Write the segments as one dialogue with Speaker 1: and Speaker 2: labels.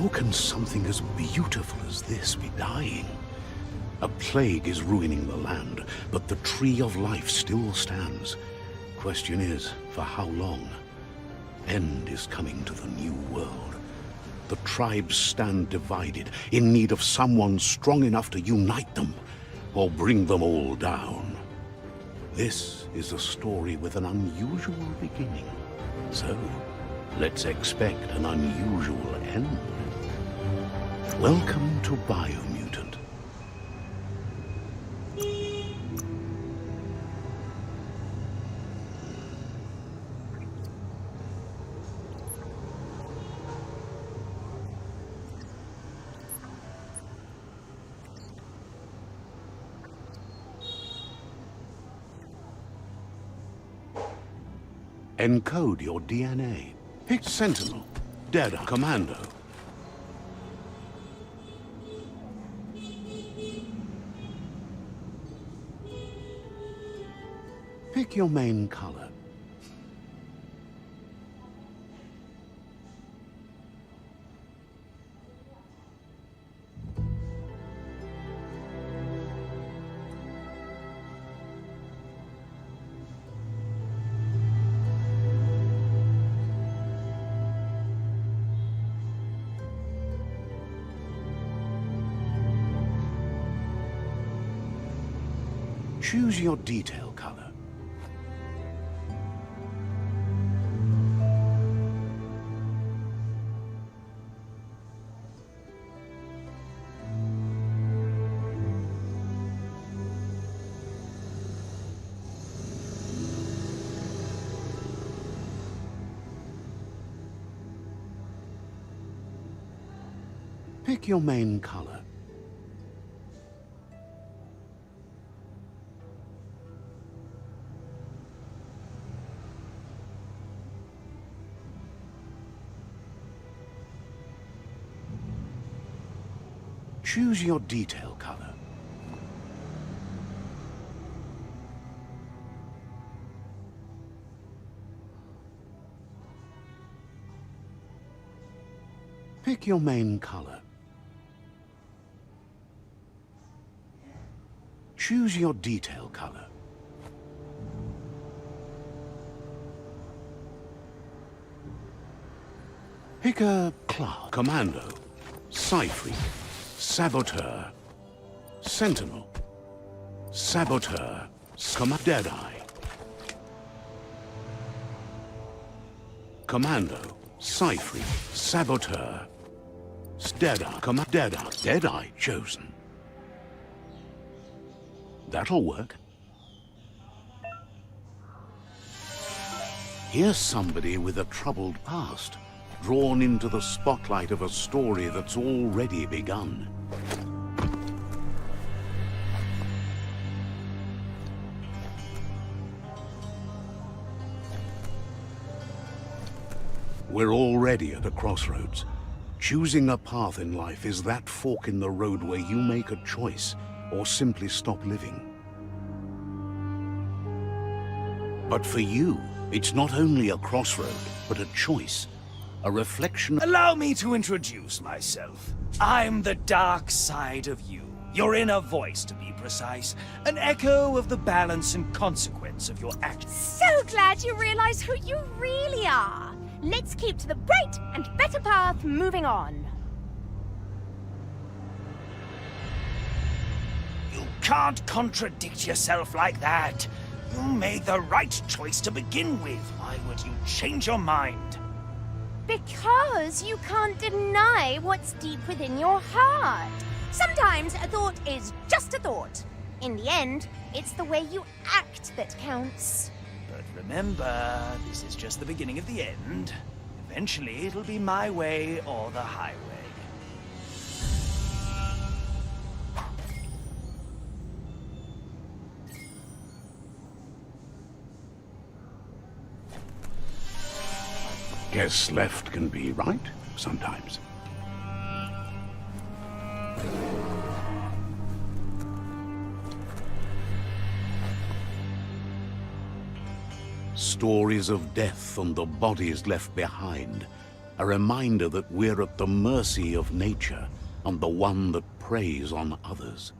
Speaker 1: How can something as beautiful as this be dying? A plague is ruining the land, but the tree of life still stands. Question is, for how long? End is coming to the new world. The tribes stand divided, in need of someone strong enough to unite them, or bring them all down. This is a story with an unusual beginning. So, let's expect an unusual end. Welcome to Biomutant. Encode your DNA. Pick Sentinel, Deadeye, Commando. Pick your main color. Choose your detail color. Pick your main color. Choose your detail color. Pick your main color. Choose your detail color. Pick a class. Commando, Cypher, Saboteur, Sentinel, Saboteur, Deadeye, Commando, Cypher, Saboteur, Deadeye, Deadeye chosen. That'll work. Here's somebody with a troubled past, drawn into the spotlight of a story that's already begun. We're already at a crossroads. Choosing a path in life is that fork in the road where you make a choice or simply stop living. But for you, it's not only a crossroad, but a choice. A reflection.
Speaker 2: Allow me to introduce myself. I'm the dark side of you. Your inner voice, to be precise. An echo of the balance and consequence of your actions.
Speaker 3: So glad you realize who you really are. Let's keep to the bright and better path moving on.
Speaker 2: You can't contradict yourself like that. You made the right choice to begin with. Why would you change your mind?
Speaker 3: Because you can't deny what's deep within your heart. Sometimes a thought is just a thought. In the end, it's the way you act that counts.
Speaker 2: But remember, this is just the beginning of the end. Eventually, it'll be my way or the highway.
Speaker 1: Guess left can be right, sometimes. Stories of death and the bodies left behind. a reminder that we're at the mercy of nature and the one that preys on others.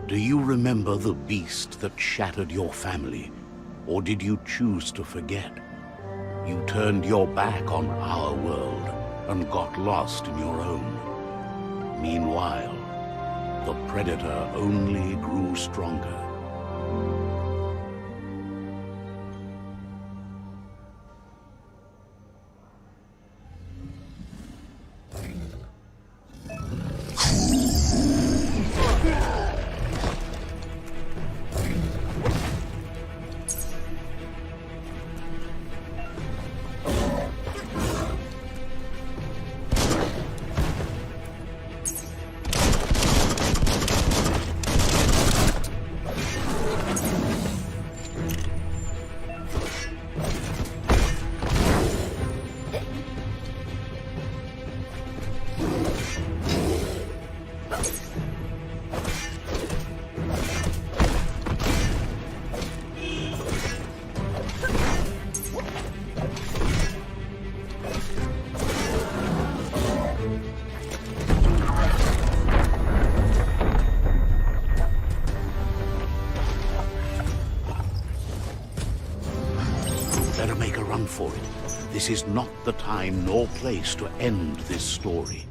Speaker 1: Do you remember the beast that shattered your family, or did you choose to forget? You turned your back on our world and got lost in your own. Meanwhile, the Predator only grew stronger. Better make a run for it. This is not the time nor place to end this story.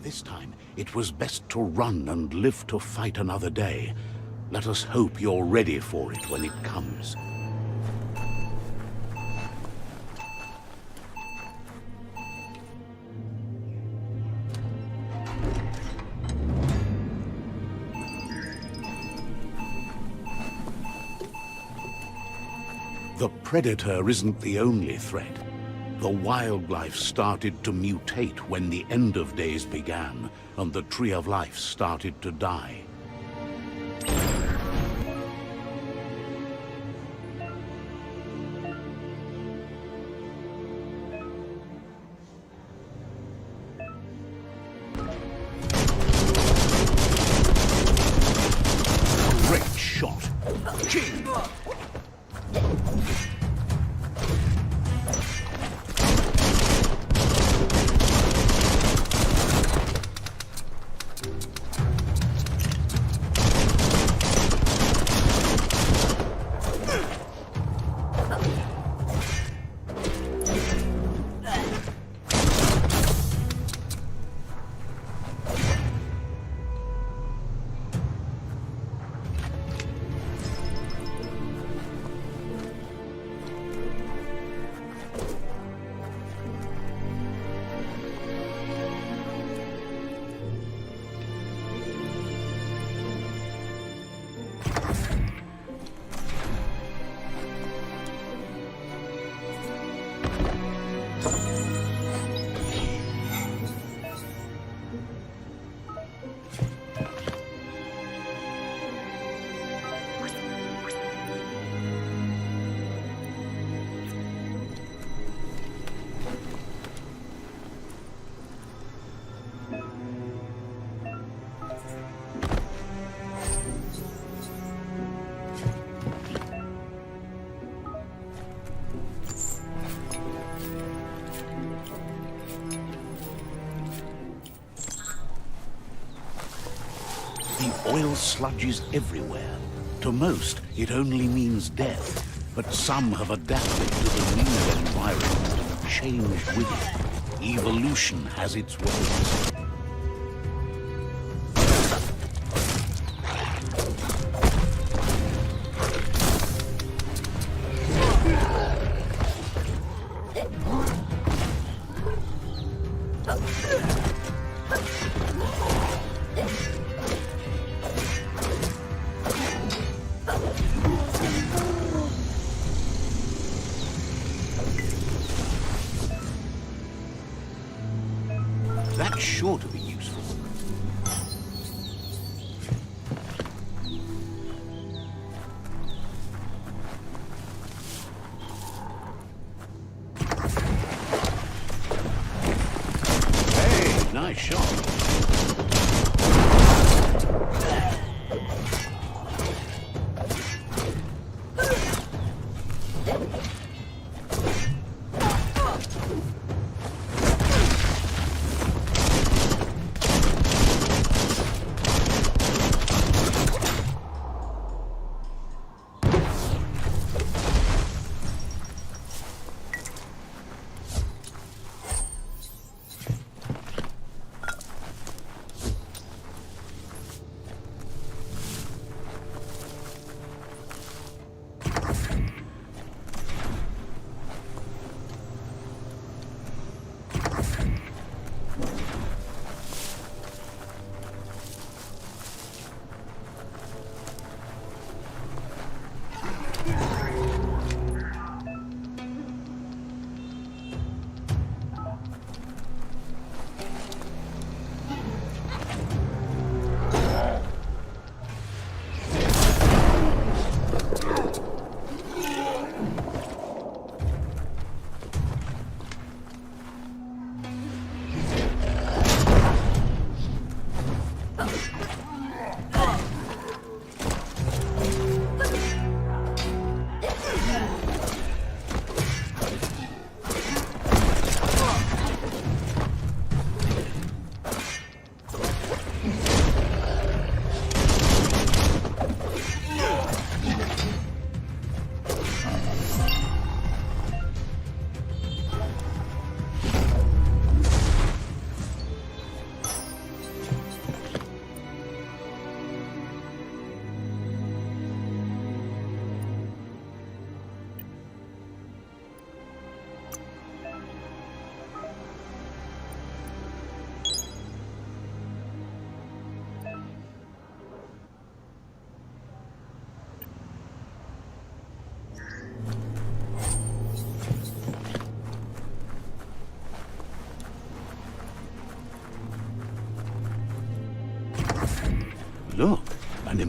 Speaker 1: This time, it was best to run and live to fight another day. Let us hope you're ready for it when it comes. The Predator isn't the only threat. The wildlife started to mutate when the end of days began, and the Tree of Life started to die. Great shot! Ching! The oil sludges everywhere. To most, it only means death, but some have adapted to the new environment and changed with it. Evolution has its ways. That's sure to be useful.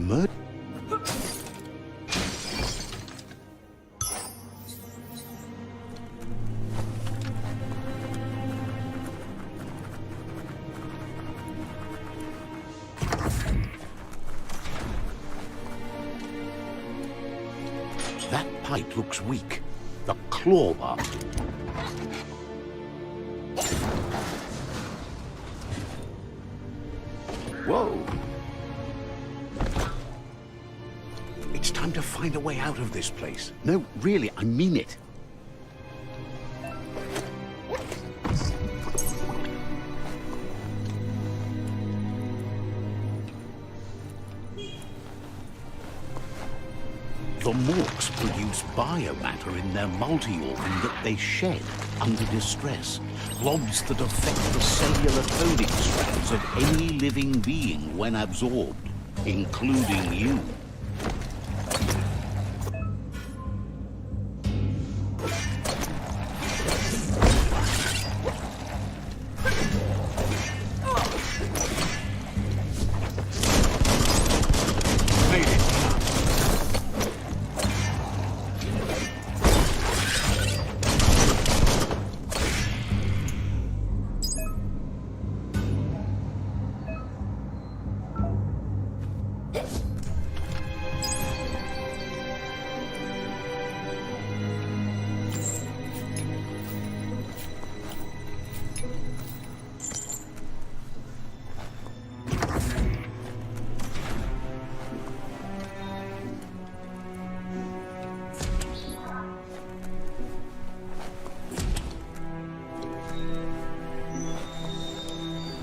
Speaker 1: emerged. That pipe looks weak. The claw bar. Whoa! It's time to find a way out of this place. No, really, I mean it. The morks produce biomatter in their multi-organ that they shed under distress. Blobs that affect the cellular coding strands of any living being when absorbed, including you.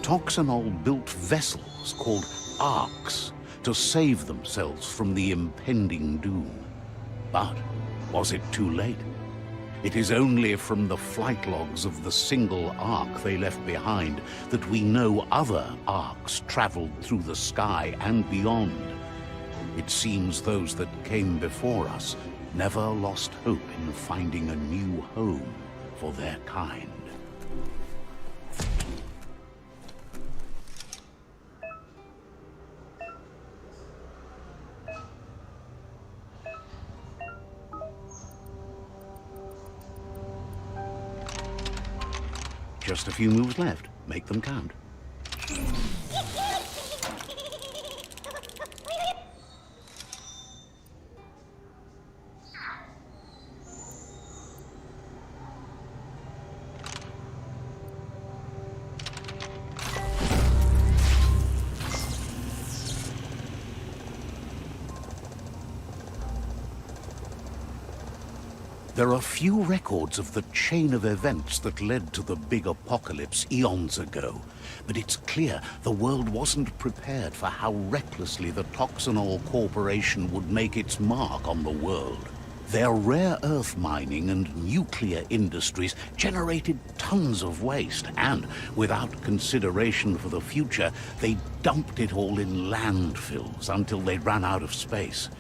Speaker 1: Toxanol built vessels called arks to save themselves from the impending doom. But was it too late? It is only from the flight logs of the single ark they left behind that we know other arks traveled through the sky and beyond. It seems those that came before us never lost hope in finding a new home for their kind. Just a few moves left. Make them count. There are few records of the chain of events that led to the big apocalypse eons ago, but it's clear the world wasn't prepared for how recklessly the Toxanol Corporation would make its mark on the world. Their rare earth mining and nuclear industries generated tons of waste, and without consideration for the future, they dumped it all in landfills until they ran out of space.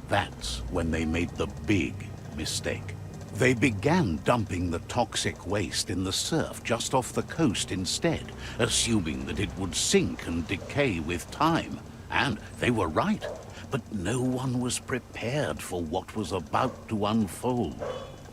Speaker 1: That's when they made the big mistake. They began dumping the toxic waste in the surf just off the coast instead, assuming that it would sink and decay with time. And they were right. But no one was prepared for what was about to unfold.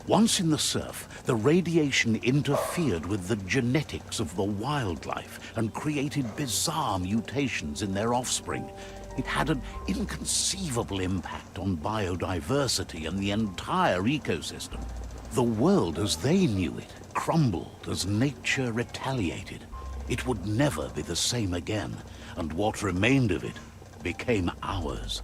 Speaker 1: Once in the surf, the radiation interfered with the genetics of the wildlife and created bizarre mutations in their offspring. It had an inconceivable impact on biodiversity and the entire ecosystem. The world as they knew it crumbled as nature retaliated. It would never be the same again, and what remained of it became ours.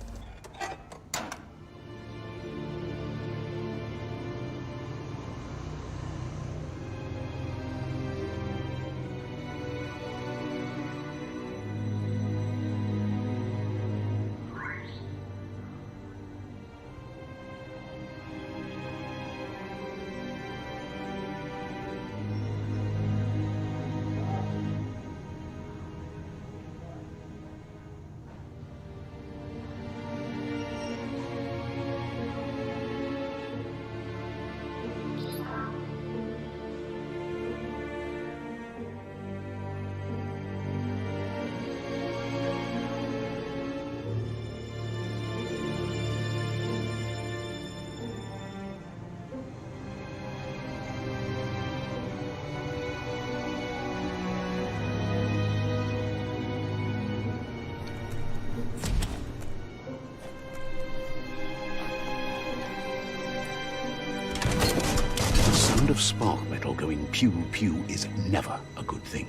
Speaker 1: of spark metal going pew-pew is never a good thing.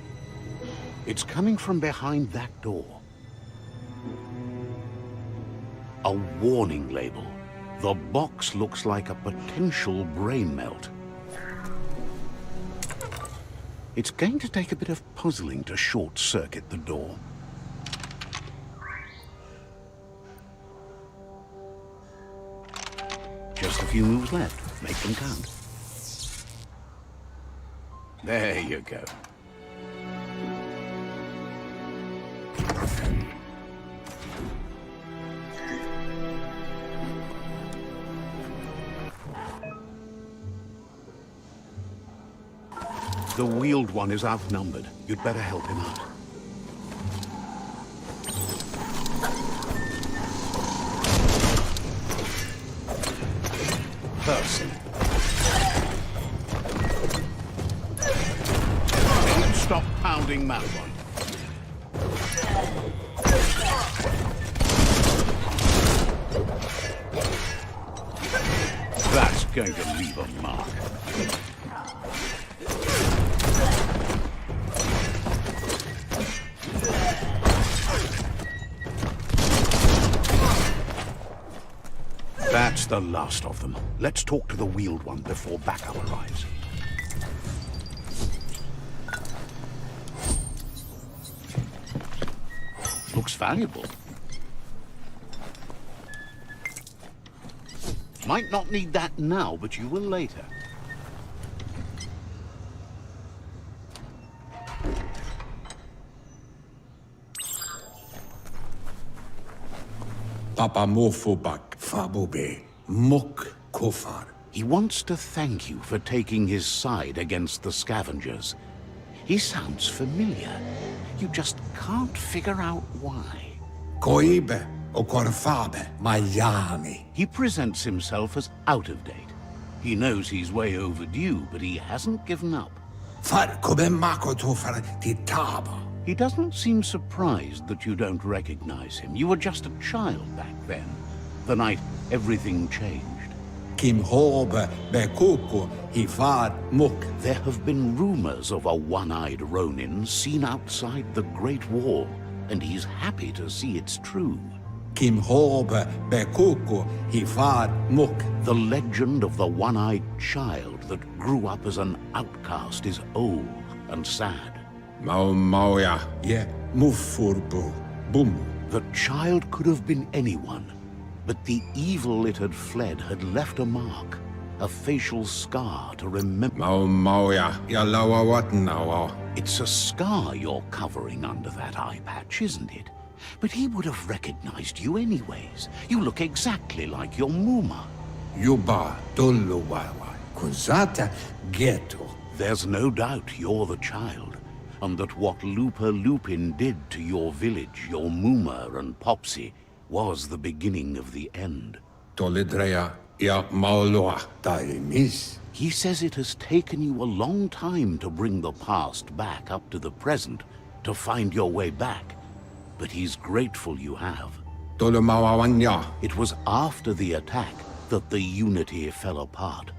Speaker 1: It's coming from behind that door. A warning label. The box looks like a potential brain melt. It's going to take a bit of puzzling to short-circuit the door. Just a few moves left. Make them count. There you go. The wheeled one is outnumbered. You'd better help him out. Percy. Don't stop pounding that one. That's going to leave a mark. That's the last of them. Let's talk to the wheeled one before backup arrives. Looks valuable. Might not need that now, but you will later.
Speaker 4: Papa Mofobak Fabobe Mok Kofar.
Speaker 1: He wants to thank you for taking his side against the scavengers. He sounds familiar. You just can't figure out why.
Speaker 4: Koibe Okorfabe Mayami.
Speaker 1: He presents himself as out of date. He knows he's way overdue, but he hasn't given up.
Speaker 4: Far Kobe Mako Tofar Titaba.
Speaker 1: He doesn't seem surprised that you don't recognize him. You were just a child back then, the night everything changed.
Speaker 4: Kim Hobe Bekuku Hifar Muk.
Speaker 1: There have been rumors of a one-eyed Ronin seen outside the Great Wall, and he's happy to see it's true.
Speaker 4: Kim Hobe Bekuku Hifar Muk.
Speaker 1: The legend of the one-eyed child that grew up as an outcast is old and sad.
Speaker 4: Mauya Ye Mufurbu Bum.
Speaker 1: The child could have been anyone, but the evil it had fled had left a mark, a facial scar to remember.
Speaker 4: Mauya Yalawa Watnawa.
Speaker 1: It's a scar you're covering under that eye patch, isn't it? But he would have recognized you anyways. You look exactly like your Muma.
Speaker 4: Yuba Doluwawa Kuzata Ghetto.
Speaker 1: There's no doubt you're the child, and that what Lupa Lupin did to your village, your Muma and Popsy, was the beginning of the end.
Speaker 4: Tolidrea Ya Mauloa Taimis.
Speaker 1: He says it has taken you a long time to bring the past back up to the present, to find your way back. But he's grateful you have.
Speaker 4: Tolumawawanya.
Speaker 1: It was after the attack that the unity fell apart.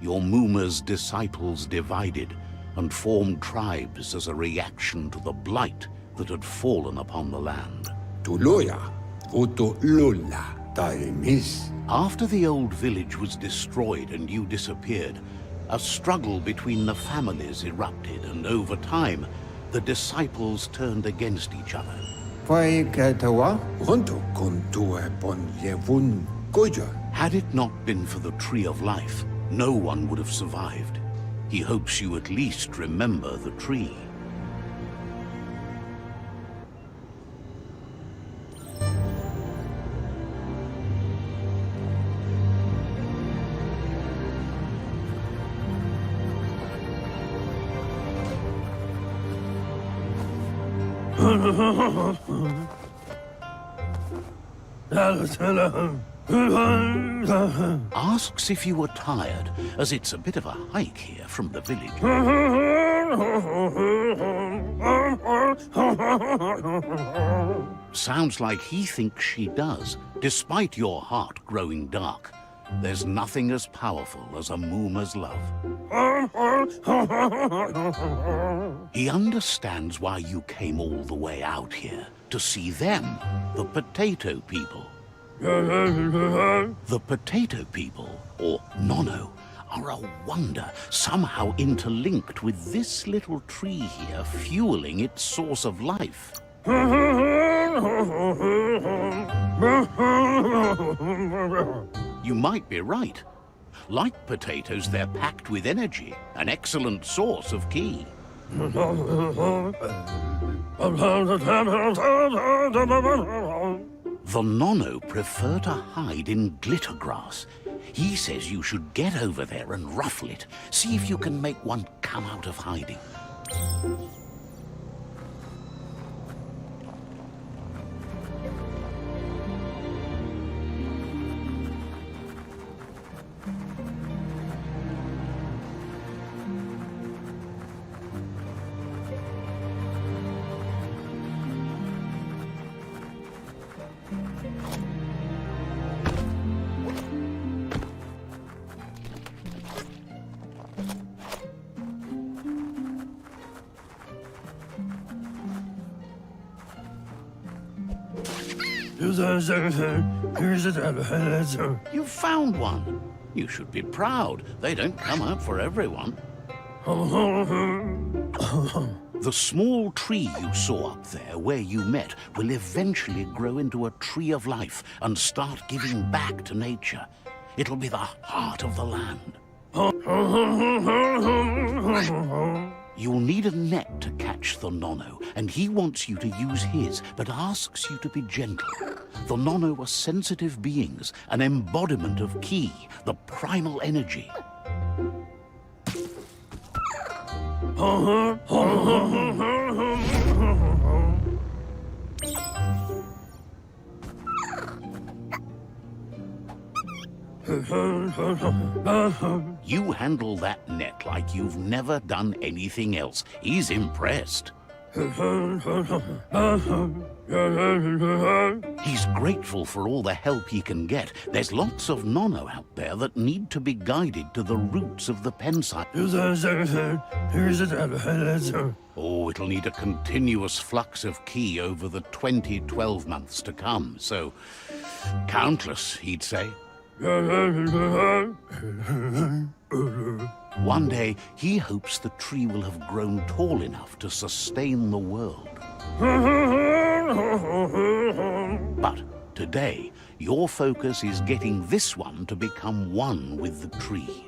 Speaker 1: Your Muma's disciples divided and formed tribes as a reaction to the blight that had fallen upon the land.
Speaker 4: Tuloya Voto Lula Taimis.
Speaker 1: After the old village was destroyed and you disappeared, a struggle between the families erupted, and over time, the disciples turned against each other.
Speaker 4: Paikatawa Honto Kontue Bon Yevun Goja.
Speaker 1: Had it not been for the Tree of Life, no one would have survived. He hopes you at least remember the tree. Asks if you were tired, as it's a bit of a hike here from the village. Sounds like he thinks she does, despite your heart growing dark. There's nothing as powerful as a Mooma's love. He understands why you came all the way out here, to see them, the potato people. The potato people, or Nono, are a wonder, somehow interlinked with this little tree here, fueling its source of life. You might be right. Like potatoes, they're packed with energy, an excellent source of ki. The Nono prefer to hide in glitter grass. He says you should get over there and ruffle it. See if you can make one come out of hiding. You found one. You should be proud. They don't come out for everyone. The small tree you saw up there where you met will eventually grow into a tree of life and start giving back to nature. It'll be the heart of the land. You'll need a net to catch the Nono, and he wants you to use his, but asks you to be gentle. The Nono are sensitive beings, an embodiment of ki, the primal energy. You handle that net like you've never done anything else. He's impressed. He's grateful for all the help he can get. There's lots of Nono out there that need to be guided to the roots of the penside. Oh, it'll need a continuous flux of ki over the 12 months to come, so countless, he'd say. One day, he hopes the tree will have grown tall enough to sustain the world. But today, your focus is getting this one to become one with the tree.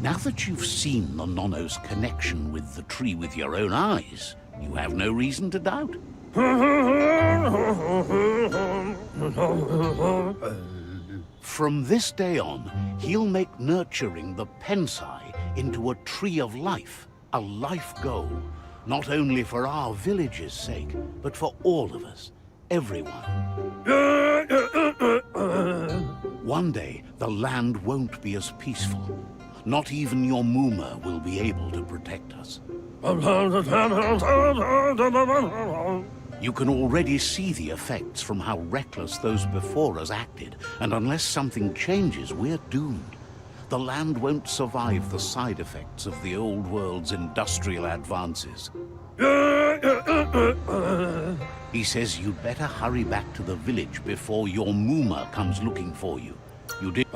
Speaker 1: Now that you've seen the Nono's connection with the tree with your own eyes, you have no reason to doubt. From this day on, he'll make nurturing the Pensai into a tree of life, a life goal, not only for our village's sake, but for all of us, everyone. One day, the land won't be as peaceful. Not even your Mooma will be able to protect us. You can already see the effects from how reckless those before us acted, and unless something changes, we're doomed. The land won't survive the side effects of the old world's industrial advances. He says you'd better hurry back to the village before your Mooma comes looking for you. You did?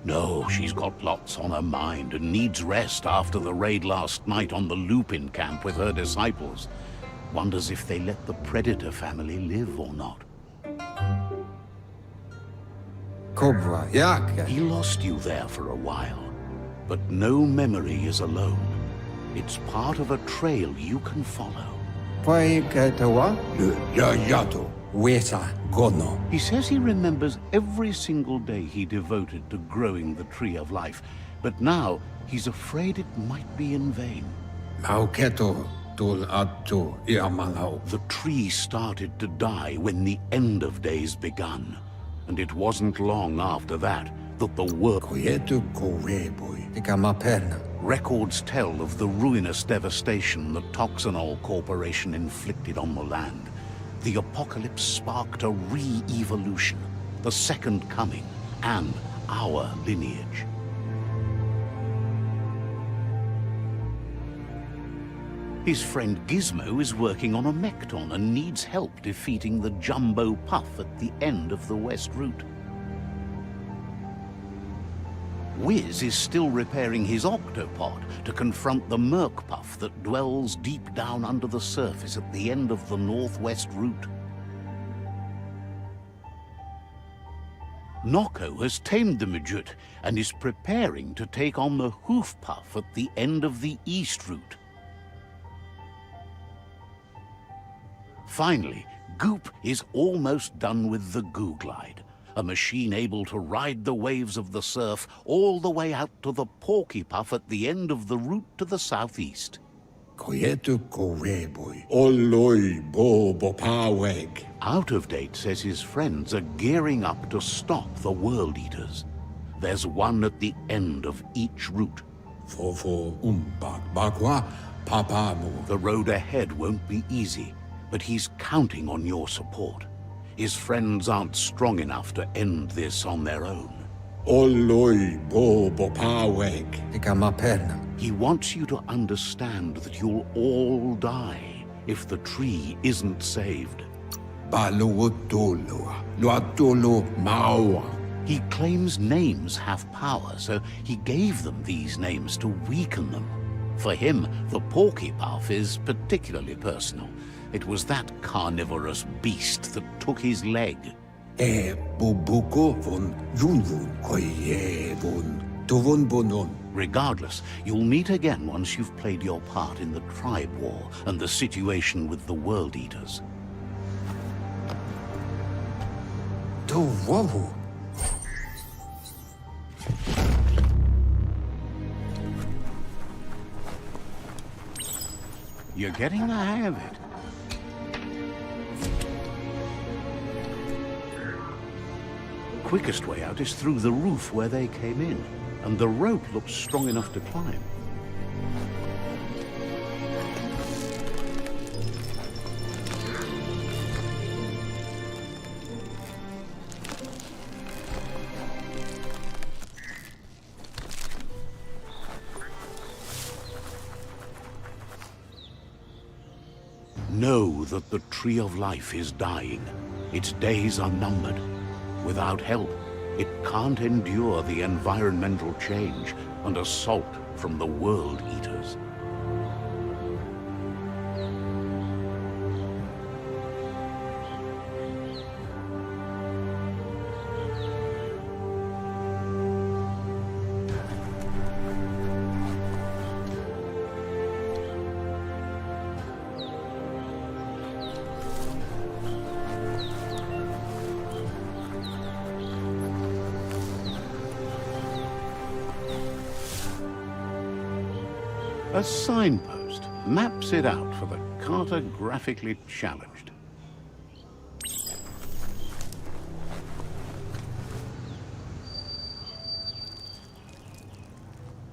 Speaker 1: No, she's got lots on her mind and needs rest after the raid last night on the Lupin camp with her disciples. Wonders if they let the Predator family live or not.
Speaker 4: Kobra, jak?
Speaker 1: He lost you there for a while, but no memory is alone. It's part of a trail you can follow.
Speaker 4: Paiketawa? Yato. Weta gono.
Speaker 1: He says he remembers every single day he devoted to growing the Tree of Life, but now he's afraid it might be in vain.
Speaker 4: Mauketo tul atu iamanau.
Speaker 1: The tree started to die when the end of days begun, and it wasn't long after that that the world...
Speaker 4: Koyetu koreboy. Ikamaperna.
Speaker 1: Records tell of the ruinous devastation the Toxanol Corporation inflicted on the land. The apocalypse sparked a re-evolution, the second coming, and our lineage. His friend Gizmo is working on a Mekton and needs help defeating the Jumbo Puff at the end of the West Route. Wiz is still repairing his octopod to confront the Merc Puff that dwells deep down under the surface at the end of the Northwest Route. Noko has tamed the Majut and is preparing to take on the Hoof Puff at the end of the East Route. Finally, Goop is almost done with the Goo Glide, a machine able to ride the waves of the surf all the way out to the Porky Puff at the end of the route to the southeast.
Speaker 4: Koyetu koreboy. Oloi bo bopaweg.
Speaker 1: Out of Date says his friends are gearing up to stop the World Eaters. There's one at the end of each route.
Speaker 4: Fofo umbak bakwa papamu.
Speaker 1: The road ahead won't be easy, but he's counting on your support. His friends aren't strong enough to end this on their own.
Speaker 4: Oloi bo bopaweg. Ikamaperna.
Speaker 1: He wants you to understand that you'll all die if the tree isn't saved.
Speaker 4: Baluotolo. Luatolo mawa.
Speaker 1: He claims names have power, so he gave them these names to weaken them. For him, the Porky Puff is particularly personal. It was that carnivorous beast that took his leg.
Speaker 4: Bubuko von Junvun koye von Tuvun bonon.
Speaker 1: Regardless, you'll meet again once you've played your part in the tribe war and the situation with the World Eaters.
Speaker 4: Tuwavu.
Speaker 1: You're getting the hang of it. Quickest way out is through the roof where they came in, and the rope looks strong enough to climb. Know that the Tree of Life is dying. Its days are numbered. Without help, it can't endure the environmental change and assault from the World Eaters. A signpost maps it out for the cartographically challenged.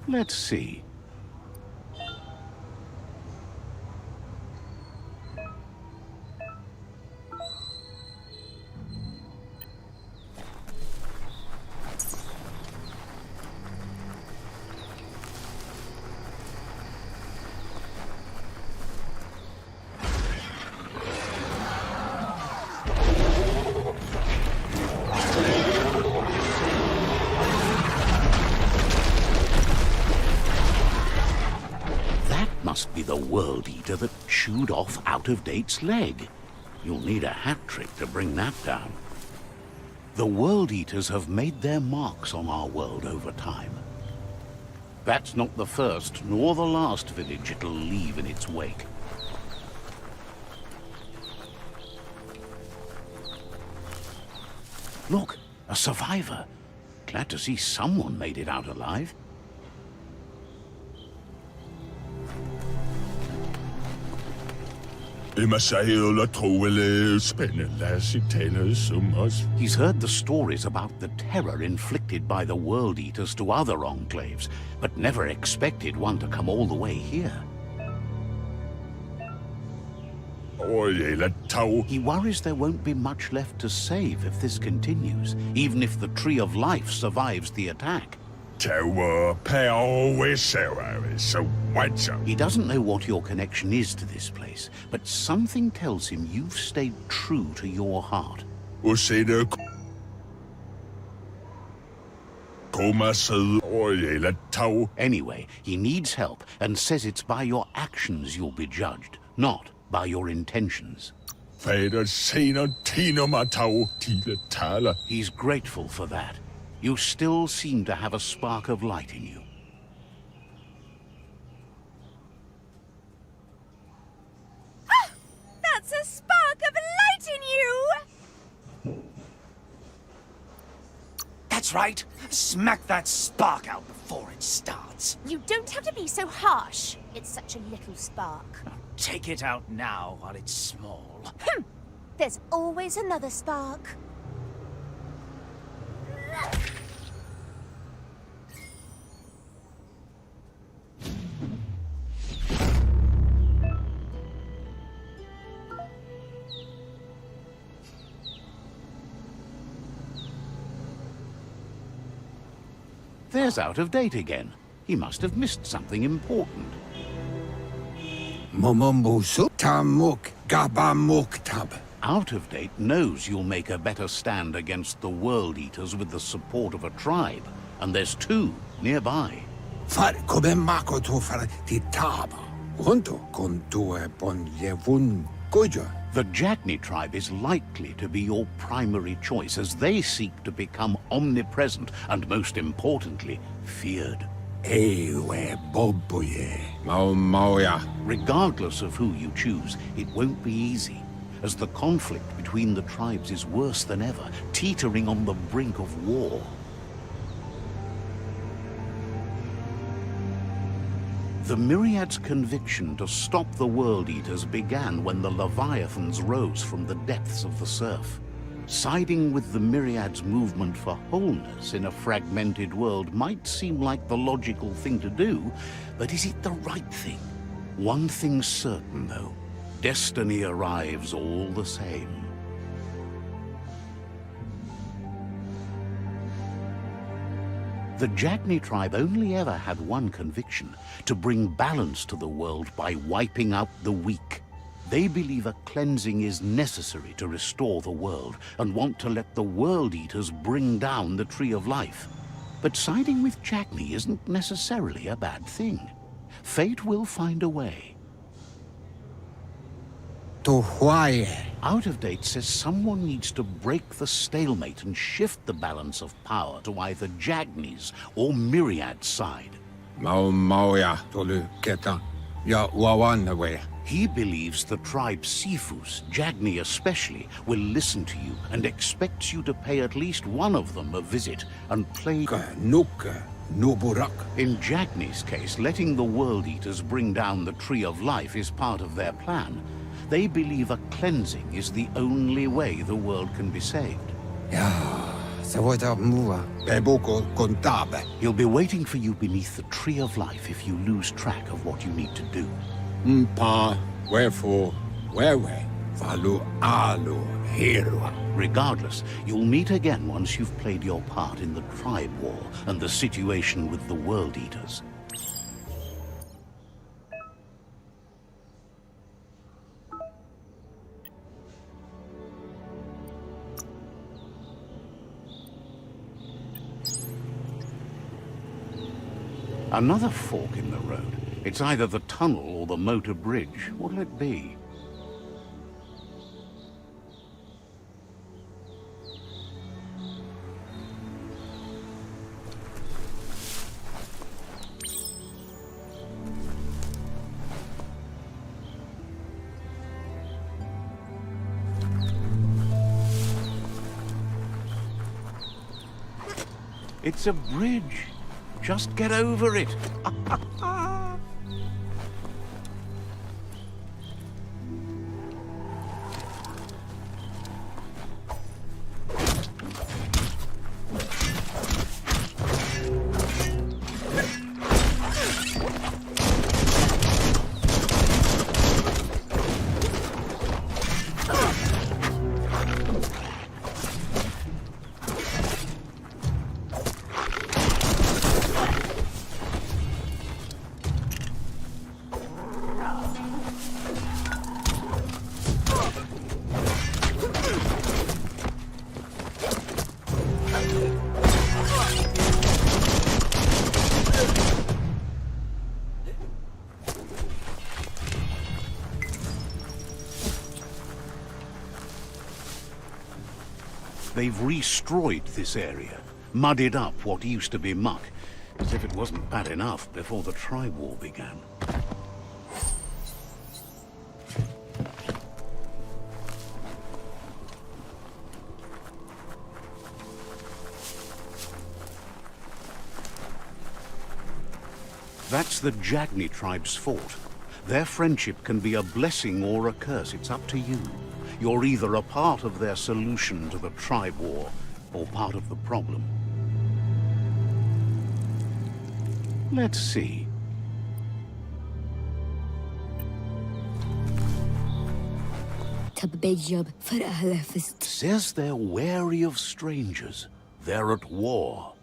Speaker 1: Let's see. Must be the World Eater that chewed off Out of Date's leg. You'll need a hat trick to bring that down. The World Eaters have made their marks on our world over time. That's not the first nor the last village it'll leave in its wake. Look, a survivor. Glad to see someone made it out alive.
Speaker 5: He's
Speaker 1: heard the stories about the terror inflicted by the World Eaters to other enclaves, but never expected one to come all the way here. He worries there won't be much left to save if this continues, even if the Tree of Life survives the attack. He doesn't know what your connection is to this place, but something tells him you've stayed true to your heart. Anyway, he needs help and says it's by your actions you'll be judged, not by your intentions. He's grateful for that. You still seem to have a spark of light in you.
Speaker 3: Ah! That's a spark of light in you!
Speaker 2: That's right. Smack that spark out before it starts.
Speaker 3: You don't have to be so harsh. It's such a little spark.
Speaker 2: Take it out now while it's small.
Speaker 3: There's always another spark.
Speaker 1: There's Out of Date again. He must have missed something important.
Speaker 4: Momombusu tamuk gabamuktab.
Speaker 1: Out of Date knows you'll make a better stand against the World Eaters with the support of a tribe, and there's two nearby.
Speaker 4: Far come makoto far titaba. Junto con tue ponjevun gojo.
Speaker 1: The Jagni tribe is likely to be your primary choice as they seek to become omnipresent and, most importantly, feared.
Speaker 4: Ewe bobuye. Mauya.
Speaker 1: Regardless of who you choose, it won't be easy, as the conflict between the tribes is worse than ever, teetering on the brink of war. The Myriad's conviction to stop the World Eaters began when the Leviathans rose from the depths of the surf. Siding with the Myriad's movement for wholeness in a fragmented world might seem like the logical thing to do, but is it the right thing? One thing's certain, though. Destiny arrives all the same. The Jagni tribe only ever had one conviction: to bring balance to the world by wiping out the weak. They believe a cleansing is necessary to restore the world, and want to let the World Eaters bring down the Tree of Life. But siding with Jagni isn't necessarily a bad thing. Fate will find a way.
Speaker 4: To why?
Speaker 1: Out of Date says someone needs to break the stalemate and shift the balance of power to either Jagni's or Myriad's side.
Speaker 4: Mauya tolu keta. Ya wawanwe.
Speaker 1: He believes the tribe Sifus, Jagni especially, will listen to you and expects you to pay at least one of them a visit and play...
Speaker 4: Nuka nuburak.
Speaker 1: In Jagni's case, letting the World Eaters bring down the Tree of Life is part of their plan. They believe a cleansing is the only way the world can be saved. He'll be waiting for you beneath the Tree of Life if you lose track of what you need to do.
Speaker 4: Wherefore, where, valu alu hero.
Speaker 1: Regardless, you'll meet again once you've played your part in the tribe war and the situation with the World Eaters. Another fork in the road. It's either the tunnel or the motor bridge. What'll it be? It's a bridge. Just get over it. They've destroyed this area, muddied up what used to be muck, as if it wasn't bad enough before the tribe war began. That's the Jagni tribe's fort. Their friendship can be a blessing or a curse. It's up to you. You're either a part of their solution to the tribe war, or part of the problem. Let's see. Says they're wary of strangers. They're at war.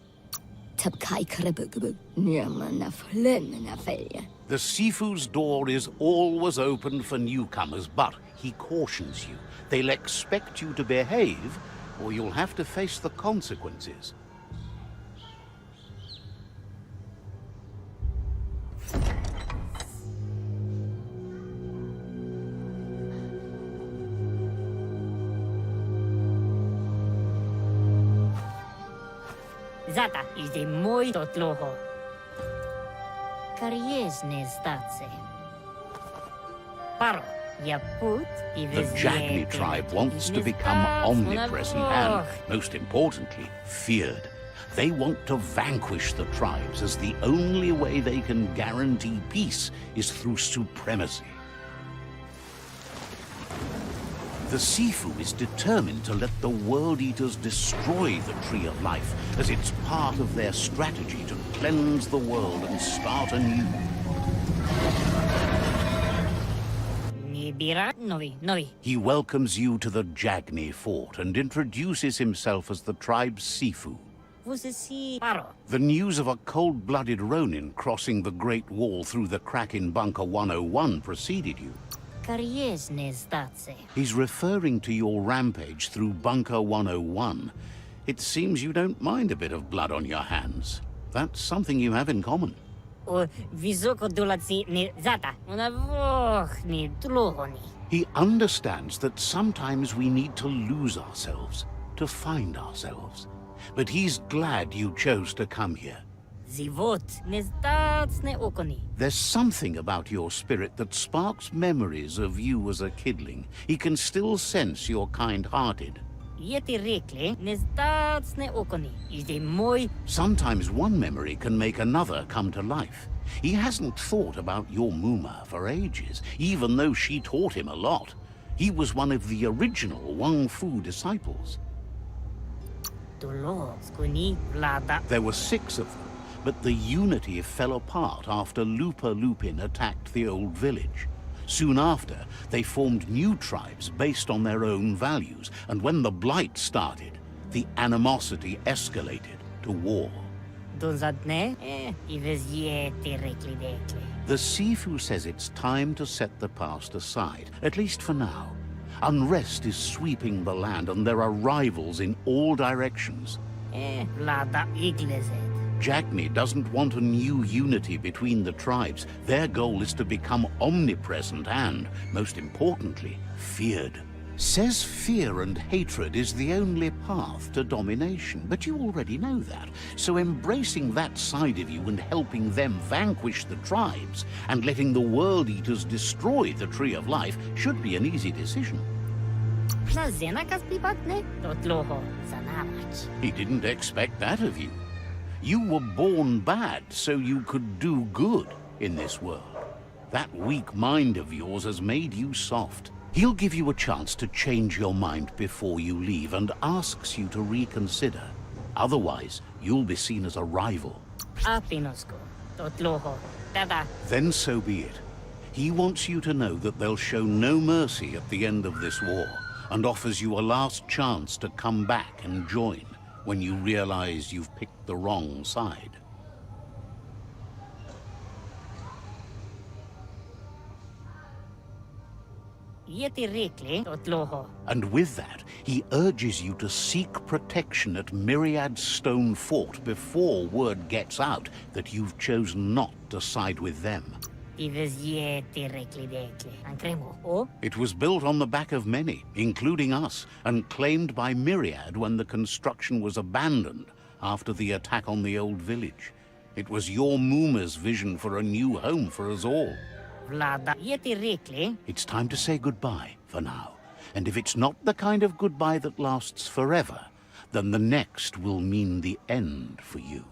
Speaker 1: The Sifu's door is always open for newcomers, but he cautions you. They'll expect you to behave, or you'll have to face the consequences.
Speaker 5: Zata is a muy totloho. Kariesne zdace. Paro, ya put
Speaker 1: The Jagni tribe wants to become omnipresent and, most importantly, feared. They want to vanquish the tribes, as the only way they can guarantee peace is through supremacy. The Sifu is determined to let the World Eaters destroy the Tree of Life, as it's part of their strategy to cleanse the world and start anew. He welcomes you to the Jagni fort and introduces himself as the tribe's Sifu. The news of a cold-blooded Ronin crossing the Great Wall through the crack in Bunker 101 preceded you. He's referring to your rampage through Bunker 101. It seems you don't mind a bit of blood on your hands. That's something you have in common. He understands that sometimes we need to lose ourselves, to find ourselves. But he's glad you chose to come here. There's something about your spirit that sparks memories of you as a kidling. He can still sense you're kind-hearted. Sometimes one memory can make another come to life. He hasn't thought about your Muma for ages, even though she taught him a lot. He was one of the original Wang Fu disciples. There were 6 of them, but the unity fell apart after Lupa Lupin attacked the old village. Soon after, they formed new tribes based on their own values, and when the Blight started, the animosity escalated to war. The Sifu says it's time to set the past aside, at least for now. Unrest is sweeping the land, and there are rivals in all directions. Jagni doesn't want a new unity between the tribes. Their goal is to become omnipresent and, most importantly, feared. Says fear and hatred is the only path to domination, but you already know that. So embracing that side of you and helping them vanquish the tribes and letting the World Eaters destroy the Tree of Life should be an easy decision. He didn't expect that of you. You were born bad so you could do good in this world. That weak mind of yours has made you soft. He'll give you a chance to change your mind before you leave and asks you to reconsider. Otherwise, you'll be seen as a rival.
Speaker 5: Apinosko, totloho, tada.
Speaker 1: Then so be it. He wants you to know that they'll show no mercy at the end of this war and offers you a last chance to come back and join when you realize you've picked the wrong side.
Speaker 5: Yeti rikli, totloho.
Speaker 1: And with that, he urges you to seek protection at Myriad Stone Fort before word gets out that you've chosen not to side with them.
Speaker 5: Ives yeti rikli dekli. Ankremo, o?
Speaker 1: It was built on the back of many, including us, and claimed by Myriad when the construction was abandoned after the attack on the old village. It was your Mooma's vision for a new home for us all.
Speaker 5: Vlada, yeti rikli.
Speaker 1: It's time to say goodbye for now. And if it's not the kind of goodbye that lasts forever, then the next will mean the end for you.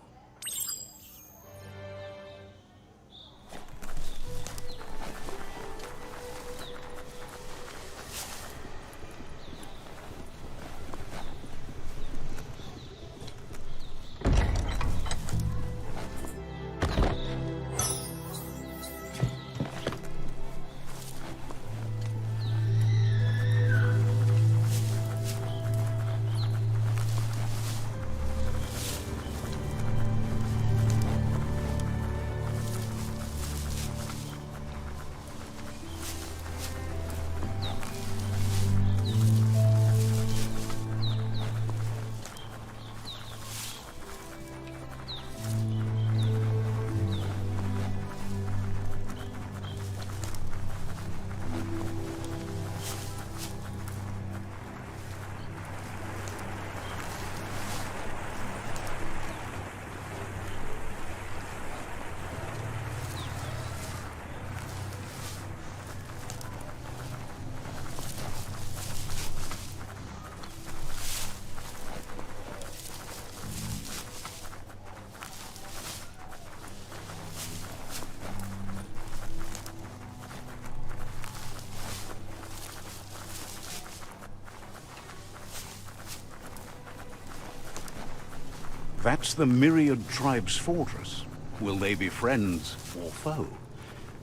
Speaker 1: That's the Myriad Tribe's fortress. Will they be friends or foe?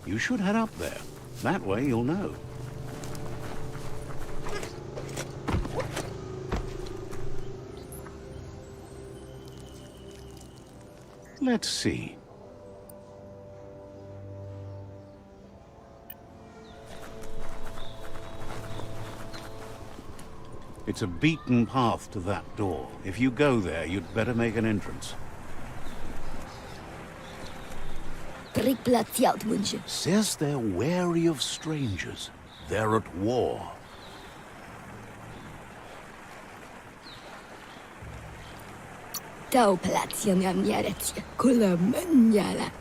Speaker 1: You should head up there. That way you'll know. Let's see. It's a beaten path to that door. If you go there, you'd better make an entrance. Says they're wary of strangers. They're at war.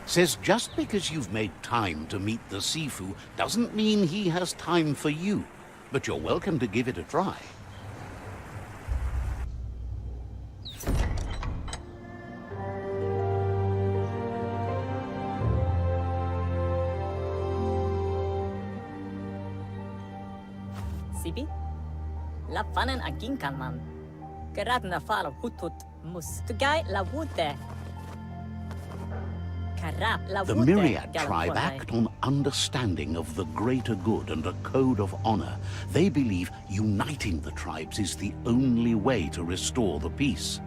Speaker 1: Says just because you've made time to meet the Sifu doesn't mean he has time for you. But you're welcome to give it a try.
Speaker 5: Sibi? La fanen agin kalman. Gerad na fala hutut mus. Tugai la wute.
Speaker 1: The Myriad tribe act on understanding of the greater good and a code of honor. They believe uniting the tribes is the only way to restore the peace.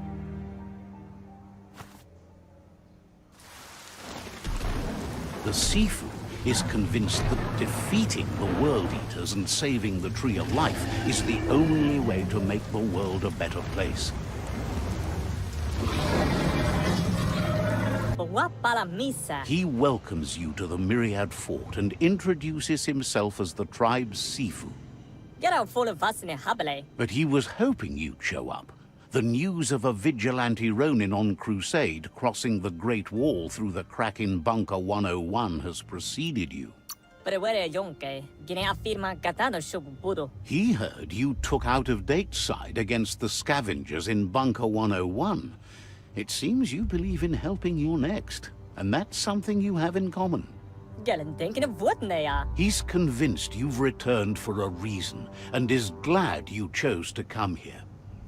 Speaker 1: The Sifu is convinced that defeating the World Eaters and saving the Tree of Life is the only way to make the world a better place. He welcomes you to the Myriad Fort and introduces himself as the tribe's Sifu. But he was hoping you'd show up. The news of a vigilante Ronin on crusade crossing the Great Wall through the crack in Bunker 101 has preceded you. He heard you took out-of-date side against the scavengers in Bunker 101. It seems you believe in helping your next, and that's something you have in common.
Speaker 5: Gelen denken of what ja.
Speaker 1: He's convinced you've returned for a reason, and is glad you chose to come here.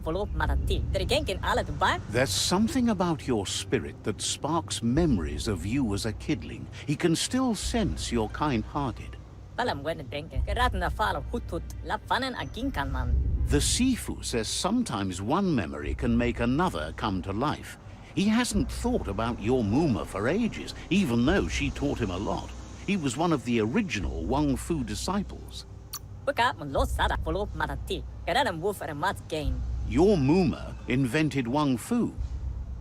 Speaker 5: Volop matati. Der genken alle dubai.
Speaker 1: There's something about your spirit that sparks memories of you as a kidling. He can still sense you're kind-hearted.
Speaker 5: Balam wenne denken. Geraten na falo hutut. La fanen agin kan man.
Speaker 1: The Sifu says sometimes one memory can make another come to life. He hasn't thought about your Muma for ages, even though she taught him a lot. He was one of the original Wang Fu disciples.
Speaker 5: Buka man los sada volop matati. Geraten wolf er mat gain.
Speaker 1: Your Muma invented Wang Fu.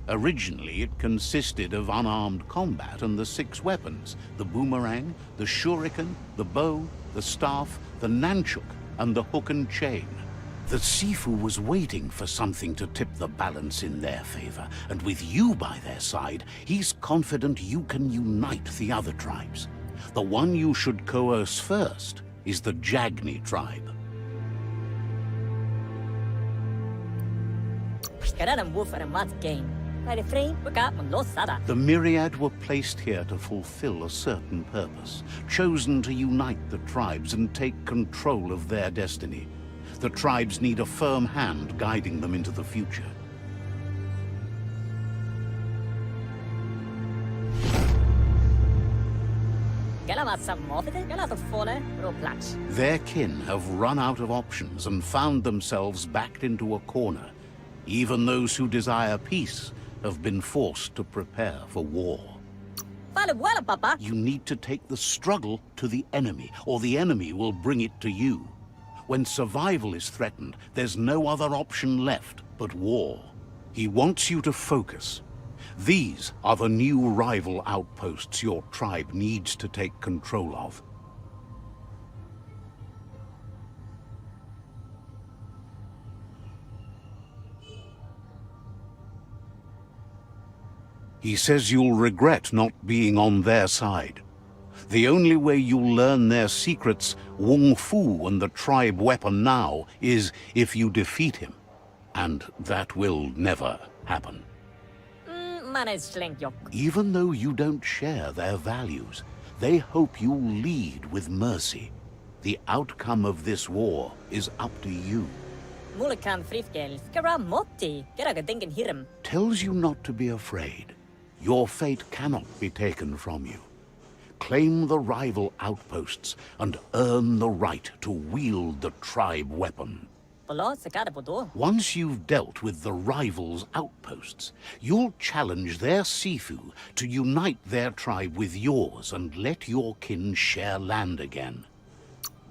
Speaker 1: Originally, it consisted of unarmed combat and the 6 weapons: the boomerang, the shuriken, the bow, the staff, the nunchuk, and the hook and chain. The Sifu was waiting for something to tip the balance in their favor, and with you by their side, he's confident you can unite the other tribes. The one you should coerce first is the Jagni tribe.
Speaker 5: Geraten wolf er mat gain. By the frame, buka man los sada.
Speaker 1: The myriad were placed here to fulfill a certain purpose, chosen to unite the tribes and take control of their destiny. The tribes need a firm hand guiding them into the future.
Speaker 5: Gelamat sam mofete. Gelat fole ro plats.
Speaker 1: Their kin have run out of options and found themselves backed into a corner. Even those who desire peace have been forced to prepare for war.
Speaker 5: Fale wala papa.
Speaker 1: You need to take the struggle to the enemy, or the enemy will bring it to you. When survival is threatened, there's no other option left but war. He wants you to focus. These are the new rival outposts your tribe needs to take control of. He says you'll regret not being on their side. The only way you'll learn their secrets, Wung Fu and the tribe weapon now, is if you defeat him. And that will never happen.
Speaker 5: Man is slink yok.
Speaker 1: Even though you don't share their values, they hope you'll lead with mercy. The outcome of this war is up to you.
Speaker 5: Mulikan frifgel. Gera motti. Gera gedenken hiram.
Speaker 1: Tells you not to be afraid. Your fate cannot be taken from you. Claim the rival outposts and earn the right to wield the tribe weapon.
Speaker 5: Bolo sekada bodo.
Speaker 1: Once you've dealt with the rivals' outposts, you'll challenge their Sifu to unite their tribe with yours and let your kin share land again.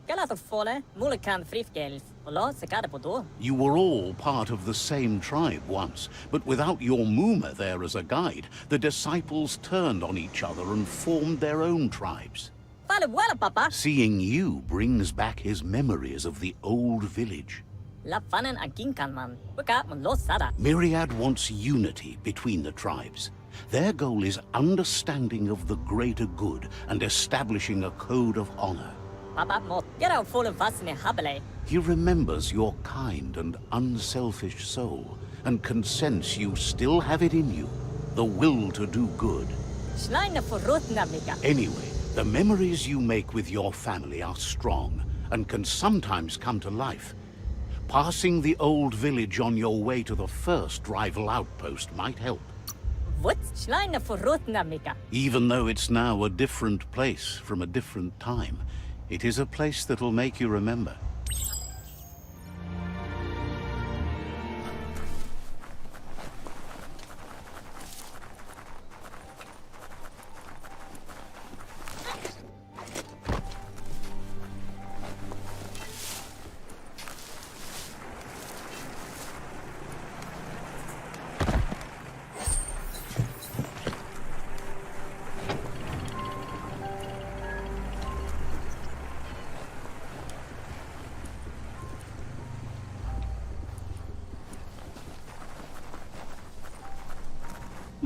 Speaker 5: Gelat fole. Mulikan frifgel. Bolo sekada bodo.
Speaker 1: You were all part of the same tribe once, but without your Muma there as a guide, the disciples turned on each other and formed their own tribes.
Speaker 5: Fale wala papa.
Speaker 1: Seeing you brings back his memories of the old village.
Speaker 5: La fanen agin kan man. Buka man los sada.
Speaker 1: Myriad wants unity between the tribes. Their goal is understanding of the greater good and establishing a code of honor.
Speaker 5: Papa mot. Gera fole vasne habele.
Speaker 1: He remembers your kind and unselfish soul, and can sense you still have it in you, the will to do good.
Speaker 5: Schleine verrotna mika.
Speaker 1: Anyway, the memories you make with your family are strong, and can sometimes come to life. Passing the old village on your way to the first rival outpost might help.
Speaker 5: What? Schleine verrotna mika.
Speaker 1: Even though it's now a different place from a different time, it is a place that'll make you remember.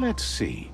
Speaker 1: Let's see.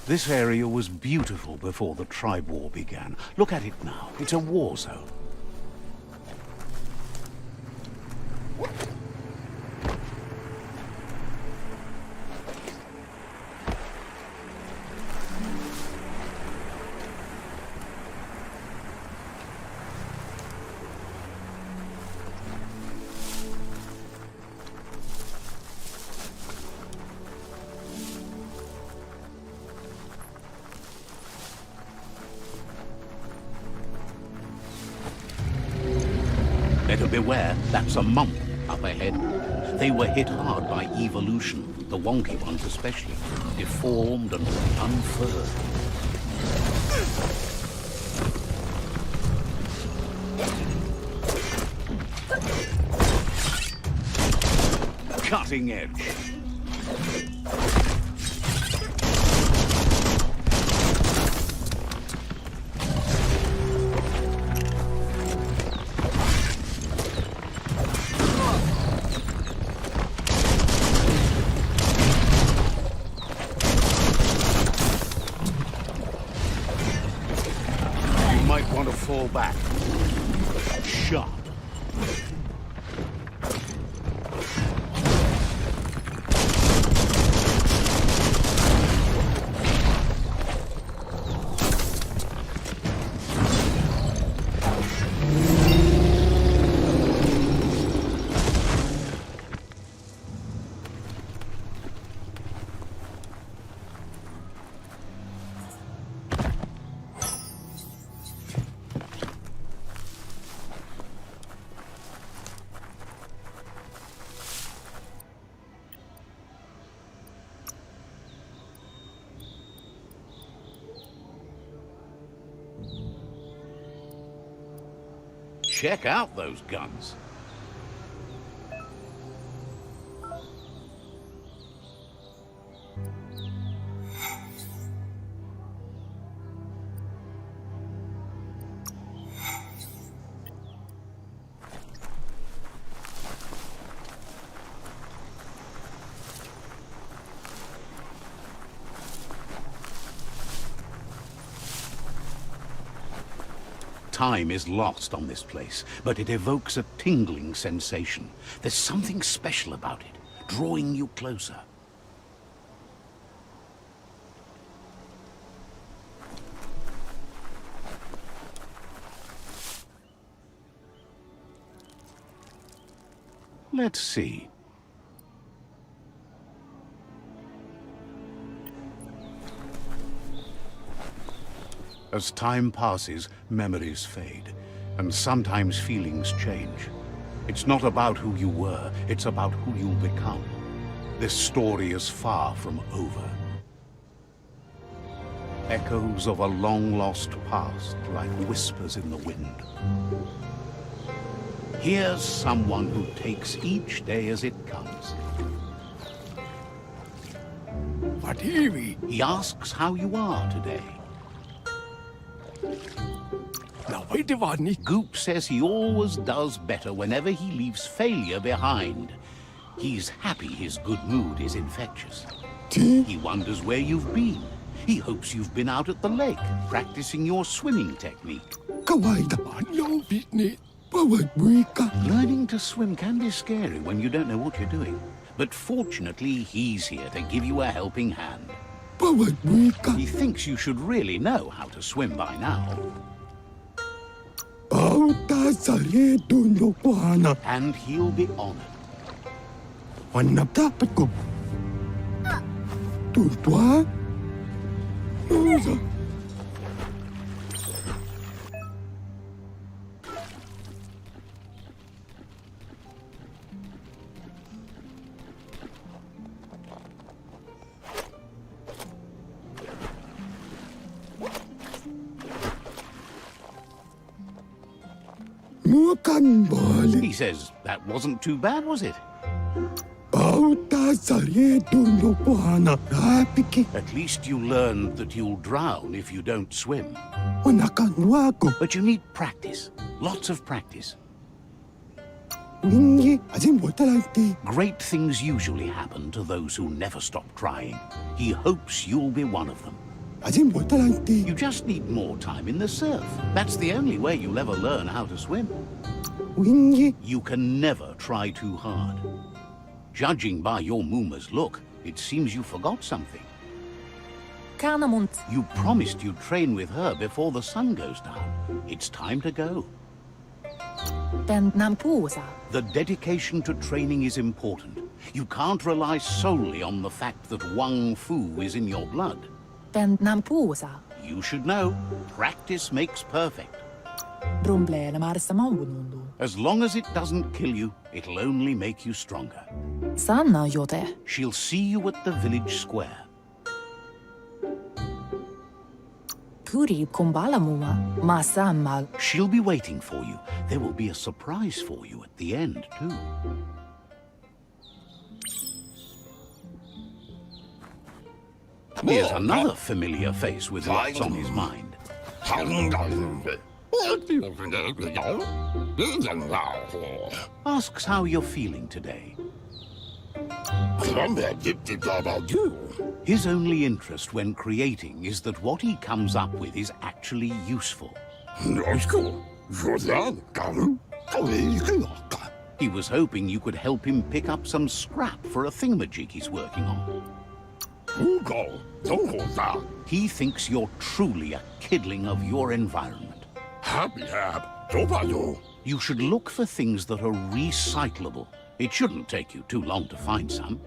Speaker 1: This area was beautiful before the tribe war began. Look at it now. It's a war zone. Better beware, that's a mump up ahead. They were hit hard by evolution, the wonky ones especially, deformed and unfurred. Cutting edge. Want to fall back. Sharp. Check out those guns. Time is lost on this place, but it evokes a tingling sensation. There's something special about it, drawing you closer. Let's see. As time passes, memories fade, and sometimes feelings change. It's not about who you were, it's about who you'll become. This story is far from over. Echoes of a long-lost past, like whispers in the wind. Here's someone who takes each day as it comes. He asks how you are today. Goop says he always does better whenever he leaves failure behind. He's happy his good mood is infectious. He wonders where you've been. He hopes you've been out at the lake, practicing your swimming technique. Learning to swim can be scary when you don't know what you're doing. But fortunately, he's here to give you a helping hand. He thinks you should really know how to swim by now. And he'll be honored. He says that wasn't too bad, was it? At least you learned that you'll drown if you don't swim. But you need practice. Lots of practice. Great things usually happen to those who never stop trying. He hopes you'll be one of them.
Speaker 4: 아직 못하란디.
Speaker 1: You just need more time in the surf. That's the only way you'll ever learn how to swim.
Speaker 4: 윙기.
Speaker 1: You can never try too hard. Judging by your Mooma's look, it seems you forgot something.
Speaker 5: Kanamunt.
Speaker 1: You promised you'd train with her before the sun goes down. It's time to go.
Speaker 5: Ben Nampusa.
Speaker 1: The dedication to training is important. You can't rely solely on the fact that Wang Fu is in your blood.
Speaker 5: Ben Nampusa.
Speaker 1: You should know, practice makes perfect.
Speaker 5: Brumble na marsa maunundu.
Speaker 1: As long as it doesn't kill you, it'll only make you stronger.
Speaker 5: Sanna jote.
Speaker 1: She'll see you at the village square.
Speaker 5: Kuri kumbala mua. Masamal.
Speaker 1: She'll be waiting for you. There will be a surprise for you at the end, too. Here's another familiar face with lots on his mind. Asks how you're feeling today. His only interest when creating is that what he comes up with is actually useful. He was hoping you could help him pick up some scrap for a thingamajig he's working on. He thinks you're truly a kidling of your environment. You should look for things that are recyclable. It shouldn't take you too long to find some.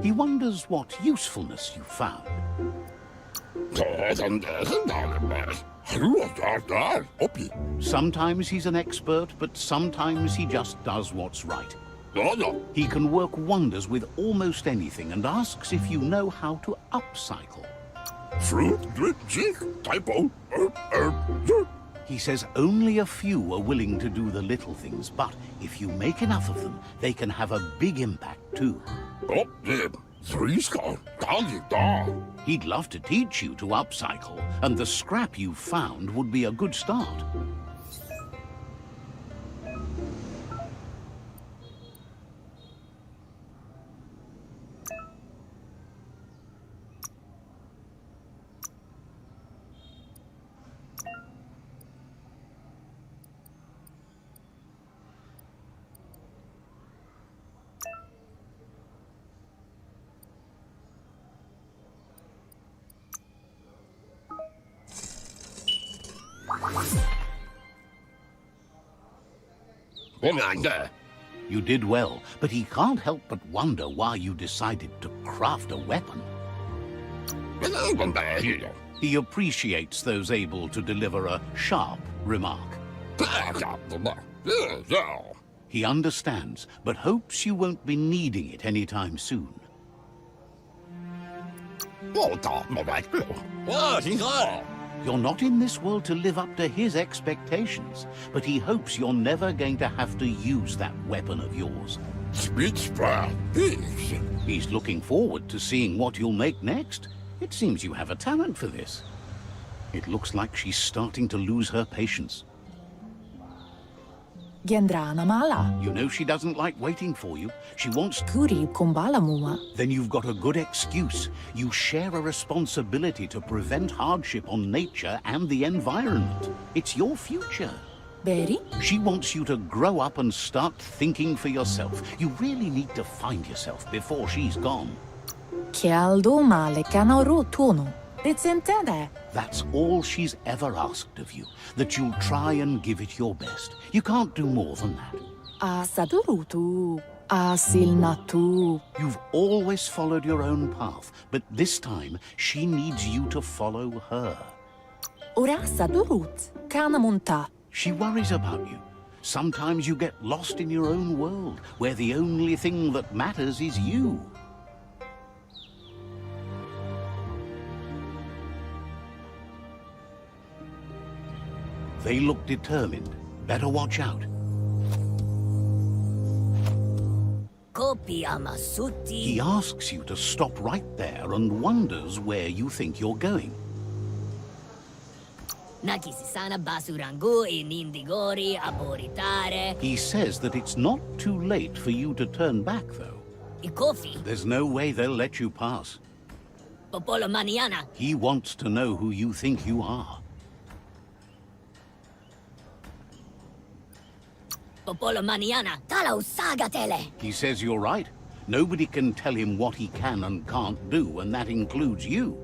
Speaker 1: He wonders what usefulness you found. Sometimes he's an expert, but sometimes he just does what's right. He can work wonders with almost anything and asks if you know how to upcycle. He says only a few are willing to do the little things, but if you make enough of them, they can have a big impact too. He'd love to teach you to upcycle, and the scrap you found would be a good start. You did well, but he can't help but wonder why you decided to craft a weapon. He appreciates those able to deliver a sharp remark. He understands, but hopes you won't be needing it anytime soon. You're not in this world to live up to his expectations, but he hopes you're never going to have to use that weapon of yours. He's looking forward to seeing what you'll make next. It seems you have a talent for this. It looks like she's starting to lose her patience.
Speaker 5: Gendrana mala.
Speaker 1: You know she doesn't like waiting for you. She wants...
Speaker 5: Kuri kumbala mua.
Speaker 1: Then you've got a good excuse. You share a responsibility to prevent hardship on nature and the environment. It's your future.
Speaker 5: Beri?
Speaker 1: She wants you to grow up and start thinking for yourself. You really need to find yourself before she's gone.
Speaker 5: Chialdo male canaru tono. Recentede.
Speaker 1: That's all she's ever asked of you, that you'll try and give it your best. You can't do more than that.
Speaker 5: Asadurutu. Asilnatu.
Speaker 1: You've always followed your own path, but this time she needs you to follow her.
Speaker 5: Orasadurut. Kanamunta.
Speaker 1: She worries about you. Sometimes you get lost in your own world, where the only thing that matters is you. They look determined. Better watch out.
Speaker 5: Kapi amasuti.
Speaker 1: He asks you to stop right there and wonders where you think you're going.
Speaker 5: Nakisisana basurangu inindigori aboritare.
Speaker 1: He says that it's not too late for you to turn back, though.
Speaker 5: Ikofi.
Speaker 1: There's no way they'll let you pass.
Speaker 5: Popolo maniana.
Speaker 1: He wants to know who you think you are.
Speaker 5: Popolo maniana. Tala usagatele.
Speaker 1: He says you're right. Nobody can tell him what he can and can't do, and that includes you.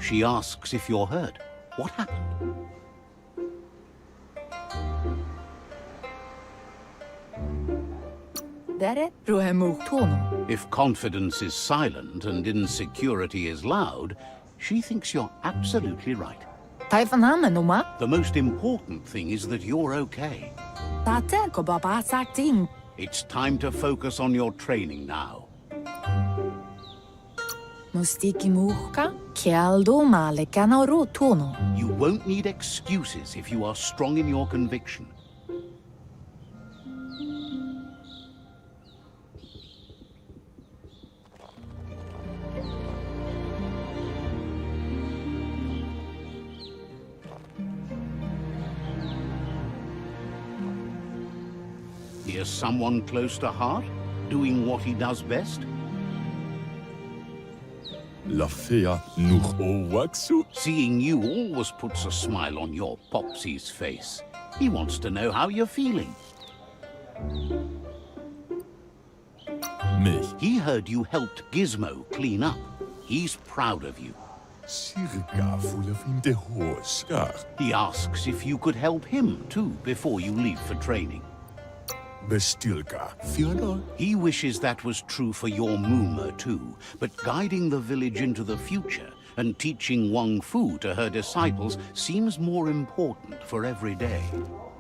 Speaker 1: She asks if you're hurt. What happened? If confidence is silent and insecurity is loud, she thinks you're absolutely right. The most important thing is that you're okay. It's time to focus on your training now. You won't need excuses if you are strong in your conviction. Here's someone close to heart, doing what he does best.
Speaker 6: La fea nuch o waxu.
Speaker 1: Seeing you always puts a smile on your Popsy's face. He wants to know how you're feeling.
Speaker 6: Mich.
Speaker 1: He heard you helped Gizmo clean up. He's proud of you.
Speaker 6: Circa full of in de hoskar.
Speaker 1: He asks if you could help him too before you leave for training.
Speaker 6: Bestilka. Fiona.
Speaker 1: He wishes that was true for your Mooma too, but guiding the village into the future and teaching Wang Fu to her disciples seems more important for every day.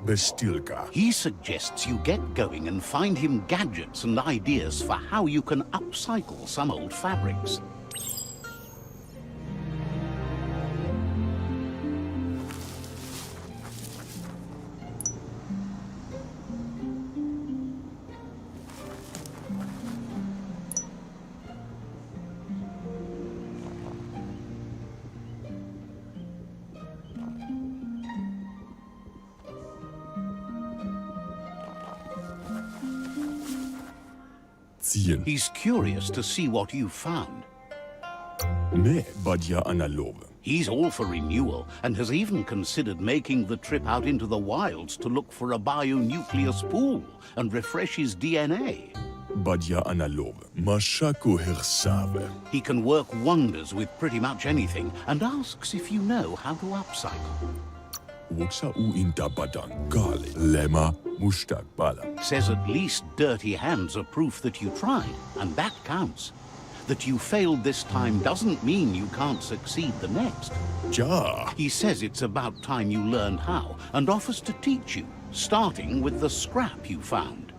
Speaker 6: Bestilka.
Speaker 1: He suggests you get going and find him gadgets and ideas for how you can upcycle some old fabrics.
Speaker 6: Ziehen.
Speaker 1: He's curious to see what you found.
Speaker 6: Me badja analoge.
Speaker 1: He's all for renewal and has even considered making the trip out into the wilds to look for a bionucleus pool and refresh his DNA.
Speaker 6: Badja analoge. Mashako hersave.
Speaker 1: He can work wonders with pretty much anything and asks if you know how to upcycle.
Speaker 6: Woksa u intabadan kale. Lema mustak bala.
Speaker 1: Says at least dirty hands are proof that you tried, and that counts. That you failed this time doesn't mean you can't succeed the next.
Speaker 6: Ja.
Speaker 1: He says it's about time you learned how, and offers to teach you, starting with the scrap you found.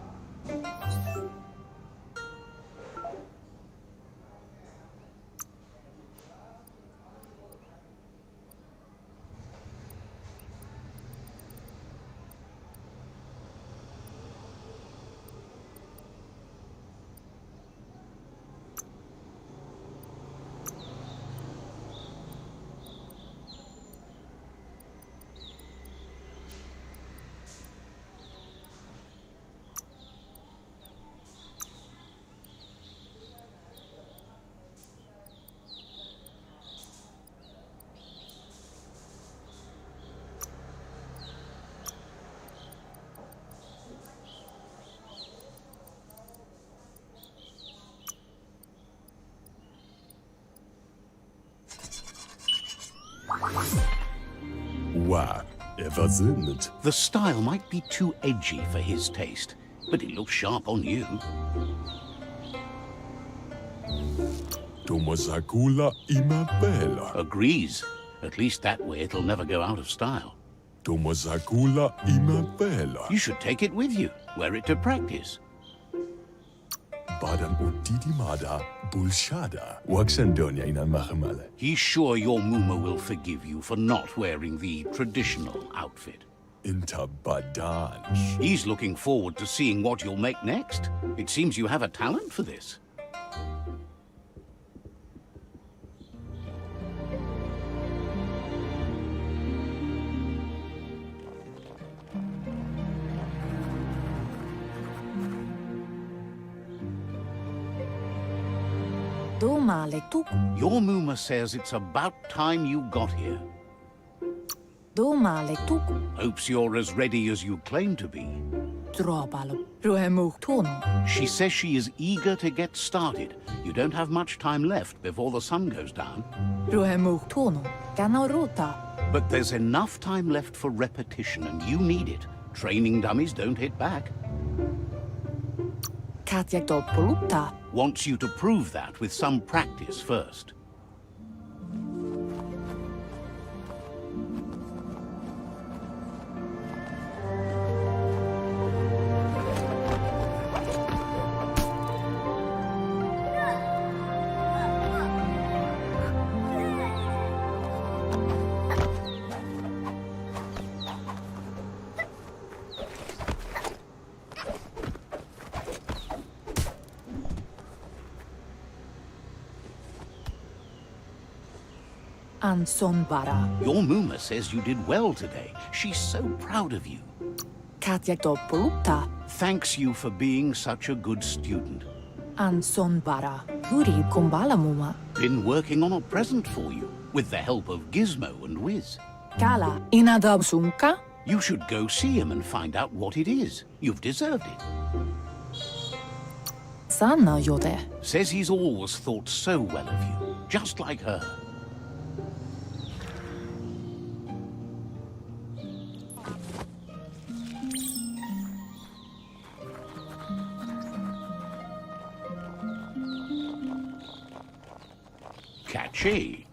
Speaker 6: versinnet.
Speaker 1: The style might be too edgy for his taste, but it looks sharp on you.
Speaker 6: Tomosakula ima bella.
Speaker 1: Agrees. At least that way it'll never go out of style.
Speaker 6: Tomosakula ima bella.
Speaker 1: You should take it with you. Wear it to practice.
Speaker 6: Badan utidimada bulshada. Waxandonia inan machamale.
Speaker 1: He's sure your Muma will forgive you for not wearing the traditional outfit.
Speaker 6: Inta badan.
Speaker 1: He's looking forward to seeing what you'll make next. It seems you have a talent for this. Your Muma says it's about time you got here. Hopes you're as ready as you claim to be. She says she is eager to get started. You don't have much time left before the sun goes down. But there's enough time left for repetition, and you need it. Training dummies don't hit back. Wants you to prove that with some practice first. Your Muma says you did well today. She's so proud of you. Thanks you for being such a good student. Been working on a present for you, with the help of Gizmo and Wiz. You should go see him and find out what it is. You've deserved it. Says he's always thought so well of you, just like her. Catchy.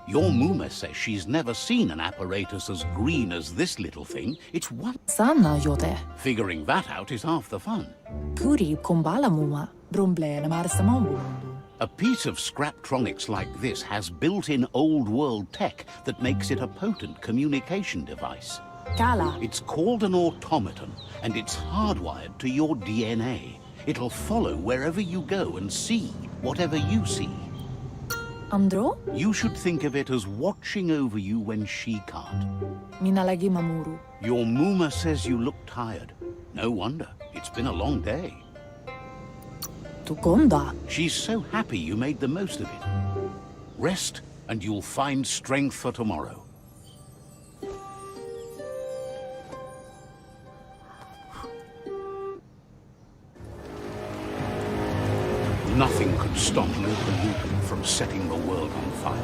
Speaker 1: Your Muma says she's never seen an apparatus as green as this little thing. It's one. Figuring that out is half the fun. A piece of Scraptronics like this has built-in old-world tech that makes it a potent communication device. It's called an automaton, and it's hardwired to your DNA. It'll follow wherever you go and see whatever you see. You should think of it as watching over you when she can't. Your Muma says you look tired. No wonder. It's been a long day. She's so happy you made the most of it. Rest, and you'll find strength for tomorrow. Nothing could stop Lupa from setting the world on fire.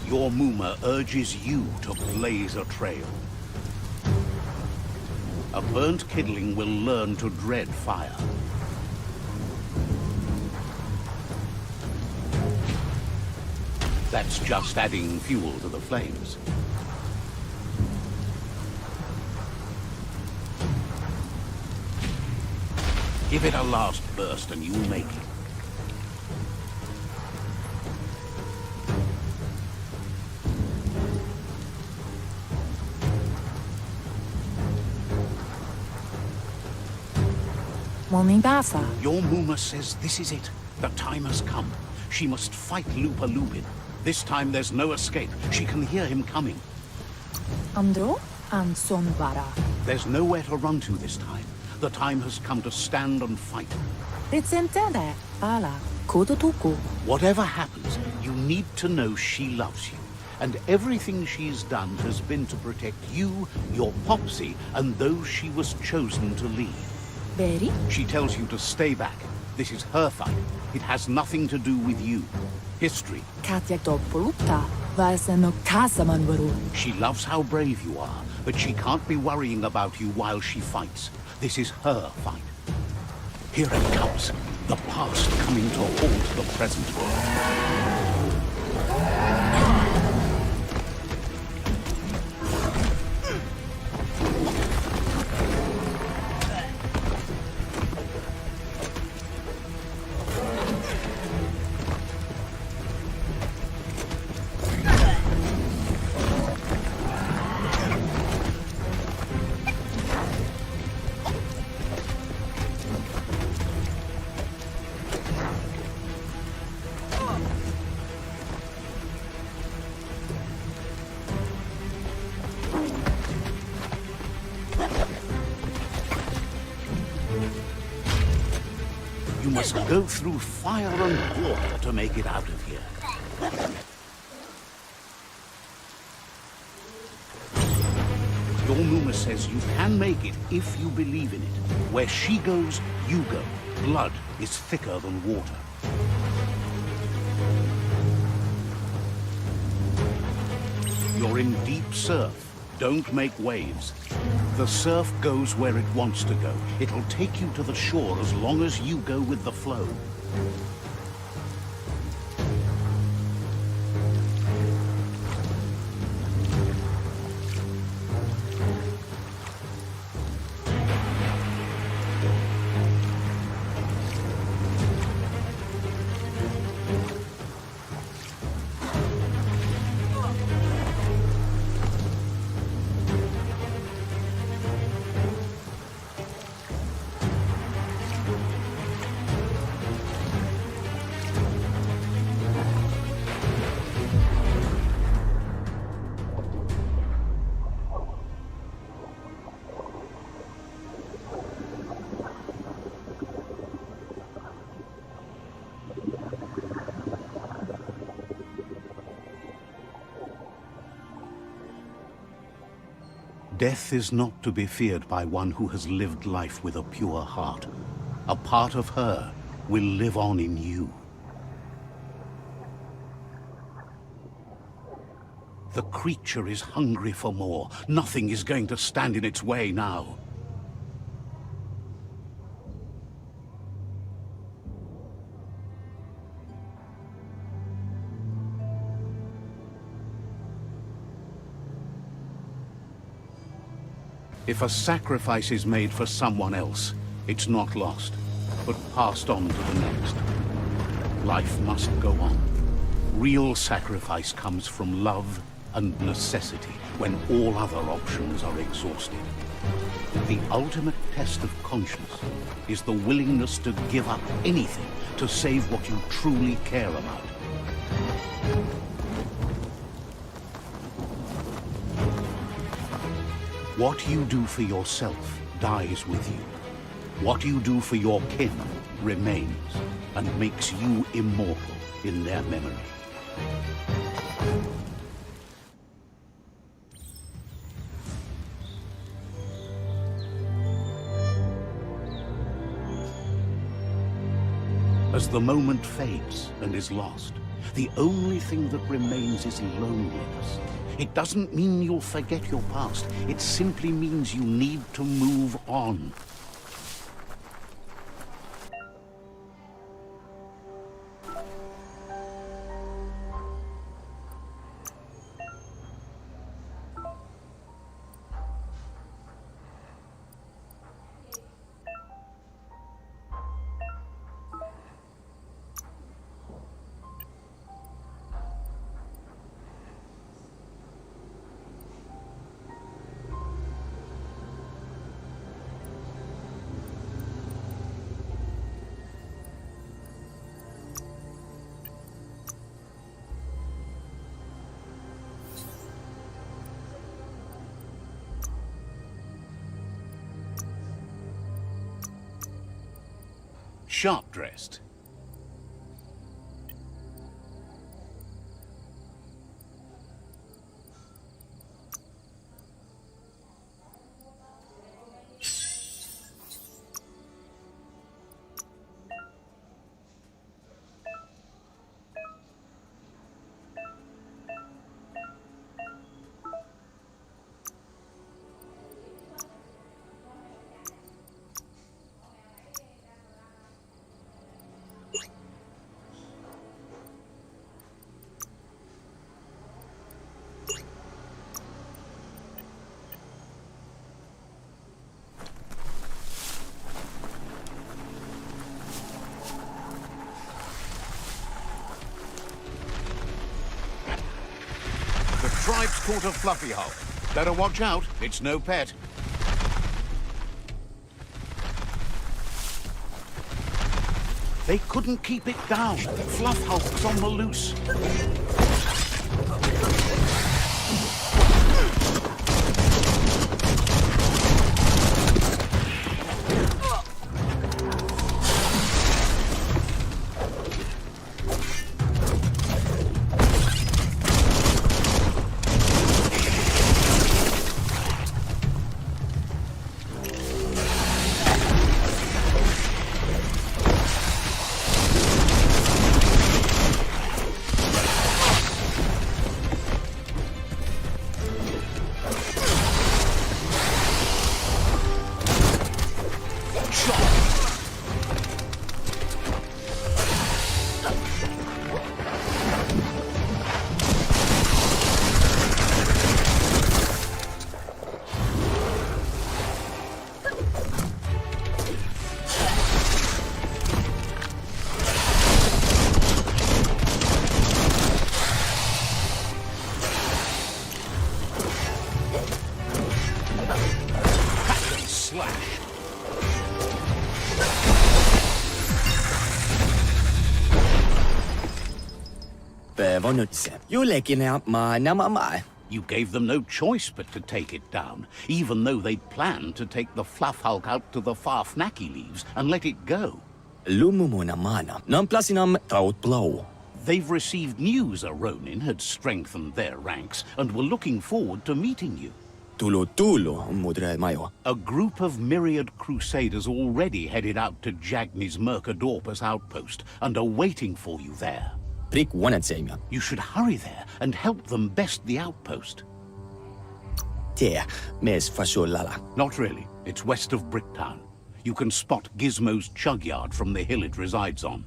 Speaker 1: Your Muma urges you to blaze a trail. A burnt kidling will learn to dread fire. That's just adding fuel to the flames. Give it a last burst and you'll make it. Your Muma says this is it. The time has come. She must fight Lupa Lupin. This time there's no escape. She can hear him coming. There's nowhere to run to this time. The time has come to stand and fight. Whatever happens, you need to know she loves you. And everything she's done has been to protect you, your Popsy, and those she was chosen to lead.
Speaker 7: Berry?
Speaker 1: She tells you to stay back. This is her fight. It has nothing to do with you. History.
Speaker 7: Katja Topolupta, Vaisano Kasamanwaru.
Speaker 1: She loves how brave you are, but she can't be worrying about you while she fights. This is her fight. Here it comes. The past coming to haunt the present. You must go through fire and water to make it out of here. Your Numa says you can make it if you believe in it. Where she goes, you go. Blood is thicker than water. You're in deep surf. Don't make waves. The surf goes where it wants to go. It'll take you to the shore as long as you go with the flow. Death is not to be feared by one who has lived life with a pure heart. A part of her will live on in you. The creature is hungry for more. Nothing is going to stand in its way now. If a sacrifice is made for someone else, it's not lost, but passed on to the next. Life must go on. Real sacrifice comes from love and necessity, when all other options are exhausted. The ultimate test of conscience is the willingness to give up anything to save what you truly care about. What you do for yourself dies with you. What you do for your kin remains and makes you immortal in their memory. As the moment fades and is lost, the only thing that remains is loneliness. It doesn't mean you'll forget your past. It simply means you need to move on. Sharp-dressed. Scribe's caught a fluffy hulk. Better watch out, it's no pet. They couldn't keep it down. Fluff Hulk's on the loose. You gave them no choice but to take it down, even though they'd planned to take the Fluff Hulk out to the Farfnaki leaves and let it go. They've received news a Ronin had strengthened their ranks and were looking forward to meeting you. A group of myriad crusaders already headed out to Jagni's Mercadorpus outpost and are waiting for you there. You should hurry there and help them best the outpost. Not really. It's west of Bricktown. You can spot Gizmo's chug yard from the hill it resides on.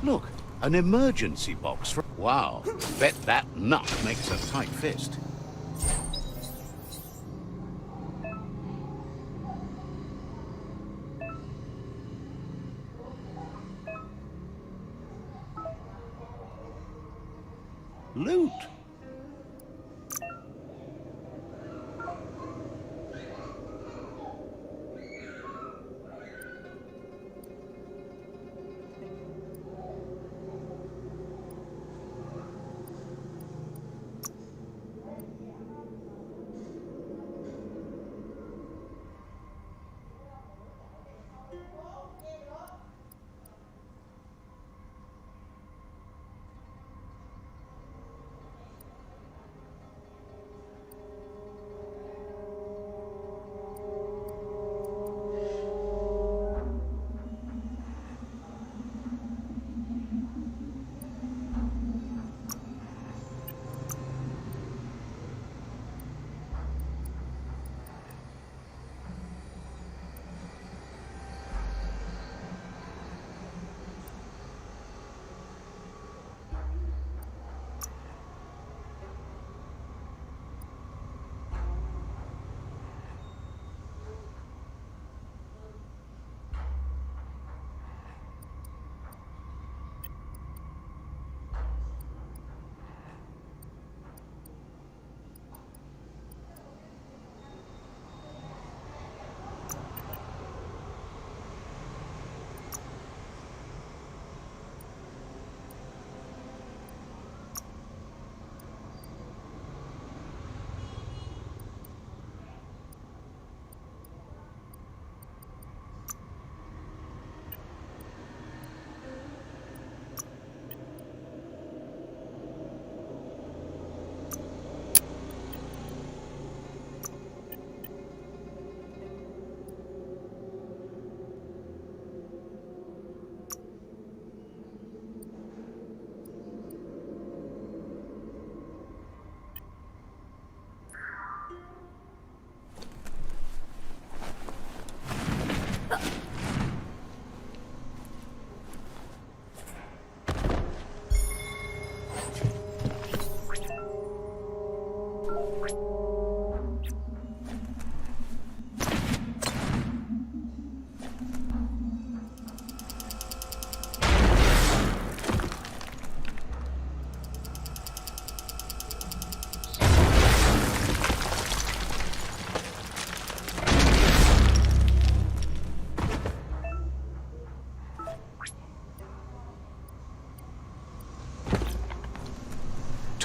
Speaker 1: Look, an emergency box for... Wow, bet that nut makes a tight fist. Loot.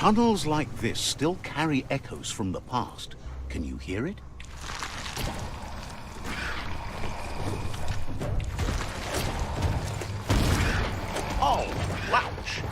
Speaker 1: Tunnels like this still carry echoes from the past. Can you hear it? Oh, ouch!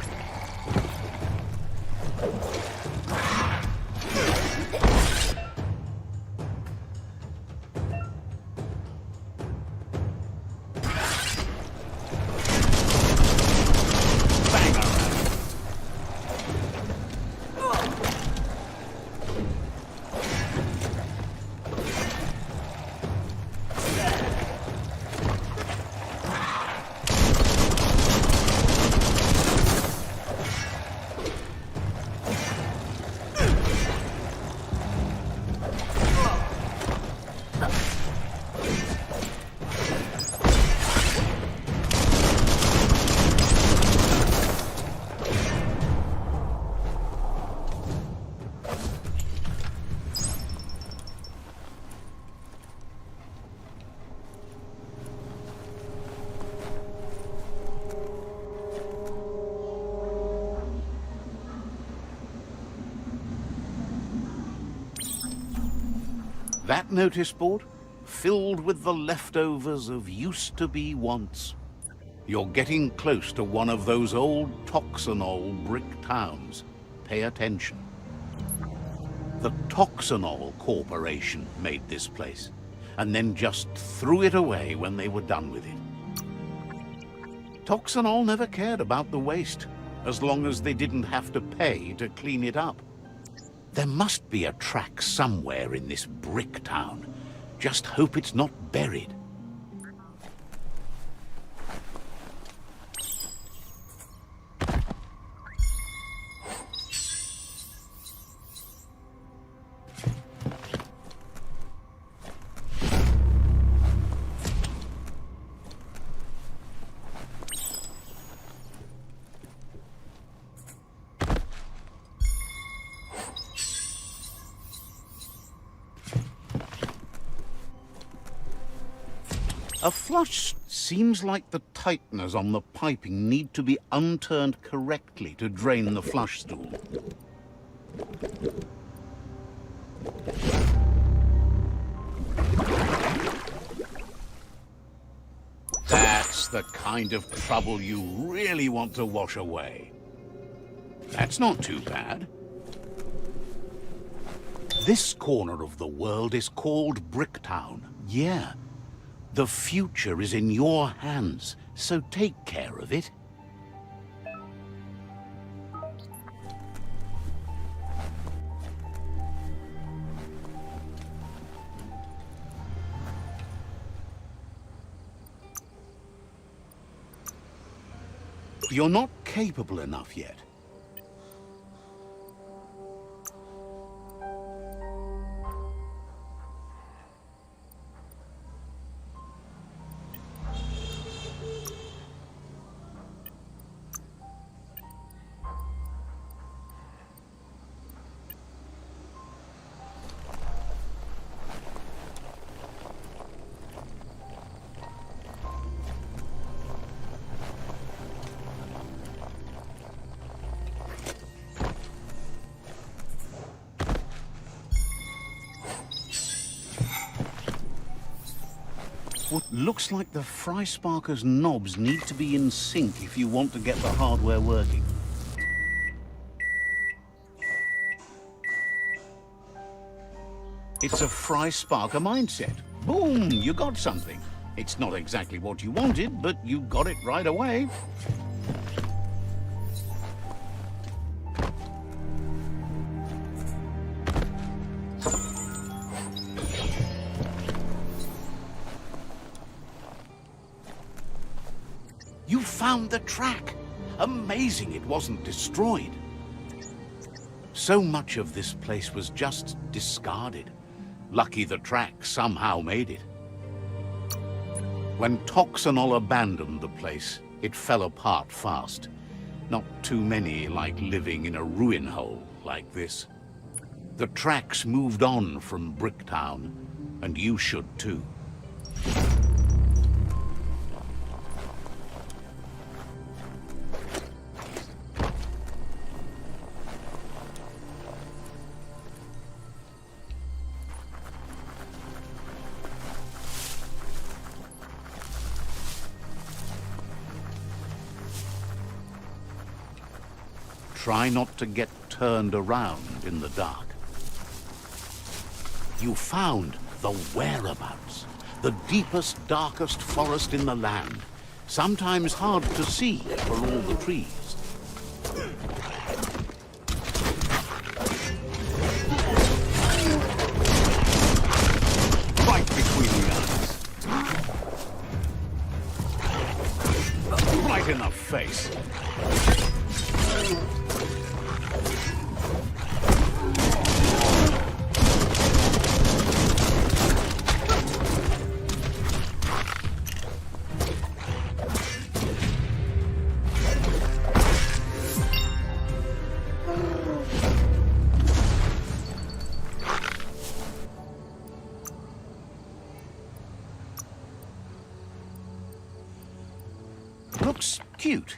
Speaker 1: That notice board? Filled with the leftovers of used-to-be wants. You're getting close to one of those old Toxanol brick towns. Pay attention. The Toxanol Corporation made this place, and then just threw it away when they were done with it. Toxanol never cared about the waste, as long as they didn't have to pay to clean it up. There must be a track somewhere in this brick town. Just hope it's not buried. A flush seems like the tighteners on the piping need to be unturned correctly to drain the flush stool. That's the kind of trouble you really want to wash away. That's not too bad. This corner of the world is called Bricktown. Yeah. The future is in your hands, so take care of it. You're not capable enough yet. What looks like the Fry Sparker's knobs need to be in sync if you want to get the hardware working. It's a Fry Sparker mindset. Boom, you got something. It's not exactly what you wanted, but you got it right away. You found the track. Amazing it wasn't destroyed. So much of this place was just discarded. Lucky the track somehow made it. When Toxanol abandoned the place, it fell apart fast. Not too many like living in a ruin hole like this. The tracks moved on from Bricktown, and you should too. Try not to get turned around in the dark. You found the whereabouts. The deepest, darkest forest in the land. Sometimes hard to see for all the trees. Right between the eyes. Right in the face. Looks cute.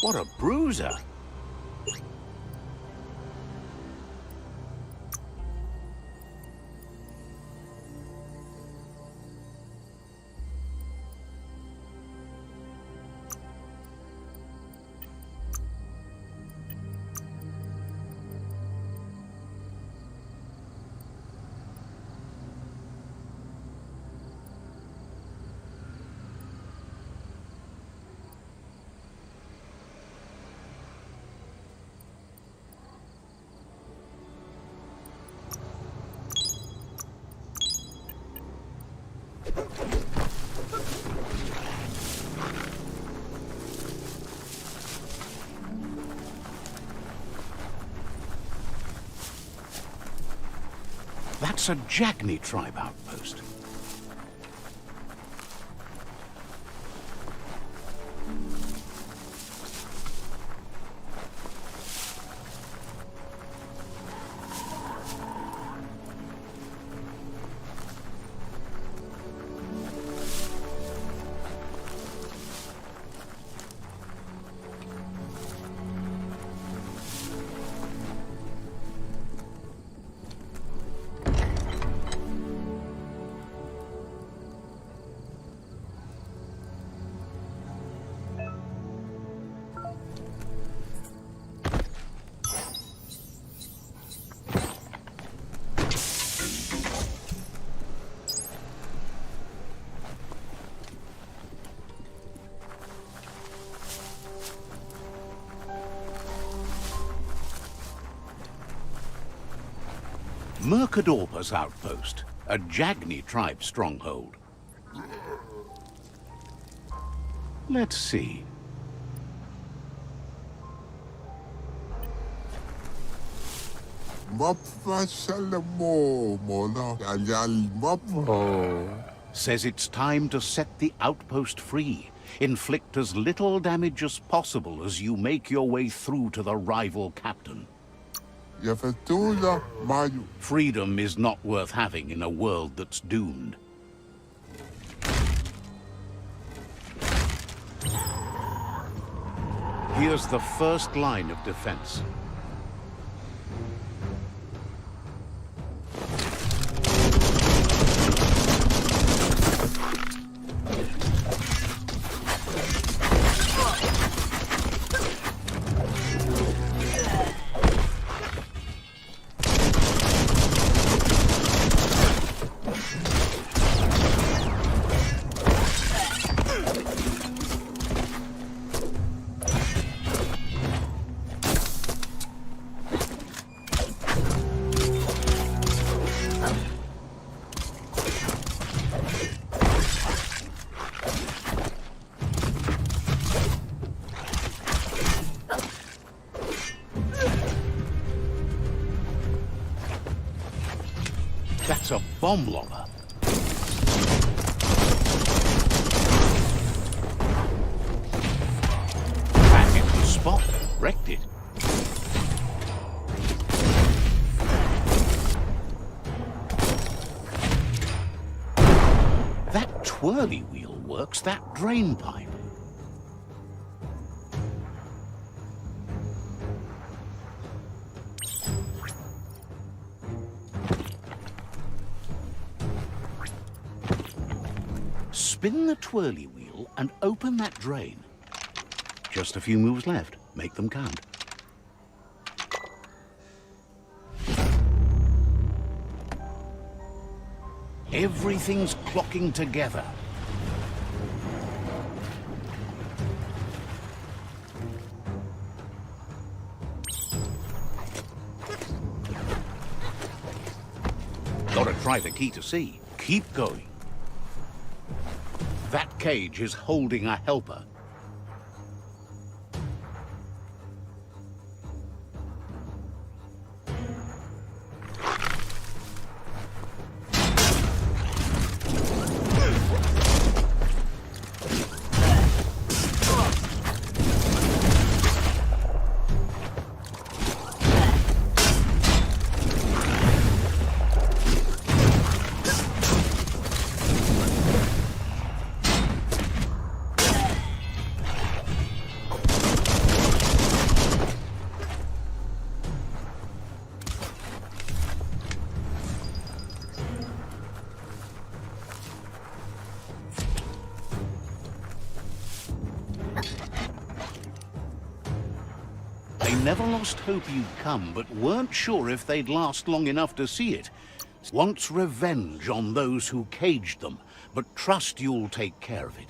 Speaker 1: What a bruiser! That's a Jagni tribe outpost. Mercadorpa's outpost, a Jagni tribe stronghold. Let's see. Says it's time to set the outpost free. Inflict as little damage as possible as you make your way through to the rival captain. Freedom is not worth having in a world that's doomed. Here's the first line of defense. That's a bomb logger. Back into Wrecked it. That twirly wheel works that drain pipe. Spin the twirly wheel and open that drain. Just a few moves left. Make them count. Everything's clocking together. Gotta try the key to see. Keep going. That cage is holding a helper. They never lost hope you'd come, but weren't sure if they'd last long enough to see it. Wants revenge on those who caged them, but trust you'll take care of it.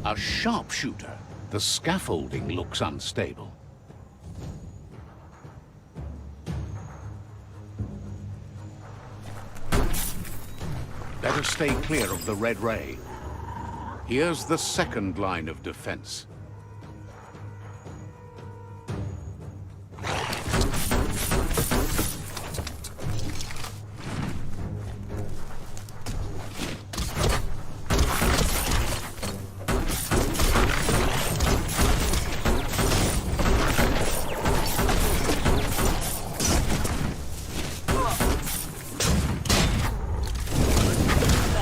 Speaker 1: A sharpshooter. The scaffolding looks unstable. Better stay clear of the red ray. Here's the second line of defense.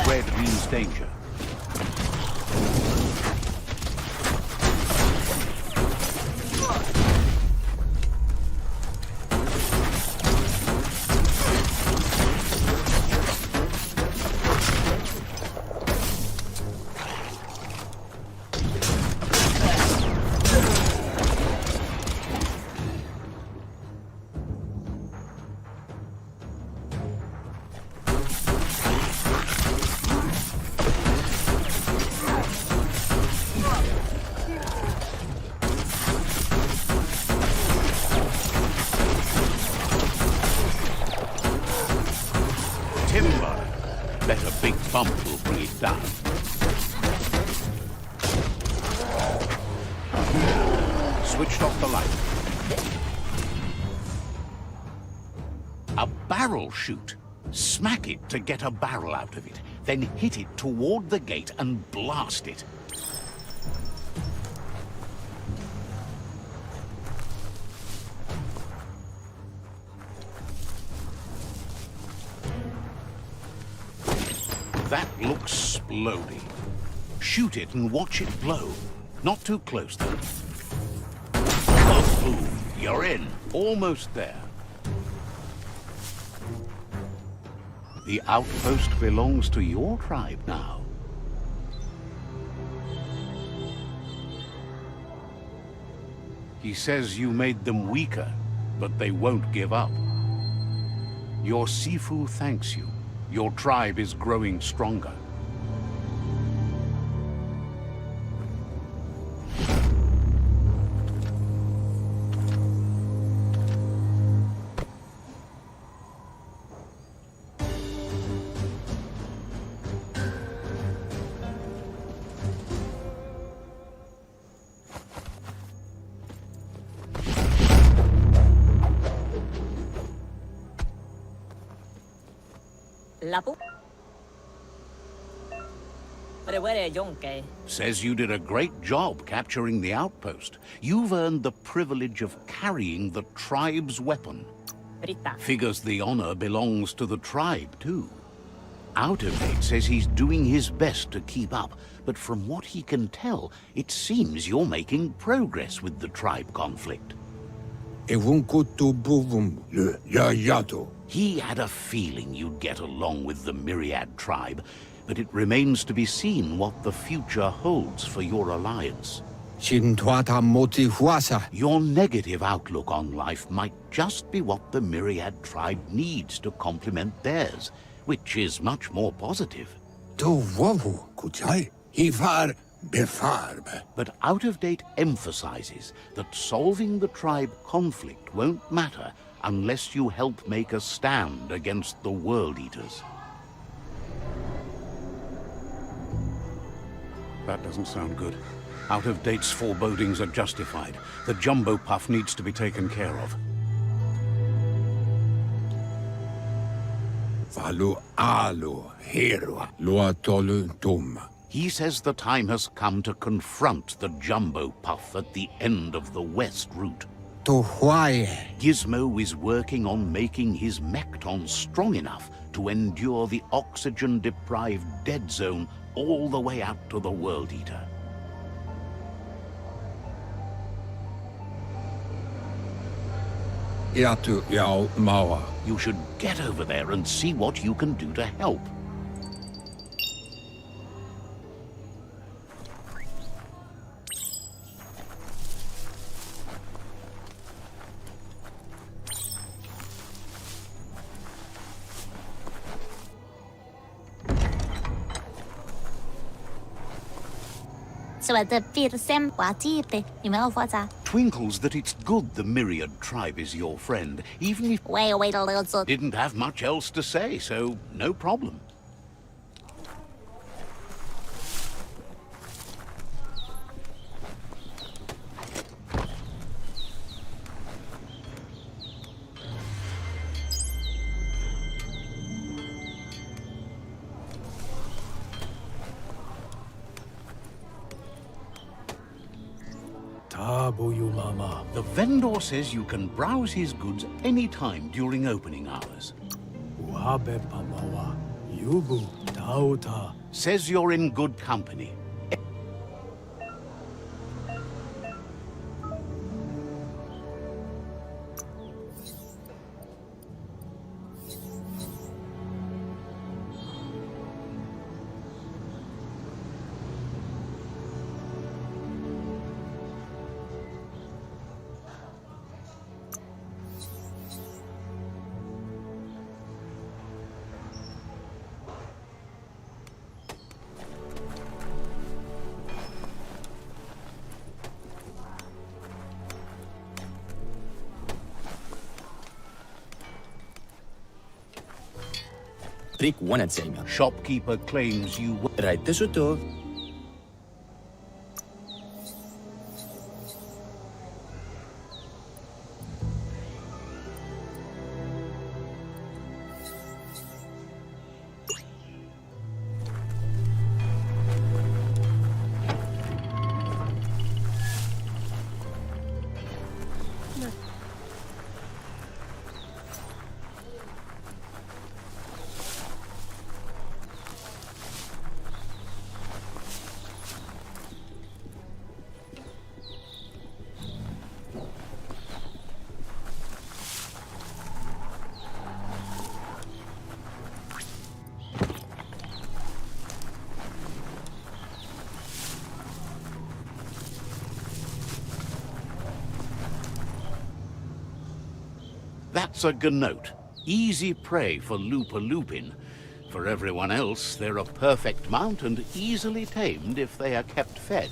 Speaker 1: Red means danger. Timber. Bet a big bump will bring it down. Switched off the light. A barrel shoot. Smack it to get a barrel out of it. Then hit it toward the gate and blast it. That looks splody. Shoot it and watch it blow. Not too close, though. Oh, boom. You're in. Almost there. The outpost belongs to your tribe now. He says you made them weaker, but they won't give up. Your Sifu thanks you. Your tribe is growing stronger.
Speaker 5: Lapu. Rewere yonke.
Speaker 1: Says you did a great job capturing the outpost. You've earned the privilege of carrying the tribe's weapon.
Speaker 5: Rita.
Speaker 1: Figures the honor belongs to the tribe, too. Outerdate says he's doing his best to keep up, but from what he can tell, it seems you're making progress with the tribe conflict.
Speaker 4: Evunkutu buvum le yayato.
Speaker 1: He had a feeling you'd get along with the Myriad tribe, but it remains to be seen what the future holds for your alliance.
Speaker 4: Shintuata moti huasa.
Speaker 1: Your negative outlook on life might just be what the Myriad tribe needs to complement theirs, which is much more positive.
Speaker 4: To wovu kuchai. Hivar befarbe.
Speaker 1: But Out-of-Date emphasizes that solving the tribe conflict won't matter unless you help make a stand against the World Eaters. That doesn't sound good. Out-of-Date's forebodings are justified. The jumbo puff needs to be taken care of.
Speaker 4: Valu alu hero. Luatolu tum.
Speaker 1: He says the time has come to confront the jumbo puff at the end of the west route.
Speaker 4: To huaye.
Speaker 1: Gizmo is working on making his Mekton strong enough to endure the oxygen-deprived dead zone all the way out to the World Eater.
Speaker 4: Yatu yao mawa.
Speaker 1: You should get over there and see what you can do to help. Twinkles that it's good the Myriad tribe is your friend, even if didn't have much else to say, so no problem. The vendor says you can browse his goods any time during opening hours. Says you're in good company.
Speaker 8: Trick one at same.
Speaker 1: Shopkeeper claims you
Speaker 8: Right, this would do.
Speaker 1: That's a gnote. Easy prey for Lupin. For everyone else, they're a perfect mount and easily tamed if they are kept fed.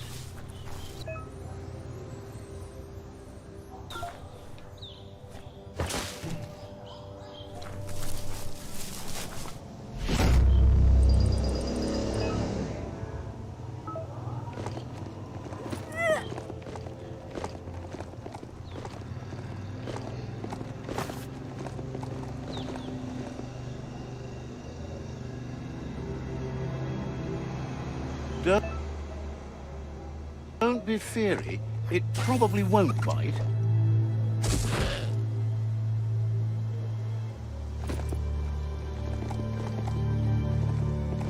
Speaker 1: be fiery. It probably won't bite.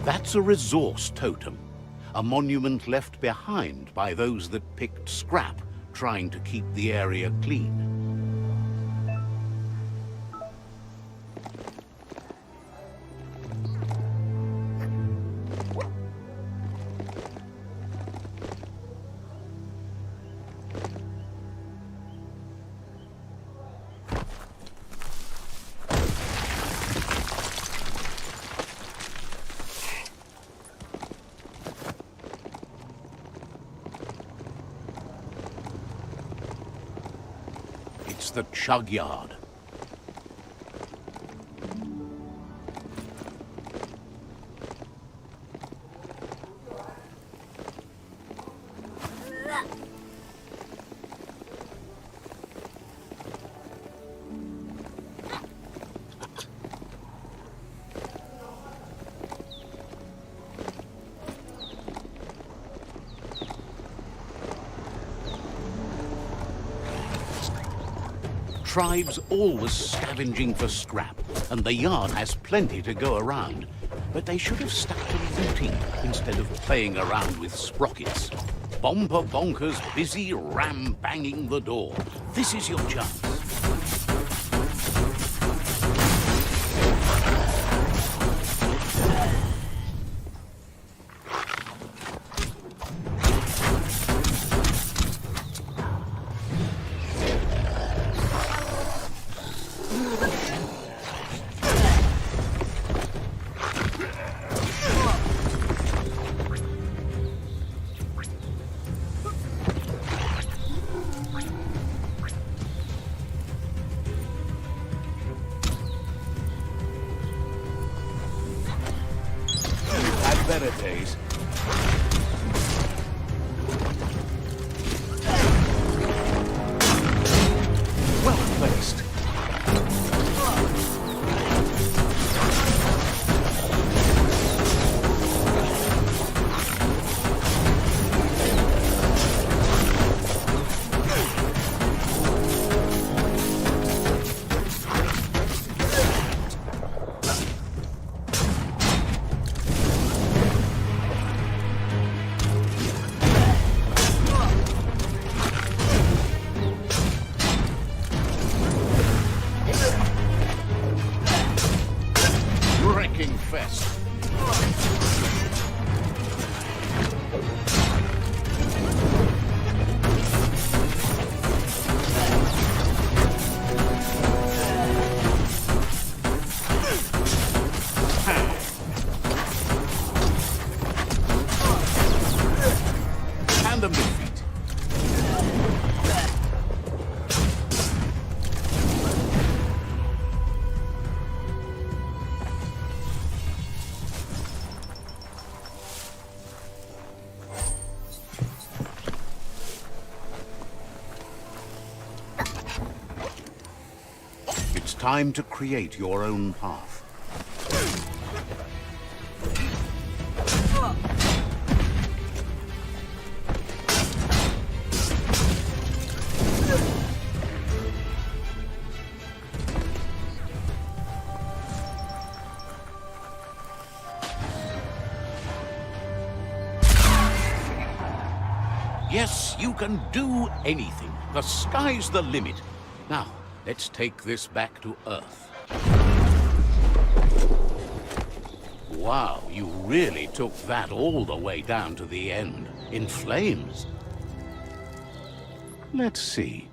Speaker 1: That's a resource totem. A monument left behind by those that picked scrap, trying to keep the area clean. It's the chug yard. Tribes always scavenging for scrap, and the yard has plenty to go around. But they should have stuck to looting instead of playing around with sprockets. Bomber bonkers busy ram-banging the door. This is your chance. Better days. Well placed. Fest. And a midfeet. It's time to create your own path. Yes, you can do anything. The sky's the limit. Now, let's take this back to Earth. Wow, you really took that all the way down to the end, in flames. Let's see.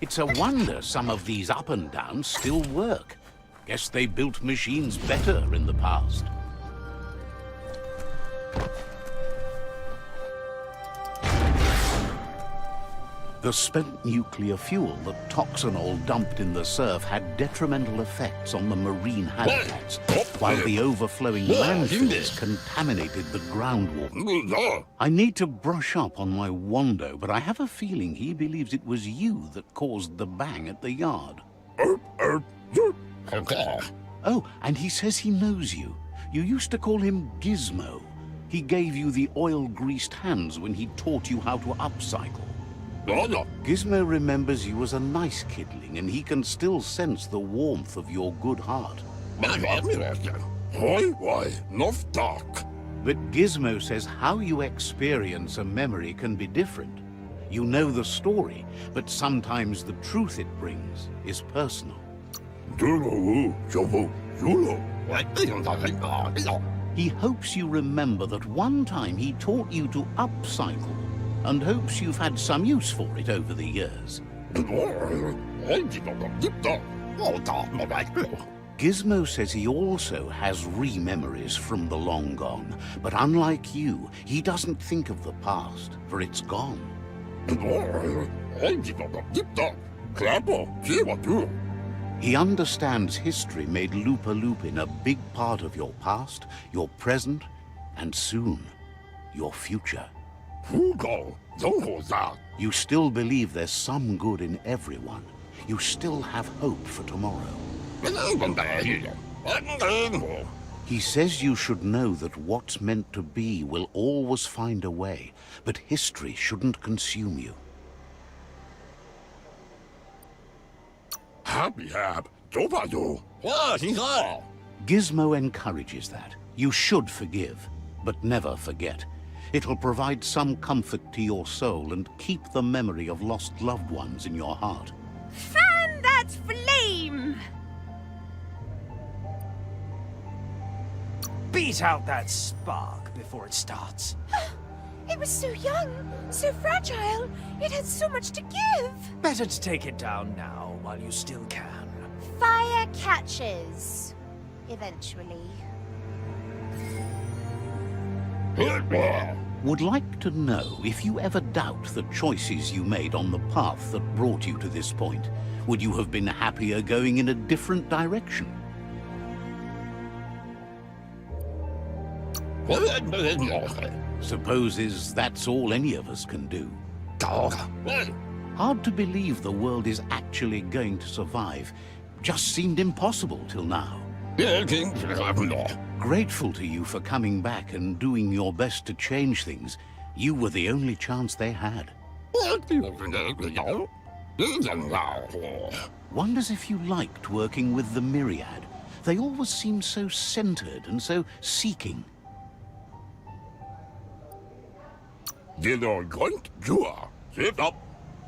Speaker 1: It's a wonder some of these up and downs still work. Guess they built machines better in the past. The spent nuclear fuel that Toxanol dumped in the surf had detrimental effects on the marine habitats, while the overflowing landfills contaminated the groundwater. I need to brush up on my Wando, but I have a feeling he believes it was you that caused the bang at the yard. Oh, and he says he knows you. You used to call him Gizmo. He gave you the oil-greased hands when he taught you how to upcycle. Gizmo remembers you as a nice kidling, and he can still sense the warmth of your good heart. But Gizmo says how you experience a memory can be different. You know the story, but sometimes the truth it brings is personal. He hopes you remember that one time he taught you to upcycle, and hopes you've had some use for it over the years. Gizmo says he also has re-memories from the long gone, but unlike you, he doesn't think of the past, for it's gone. He understands history made Lupa-Lupin a big part of your past, your present, and soon, your future. You still believe there's some good in everyone. You still have hope for tomorrow. He says you should know that what's meant to be will always find a way, but history shouldn't consume you. Gizmo encourages that. You should forgive, but never forget. It'll provide some comfort to your soul and keep the memory of lost loved ones in your heart.
Speaker 3: Fan that flame!
Speaker 2: Beat out that spark before it starts.
Speaker 3: It was so young, so fragile. It had so much to give.
Speaker 2: Better to take it down now while you still can.
Speaker 3: Fire catches. Eventually.
Speaker 1: Would like to know if you ever doubt the choices you made on the path that brought you to this point. Would you have been happier going in a different direction? Supposes that's all any of us can do. Hard to believe the world is actually going to survive. Just seemed impossible till now. Grateful to you for coming back and doing your best to change things. You were the only chance they had. Wonders if you liked working with the Myriad. They always seemed so centered and so seeking.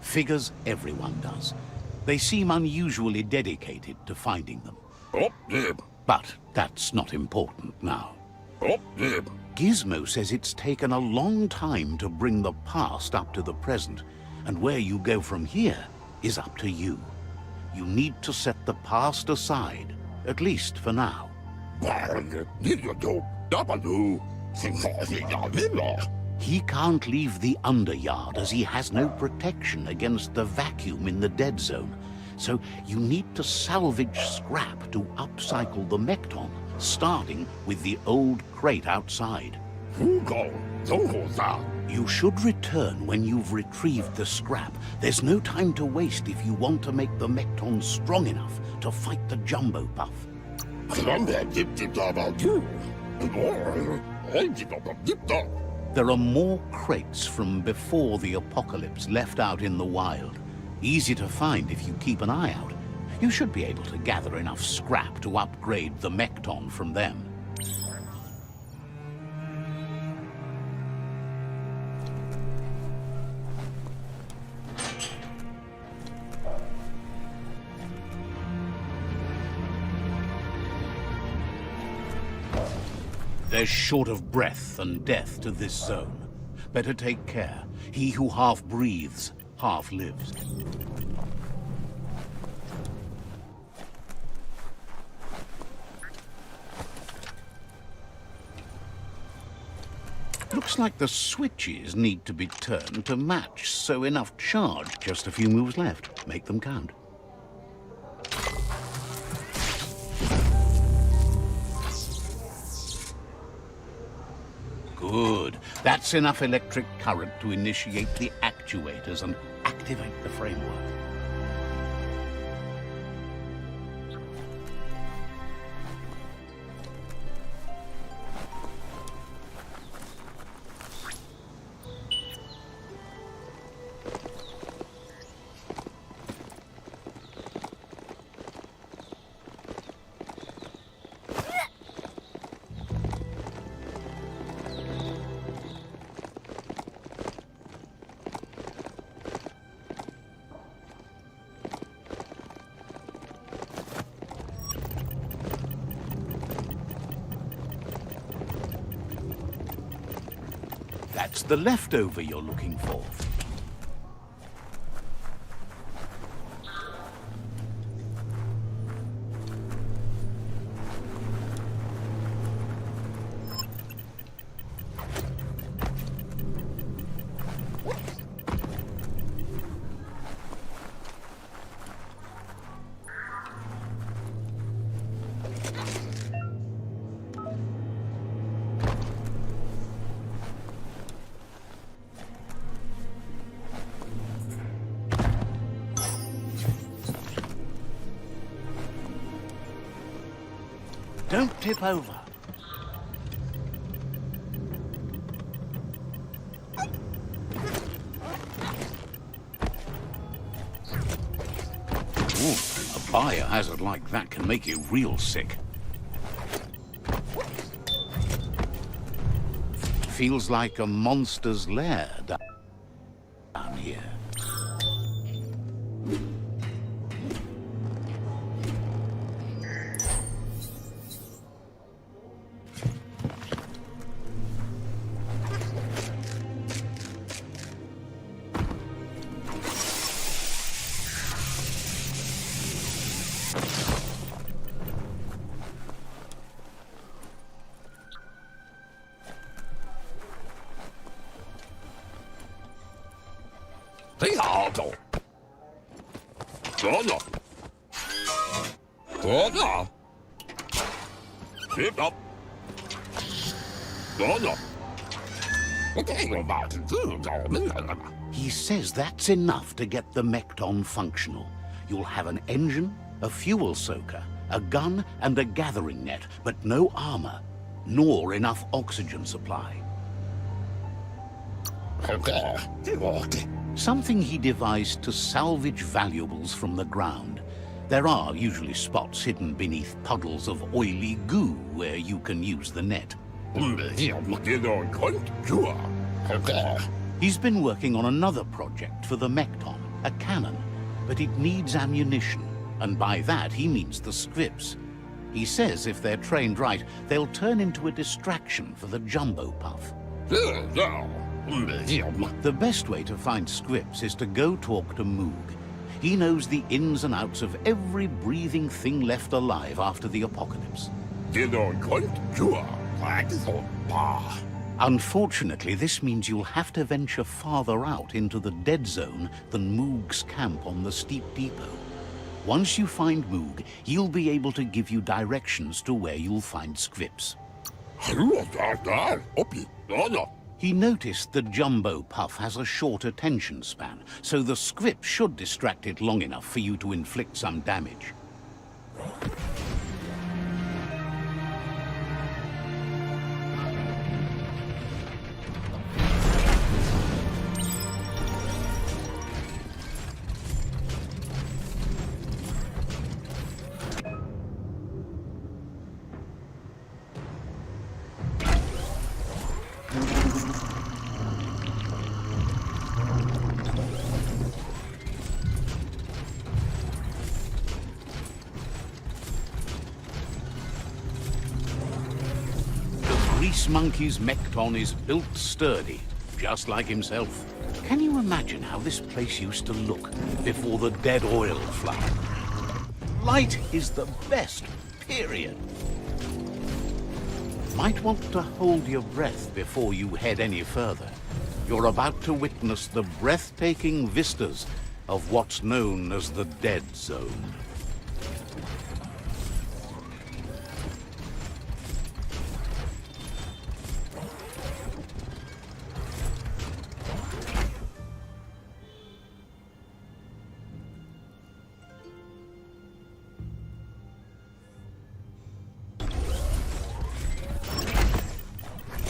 Speaker 1: Figures everyone does. They seem unusually dedicated to finding them. But that's not important now. Gizmo says it's taken a long time to bring the past up to the present, and where you go from here is up to you. You need to set the past aside, at least for now. He can't leave the Underyard as he has no protection against the vacuum in the dead zone. So you need to salvage scrap to upcycle the Mekton, starting with the old crate outside. You should return when you've retrieved the scrap. There's no time to waste if you want to make the Mekton strong enough to fight the Jumbo Puff. There are more crates from before the apocalypse left out in the wild. Easy to find if you keep an eye out. You should be able to gather enough scrap to upgrade the Mekton from them. They're short of breath and death to this zone. Better take care. He who half breathes, half lives. Looks like the switches need to be turned to match, so enough charge. Just a few moves left. Make them count. Good. That's enough electric current to initiate the actuators and activate the framework. That's the leftover you're looking for. Don't tip over. Ooh, a biohazard like that can make you real sick. Feels like a monster's lair down here. He says that's enough to get the Mekton functional. You'll have an engine, a fuel soaker, a gun, and a gathering net, but no armor, nor enough oxygen supply. Something he devised to salvage valuables from the ground. There are usually spots hidden beneath puddles of oily goo where you can use the net. He's been working on another project for the Mekton, a cannon, but it needs ammunition, and by that he means the scripts. He says if they're trained right, they'll turn into a distraction for the jumbo puff. The best way to find scripts is to go talk to Moog. He knows the ins and outs of every breathing thing left alive after the apocalypse. Unfortunately, this means you'll have to venture farther out into the dead zone than Moog's camp on the steep depot. Once you find Moog, he'll be able to give you directions to where you'll find scripts. He noticed the jumbo puff has a short attention span, so the script should distract it long enough for you to inflict some damage. Grease Monkey's Mekton is built sturdy, just like himself. Can you imagine how this place used to look before the dead oil flood? Light is the best, period. Might want to hold your breath before you head any further. You're about to witness the breathtaking vistas of what's known as the Dead Zone.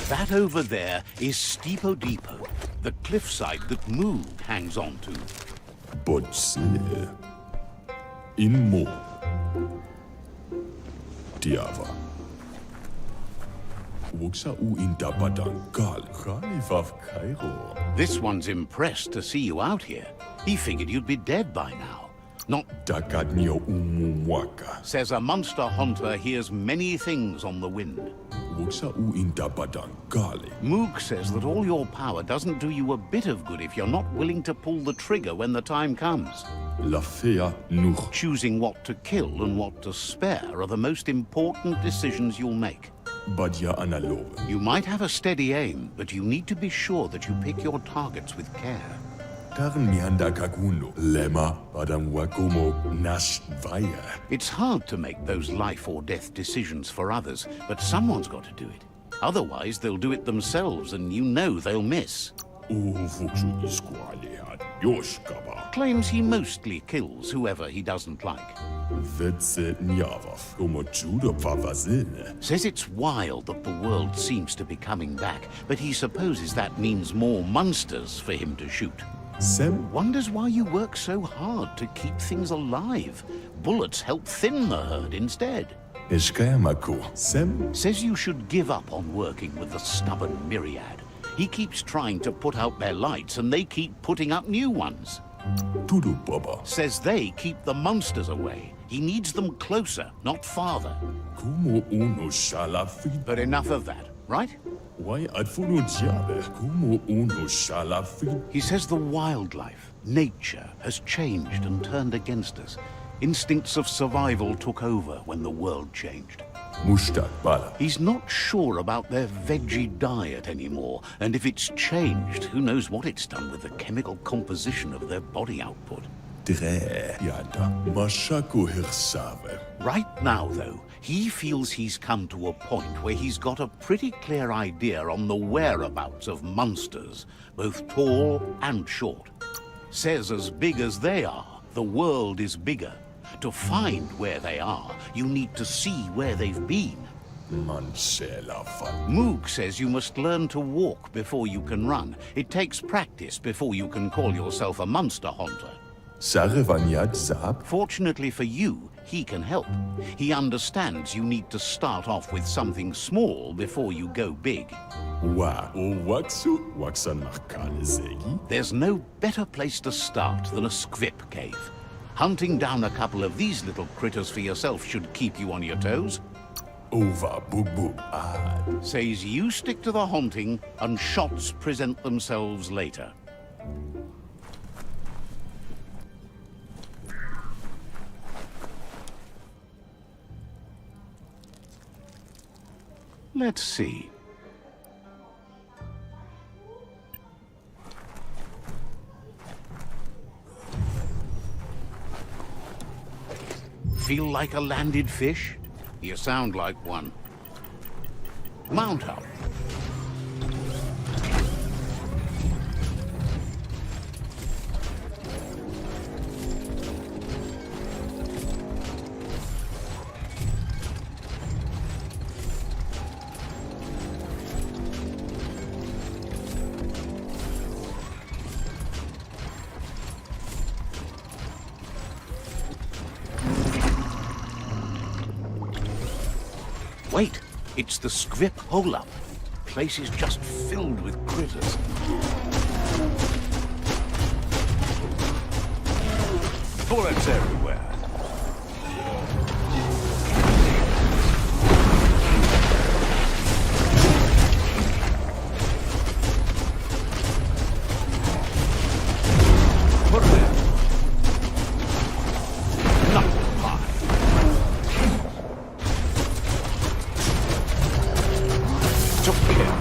Speaker 1: That over there is Steepo Depot, the cliffside that Moog hangs on to.
Speaker 6: Botsle. Nimo. Tiava. Wuksa u intabadan kal. Khalifaf Cairo.
Speaker 1: This one's impressed to see you out here. He figured you'd be dead by now. Not
Speaker 6: Takatnio umumwaka.
Speaker 1: says a monster hunter hears many things on the wind.
Speaker 6: Woksa u intabadan kale.
Speaker 1: Moog says that all your power doesn't do you a bit of good if you're not willing to pull the trigger when the time comes.
Speaker 6: La fea nuch.
Speaker 1: Choosing what to kill and what to spare are the most important decisions you'll make.
Speaker 6: Badja analove.
Speaker 1: You might have a steady aim, but you need to be sure that you pick your targets with care.
Speaker 6: Karn mianda kakuno. Lema badam wakomo nash vaya.
Speaker 1: It's hard to make those life or death decisions for others, but someone's got to do it. Otherwise, they'll do it themselves, and you know they'll miss.
Speaker 6: Uvuksu isqualead. Yoshkaba.
Speaker 1: Claims he mostly kills whoever he doesn't like.
Speaker 6: Vetse nyavaf. Como judo favazine.
Speaker 1: Says it's wild that the world seems to be coming back, but he supposes that means more monsters for him to shoot.
Speaker 6: Sem
Speaker 1: Wonders why you work so hard to keep things alive. Bullets help thin the herd instead.
Speaker 6: eskayamako. Sem
Speaker 1: Says you should give up on working with the stubborn myriad. He keeps trying to put out their lights and they keep putting up new ones.
Speaker 6: tudu baba.
Speaker 1: Says they keep the monsters away. He needs them closer, not farther.
Speaker 6: Como uno shalafid.
Speaker 1: But enough of that, right?
Speaker 6: Why adfuno jabe? Como uno shalafid.
Speaker 1: He says the wildlife, nature, has changed and turned against us. Instincts of survival took over when the world changed.
Speaker 6: Mustak bala.
Speaker 1: He's not sure about their veggie diet anymore, and if it's changed, who knows what it's done with the chemical composition of their body output.
Speaker 6: Dre. Yada. Mashako hirsave.
Speaker 1: Right now, though, he feels he's come to a point where he's got a pretty clear idea on the whereabouts of monsters, both tall and short. Says as big as they are, the world is bigger. To find where they are, you need to see where they've been.
Speaker 6: Mansela fan.
Speaker 1: Moog says you must learn to walk before you can run. It takes practice before you can call yourself a monster hunter.
Speaker 6: Sarevanyad zab.
Speaker 1: Fortunately for you, he can help. He understands you need to start off with something small before you go big.
Speaker 6: Wa o waksu. Waksan makale zegi.
Speaker 1: There's no better place to start than a squip cave. Hunting down a couple of these little critters for yourself should keep you on your toes.
Speaker 6: Over bug bug ad.
Speaker 1: Says you stick to the hunting and shots present themselves later. Let's see. Feel like a landed fish? You sound like one. Mount up. Wait, it's the scrip hole-up. Place is just filled with critters. Bullets everywhere. Put it in. Nothing fine. Took care.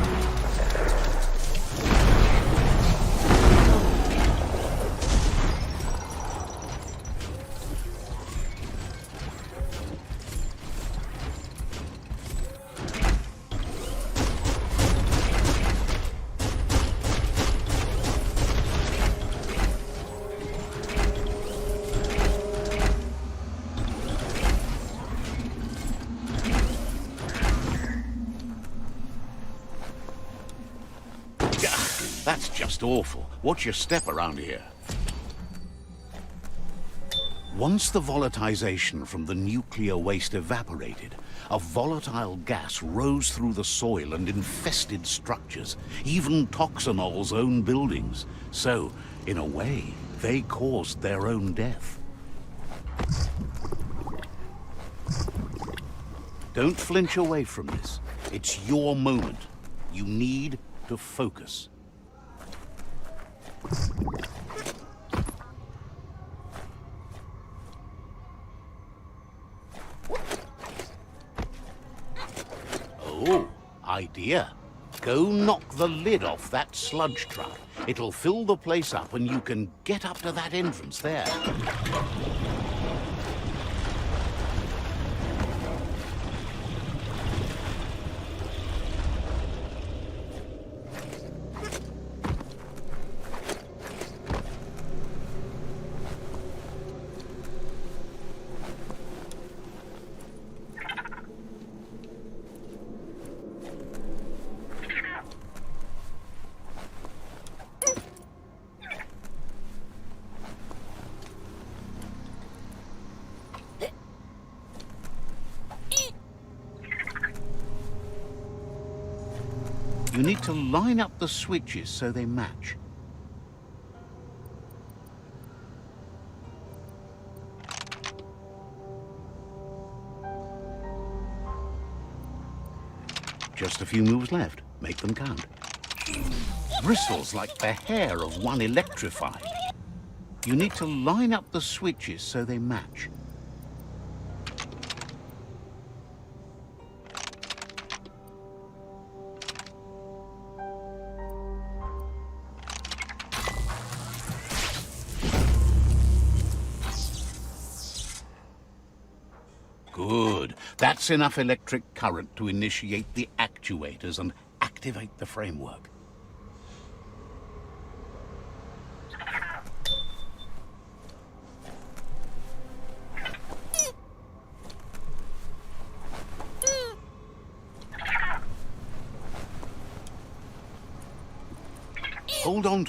Speaker 1: That's just awful. Watch your step around here. Once the volatilization from the nuclear waste evaporated, a volatile gas rose through the soil and infested structures, even Toxanol's own buildings. So, in a way, they caused their own death. Don't flinch away from this. It's your moment. You need to focus. Oh, idea. Go knock the lid off that sludge truck. It'll fill the place up and you can get up to that entrance there. You need to line up the switches so they match. Just a few moves left. Make them count. Bristles like the hair of one electrified. You need to line up the switches so they match. Good. That's enough electric current to initiate the actuators and activate the framework. Hold on.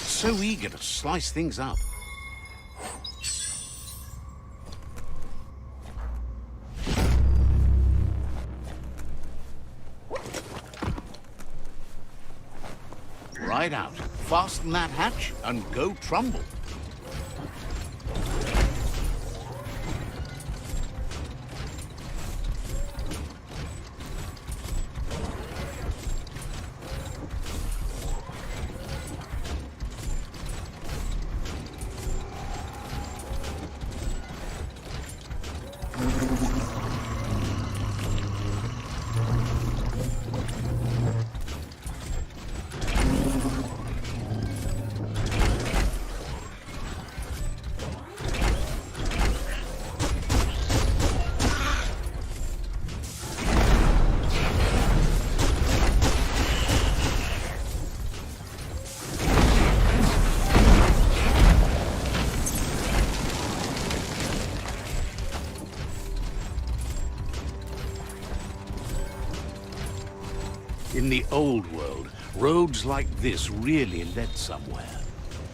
Speaker 1: So eager to slice things up. Right out. Fasten that hatch and go Trumbull. In the old world, roads like this really led somewhere.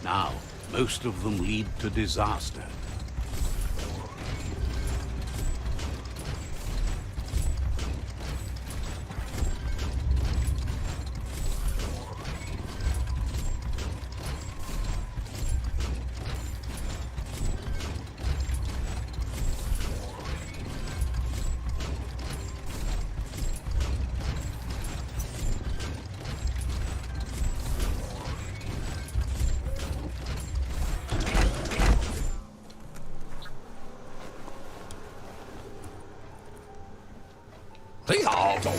Speaker 1: Now, most of them lead to disaster.
Speaker 4: Diabo.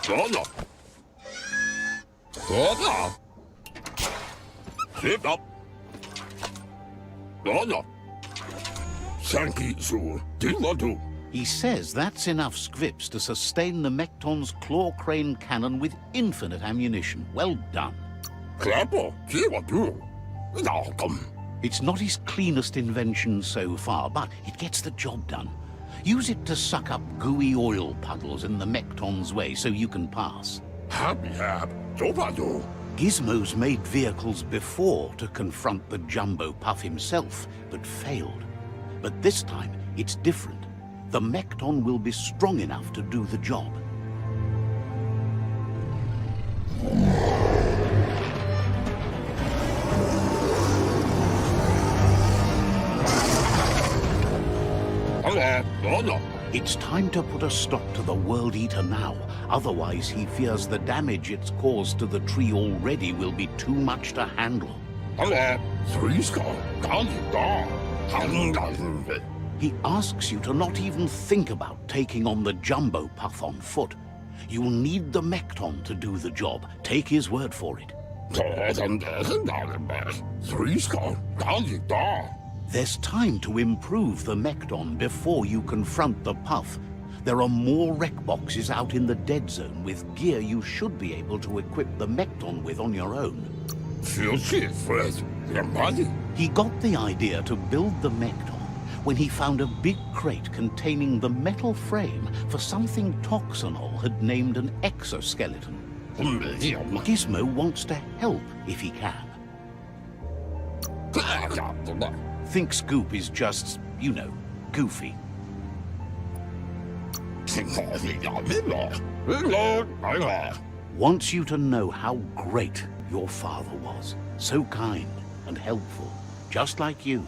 Speaker 4: Sono. Sono. Sit up. Sono. Sanki su. Dimadu.
Speaker 1: He says that's enough scripts to sustain the Mekton's claw crane cannon with infinite ammunition. Well done.
Speaker 4: Clapper. Kiwadu. Dalcom.
Speaker 1: It's not his cleanest invention so far, but it gets the job done. Use it to suck up gooey oil puddles in the Mekton's way so you can pass.
Speaker 4: Happy hab. Topadu.
Speaker 1: Gizmo's made vehicles before to confront the Jumbo Puff himself, but failed. But this time, it's different. The Mekton will be strong enough to do the job. It's time to put a stop to the World Eater now. Otherwise, he fears the damage it's caused to the tree already will be too much to handle. He asks you to not even think about taking on the Jumbo Puff on foot. You'll need the Mekton to do the job. Take his word for it. There's time to improve the Mekton before you confront the Puff. There are more wreck boxes out in the dead zone with gear you should be able to equip the Mekton with on your own. He got the idea to build the Mekton when he found a big crate containing the metal frame for something Toxanol had named an exoskeleton. Gizmo wants to help if he can. Thinks Goop is just, you know, goofy. Wants you to know how great your father was. So kind and helpful, just like you.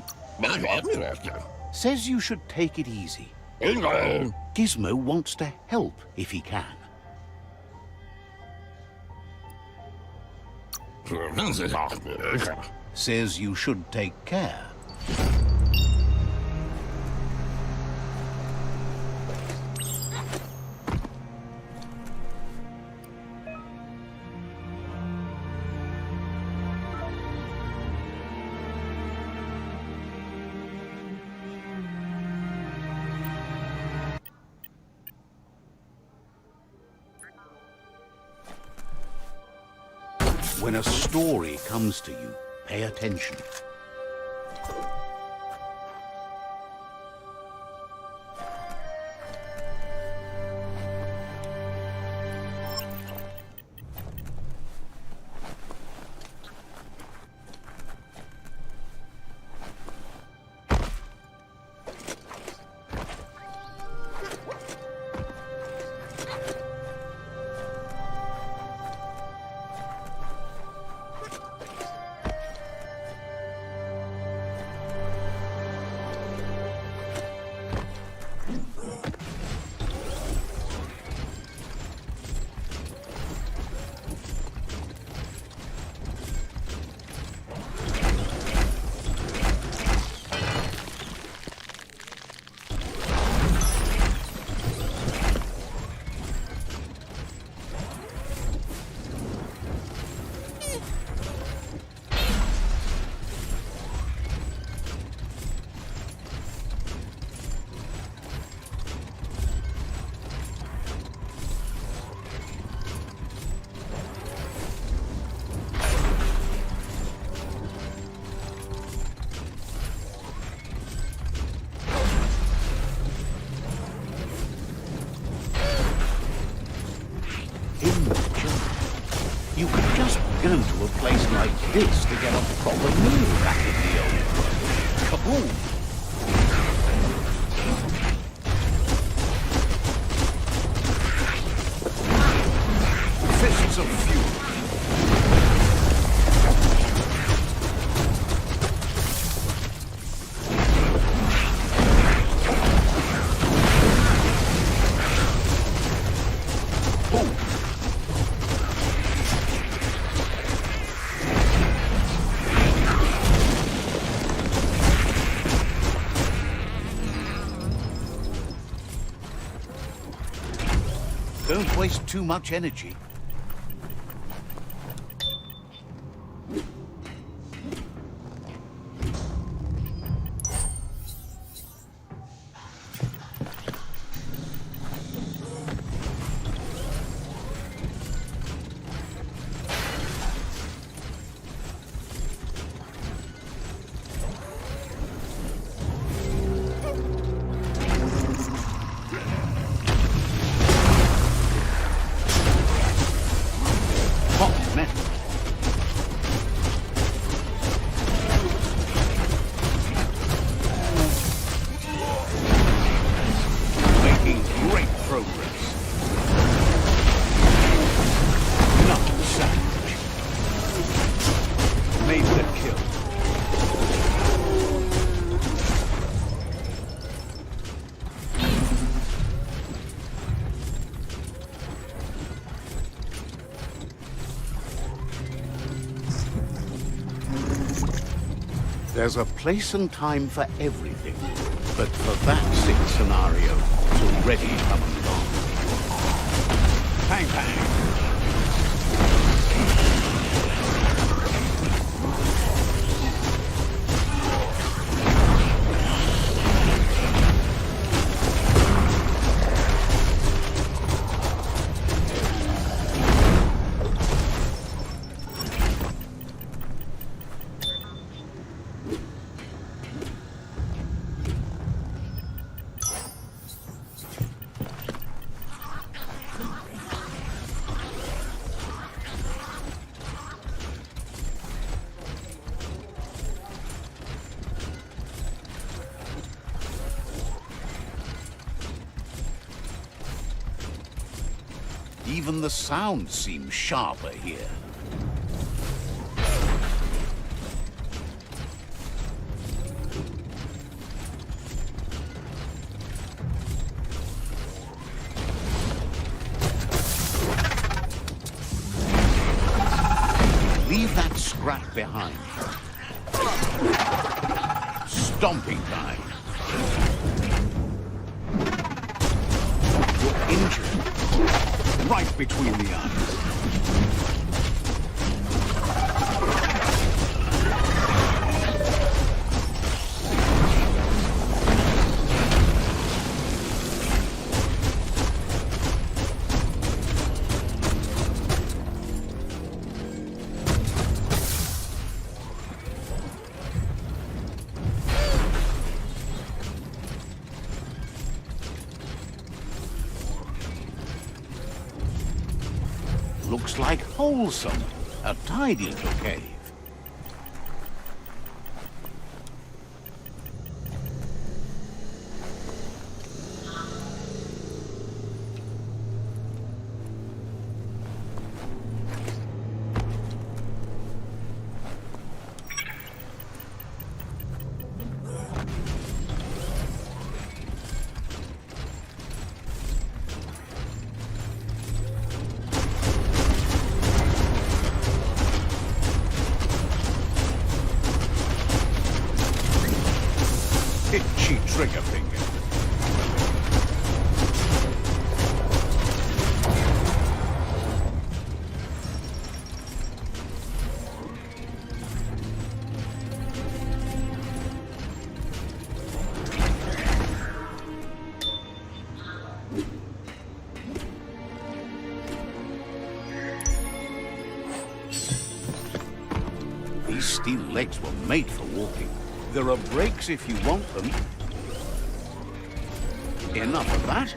Speaker 1: Says you should take it easy. Gizmo wants to help if he can. Says you should take care. When a story comes to you, pay attention. You could just go to a place like this to get a proper meal back in the old world. Kaboom! Fists of fury. Don't waste too much energy. There's a place and time for everything, but for that sick scenario, it's already come and gone. Bang, bang! Even the sound seems sharper here. Leave that scrap behind. Stomping time. You're injured. Right between the eyes. Looks like wholesome. A tidy little cave. Itchy trigger finger. These steel legs were made for walking. There are brakes if you want them. Enough of that.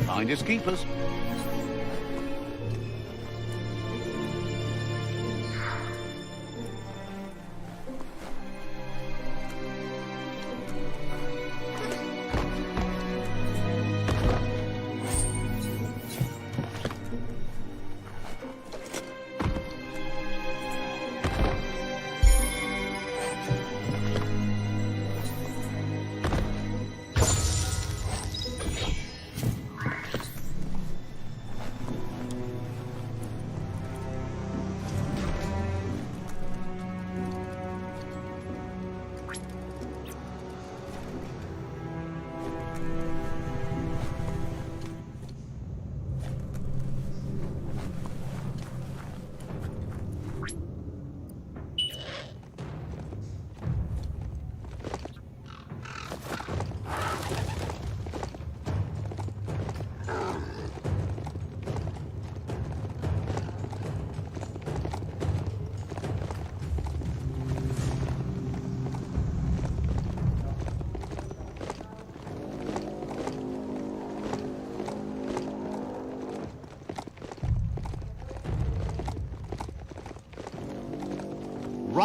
Speaker 1: Finders keepers.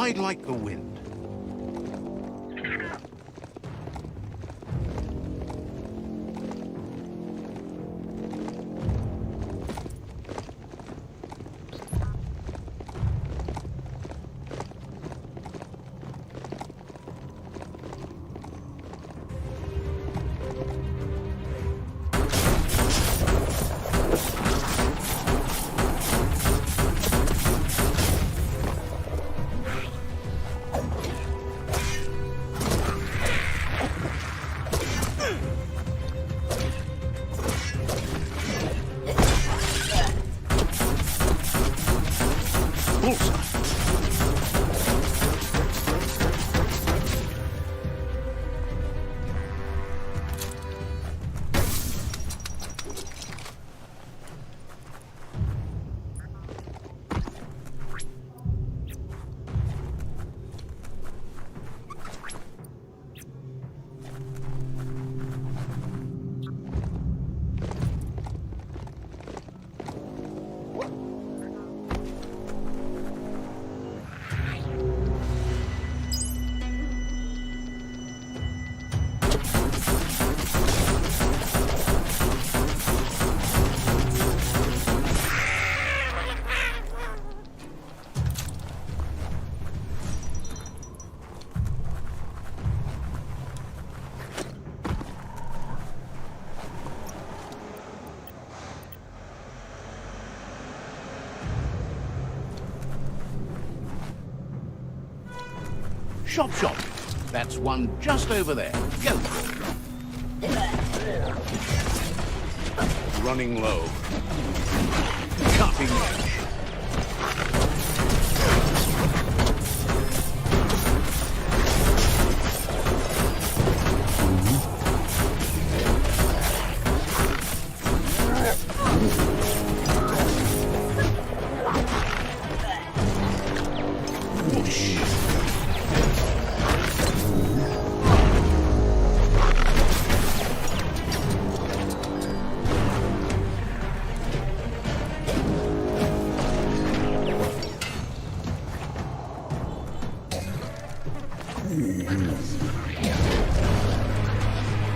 Speaker 1: ride like the wind. Shop, shop. That's one just over there. Go. Running low. Cutting edge.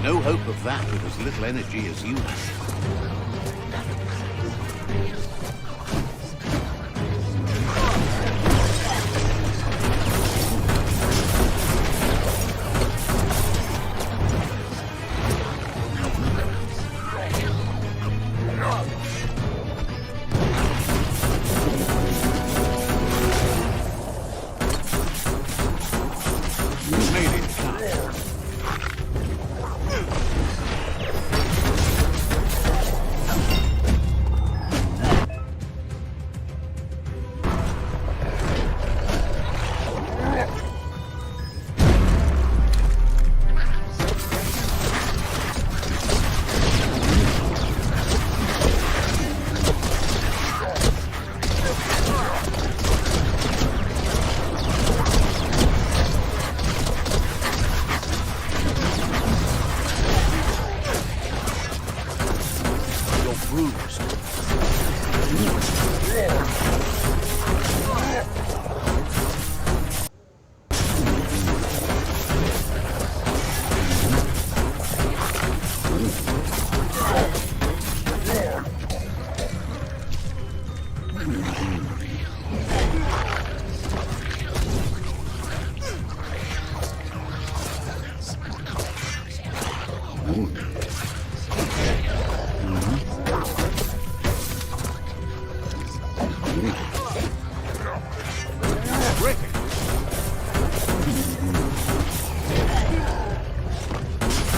Speaker 1: No hope of that with as little energy as you have.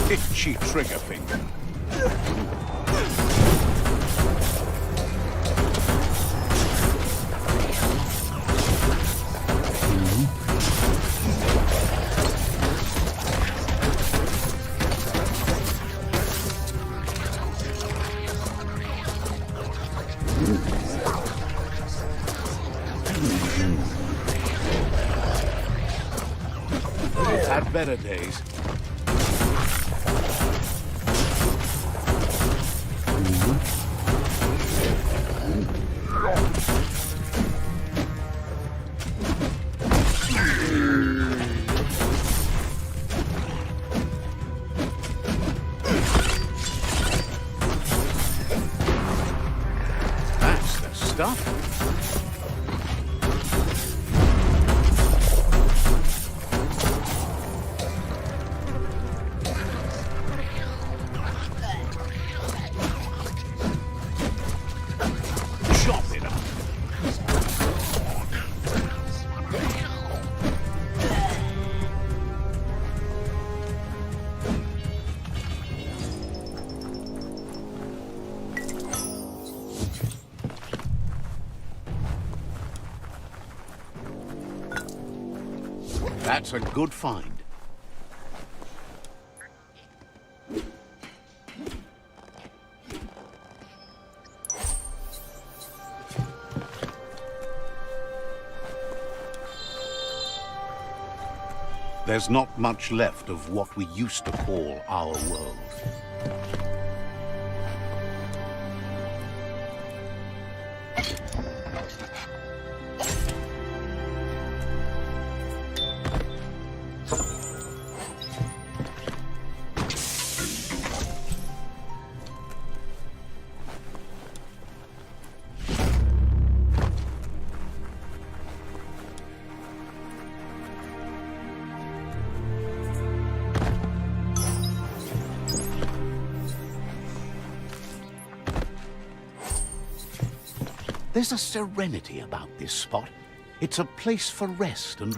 Speaker 1: Itchy trigger finger. We've had better days. stuff. Chop it up. That's a good find. There's not much left of what we used to call our world. There's a serenity about this spot. It's a place for rest and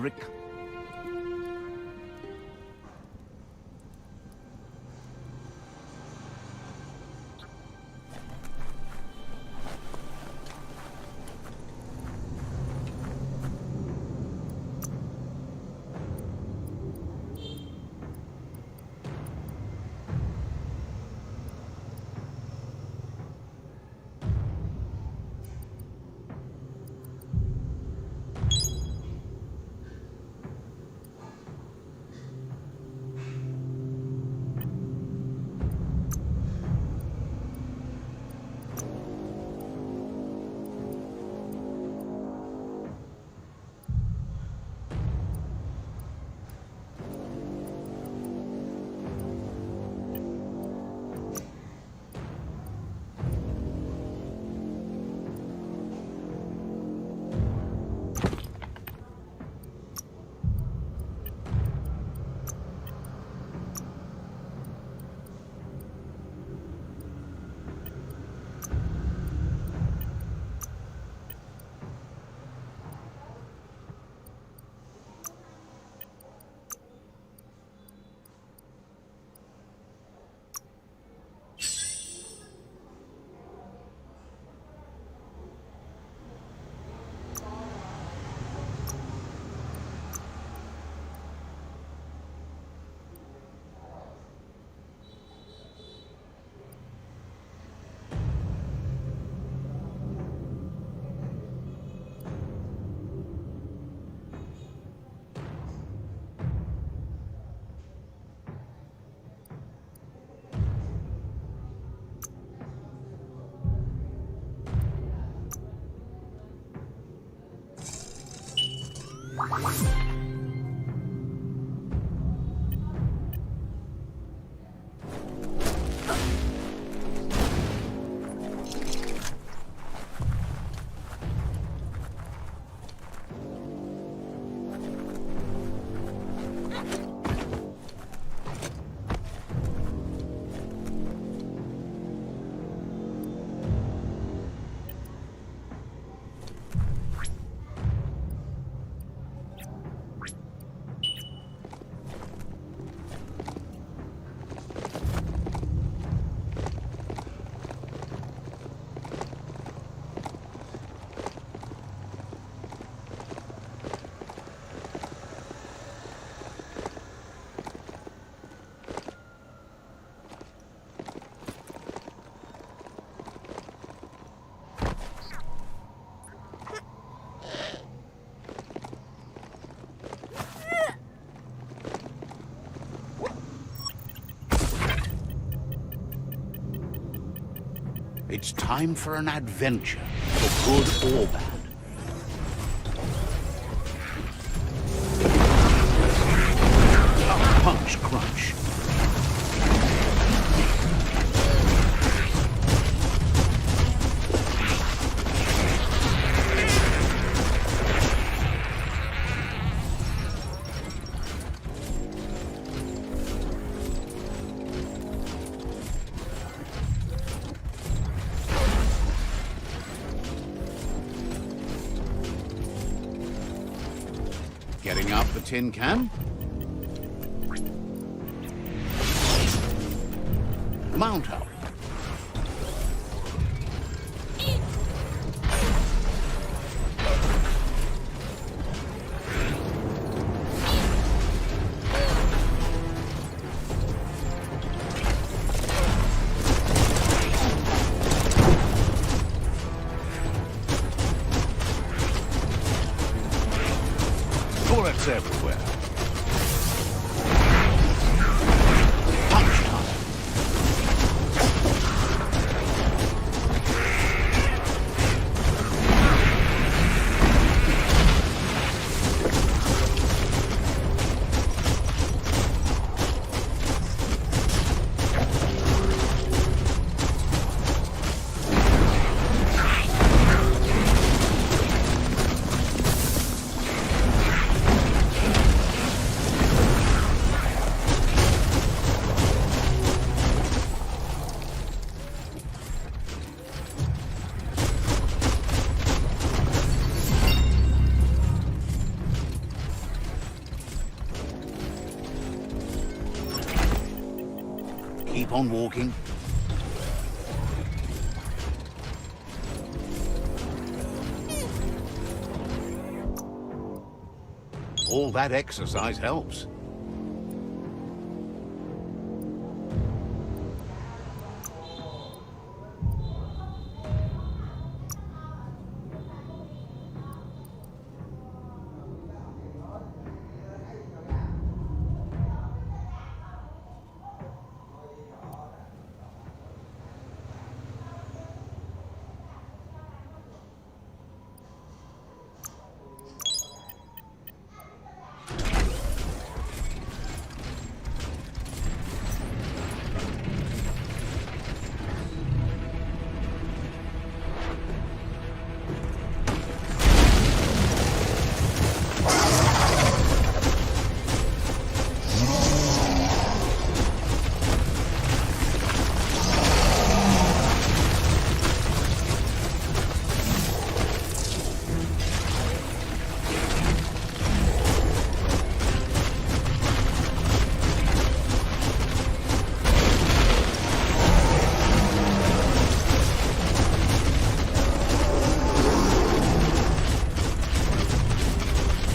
Speaker 1: It's time for an adventure, for good or bad. A punch crunch. Getting out the tin can. Mount up. Bullets everywhere. Punch time. Keep on walking. All that exercise helps.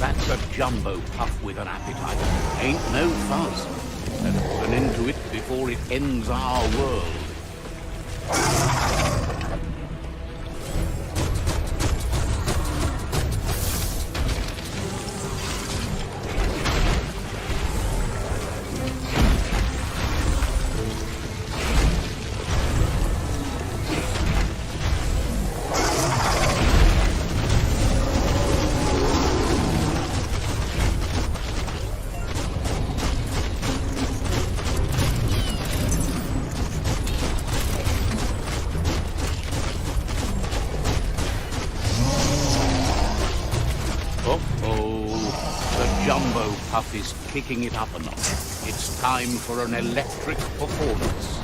Speaker 1: That's a jumbo puff with an appetite. Ain't no fuzz. Let's put an end to it before it ends our world. The jumbo puff is kicking it up a notch. It's time for an electric performance.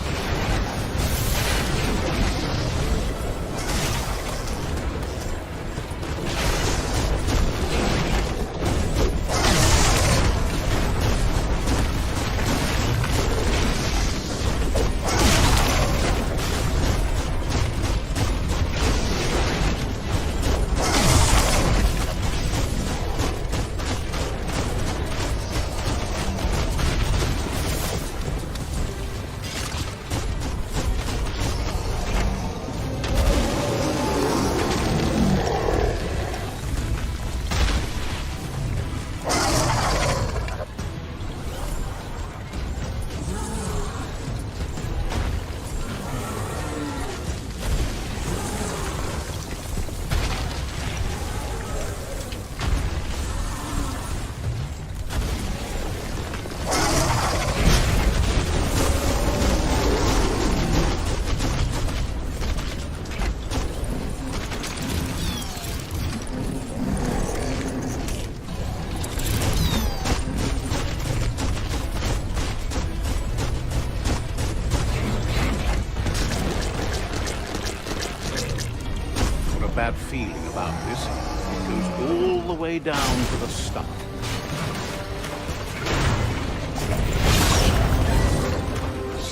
Speaker 1: Bad feeling about this. It goes all the way down to the stomach.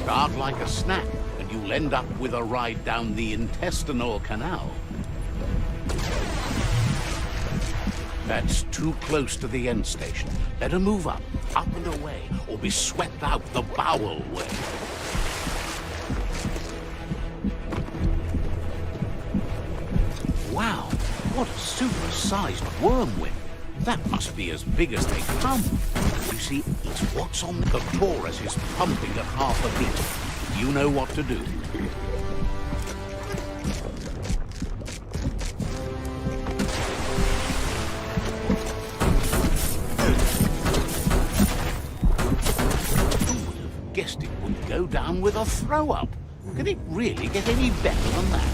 Speaker 1: Start like a snack, and you'll end up with a ride down the intestinal canal. That's too close to the end station. Better move up and away, or be swept out the bowel way. Wow, what a super-sized wormwing. That must be as big as they come. You see, it's what's on the Taurus is pumping at half a beat. You know what to do. Who would have guessed it would go down with a throw-up? Can it really get any better than that?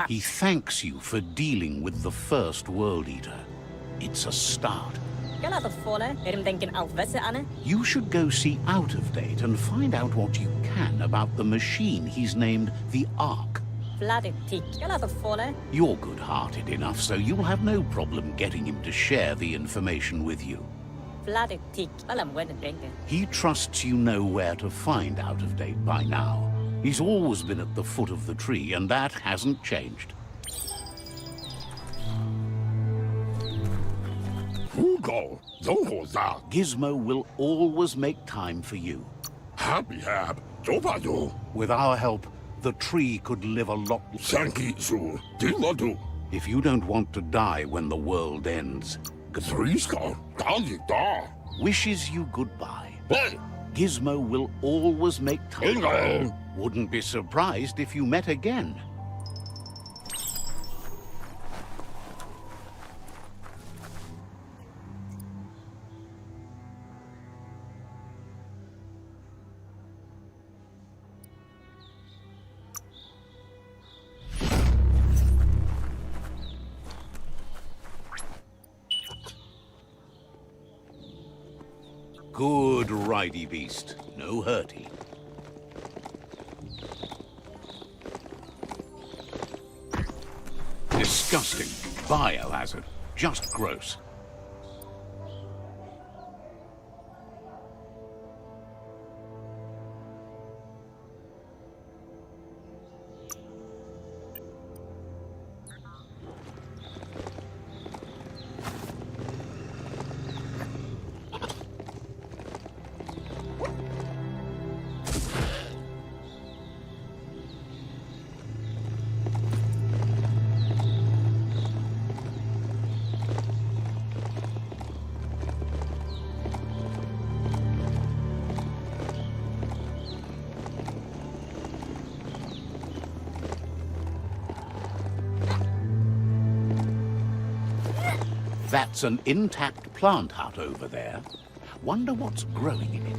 Speaker 1: He thanks you for dealing with the first World Eater. It's a start. You should go see Out of Date and find out what you can about the machine he's named the Ark. You're good-hearted enough, so you'll have no problem getting him to share the information with you. He trusts you know where to find Out of Date by now. He's always been at the foot of the tree, and that hasn't changed. Gizmo will always make time for you. With our help, the tree could live a lot longer. If you don't want to die when the world ends, wishes you goodbye. Gizmo will always make time. Wouldn't be surprised if you met again. Good ridey beast. No hurty. Disgusting. Biohazard. Just gross. That's an intact plant hut over there. Wonder what's growing in it.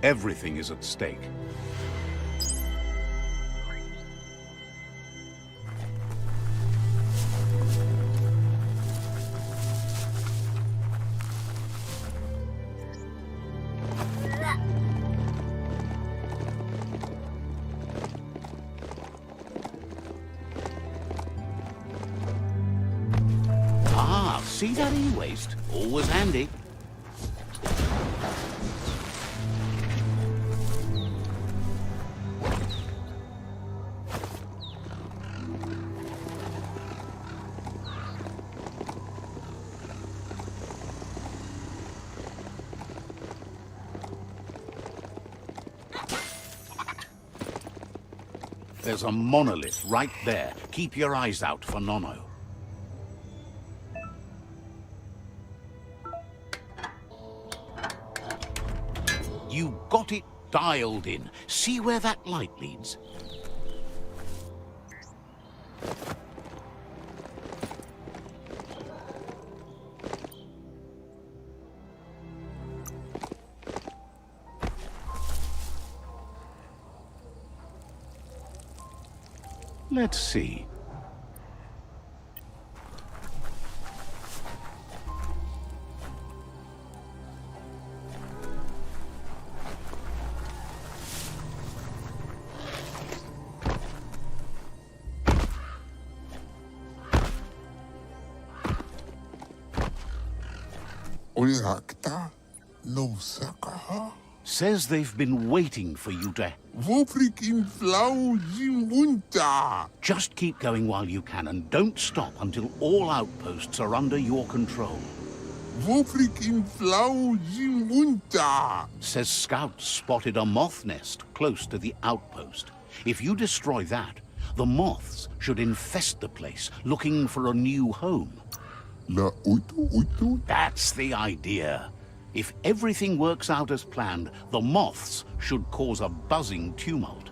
Speaker 1: Everything is at stake. See that e-waste? Always handy. There's a monolith right there. Keep your eyes out for Nono. You got it dialed in. See where that light leads? Let's see.
Speaker 9: Oyakta no sakaha.
Speaker 1: Says they've been waiting for you to...
Speaker 9: Wofrik in flau jimunta.
Speaker 1: Just keep going while you can, and don't stop until all outposts are under your control.
Speaker 9: Wofrik in flau jimunta.
Speaker 1: Says scouts spotted a moth nest close to the outpost. If you destroy that, the moths should infest the place, looking for a new home.
Speaker 9: La utu.
Speaker 1: That's the idea. If everything works out as planned, the moths should cause a buzzing tumult.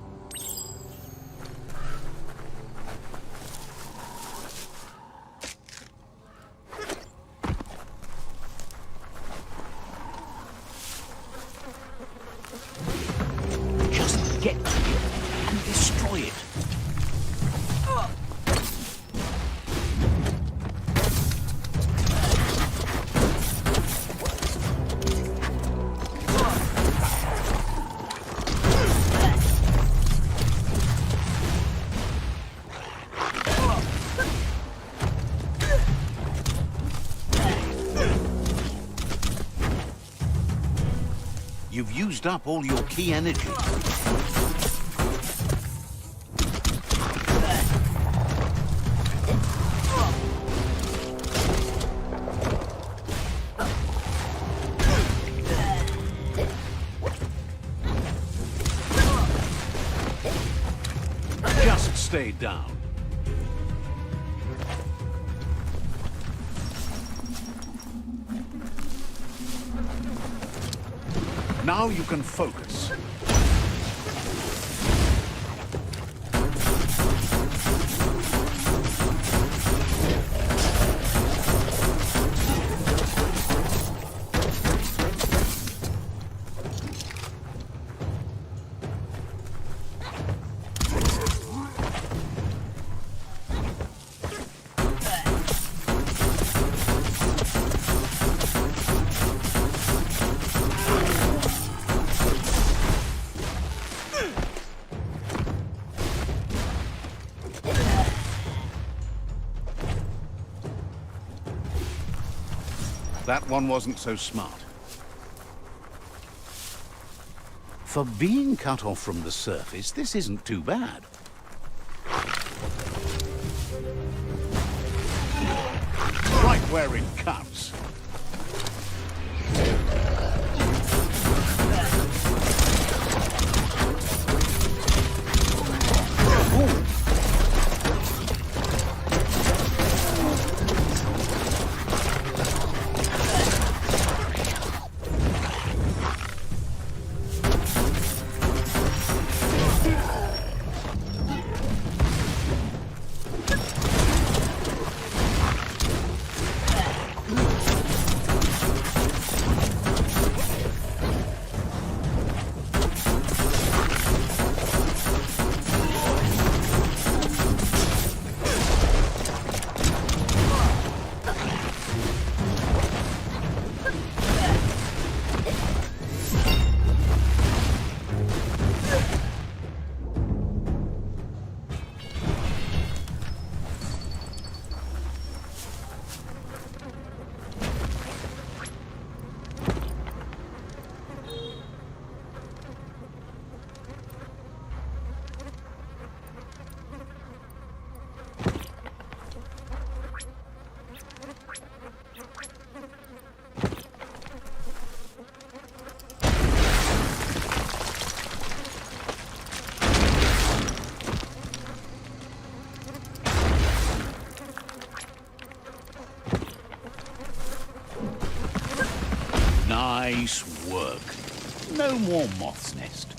Speaker 1: Just get to it and destroy it. You've used up all your key energy. Just stay down. Now you can focus. That one wasn't so smart. For being cut off from the surface, this isn't too bad. Right where it cuts. Nice work. No more moth's nest.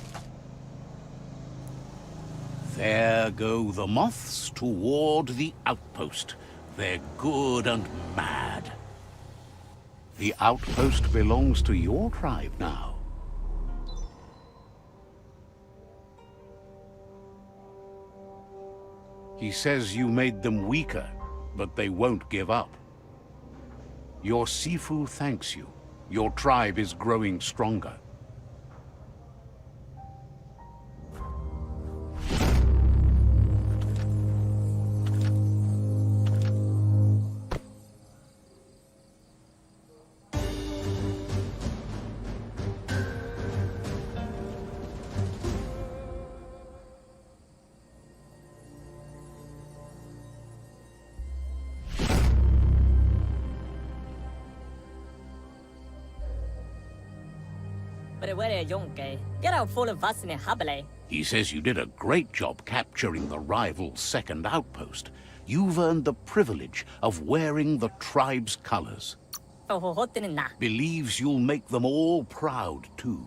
Speaker 1: There go the moths toward the outpost. They're good and mad. The outpost belongs to your tribe now. He says you made them weaker, but they won't give up. Your Sifu thanks you. Your tribe is growing stronger.
Speaker 5: Get out full of vasine habale.
Speaker 1: He says you did a great job capturing the rival's second outpost. You've earned the privilege of wearing the tribe's colors. Believes you'll make them all proud, too.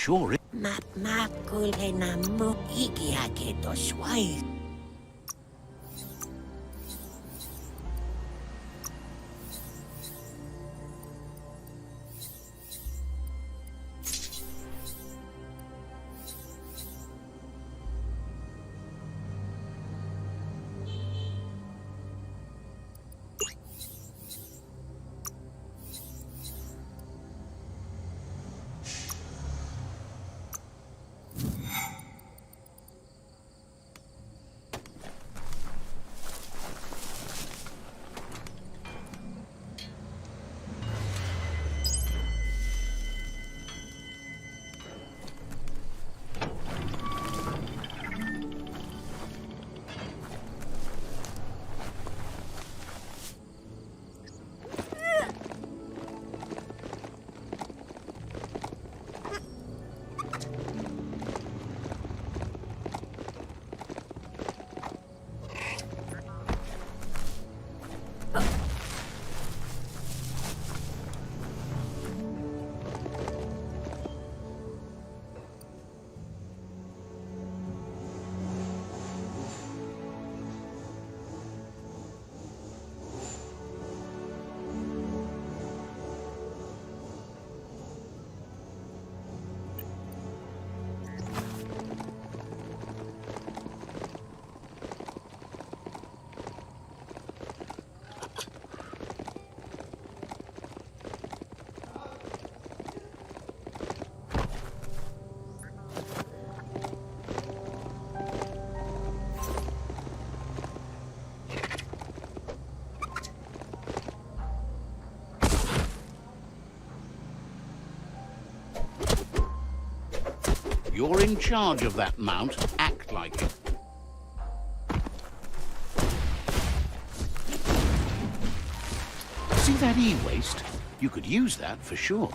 Speaker 1: Sure is. You're in charge of that mount. Act like it. See that e-waste? You could use that for sure.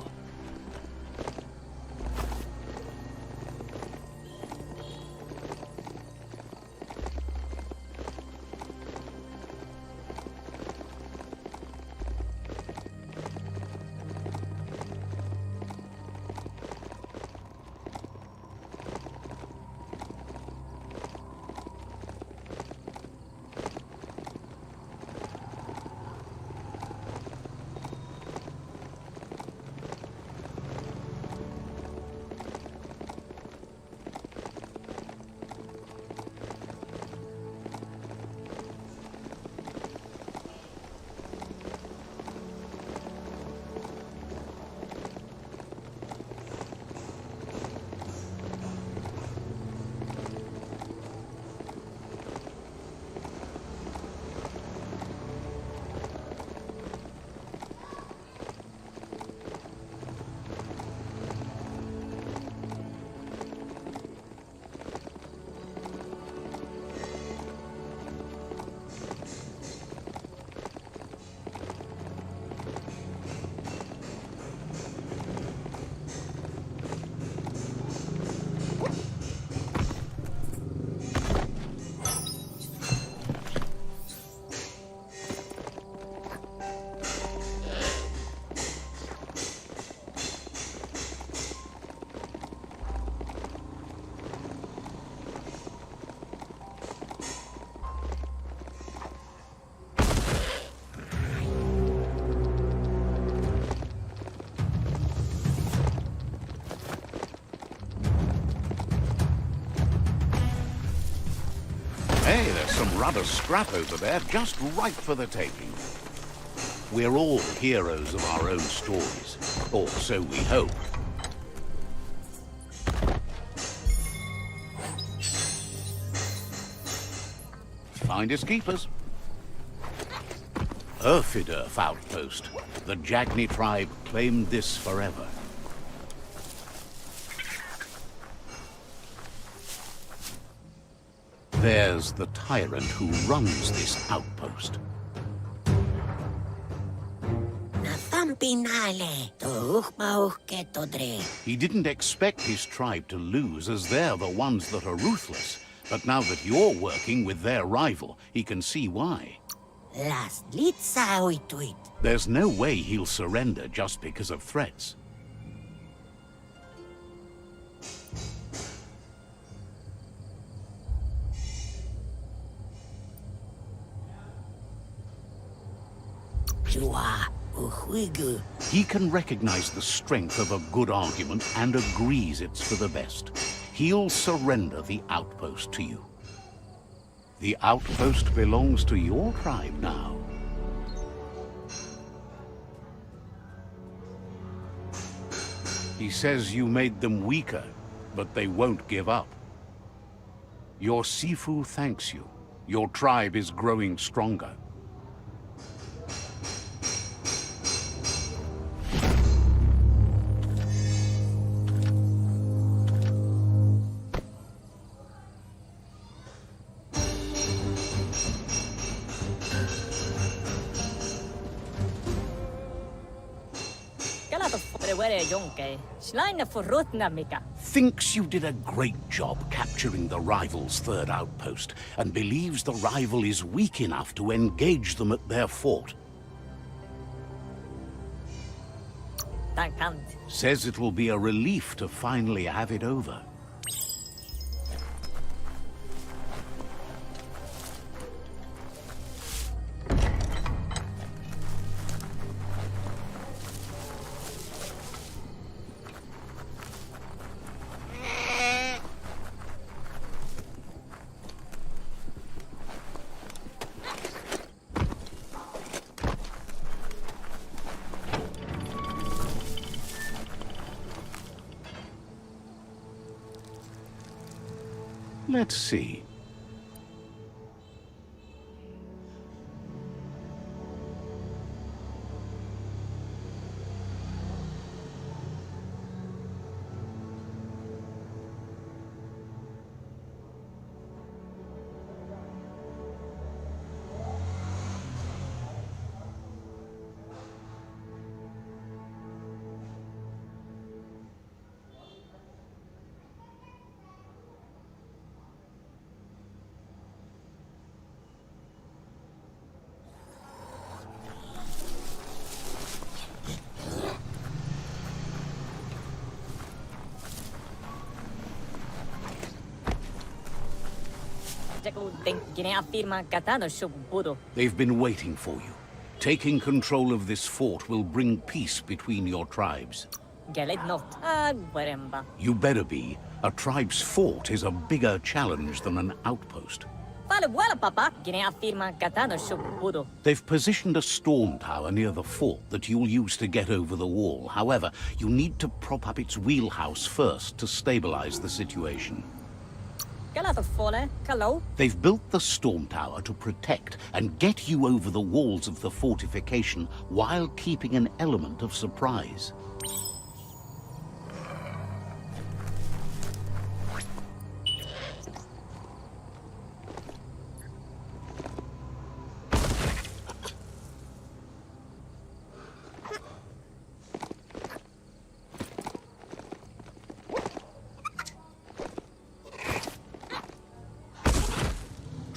Speaker 1: Hey, there's some rubber scrap over there, just right for the taking. We're all heroes of our own stories, or so we hope. Findest keepers. Erfidurf outpost. The Jagni tribe claimed this forever. There's the tyrant who runs this outpost. He didn't expect his tribe to lose, as they're the ones that are ruthless. But now that you're working with their rival, he can see why. There's no way he'll surrender just because of threats. He can recognize the strength of a good argument and agrees it's for the best. He'll surrender the outpost to you. The outpost belongs to your tribe now. He says you made them weaker, but they won't give up. Your Sifu thanks you. Your tribe is growing stronger. Thinks you did a great job capturing the rival's third outpost, and believes the rival is weak enough to engage them at their fort. Says it will be a relief to finally have it over. Let's see. They've been waiting for you. Taking control of this fort will bring peace between your tribes. You better be. A tribe's fort is a bigger challenge than an outpost. They've positioned a storm tower near the fort that you'll use to get over the wall. However, you need to prop up its wheelhouse first to stabilize the situation. They've built the storm tower to protect and get you over the walls of the fortification while keeping an element of surprise.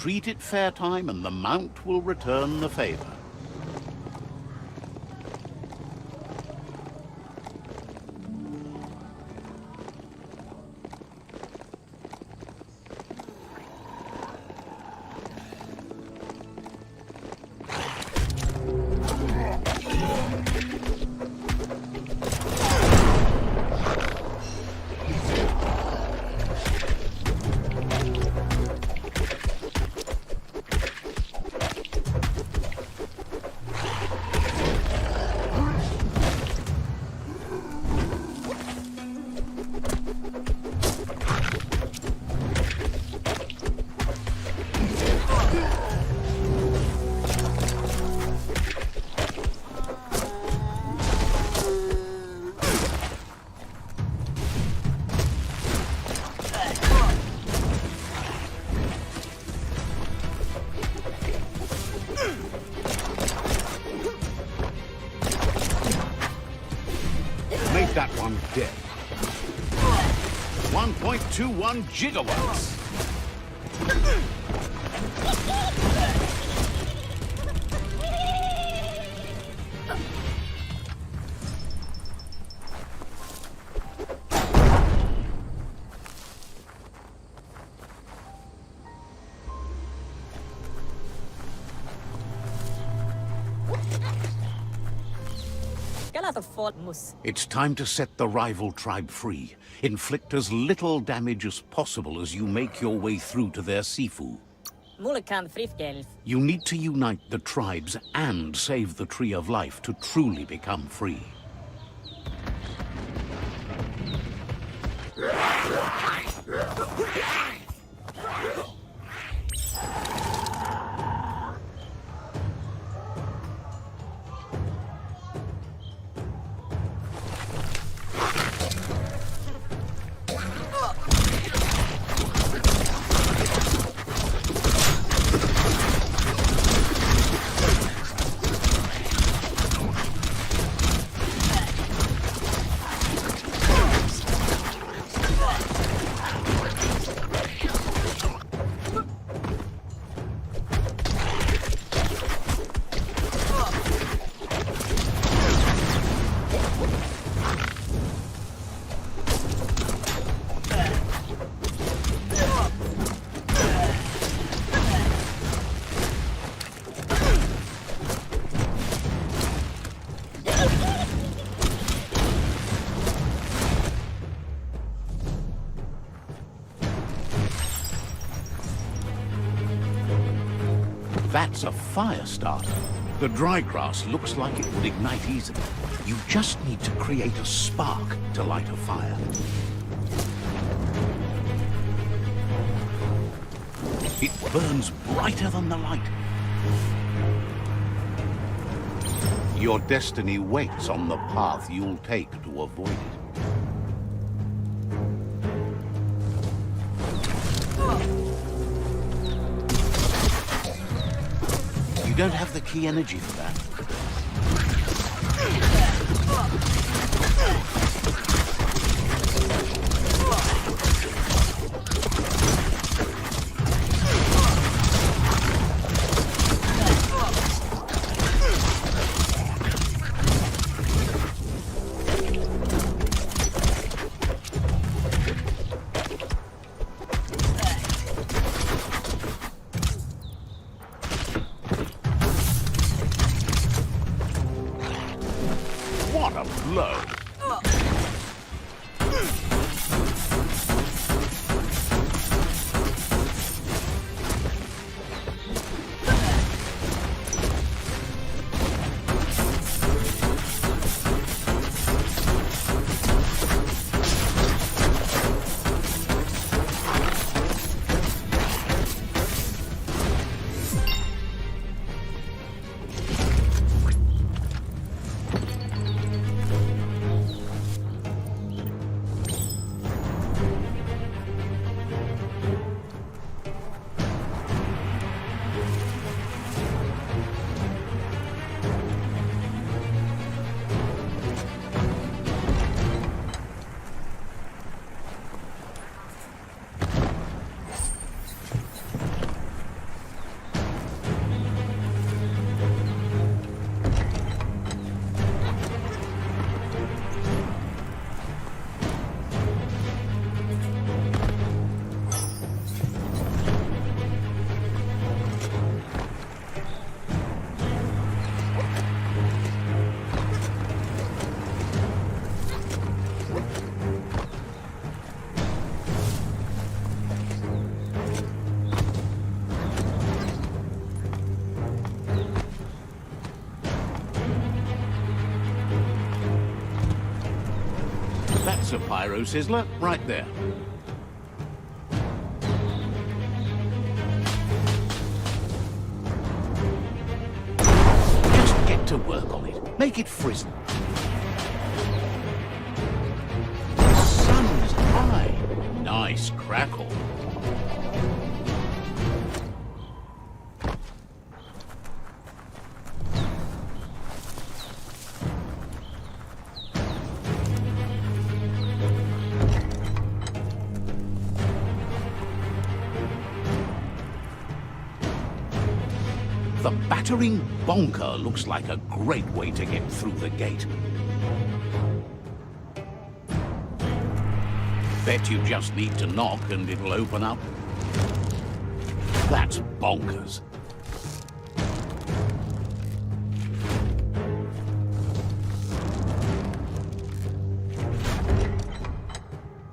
Speaker 1: Treat it fair time and the mount will return the favor. That one dead. 1.21 gigawatts. It's time to set the rival tribe free. Inflict as little damage as possible as you make your way through to their Sifu. You need to unite the tribes and save the Tree of Life to truly become free. That's a fire starter. The dry grass looks like it would ignite easily. You just need to create a spark to light a fire. It burns brighter than the light. Your destiny waits on the path you'll take to avoid it. You don't have the key energy for that. What a blow! That's a pyro sizzler right there. Just get to work on it. Make it frizzle. The sun's high. Nice crackle. Battering Bonker looks like a great way to get through the gate. Bet you just need to knock and it'll open up. That's bonkers.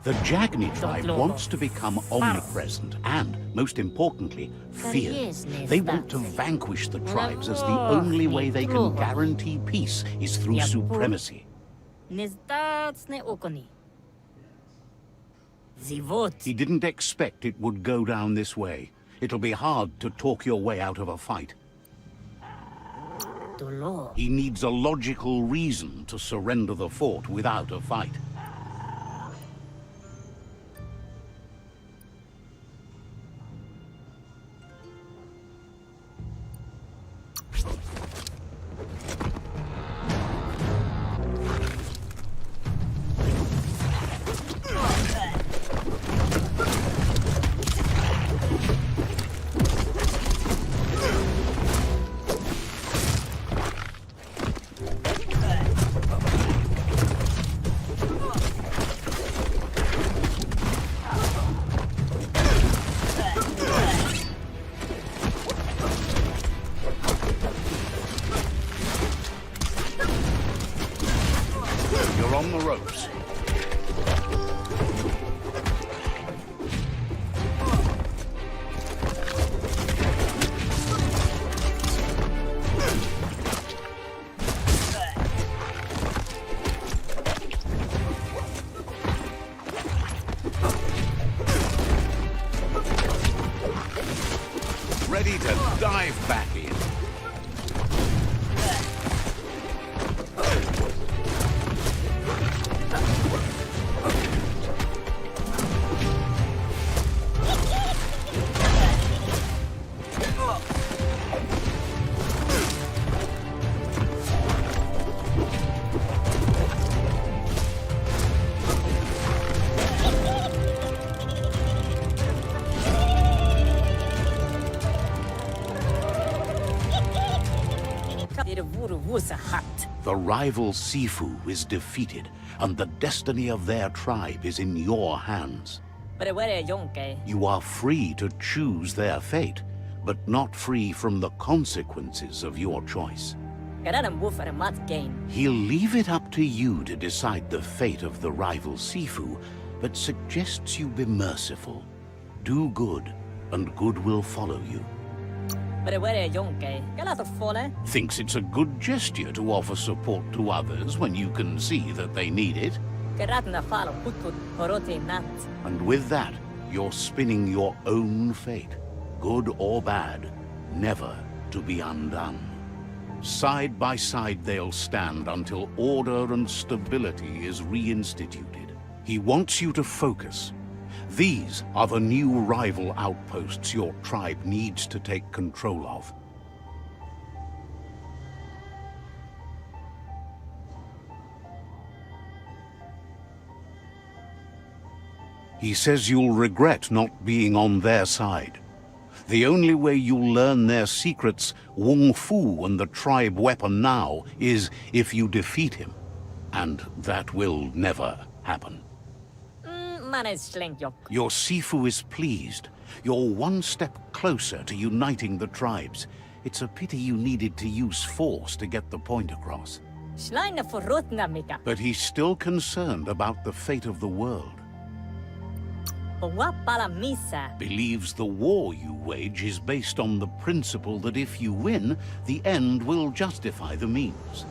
Speaker 1: The Jagni tribe wants to become omnipresent and, most importantly, feared. They want to vanquish the tribes as the only way they can guarantee peace is through supremacy. He didn't expect it would go down this way. It'll be hard to talk your way out of a fight. He needs a logical reason to surrender the fort without a fight. You're on the ropes. Ready to dive back in. The rival Sifu is defeated, and the destiny of their tribe is in your hands. You are free to choose their fate, but not free from the consequences of your choice. He'll leave it up to you to decide the fate of the rival Sifu, but suggests you be merciful. Do good, and good will follow you. Thinks it's a good gesture to offer support to others when you can see that they need it. And with that, you're spinning your own fate, good or bad, never to be undone. Side by side they'll stand until order and stability is reinstituted. He wants you to focus. These are the new rival outposts your tribe needs to take control of. He says you'll regret not being on their side. The only way you'll learn their secrets, Wung Fu and the tribe weapon now, is if you defeat him. And that will never happen. Your Sifu is pleased. You're one step closer to uniting the tribes. It's a pity you needed to use force to get the point across. But he's still concerned about the fate of the world. Believes the war you wage is based on the principle that if you win, the end will justify the means.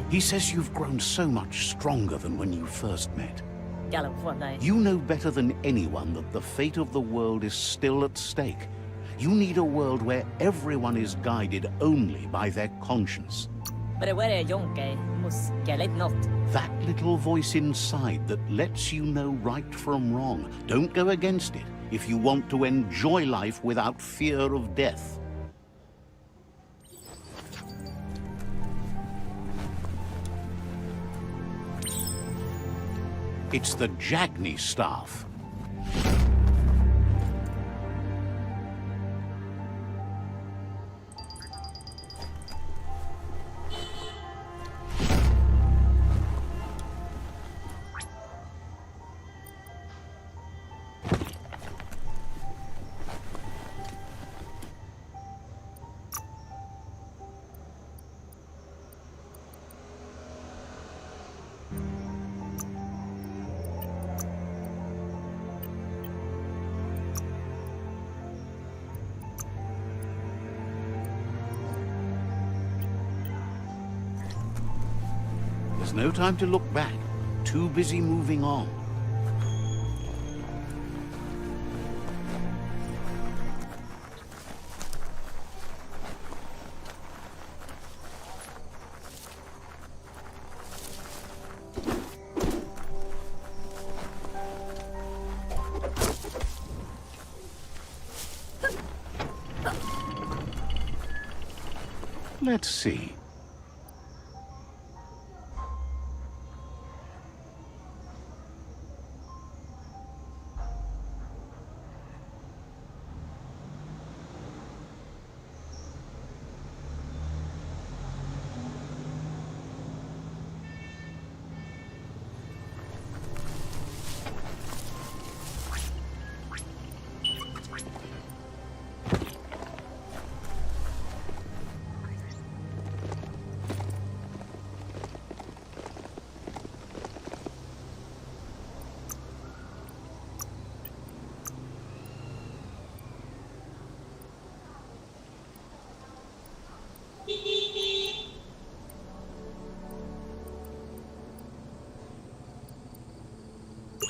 Speaker 1: He says you've grown so much stronger than when you first met. You know better than anyone that the fate of the world is still at stake. You need a world where everyone is guided only by their conscience. That little voice inside that lets you know right from wrong. Don't go against it if you want to enjoy life without fear of death. It's the Jagni staff. There's no time to look back. Too busy moving on. Let's see.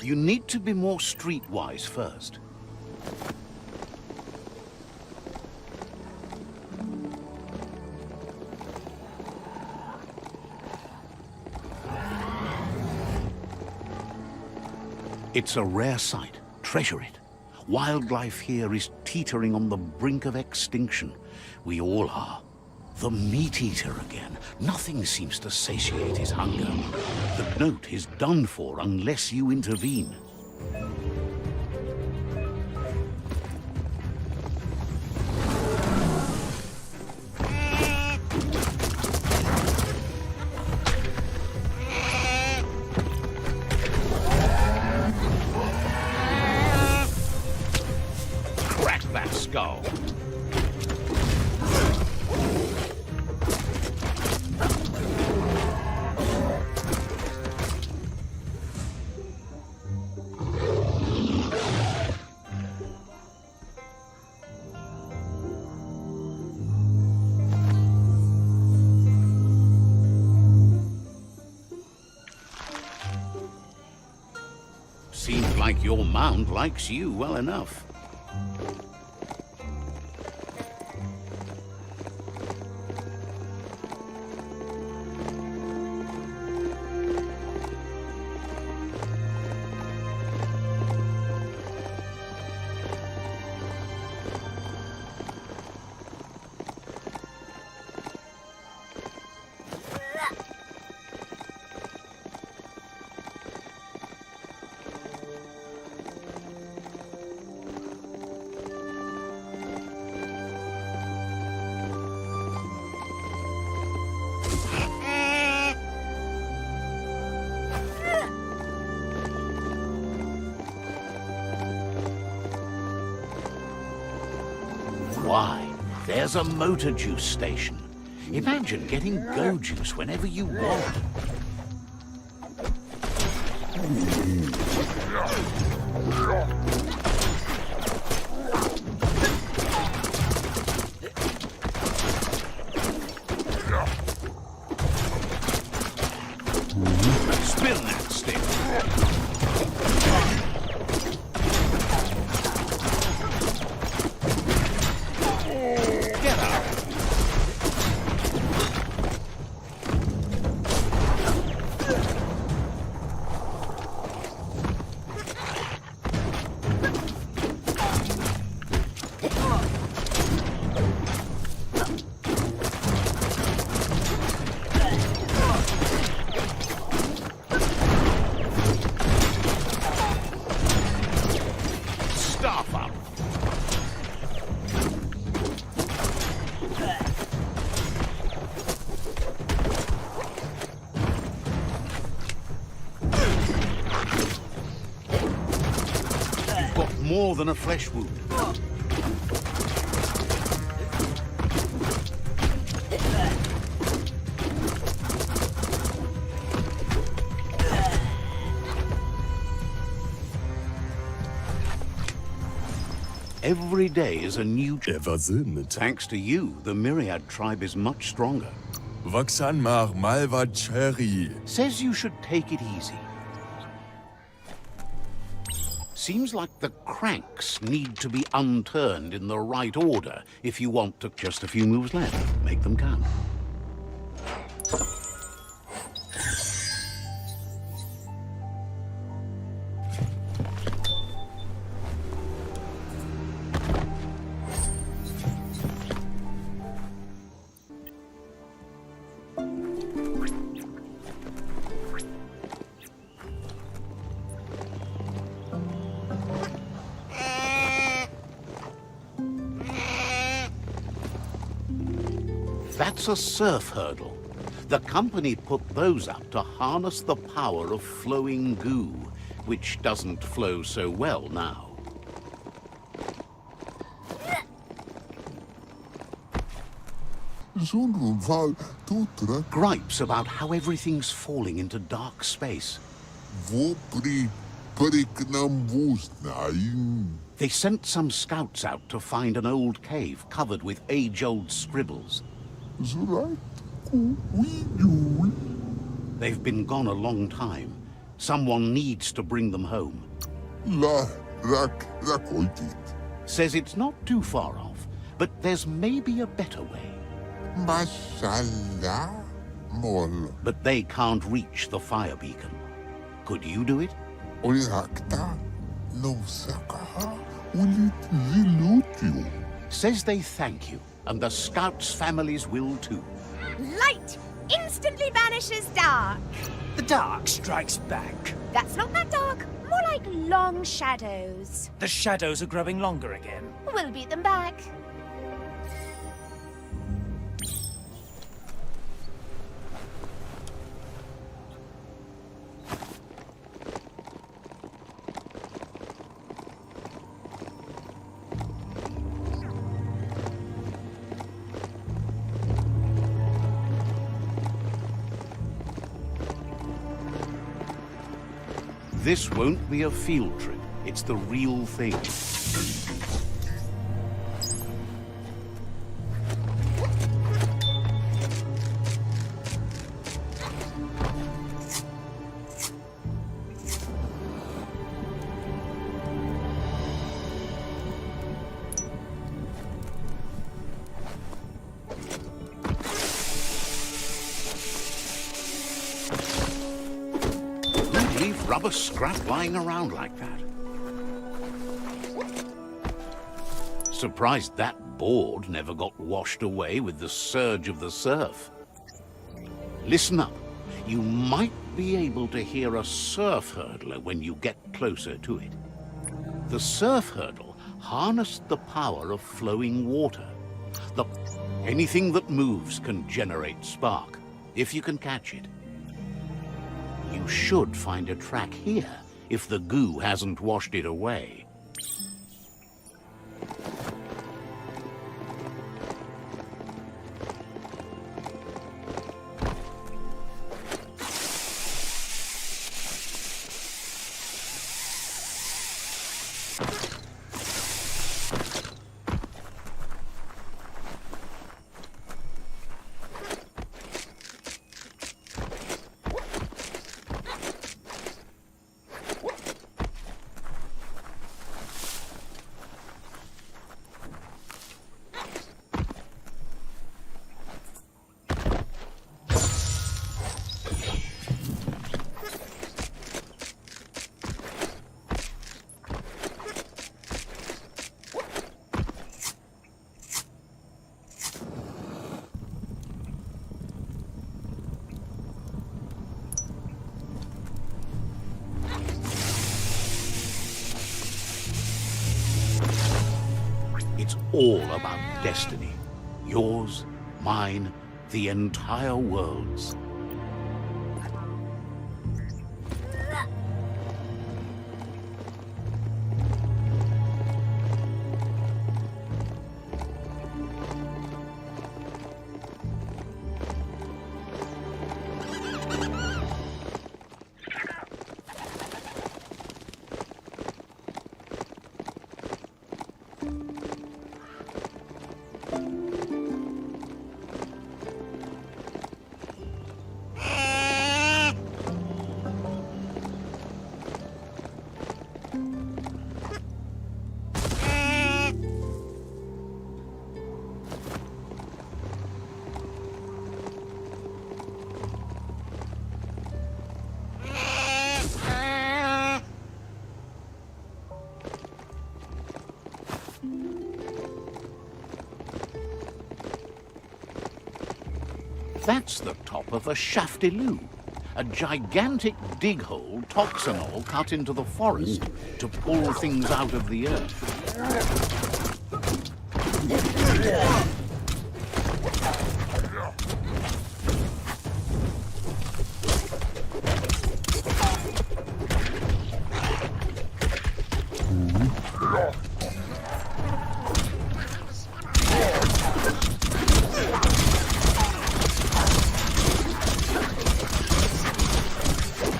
Speaker 1: You need to be more streetwise first. It's a rare sight. Treasure it. Wildlife here is teetering on the brink of extinction. We all are. The meat-eater again. Nothing seems to satiate his hunger. The note is done for unless you intervene. Crack that skull. Seems like your mount likes you well enough. Why, there's a motor juice station. Imagine getting go juice whenever you want. Spin that stick. Get out. Staff up. You've got more than a flesh wound. Every day is a new...
Speaker 6: Er war Sinn mit.
Speaker 1: Thanks to you, the Myriad tribe is much stronger.
Speaker 6: Vaksan mar malva cherry.
Speaker 1: Says you should take it easy. Seems like the cranks need to be unturned in the right order if you want to. Just a few moves left. Make them count. That's a surf hurdle. The company put those up to harness the power of flowing goo, which doesn't flow so well now.
Speaker 9: Zonroval tutra
Speaker 1: Gripes about how everything's falling into dark space.
Speaker 9: vopri priknam vusnain.
Speaker 1: They sent some scouts out to find an old cave covered with age-old scribbles.
Speaker 9: Zurat ku widul.
Speaker 1: They've been gone a long time. Someone needs to bring them home.
Speaker 9: La rakoitit.
Speaker 1: Says it's not too far off, but there's maybe a better way.
Speaker 9: Mashallah mol.
Speaker 1: But they can't reach the fire beacon. Could you do it?
Speaker 9: Oirakta no sakaha ulit zilutiu.
Speaker 1: Says they thank you, and the scouts' families will too.
Speaker 3: Light instantly vanishes dark.
Speaker 2: The dark strikes back.
Speaker 3: That's not that dark, more like long shadows.
Speaker 2: The shadows are growing longer again.
Speaker 3: We'll beat them back.
Speaker 1: This won't be a field trip. It's the real thing. Leave rubber scrap lying around like that. Surprised that board never got washed away with the surge of the surf. Listen up. You might be able to hear a surf hurdler when you get closer to it. The surf hurdle harnessed the power of flowing water. Anything that moves can generate spark, if you can catch it. You should find a track here, if the goo hasn't washed it away. It's all about destiny. Yours, mine, the entire world's. That's the top of a shaftiloo, a gigantic dig hole toxanol cut into the forest to pull things out of the earth.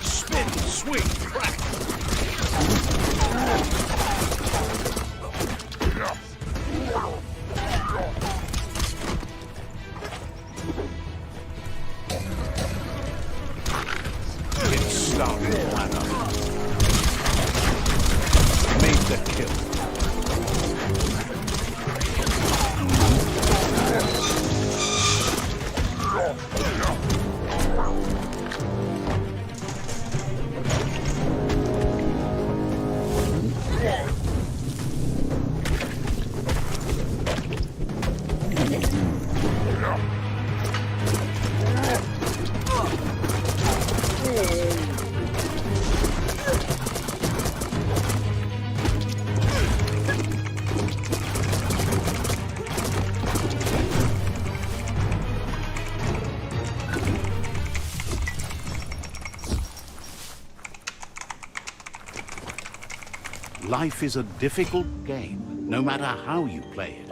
Speaker 2: Spin, swing, crack.
Speaker 1: It's starting flat up. Made the kill. Life is a difficult game, no matter how you play it.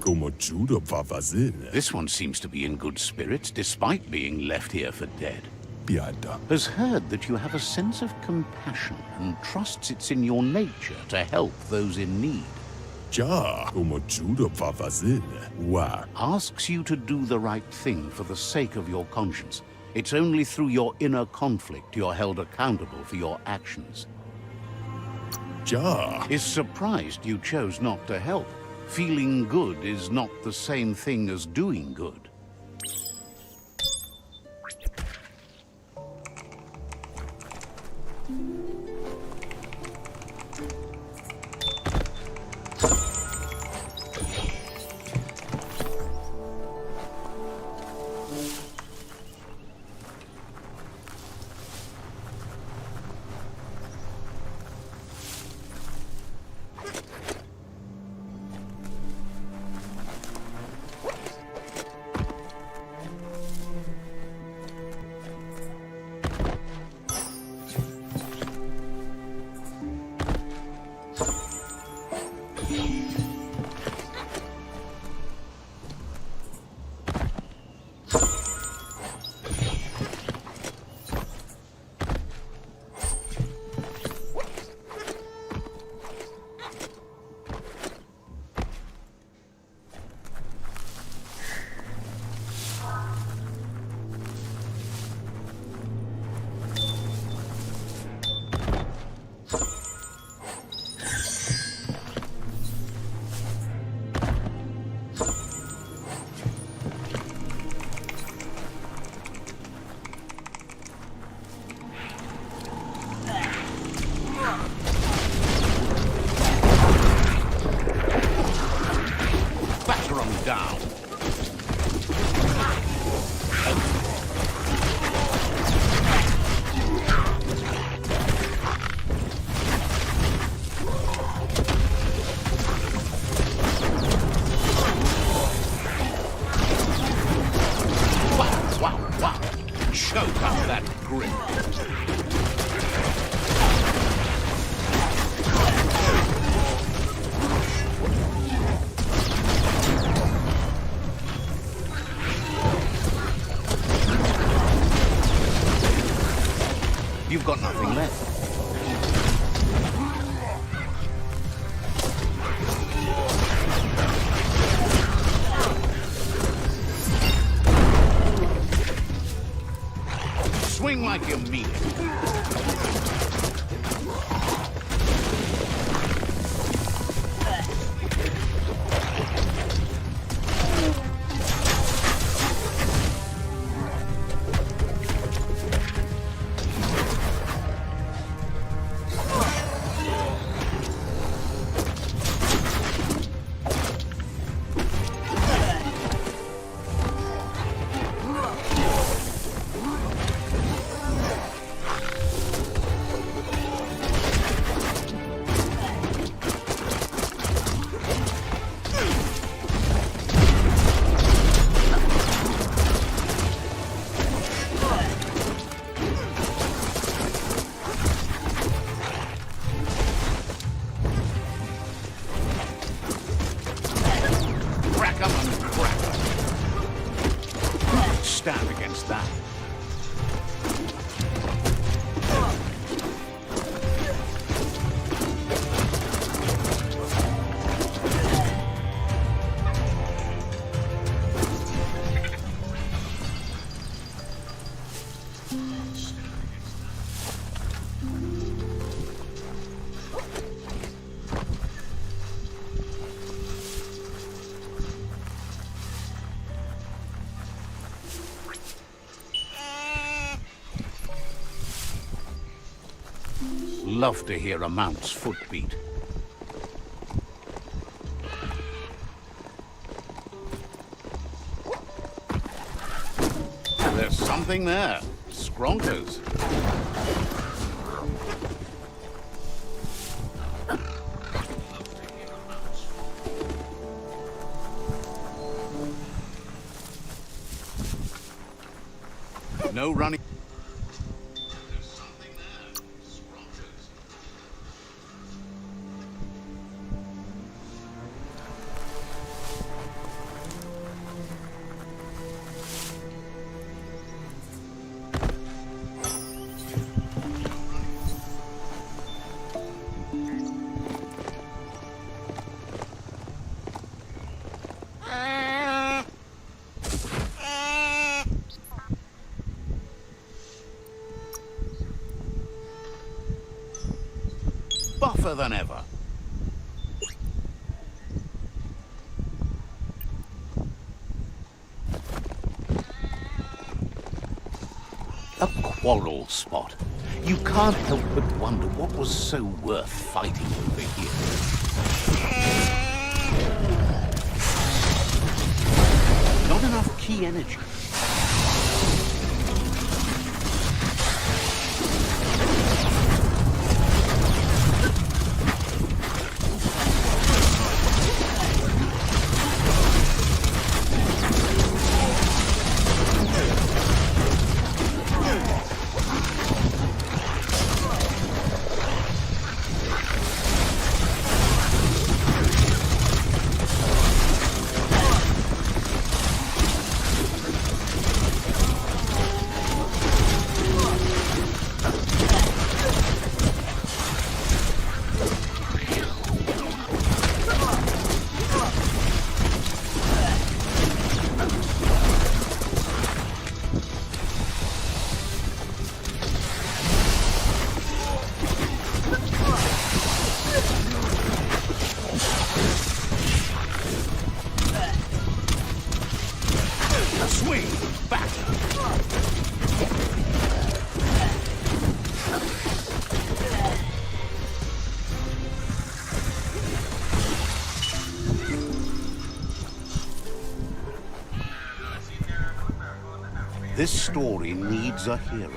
Speaker 6: Como judo vavazil.
Speaker 1: This one seems to be in good spirits, despite being left here for dead.
Speaker 6: Piada.
Speaker 1: Has heard that you have a sense of compassion and trusts it's in your nature to help those in need.
Speaker 6: Ja, como judo vavazil. Wa.
Speaker 1: Asks you to do the right thing for the sake of your conscience. It's only through your inner conflict you're held accountable for your actions.
Speaker 6: Ja.
Speaker 1: Is surprised you chose not to help. Feeling good is not the same thing as doing good. Down. Wow. Choke up that grip. You've got nothing left. Swing like you mean it. stand against that? Love to hear a mount's footbeat. There's something there. Skronkers. No running. Buffer than ever. A quarrel spot. You can't help but wonder what was so worth fighting over here. Not enough key energy. Swing back. This story needs a hero.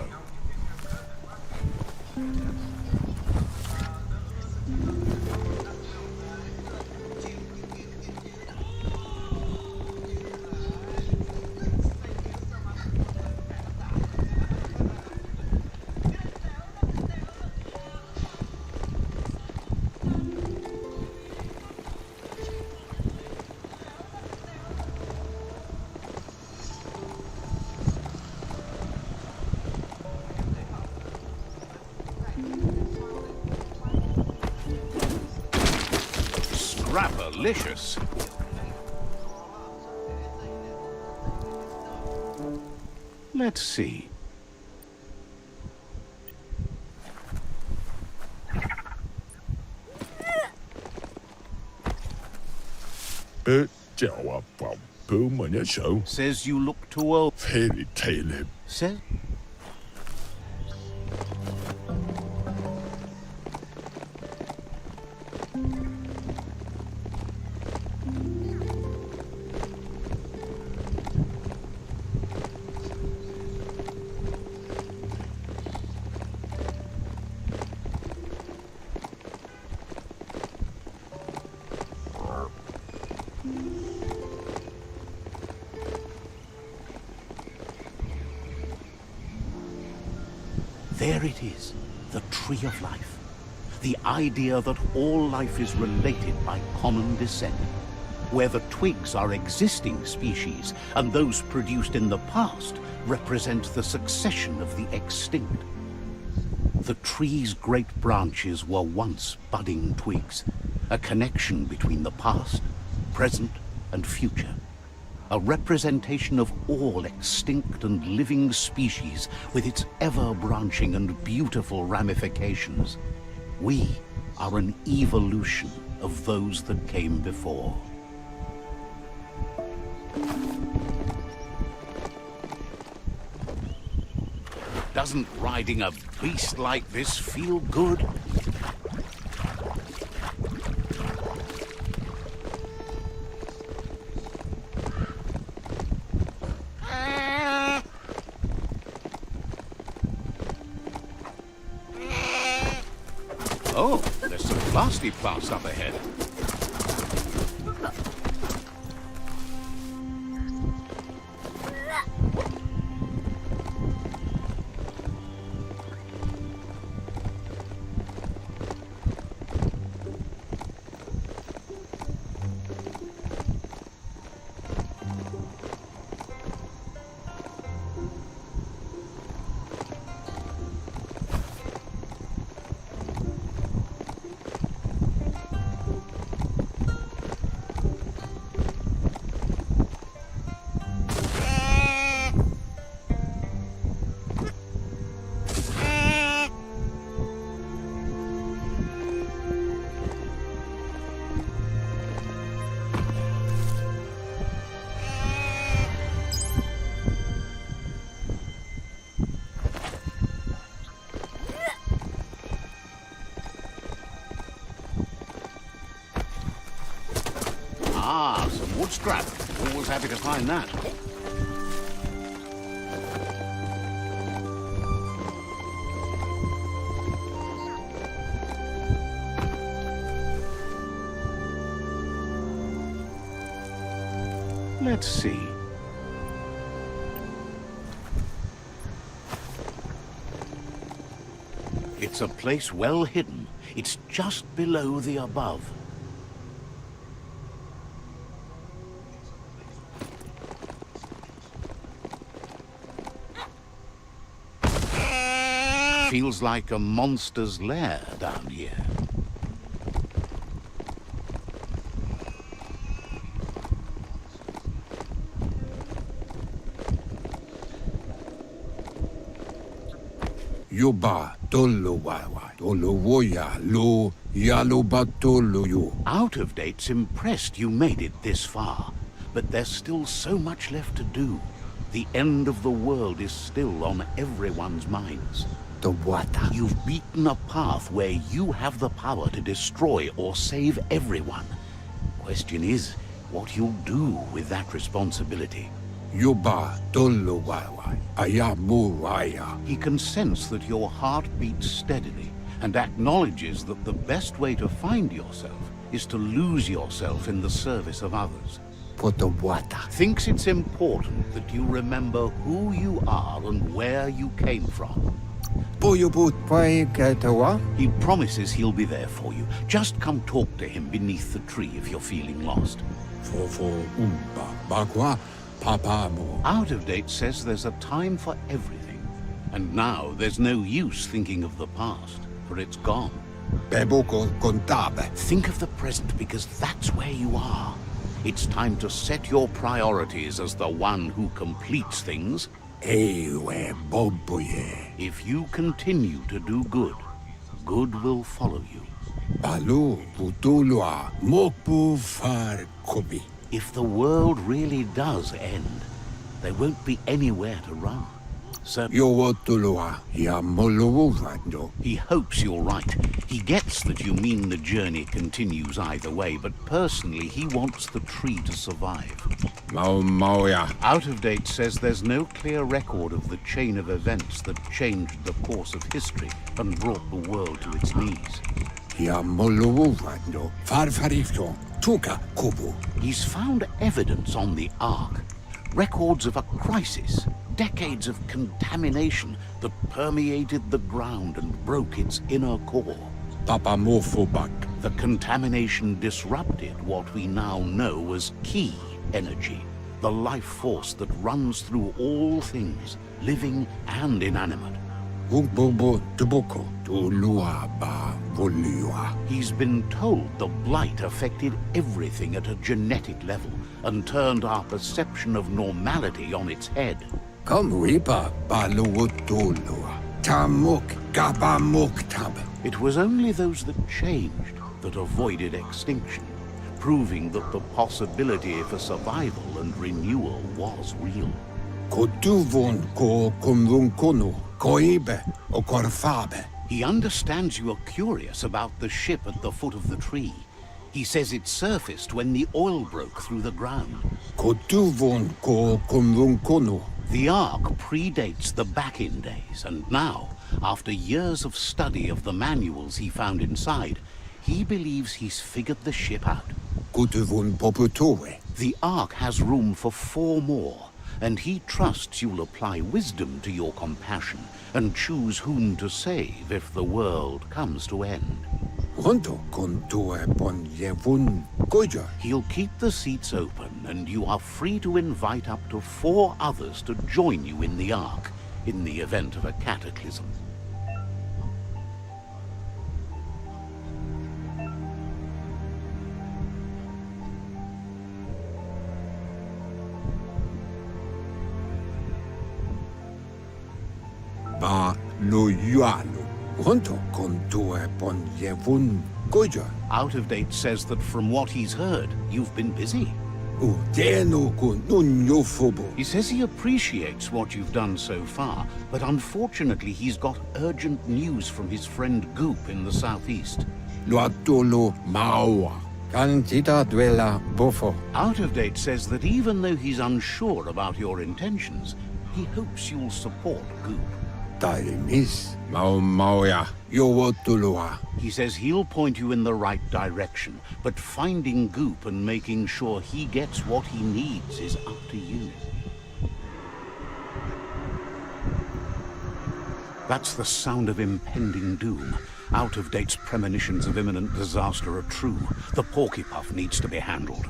Speaker 1: Scrapalicious. Let's see. Says you look too old.
Speaker 6: Fairy tale.
Speaker 1: Says... There it is, the Tree of Life. The idea that all life is related by common descent. where the twigs are existing species, and those produced in the past represent the succession of the extinct. The tree's great branches were once budding twigs, a connection between the past, present, and future. A representation of all extinct and living species with its ever-branching and beautiful ramifications. We are an evolution of those that came before. Doesn't riding a beast like this feel good? Oh, there's some plasty plants up ahead. Ah, some wood scrap. Always happy to find that. Let's see. It's a place well hidden. It's just below the above. Feels like a monster's lair down here.
Speaker 4: Yuba tolo wawa tolo woya lo yaluba tolo you.
Speaker 1: Out of date's impressed you made it this far, but there's still so much left to do. The end of the world is still on everyone's minds.
Speaker 4: The water.
Speaker 1: You've beaten a path where you have the power to destroy or save everyone. Question is, what you'll do with that responsibility.
Speaker 4: Yuba tolo wawa ayamu waya.
Speaker 1: He can sense that your heart beats steadily and acknowledges that the best way to find yourself is to lose yourself in the service of others.
Speaker 4: For the water.
Speaker 1: Thinks it's important that you remember who you are and where you came from. He promises he'll be there for you. Just come talk to him beneath the tree if you're feeling lost. Out of date says there's a time for everything. And now there's no use thinking of the past, for it's gone. Think of the present because that's where you are. It's time to set your priorities as the one who completes things. If you continue to do good, good will follow you. If the world really does end, there won't be anywhere to run. So he hopes you're right. He gets that you mean the journey continues either way, but personally he wants the tree to survive. Out of date says there's no clear record of the chain of events that changed the course of history and brought the world to its knees. He's found evidence on the Ark, records of a crisis, decades of contamination that permeated the ground and broke its inner core. The contamination disrupted what we now know as Ki energy, the life force that runs through all things, living and inanimate.
Speaker 4: Ukbobo tuboko tulua ba volua.
Speaker 1: He's been told the blight affected everything at a genetic level and turned our perception of normality on its head.
Speaker 4: Come ripa baluutulua. Tamuk gabamuk tab.
Speaker 1: It was only those that changed that avoided extinction, proving that the possibility for survival and renewal was real.
Speaker 4: Kotuvon ko kumvunkono, koibe o korfabe.
Speaker 1: He understands you are curious about the ship at the foot of the tree. He says it surfaced when the oil broke through the ground.
Speaker 4: Kotuvon ko kumvunkono.
Speaker 1: The Ark predates the back-in days, and now, after years of study of the manuals he found inside, he believes he's figured the ship out.
Speaker 4: Kotuvon poputove.
Speaker 1: The Ark has room for 4 more, and he trusts you'll apply wisdom to your compassion and choose whom to save if the world comes to end.
Speaker 4: Honto kontue pon yevun goja.
Speaker 1: He'll keep the seats open, and you are free to invite up to 4 others to join you in the Ark, in the event of a cataclysm.
Speaker 4: Ba lo yualu. Honto kontue pon yevun goja.
Speaker 1: Out of Date says that from what he's heard, you've been busy.
Speaker 4: Udeno ko nunyofobo.
Speaker 1: He says he appreciates what you've done so far, but unfortunately he's got urgent news from his friend Goop in the southeast.
Speaker 4: Luatolo maua. Cantita duela bofo.
Speaker 1: Out of Date says that even though he's unsure about your intentions, he hopes you'll support Goop.
Speaker 4: Taimis. Mauya. Yowotulua.
Speaker 1: He says he'll point you in the right direction, but finding Goop and making sure he gets what he needs is up to you. That's the sound of impending doom. Out of Date's premonitions of imminent disaster are true. The Porkypuff needs to be handled.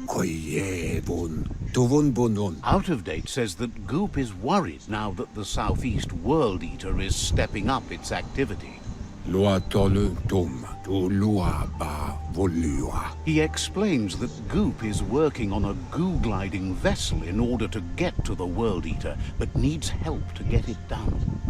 Speaker 4: Koyevun. Tuvun bonon.
Speaker 1: Out of Date says that Goop is worried now that the Southeast World Eater is stepping up its activity.
Speaker 4: Luatolu dum. Tulua ba volua.
Speaker 1: He explains that Goop is working on a goo-gliding vessel in order to get to the World Eater, but needs help to get it done.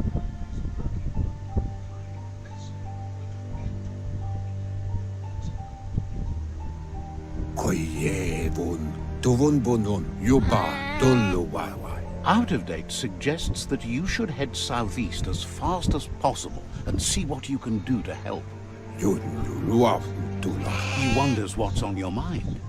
Speaker 4: Koyevun. Tuvun bonon. Yuba doluwawa.
Speaker 1: Out of Date suggests that you should head southeast as fast as possible and see what you can do to help.
Speaker 4: Yunuluafutula.
Speaker 1: He wonders what's on your mind.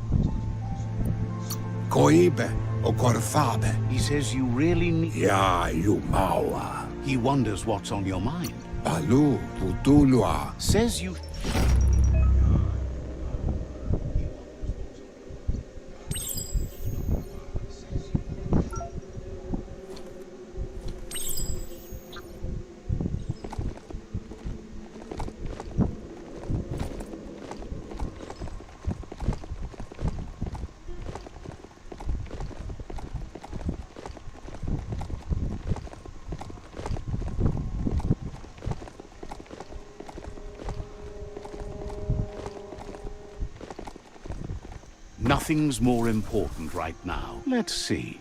Speaker 4: Koibe o korfabe.
Speaker 1: He says you really need...
Speaker 4: Ya yumawa.
Speaker 1: He wonders what's on your mind.
Speaker 4: Balu putulua.
Speaker 1: Says you... Nothing's more important right now. Let's see.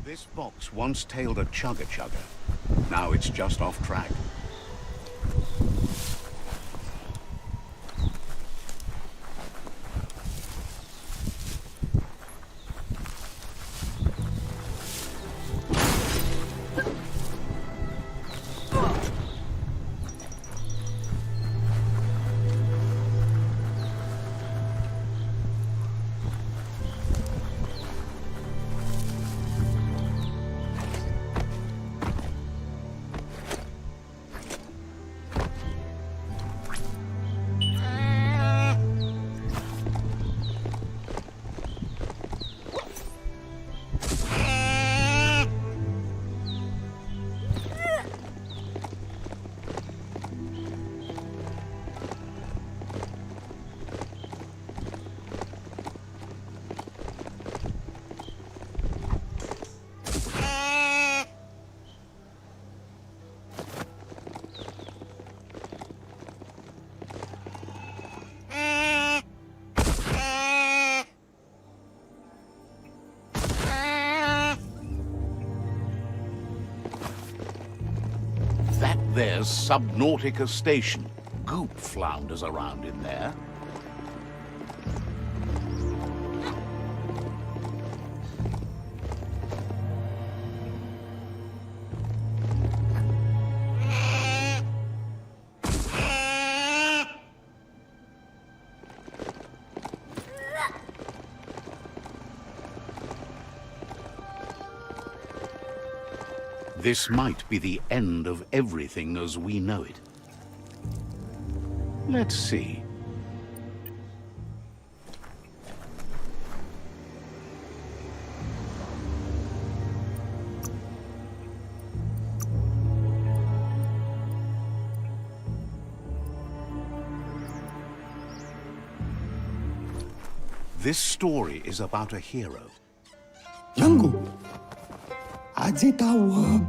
Speaker 1: This box once tailed a chugga-chugga. Now it's just off track. There's Subnautica Station. Goop flounders around in there. This might be the end of everything as we know it. Let's see. This story is about a hero.
Speaker 4: Yangu. Ajitawa.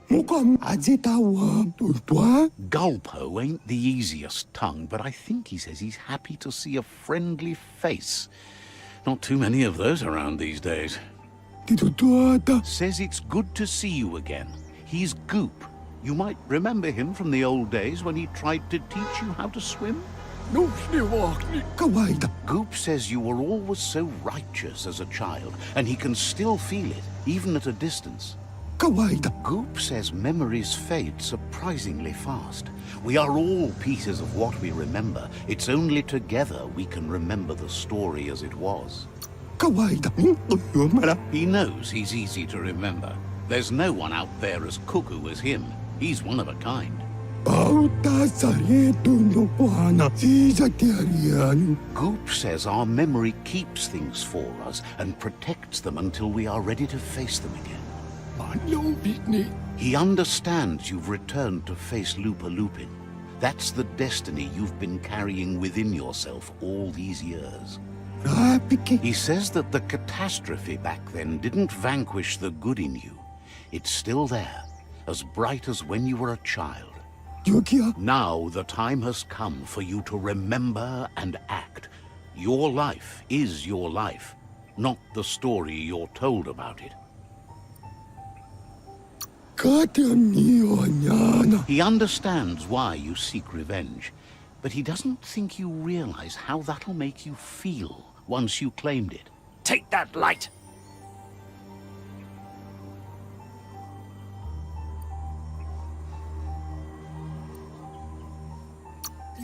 Speaker 4: Mukam ajitawa. Tultua.
Speaker 1: Gulpo ain't the easiest tongue, but I think he says he's happy to see a friendly face. Not too many of those around these days.
Speaker 4: Titutuata.
Speaker 1: Says it's good to see you again. He's Goop. You might remember him from the old days when he tried to teach you how to swim.
Speaker 4: No sniwakni. Kawaida.
Speaker 1: Goop says you were always so righteous as a child, and he can still feel it, even at a distance.
Speaker 4: Kawaida.
Speaker 1: Goop says memories fade surprisingly fast. We are all pieces of what we remember. It's only together we can remember the story as it was.
Speaker 4: Kawaida.
Speaker 1: He knows he's easy to remember. There's no one out there as cuckoo as him. He's one of a kind.
Speaker 4: Bauta saretu no puana. Sisa tiarian.
Speaker 1: Goop says our memory keeps things for us and protects them until we are ready to face them again.
Speaker 4: Manlo bitni.
Speaker 1: He understands you've returned to face Lupa Lupin. That's the destiny you've been carrying within yourself all these years.
Speaker 4: Rapiki.
Speaker 1: He says that the catastrophe back then didn't vanquish the good in you. It's still there, as bright as when you were a child.
Speaker 4: Yukia.
Speaker 1: Now the time has come for you to remember and act. Your life is your life, not the story you're told about it. He understands why you seek revenge, but he doesn't think you realize how that'll make you feel once you claimed it.
Speaker 2: Take that light!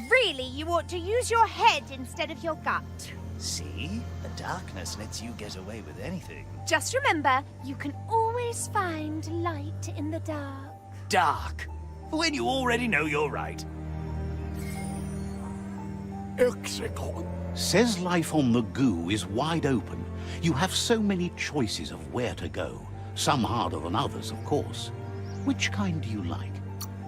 Speaker 3: Really, you ought to use your head instead of your gut.
Speaker 2: See? The darkness lets you get away with anything.
Speaker 3: Just remember, you can always find light in the dark.
Speaker 2: Dark? When you already know you're right.
Speaker 1: Says life on the goo is wide open. You have so many choices of where to go. Some harder than others, of course. Which kind do you like?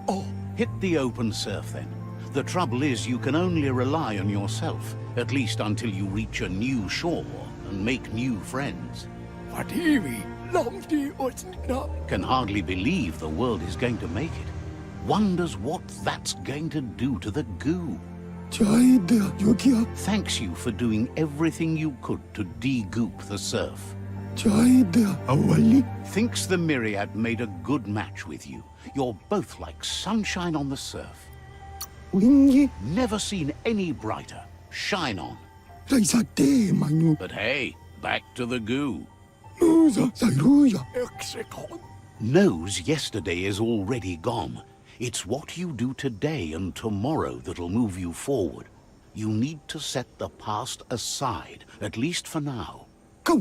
Speaker 4: Oh.
Speaker 1: Hit the open surf then. The trouble is you can only rely on yourself, at least until you reach a new shore and make new friends. Can hardly believe the world is going to make it. Wonders what that's going to do to the goo. Thanks you for doing everything you could to de-goop the surf. Thinks the Myriad made a good match with you. You're both like sunshine on the surf. Never seen any brighter. Shine on. But hey, back to the goo. Knows yesterday is already gone. It's what you do today and tomorrow that'll move you forward. You need to set the past aside, at least for now. He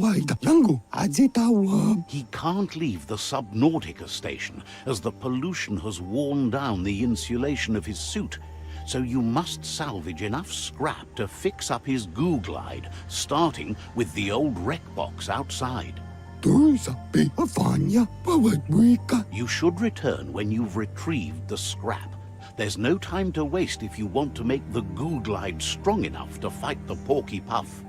Speaker 1: can't leave the Subnautica station, as the pollution has worn down the insulation of his suit. So you must salvage enough scrap to fix up his goo glide, starting with the old wreck box outside. You should return when you've retrieved the scrap. There's no time to waste if you want to make the goo glide strong enough to fight the Porky Puff.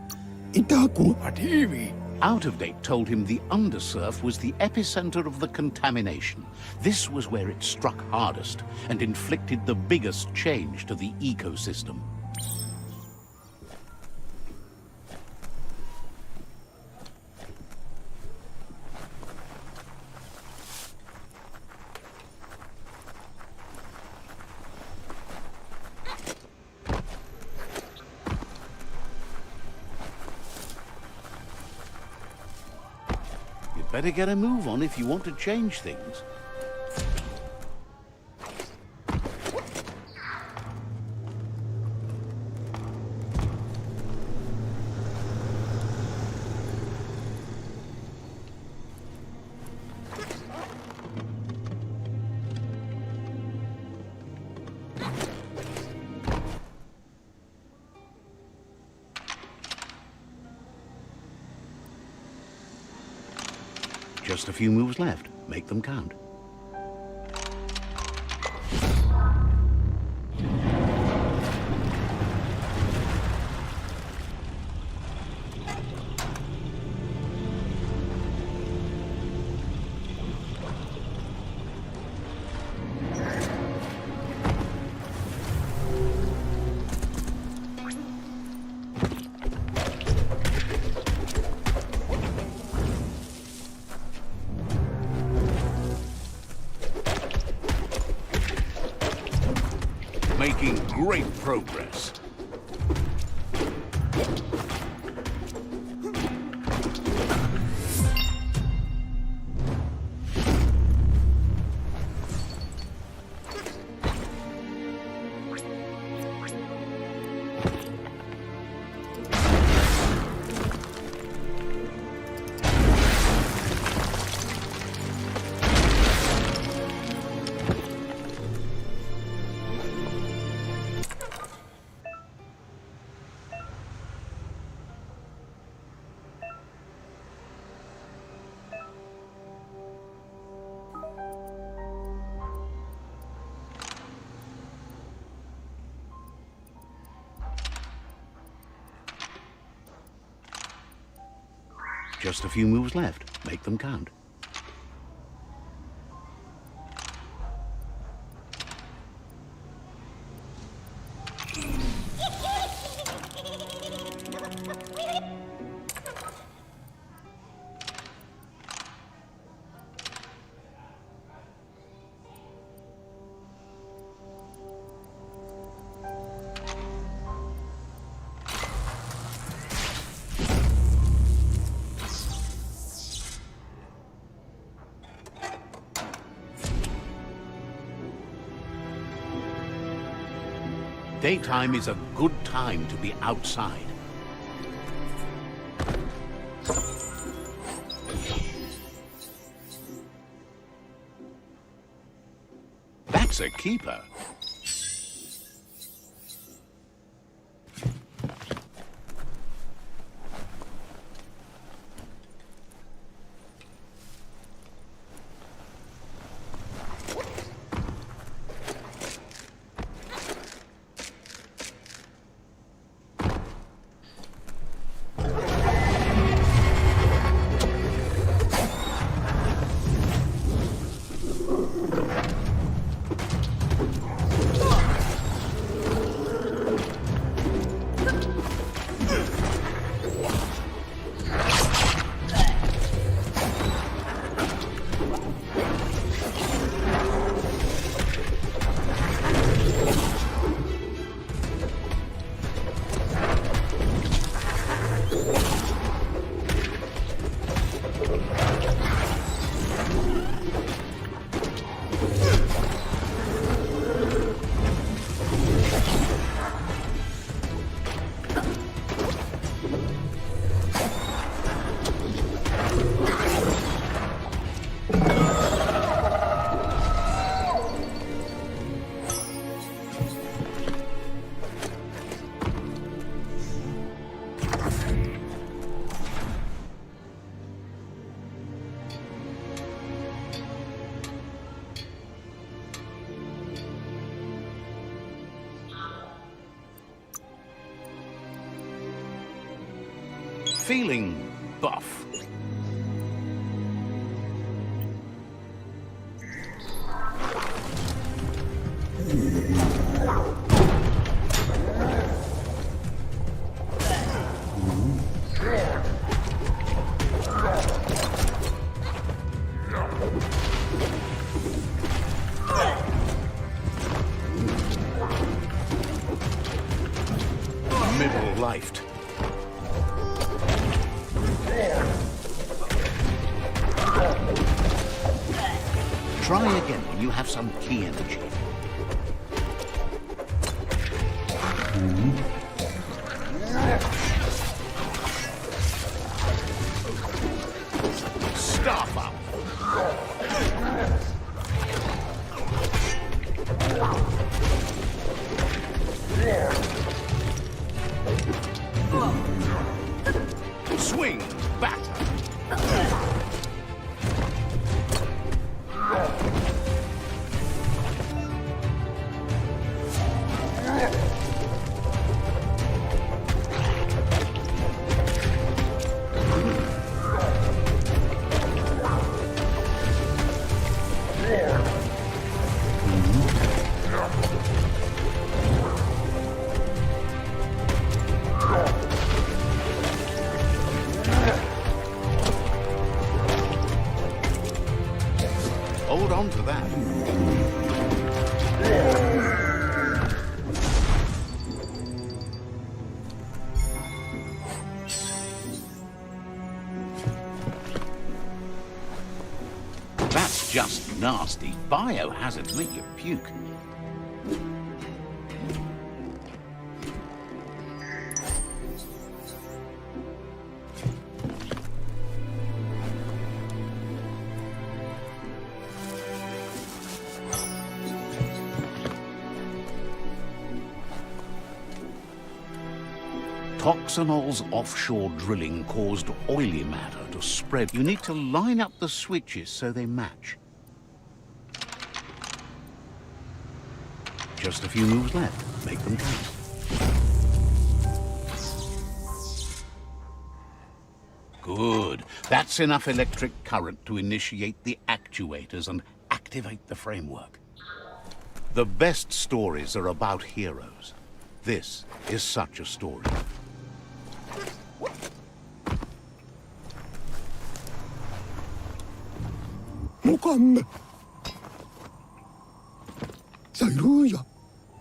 Speaker 1: Out of Date told him the undersurf was the epicenter of the contamination. This was where it struck hardest and inflicted the biggest change to the ecosystem. Better get a move on if you want to change things. Just a few moves left. Make them count. Making great progress. Just a few moves left. Make them count. Daytime is a good time to be outside. That's a keeper. Feeling buff. Middle-lifed. Try again when you have some key energy. Staff up! Swing! Batter! Hold on to that. That's just nasty. Biohazard make you puke. Toxanol's offshore drilling caused oily matter to spread. You need to line up the switches so they match. Just a few moves left. Make them count. Good. That's enough electric current to initiate the actuators and activate the framework. The best stories are about heroes. This is such a story.
Speaker 4: Mukan. Sayruya.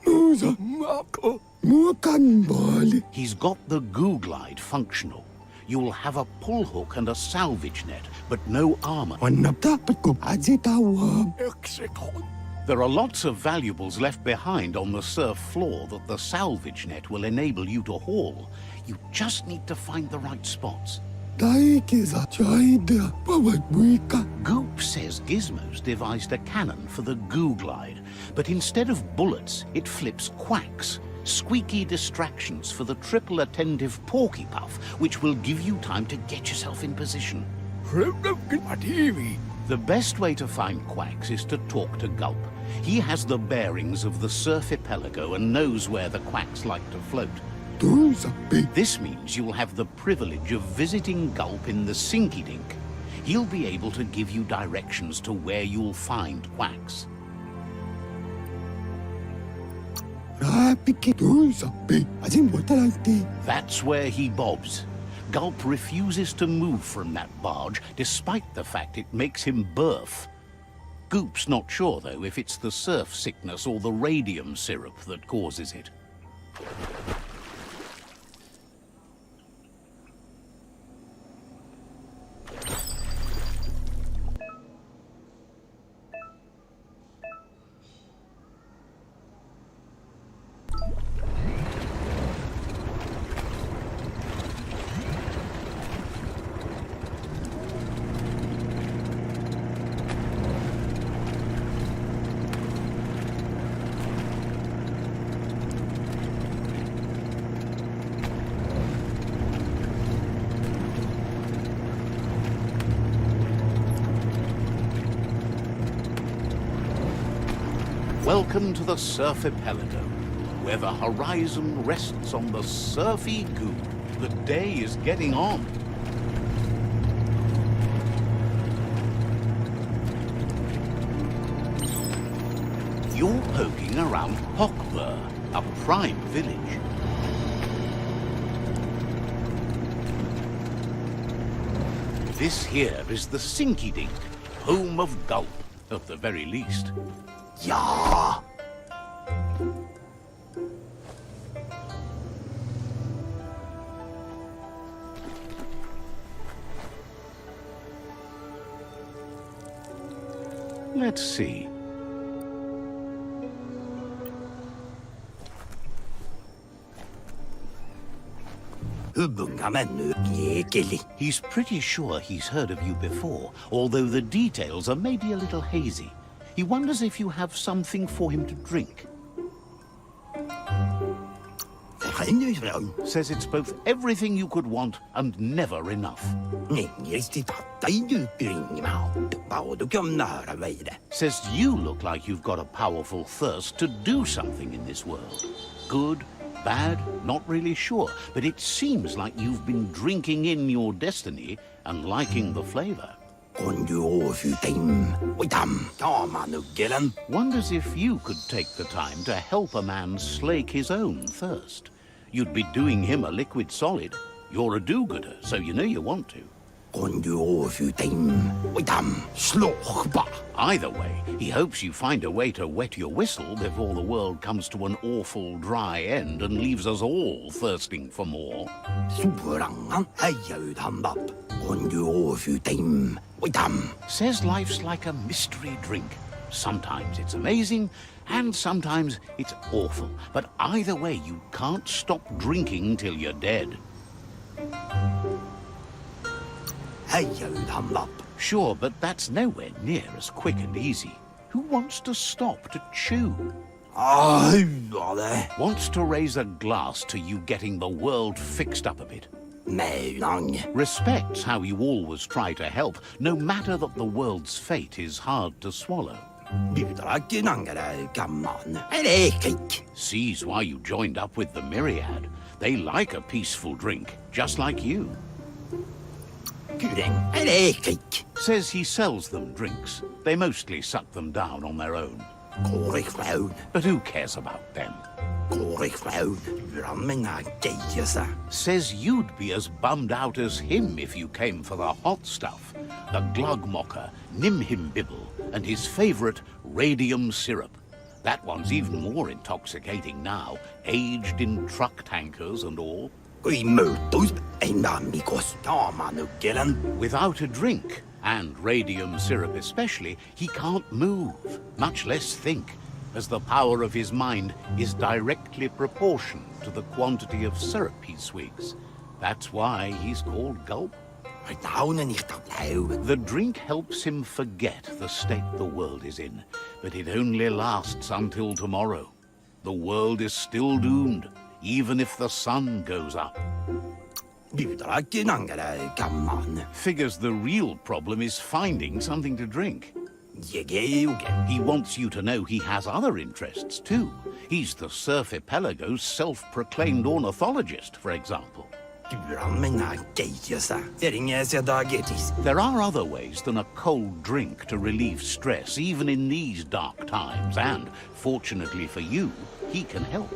Speaker 4: Musa mako. Mukan bali.
Speaker 1: He's got the goo glide functional. You'll have a pull hook and a salvage net, but no armor.
Speaker 4: Wanap dapat ko ajitawa. Exekon.
Speaker 1: There are lots of valuables left behind on the surf floor that the salvage net will enable you to haul. You just need to find the right spots.
Speaker 4: Daikiza chaida pawagwika.
Speaker 1: Goop says Gizmo's devised a cannon for the goo glide, but instead of bullets, it flips quacks. Squeaky distractions for the triple attentive porky puff, which will give you time to get yourself in position. The best way to find quacks is to talk to Gulp. He has the bearings of the surf archipelago and knows where the quacks like to float. This means you'll have the privilege of visiting Gulp in the Sinky Dink. He'll be able to give you directions to where you'll find quacks. That's where he bobs. Gulp refuses to move from that barge, despite the fact it makes him berth. Goop's not sure, though, if it's the surf sickness or the radium syrup that causes it. Welcome to the surf archipelago, where the horizon rests on the surfy goo. The day is getting on. You're poking around Hockbur, a prime village. This here is the Sinky Dink, home of Gulp, at the very least. Yeah! Let's see. He's pretty sure he's heard of you before, although the details are maybe a little hazy. He wonders if you have something for him to drink. Says it's both everything you could want and never enough. Says you look like you've got a powerful thirst to do something in this world. Good, bad, not really sure, but it seems like you've been drinking in your destiny and liking the flavor. Wonders if you could take the time to help a man slake his own thirst. You'd be doing him a liquid solid. You're a do-gooder, so you know you want to. Either way, he hopes you find a way to wet your whistle before the world comes to an awful dry end and leaves us all thirsting for more. Says life's like a mystery drink. Sometimes it's amazing, and sometimes it's awful. But either way, you can't stop drinking till you're dead. Sure, but that's nowhere near as quick and easy. Who wants to stop to chew? Wants to raise a glass to you getting the world fixed up a bit. Respects how you always try to help, no matter that the world's fate is hard to swallow. Sees why you joined up with the Myriad. They like a peaceful drink, just like you. Says he sells them drinks. They mostly suck them down on their own. But who cares about them? Says you'd be as bummed out as him if you came for the hot stuff. The Glugmocker, Nimhimbibble, and his favorite radium syrup. That one's even more intoxicating now, aged in truck tankers and all. Without a drink, and radium syrup especially, he can't move, much less think, as the power of his mind is directly proportioned to the quantity of syrup he swigs. That's why he's called Gulp. The drink helps him forget the state the world is in, but it only lasts until tomorrow. The world is still doomed, even if the sun goes up. Figures the real problem is finding something to drink. He wants you to know he has other interests, too. He's the Surfipelago's self-proclaimed ornithologist, for example. There are other ways than a cold drink to relieve stress, even in these dark times, and, fortunately for you, he can help.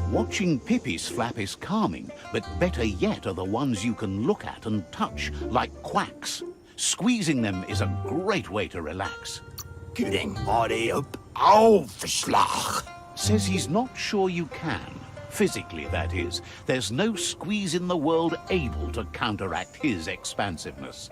Speaker 1: Watching Pippi's flap is calming, but better yet are the ones you can look at and touch, like quacks. Squeezing them is a great way to relax. Says he's not sure you can. Physically, that is. There's no squeeze in the world able to counteract his expansiveness.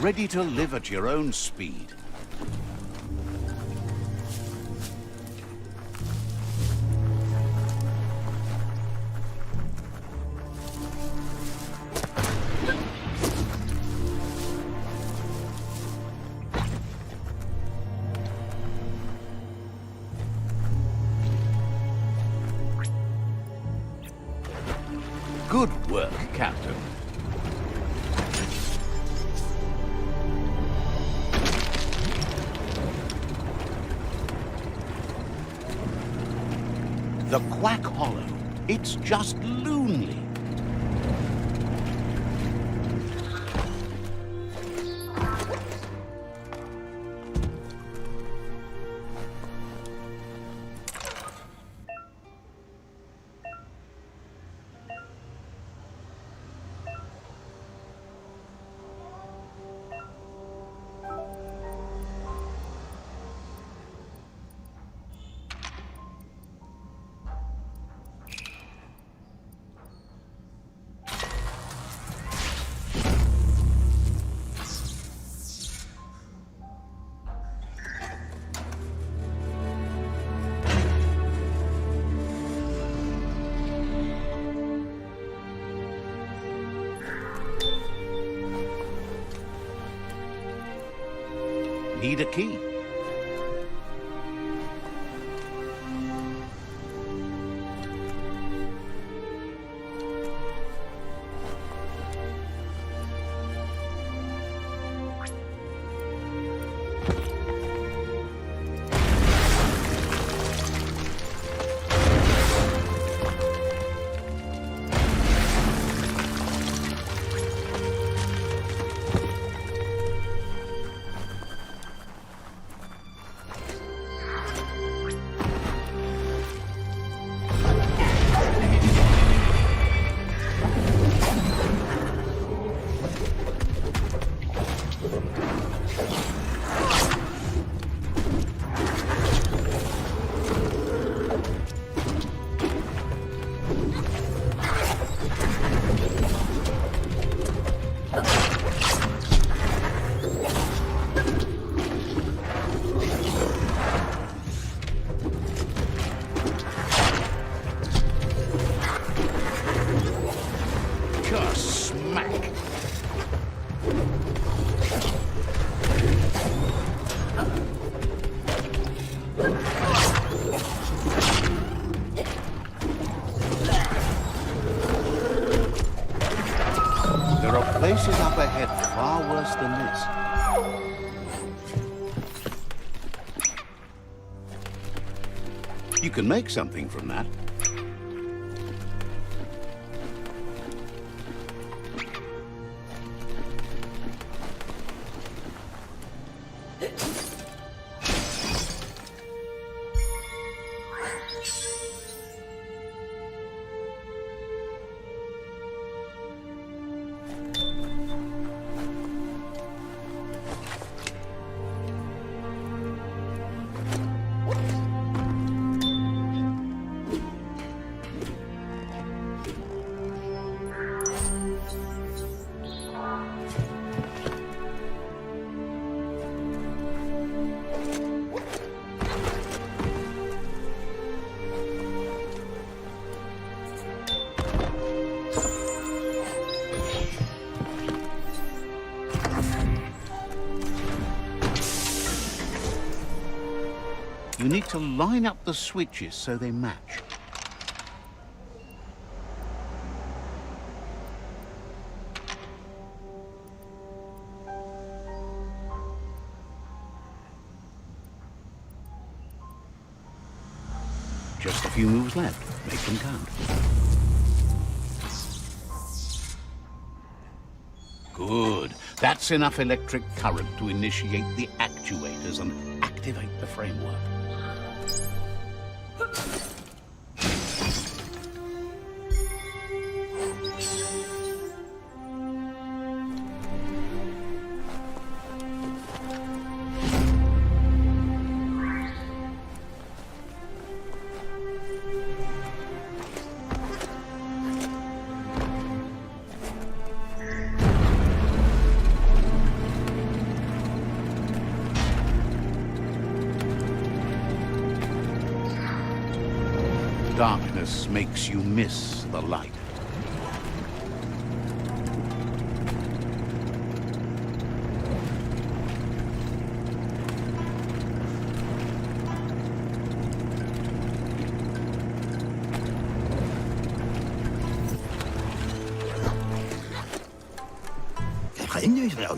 Speaker 1: Ready to live at your own speed. Good work, Captain. The Quack Hollow. It's just lonely. Need a key. Just smack. There are places up ahead far worse than this. You can make something from that. You need to line up the switches so they match. Just a few moves left. Make them count. Good. That's enough electric current to initiate the actuators and activate the framework. Darkness makes you miss the light.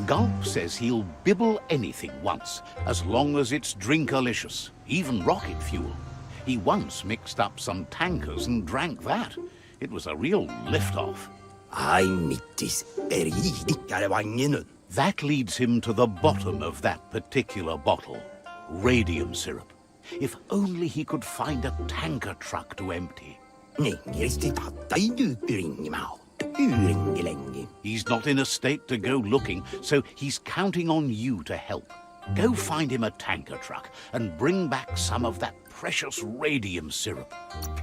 Speaker 1: Gulp says he'll bibble anything once, as long as it's drinkalicious, even rocket fuel. He once mixed up some tankers and drank that. It was a real lift-off.
Speaker 8: Ai mittis eri ikkälevanginut.
Speaker 1: That leads him to the bottom of that particular bottle. Radium syrup. If only he could find a tanker truck to empty.
Speaker 8: Ningiristi tattai tyyppiringimau. Yringilengi.
Speaker 1: He's not in a state to go looking, so he's counting on you to help. Go find him a tanker truck and bring back some of that precious radium syrup.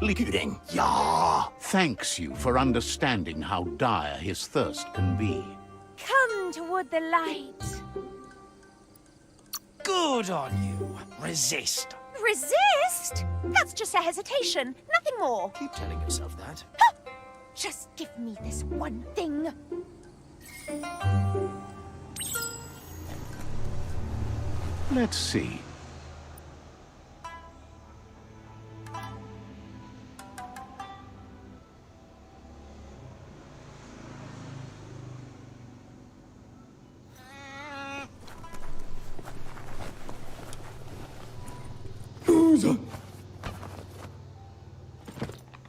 Speaker 8: Kyren, ja.
Speaker 1: Thanks you for understanding how dire his thirst can be.
Speaker 3: Come toward the light.
Speaker 2: Good on you. Resist.
Speaker 3: Resist? That's just a hesitation, nothing more.
Speaker 2: Keep telling yourself that.
Speaker 3: Just give me this one thing.
Speaker 1: Let's see.
Speaker 4: Luusa.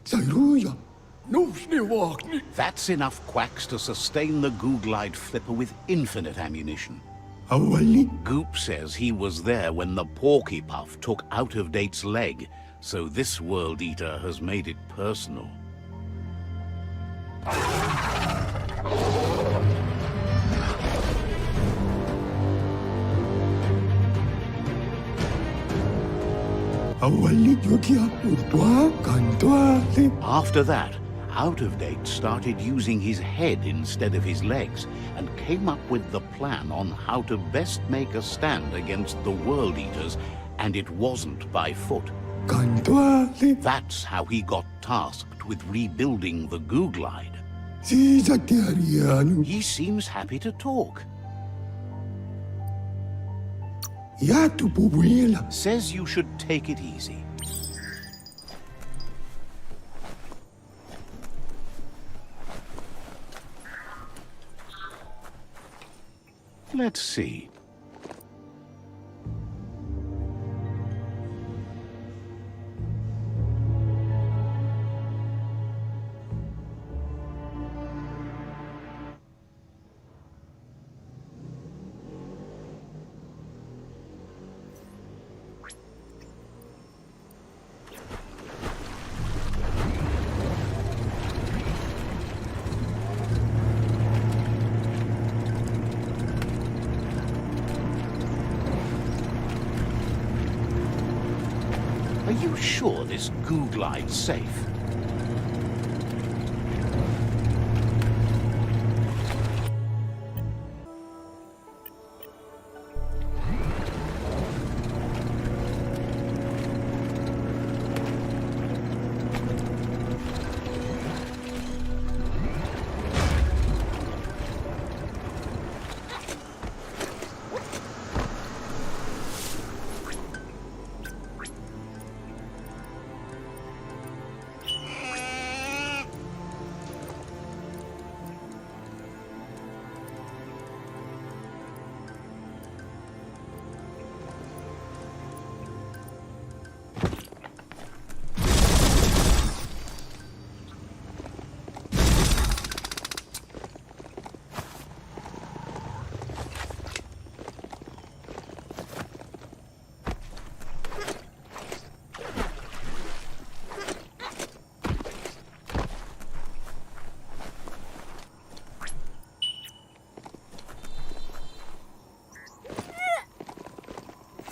Speaker 4: Sairuja. Nousni walkni.
Speaker 1: That's enough quacks to sustain the Googlide flipper with infinite ammunition.
Speaker 4: Awali.
Speaker 1: Goop says he was there when the Porky Puff took Out-of-Date's leg, so this World Eater has made it personal.
Speaker 4: Awali yokia utwa kantwale.
Speaker 1: After that, Out-of-Date started using his head instead of his legs and came up with the plan on how to best make a stand against the World Eaters, and it wasn't by foot.
Speaker 4: Kantwale.
Speaker 1: That's how he got tasked with rebuilding the Googlide.
Speaker 4: Sisa tiarianu.
Speaker 1: He seems happy to talk.
Speaker 4: Yatu pubuila.
Speaker 1: Says you should take it easy. Let's see. Are you sure this Googlide's safe?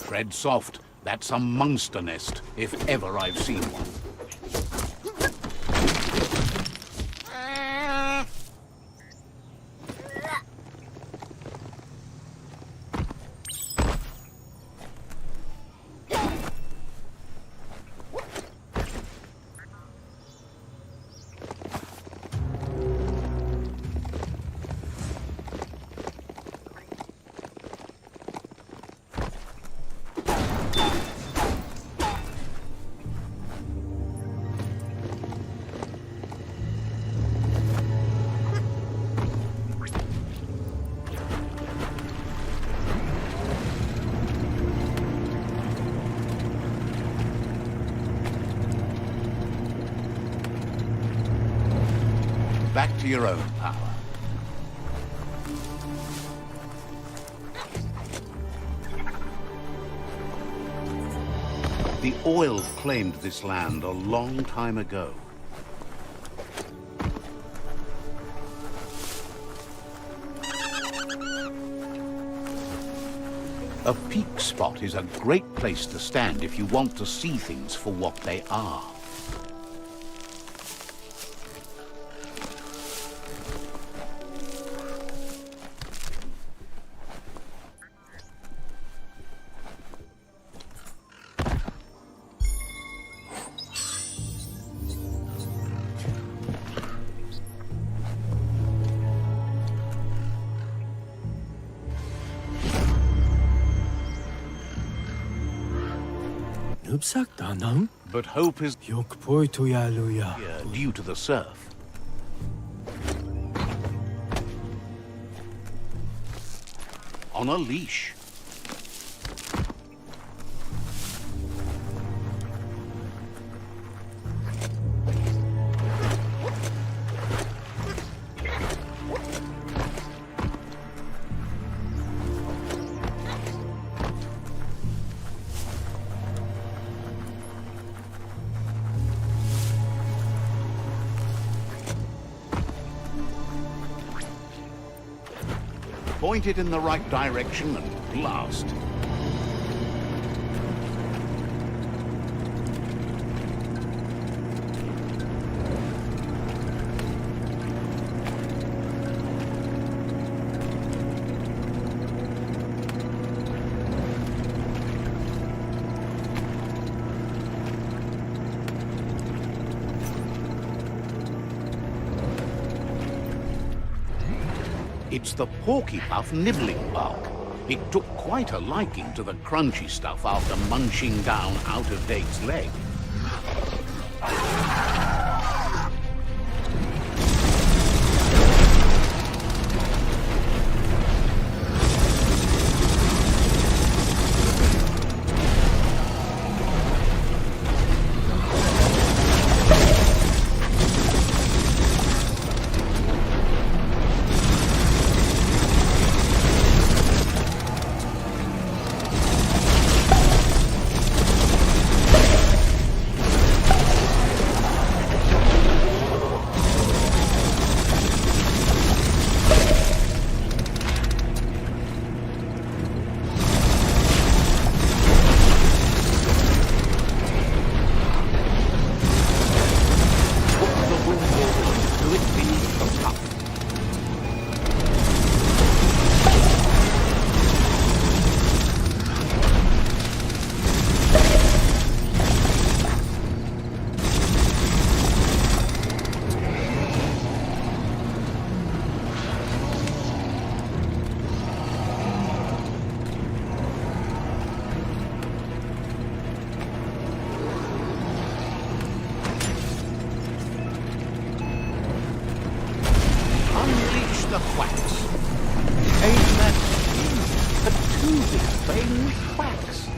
Speaker 1: Tread soft. That's a monster nest, if ever I've seen one. back to your own power. The oil claimed this land a long time ago. A peak spot is a great place to stand if you want to see things for what they are. But hope is here due to the surf. On a leash. Point it in the right direction and blast. It's the porky puff nibbling bark. It took quite a liking to the crunchy stuff after munching down out-of-date's leg. The quacks. Aim that for 2 big flaming quacks.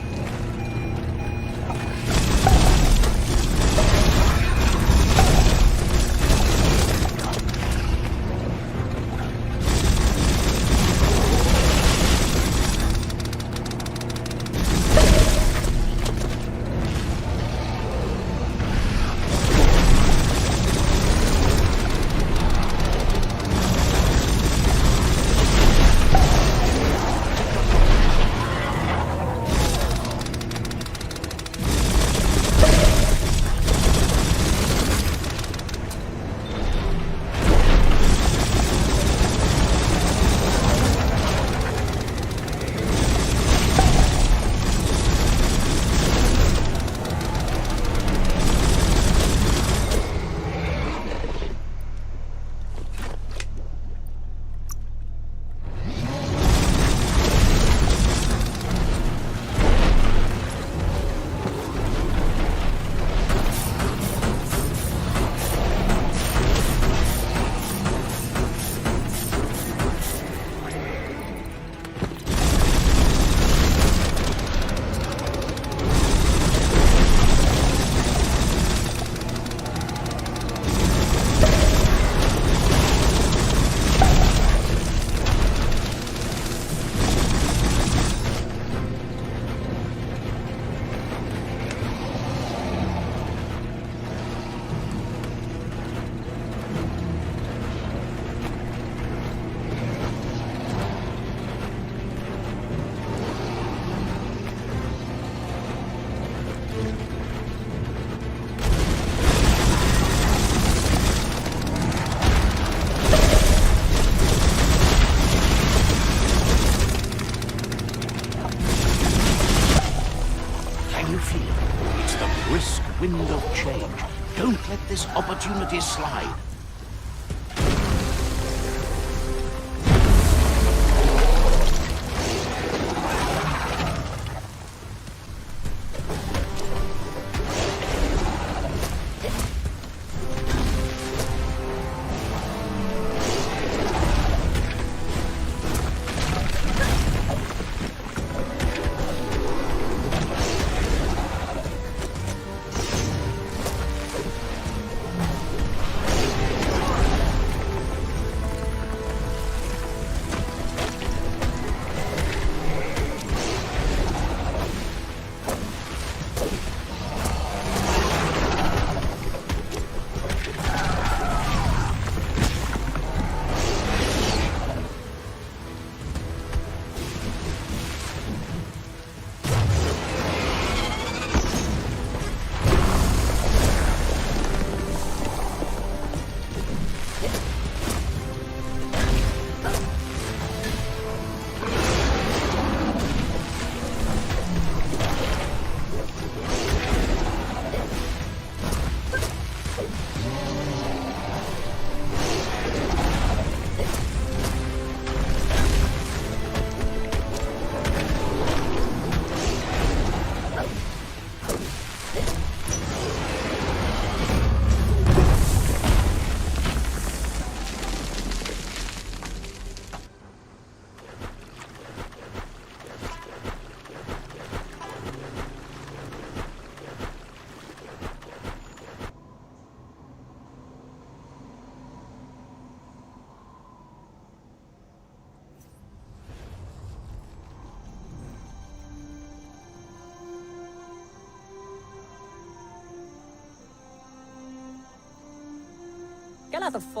Speaker 1: Don't let this opportunity slide.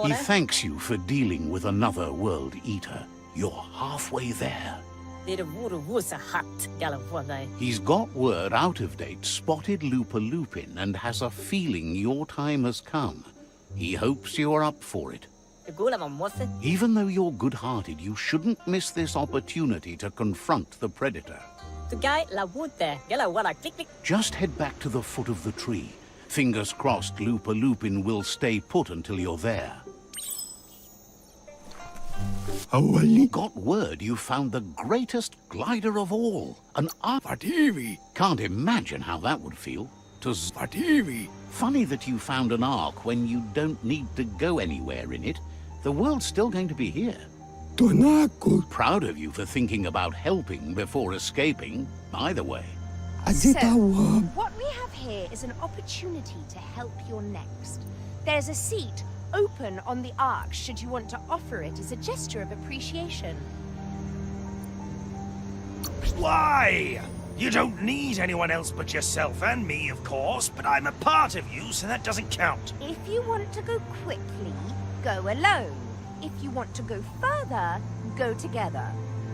Speaker 1: He thanks you for dealing with another World Eater. You're halfway there. He's got word out of date spotted Lupa Lupin and has a feeling your time has come. He hopes you're up for it. Even though you're good-hearted, you shouldn't miss this opportunity to confront the Predator. Just head back to the foot of the tree. Fingers crossed Lupa Lupin will stay put until you're there. Got word you found the greatest glider of all, an ark. Can't imagine how that would feel. Funny that you found an ark when you don't need to go anywhere in it. The world's still going to be here. Proud of you for thinking about helping before escaping, either way.
Speaker 3: So, what we have here is an opportunity to help your next. There's a seat open on the Ark should you want to offer it as a gesture of appreciation.
Speaker 2: Why? You don't need anyone else but yourself and me, of course, but I'm a part of you, so that doesn't count.
Speaker 3: If you want to go quickly, go alone. If you want to go further, go together.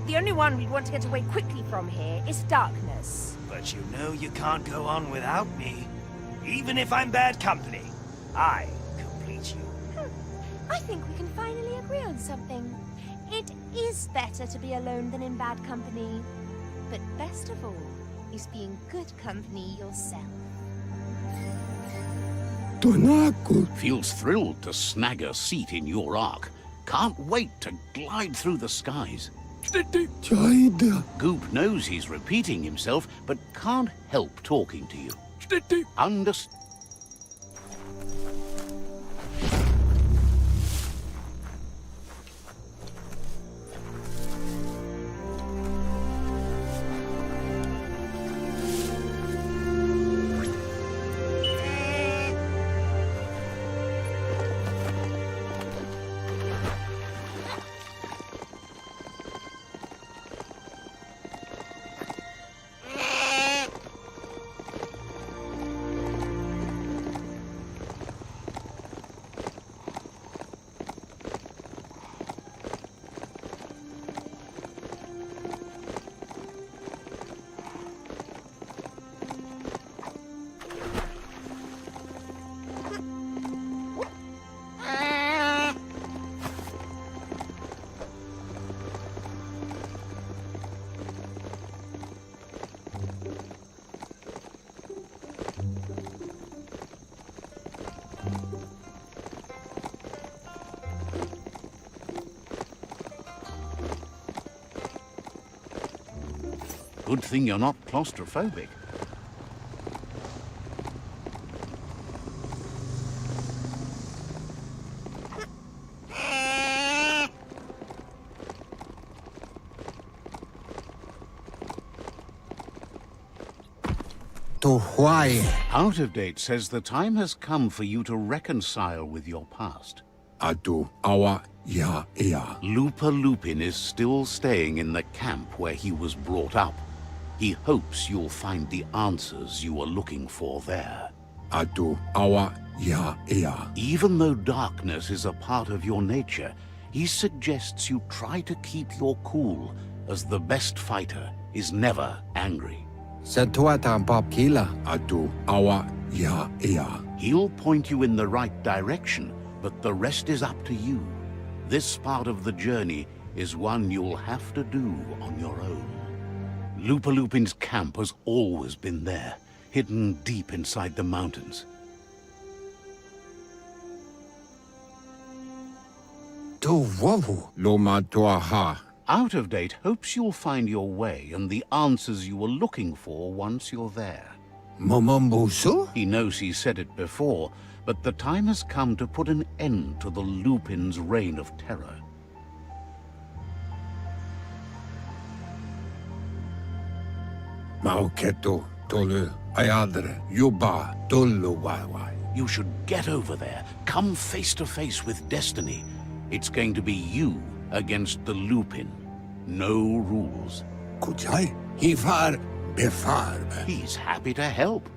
Speaker 3: The only one we'd want to get away quickly from here is darkness.
Speaker 2: But you know you can't go on without me. Even if I'm bad company, I complete you.
Speaker 3: I think we can finally agree on something. It is better to be alone than in bad company. But best of all is being good company yourself.
Speaker 1: Feels thrilled to snag a seat in your Ark. Can't wait to glide through the skies. Goop knows he's repeating himself, but can't help talking to you. Understand? Good thing you're not claustrophobic.
Speaker 4: To Hawaii.
Speaker 1: Out of Date says the time has come for you to reconcile with your past.
Speaker 4: Atu awa ya ea.
Speaker 1: Lupa Lupin is still staying in the camp where he was brought up. He hopes you'll find the answers you are looking for there.
Speaker 4: Atu awa ya ea.
Speaker 1: Even though darkness is a part of your nature, he suggests you try to keep your cool, as the best fighter is never angry.
Speaker 4: Sa tuatang papkila. Atu awa ya ea.
Speaker 1: He'll point you in the right direction, but the rest is up to you. This part of the journey is one you'll have to do on your own. Lupa Lupin's camp has always been there, hidden deep inside the mountains.
Speaker 4: Tu wavu. Loma tuaha.
Speaker 1: Out of Date hopes you'll find your way and the answers you were looking for once you're there.
Speaker 4: Momombusu?
Speaker 1: He knows he said it before, but the time has come to put an end to the Lupin's reign of terror.
Speaker 4: Mauketo tolu ayadre yuba tolu waiwai.
Speaker 1: You should get over there, come face to face with destiny. It's going to be you against the Lupin. No rules.
Speaker 4: Kujai hifar befar.
Speaker 1: He's happy to help.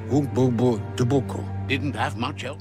Speaker 4: Bumbubu dubuko.
Speaker 1: Didn't have much help.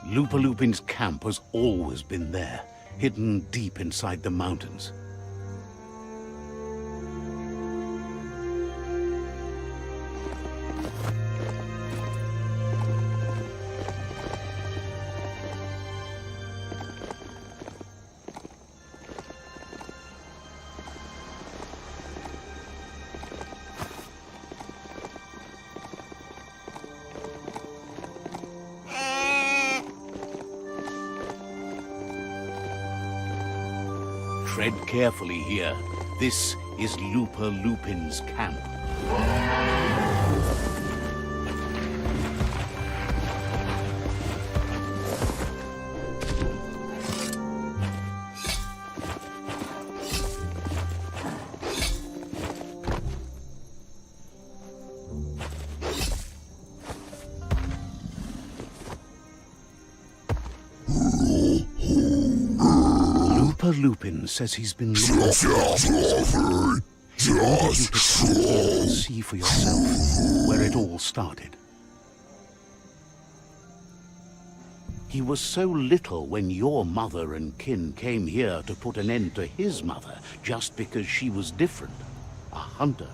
Speaker 1: Lupa Lupin's camp has always been there, hidden deep inside the mountains. Tread carefully here. This is Lupa Lupin's camp. Lupa Lupin says he's been looking for He wanted you to come here and see for yourself where it all started. He was so little when your mother and kin came here to put an end to his mother just because she was different. A hunter.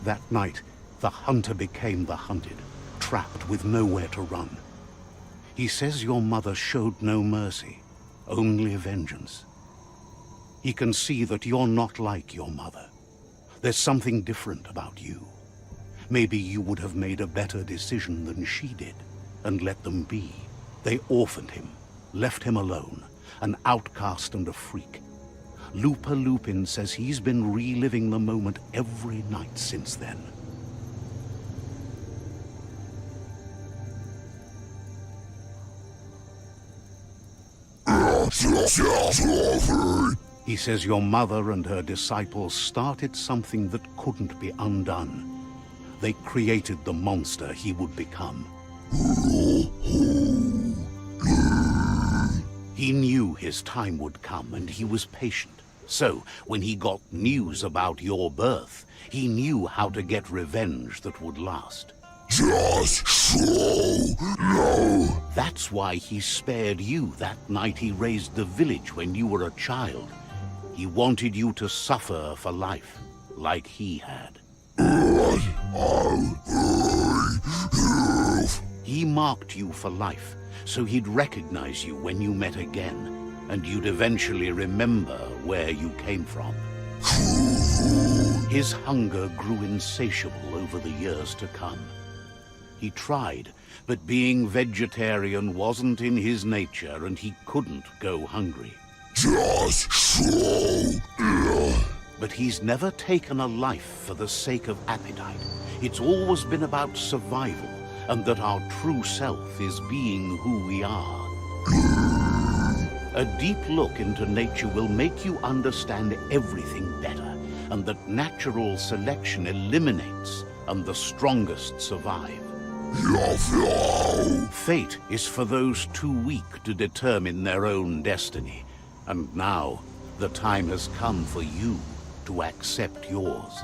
Speaker 1: That night, the hunter became the hunted, trapped with nowhere to run. He says your mother showed no mercy, only vengeance. He can see that you're not like your mother. There's something different about you. Maybe you would have made a better decision than she did, and let them be. They orphaned him, left him alone, an outcast and a freak. Lupa Lupin says he's been reliving the moment every night since then. He says your mother and her disciples started something that couldn't be undone. They created the monster he would become. He knew his time would come, and he was patient. So, when he got news about your birth, he knew how to get revenge that would last.
Speaker 9: Just so no.
Speaker 1: That's why he spared you that night he raised the village when you were a child. He wanted you to suffer for life, like he had. He marked you for life, so he'd recognize you when you met again, and you'd eventually remember where you came from. His hunger grew insatiable over the years to come. He tried, but being vegetarian wasn't in his nature, and he couldn't go hungry.
Speaker 9: Just so.
Speaker 1: But he's never taken a life for the sake of appetite. It's always been about survival, and that our true self is being who we are. A deep look into nature will make you understand everything better, and that natural selection eliminates, and the strongest survive. Fate is for those too weak to determine their own destiny, and now the time has come for you to accept yours.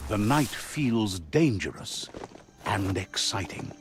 Speaker 1: The night feels dangerous and exciting.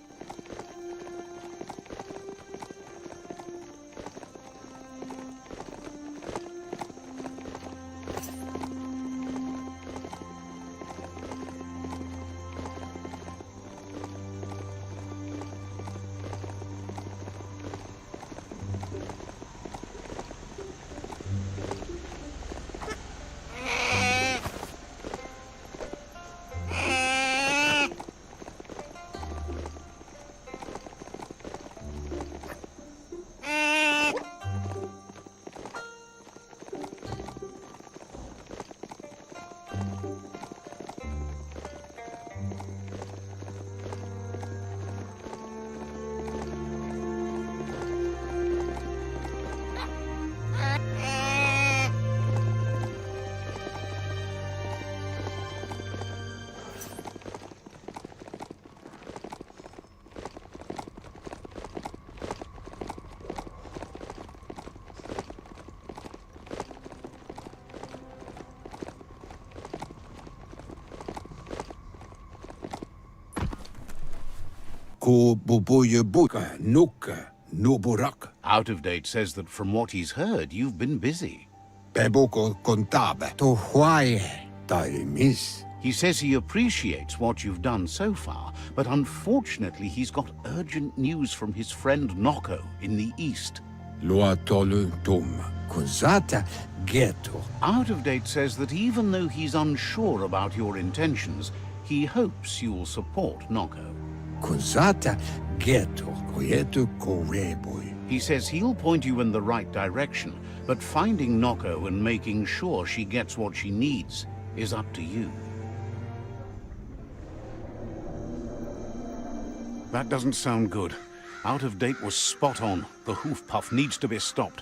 Speaker 4: Ko bubuye buka nuka nuburak.
Speaker 1: Out of Date says that from what he's heard, you've been busy.
Speaker 4: Beboko kontabe. To huaye. Tai miss.
Speaker 1: He says he appreciates what you've done so far, but unfortunately he's got urgent news from his friend Noko in the east.
Speaker 4: Lua tolu tum. Kuzata ghetto.
Speaker 1: Out of Date says that even though he's unsure about your intentions, he hopes you'll support Noko.
Speaker 4: Kuzata ghetto. Koyetu koreboy.
Speaker 1: He says he'll point you in the right direction, but finding Noko and making sure she gets what she needs is up to you. That doesn't sound good. Out of Date was spot on. The hoof puff needs to be stopped.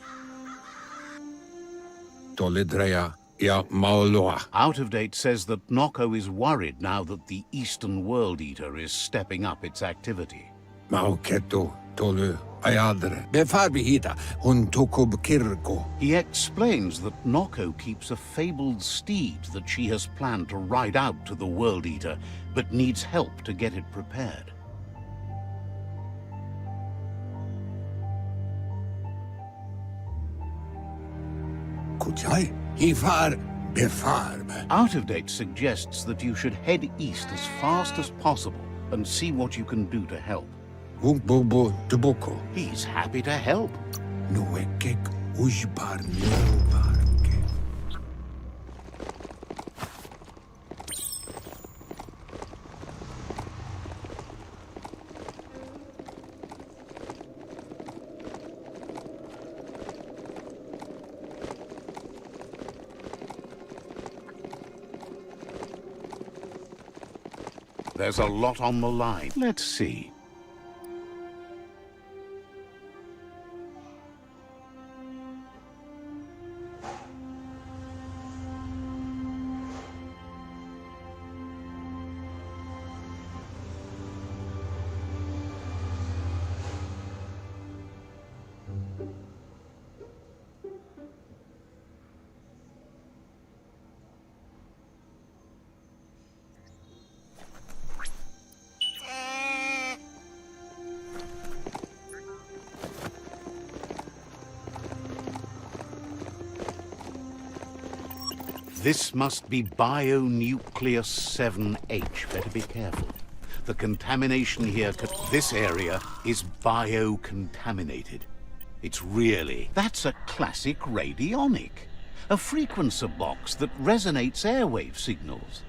Speaker 4: Tolidrea ya maoloa.
Speaker 1: Out of Date says that Noko is worried now that the Eastern World Eater is stepping up its activity.
Speaker 4: Mauketo tolu ayadre. Befarbihita hun tukub kirko.
Speaker 1: He explains that Noko keeps a fabled steed that she has planned to ride out to the World Eater, but needs help to get it prepared.
Speaker 4: Kujai hifar befarb.
Speaker 1: Out of Date suggests that you should head east as fast as possible and see what you can do to help.
Speaker 4: Bubu tubuko.
Speaker 1: He's happy to help.
Speaker 4: Nuekek ujbar nubarke.
Speaker 1: There's a lot on the line. Let's see. This must be Bionucleus 7H. Better be careful. The contamination here, this area is biocontaminated. It's really, that's a classic radionic. A frequencer box that resonates airwave signals.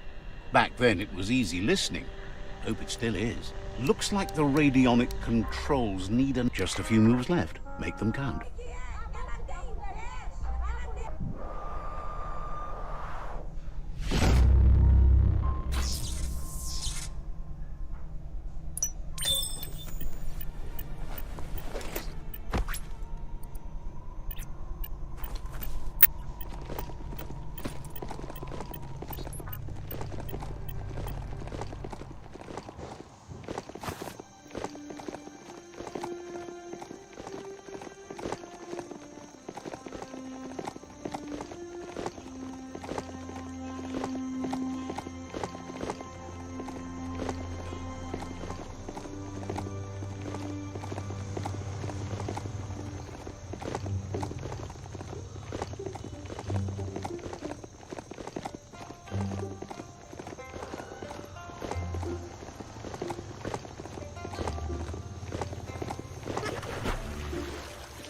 Speaker 1: Back then it was easy listening. Hope it still is. Looks like the radionic controls need just a few moves left. Make them count.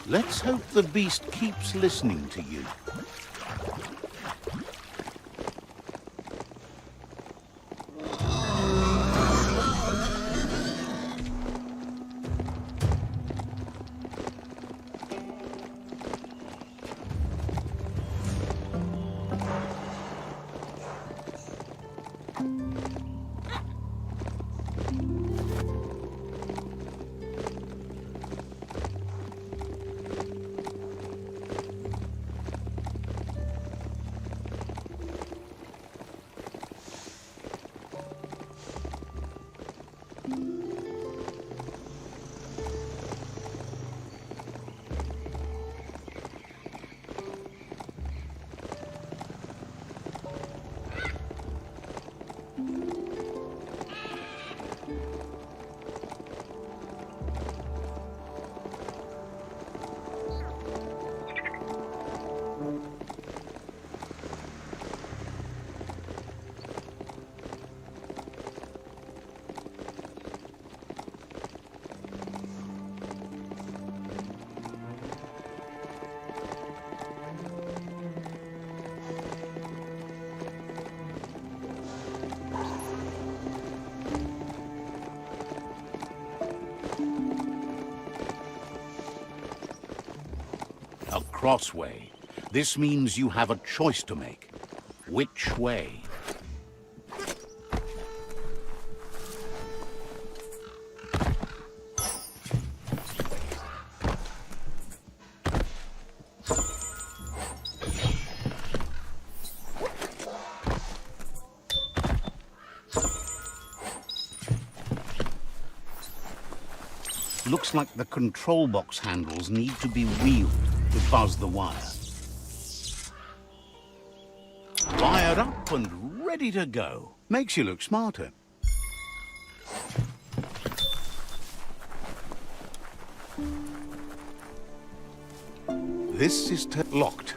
Speaker 1: Let's hope the beast keeps listening to you. A crossway. This means you have a choice to make. Which way? Looks like the control box handles need to be wheeled to buzz the wire. Wired up and ready to go. Makes you look smarter. This is locked.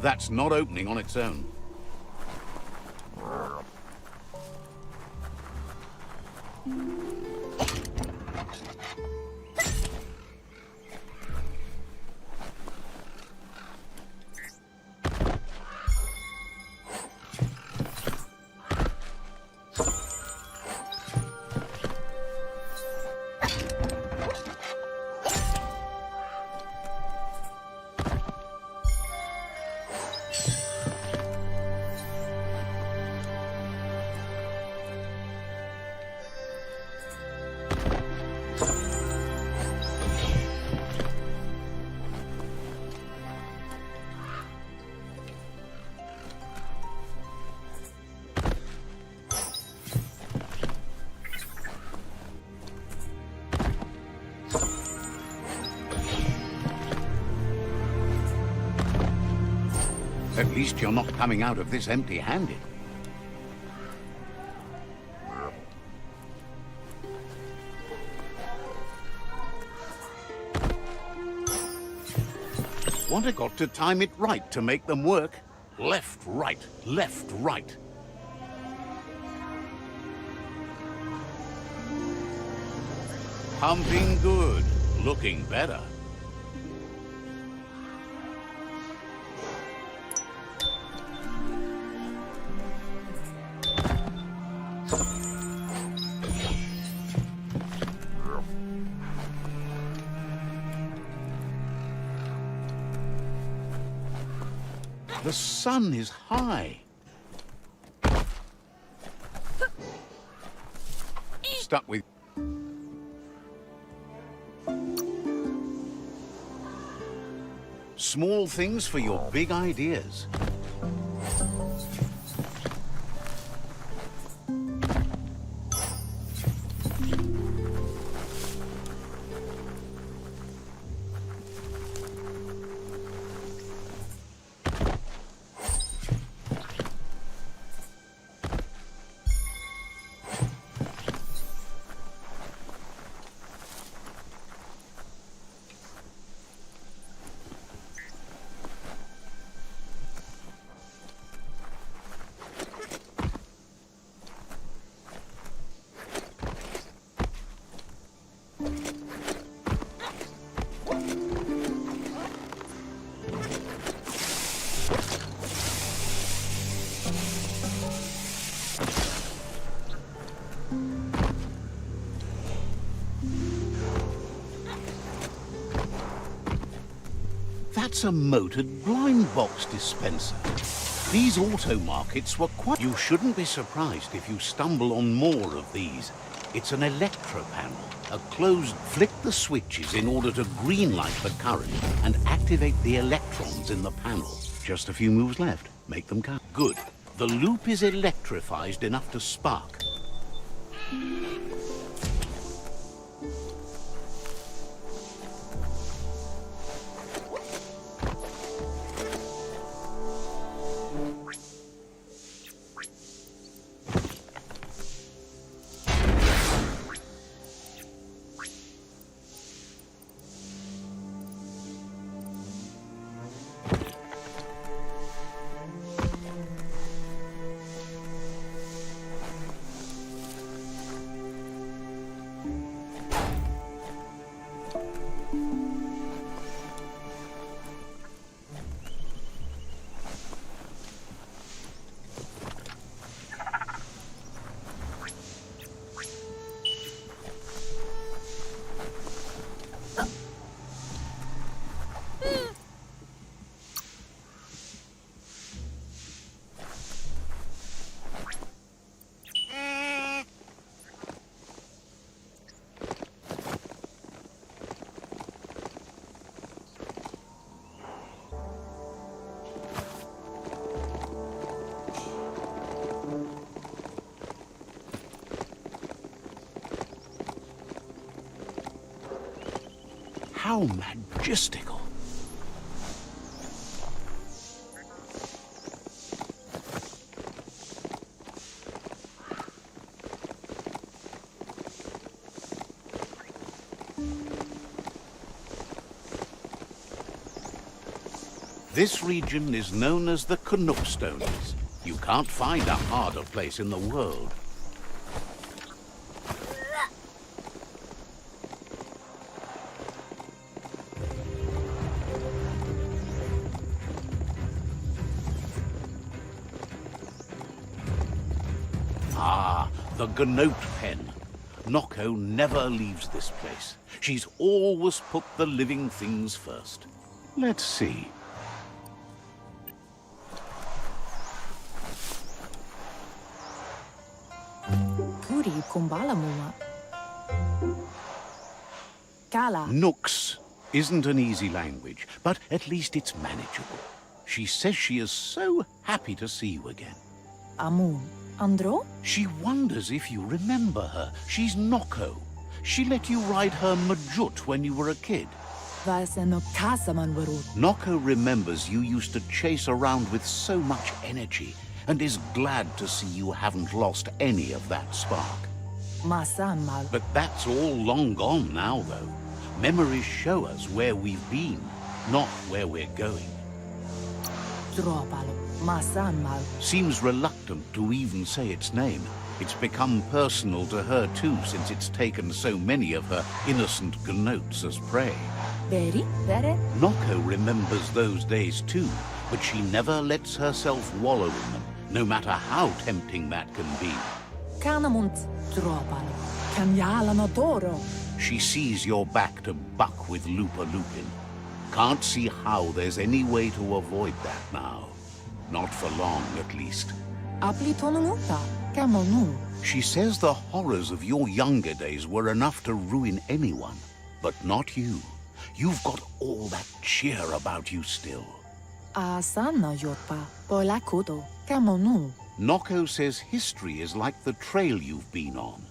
Speaker 1: That's not opening on its own. At least you're not coming out of this empty-handed. Want I got to time it right to make them work. Left, right, left, right. Pumping good, looking better. The sun is high. Stuck with... Small things for your big ideas. That's a motored blind box dispenser. These auto markets were quite... You shouldn't be surprised if you stumble on more of these. It's an electro panel, a closed... Flick the switches in order to green-light the current and activate the electrons in the panel. Just a few moves left. Make them count. Good. The loop is electrified enough to spark. How majestical! This region is known as the Canuckstones. You can't find a harder place in the world. Ah, the Gnote Pen. Noko never leaves this place. She's always put the living things first. Let's see.
Speaker 7: Puri kumbala muma. Kala.
Speaker 1: Nooks isn't an easy language, but at least it's manageable. She says she is so happy to see you again.
Speaker 7: Amun. Andro?
Speaker 1: She wonders if you remember her. She's Noko. She let you ride her Majut when you were a kid.
Speaker 7: Vaise no kasaman varut.
Speaker 1: Noko remembers you used to chase around with so much energy and is glad to see you haven't lost any of that spark.
Speaker 7: Masan mal.
Speaker 1: But that's all long gone now, though. Memories show us where we've been, not where we're going.
Speaker 7: Dropalo. Masan mal.
Speaker 1: Seems reluctant to even say its name. It's become personal to her too, since it's taken so many of her innocent gnotes as prey.
Speaker 7: Veri? Vere?
Speaker 1: Noko remembers those days too, but she never lets herself wallow in them, no matter how tempting that can be.
Speaker 7: Kanamunt. Dropalo. Kanyala no doro.
Speaker 1: She sees you're back to buck with Lupa Lupin. Can't see how there's any way to avoid that now. Not for long, at least.
Speaker 7: Apli tonumuta, kamonu.
Speaker 1: She says the horrors of your younger days were enough to ruin anyone, but not you. You've got all that cheer about you still.
Speaker 7: Asana yotpa, polakudo, kamonu.
Speaker 1: Noko says history is like the trail you've been on.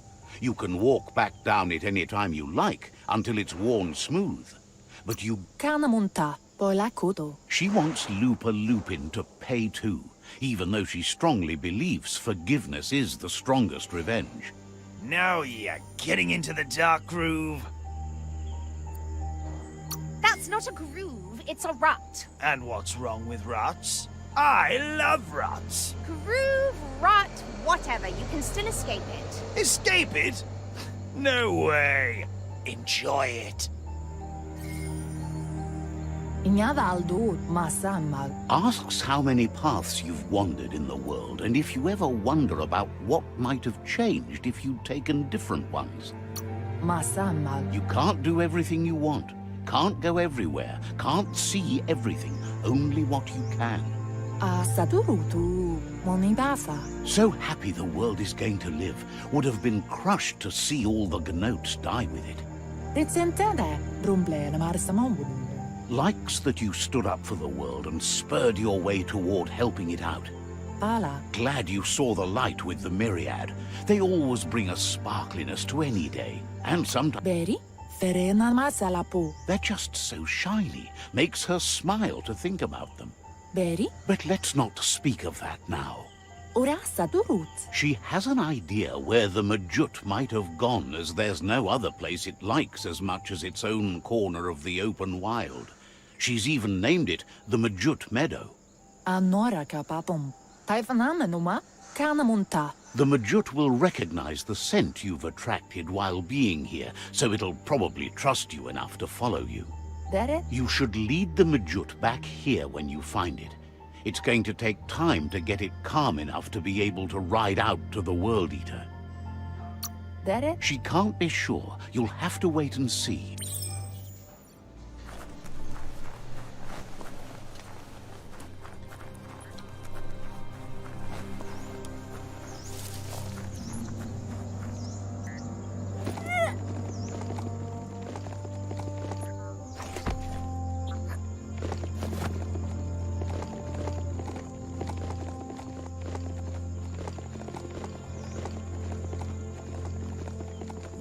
Speaker 1: You can walk back down it any time you like, until it's worn smooth. But you...
Speaker 7: Kanamunta, polakudo.
Speaker 1: She wants Lupa Lupin to pay too, even though she strongly believes forgiveness is the strongest revenge.
Speaker 2: Now you're getting into the dark groove.
Speaker 3: That's not a groove, it's a rut.
Speaker 2: And what's wrong with ruts? I love ruts.
Speaker 3: Groove, rut, whatever, you can still escape it.
Speaker 2: Escape it? No way. Enjoy it.
Speaker 7: Inyadaldu, masamal.
Speaker 1: Asks how many paths you've wandered in the world, and if you ever wonder about what might have changed if you'd taken different ones.
Speaker 7: Masamal.
Speaker 1: You can't do everything you want, can't go everywhere, can't see everything, only what you can.
Speaker 7: Sadurutu, monibasa.
Speaker 1: So happy the world is going to live, would have been crushed to see all the Gnotes die with it.
Speaker 7: Ritsentere, drumble marsamon.
Speaker 1: Likes that you stood up for the world and spurred your way toward helping it out.
Speaker 7: Ala.
Speaker 1: Glad you saw the light with the myriad. They always bring a sparkliness to any day, and sometimes...
Speaker 7: Beri, ferena masalapu.
Speaker 1: They're just so shiny, makes her smile to think about them.
Speaker 7: Beri,
Speaker 1: But let's not speak of that now.
Speaker 7: ura sadurut.
Speaker 1: She has an idea where the Majut might have gone, as there's no other place it likes as much as its own corner of the open wild. She's even named it the Majut Meadow.
Speaker 7: Anora kapapum. Taifanana numa, kanamunta.
Speaker 1: The Majut will recognize the scent you've attracted while being here, so it'll probably trust you enough to follow you.
Speaker 7: Dere?
Speaker 1: You should lead the Majut back here when you find it. It's going to take time to get it calm enough to be able to ride out to the World Eater.
Speaker 7: Dere?
Speaker 1: She can't be sure. You'll have to wait and see.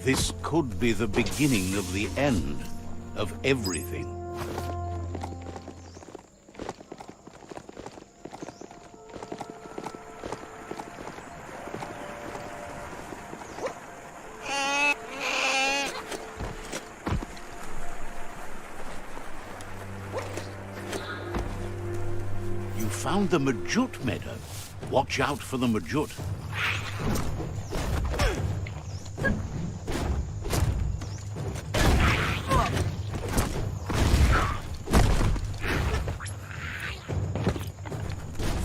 Speaker 1: This could be the beginning of the end of everything. You found the Majut Meadow. Watch out for the Majut.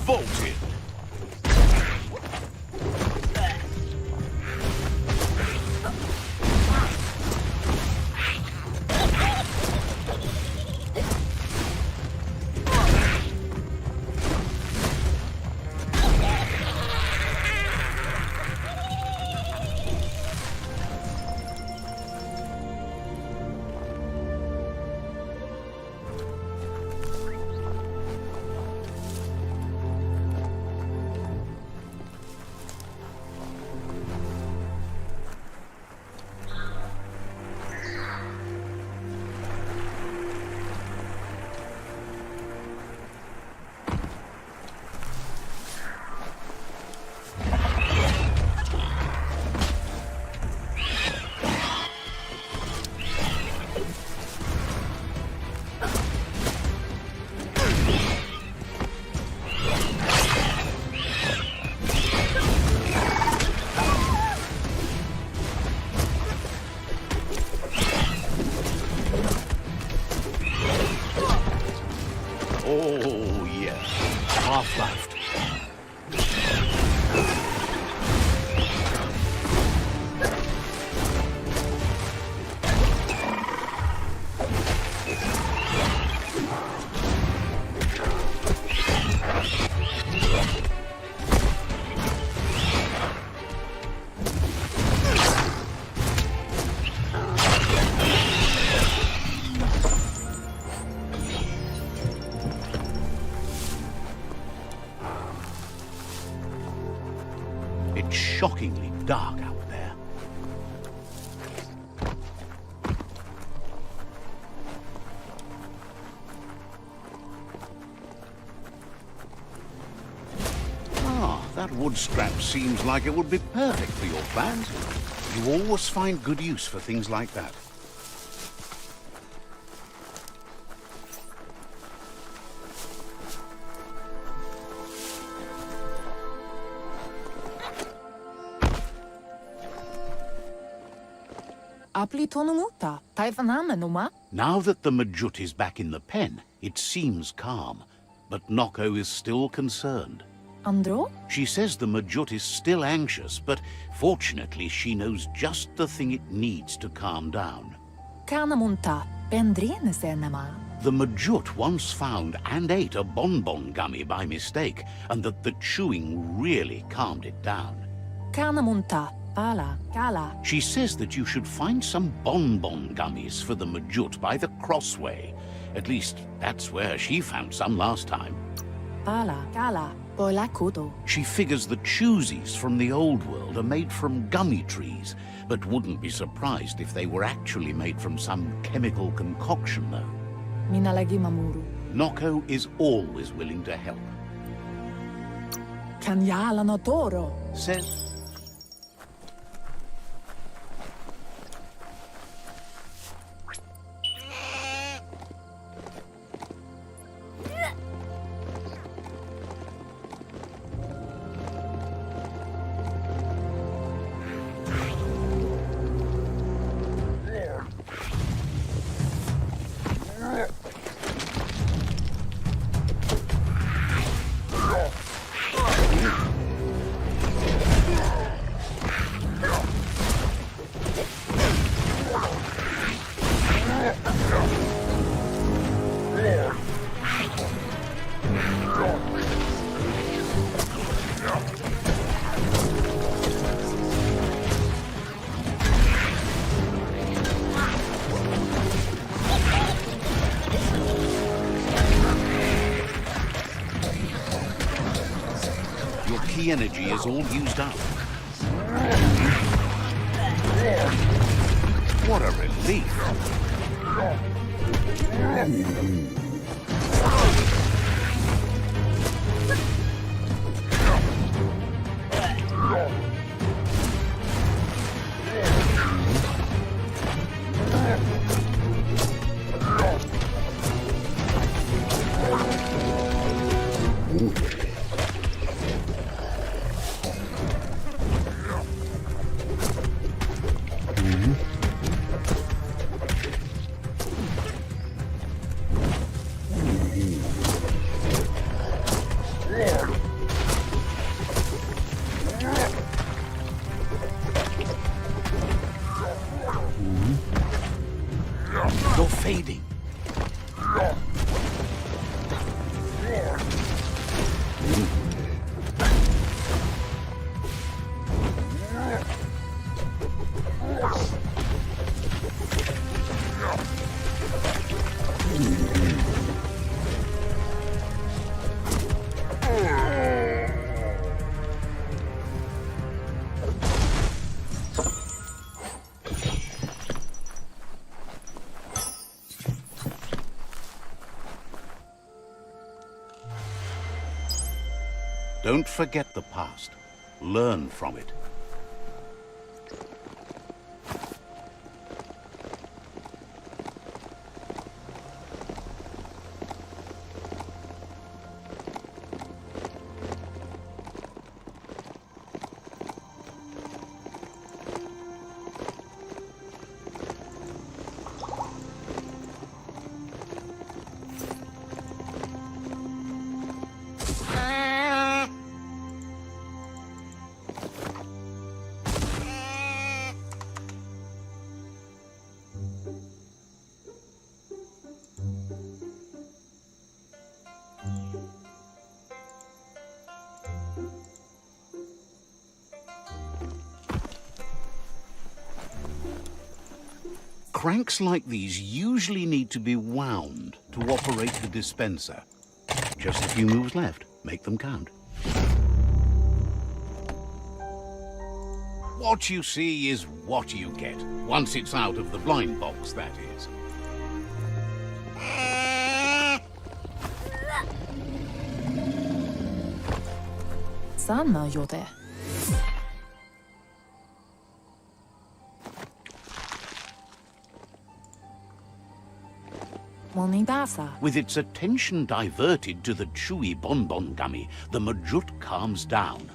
Speaker 1: Vaulted. Oh, yes. Half left. It's shockingly dark out there. Ah, that wood scrap seems like it would be perfect for your plans. You always find good use for things like that.
Speaker 7: Apli tonumuta, taifaname numa.
Speaker 1: Now that the Majut is back in the pen, it seems calm, but Noko is still concerned.
Speaker 7: Andro?
Speaker 1: She says the Majut is still anxious, but fortunately she knows just the thing it needs to calm down.
Speaker 7: Kanamunta, pendrine senema.
Speaker 1: The Majut once found and ate a bonbon gummy by mistake, and that the chewing really calmed it down.
Speaker 7: Kanamunta, pala, kala.
Speaker 1: She says that you should find some bonbon gummies for the Majut by the crossway. At least, that's where she found some last time.
Speaker 7: Pala, kala, boilakudo.
Speaker 1: She figures the choosies from the old world are made from gummy trees, but wouldn't be surprised if they were actually made from some chemical concoction, though.
Speaker 7: Minalagi mamuru.
Speaker 1: Noko is always willing to help.
Speaker 7: Kanyala no toro.
Speaker 1: Says... Your key energy is all used up. What a relief. You're fading. Don't forget the past. Learn from it. Cranks like these usually need to be wound to operate the dispenser. Just a few moves left. Make them count. What you see is what you get. Once it's out of the blind box, that is.
Speaker 7: Sana jote. Monidasa.
Speaker 1: With its attention diverted to the chewy bonbon gummy, the Majut calms down.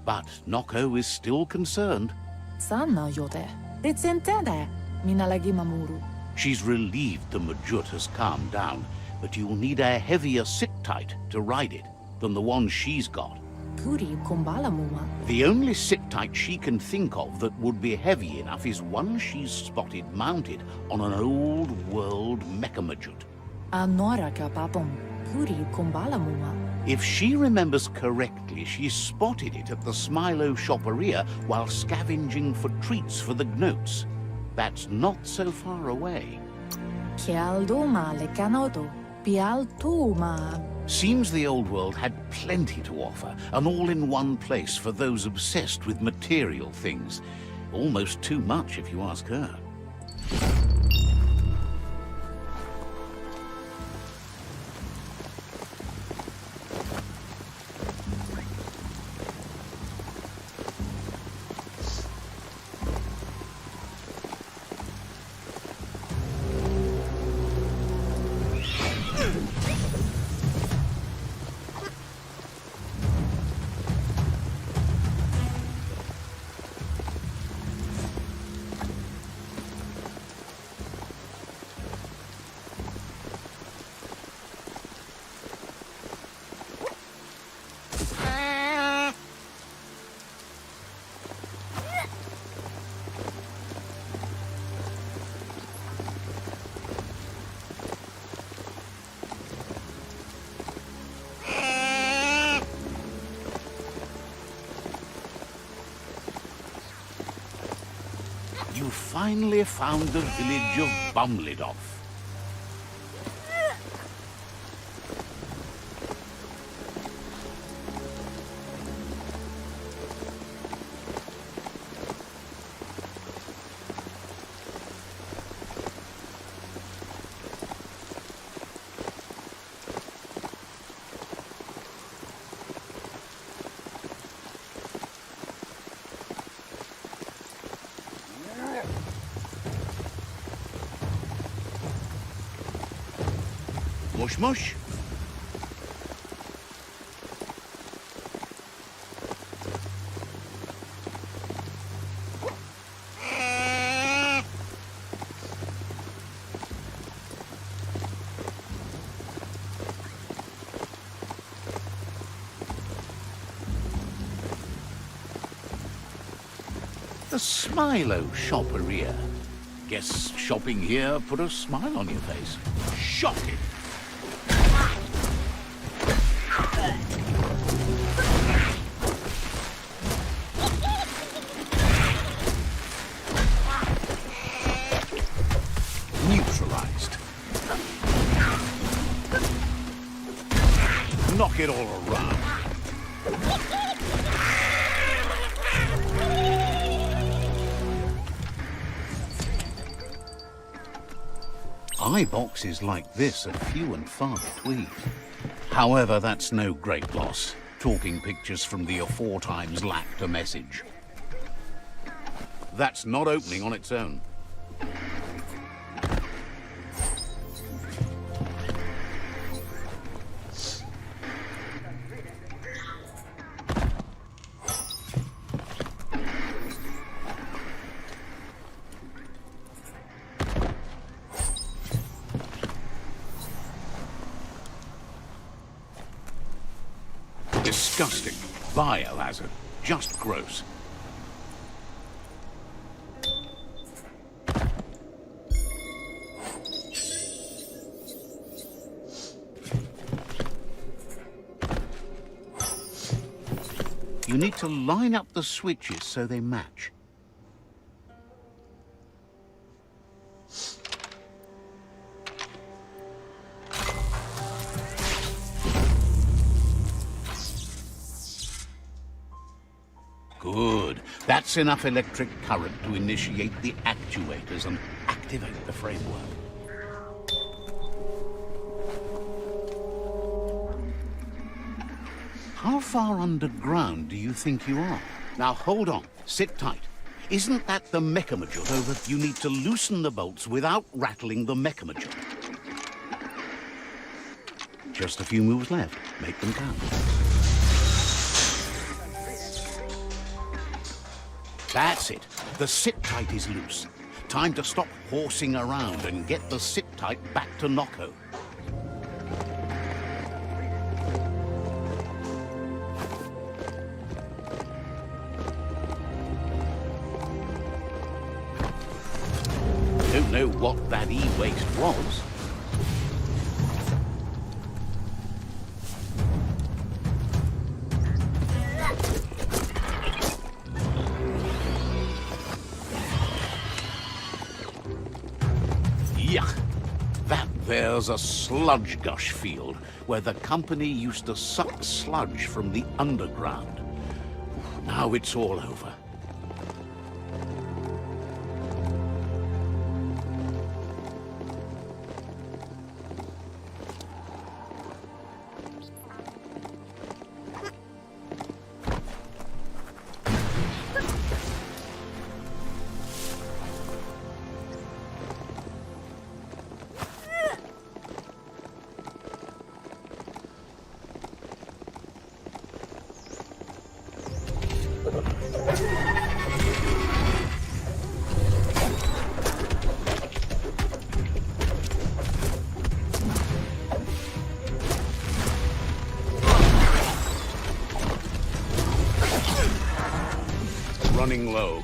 Speaker 1: But Noko is still concerned.
Speaker 7: Sana jote. Ditsentede. Minalagi mamuru.
Speaker 1: She's relieved the Majut has calmed down, but you'll need a heavier sit-tight to ride it than the one she's got.
Speaker 7: Puri kumbala muma.
Speaker 1: The only sit-tight she can think of that would be heavy enough is one she's spotted mounted on an old-world mecha-Majut.
Speaker 7: Anora kapapom. Puri kumbala muma.
Speaker 1: If she remembers correctly, she spotted it at the Smilo shopperia while scavenging for treats for the gnotes. That's not so far away.
Speaker 7: Kialduma le canoto. Pialtuma.
Speaker 1: Seems the old world had plenty to offer, and all in one place for those obsessed with material things. Almost too much, if you ask her. You finally found the village of Bumlidoff. Mush mush. The Smilo shopperia. Guess shopping here put a smile on your face. Shocking. Neutralized. Knock it all around. Eye boxes like this are few and far between. However, that's no great loss. Talking pictures from the aforetimes lacked a message. That's not opening on its own. Disgusting. Biohazard. Just gross. You need to line up the switches so they match. Good. That's enough electric current to initiate the actuators and activate the framework. How far underground do you think you are? Now hold on, sit tight. Isn't that the Mechamajut over? You need to loosen the bolts without rattling the Mechamajut. Just a few moves left. Make them count. That's it. The sit-tight is loose. Time to stop horsing around and get the sit-tight back to Nocco. Don't know what that e-waste was. Yuck! That there's a sludge gush field where the company used to suck sludge from the underground. Now it's all over. Running low.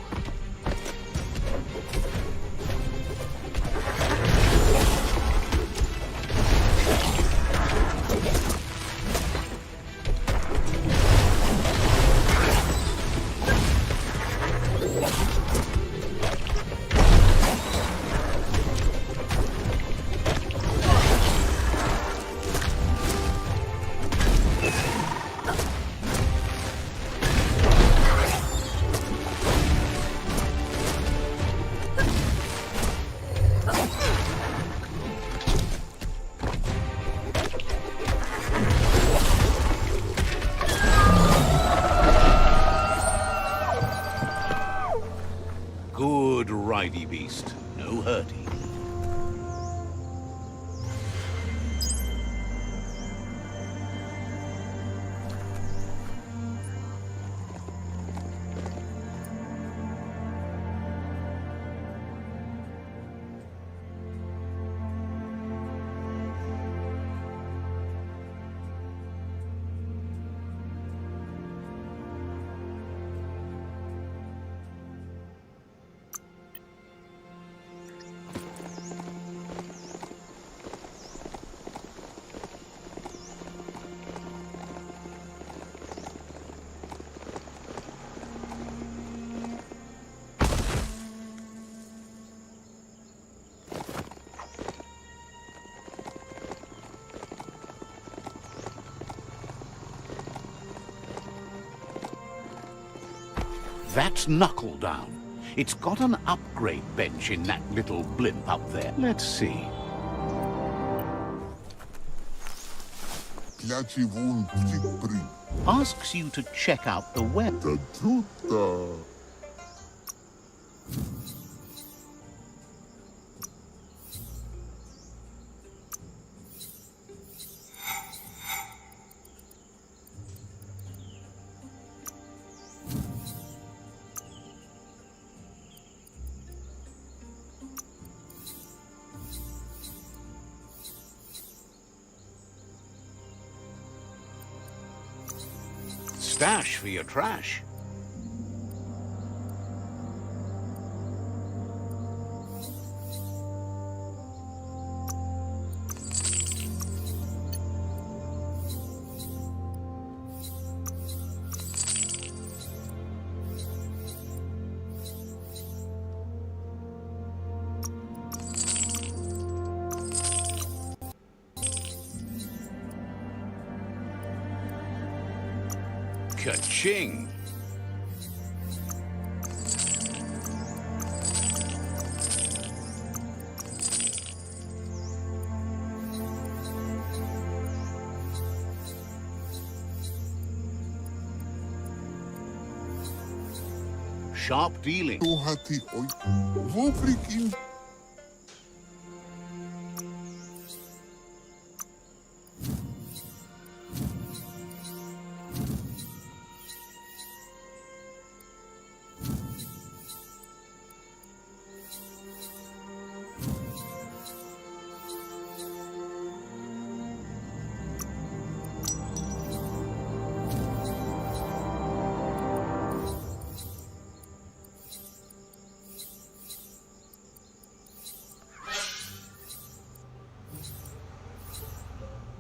Speaker 1: Good ridey beast. No hurty. That's Knuckle Down. It's got an upgrade bench in that little blimp up there. Let's see. Asks you to check out the web. Stash for your trash. Ka-ching! Sharp dealing.
Speaker 9: Tuhati oi. Vovrikin.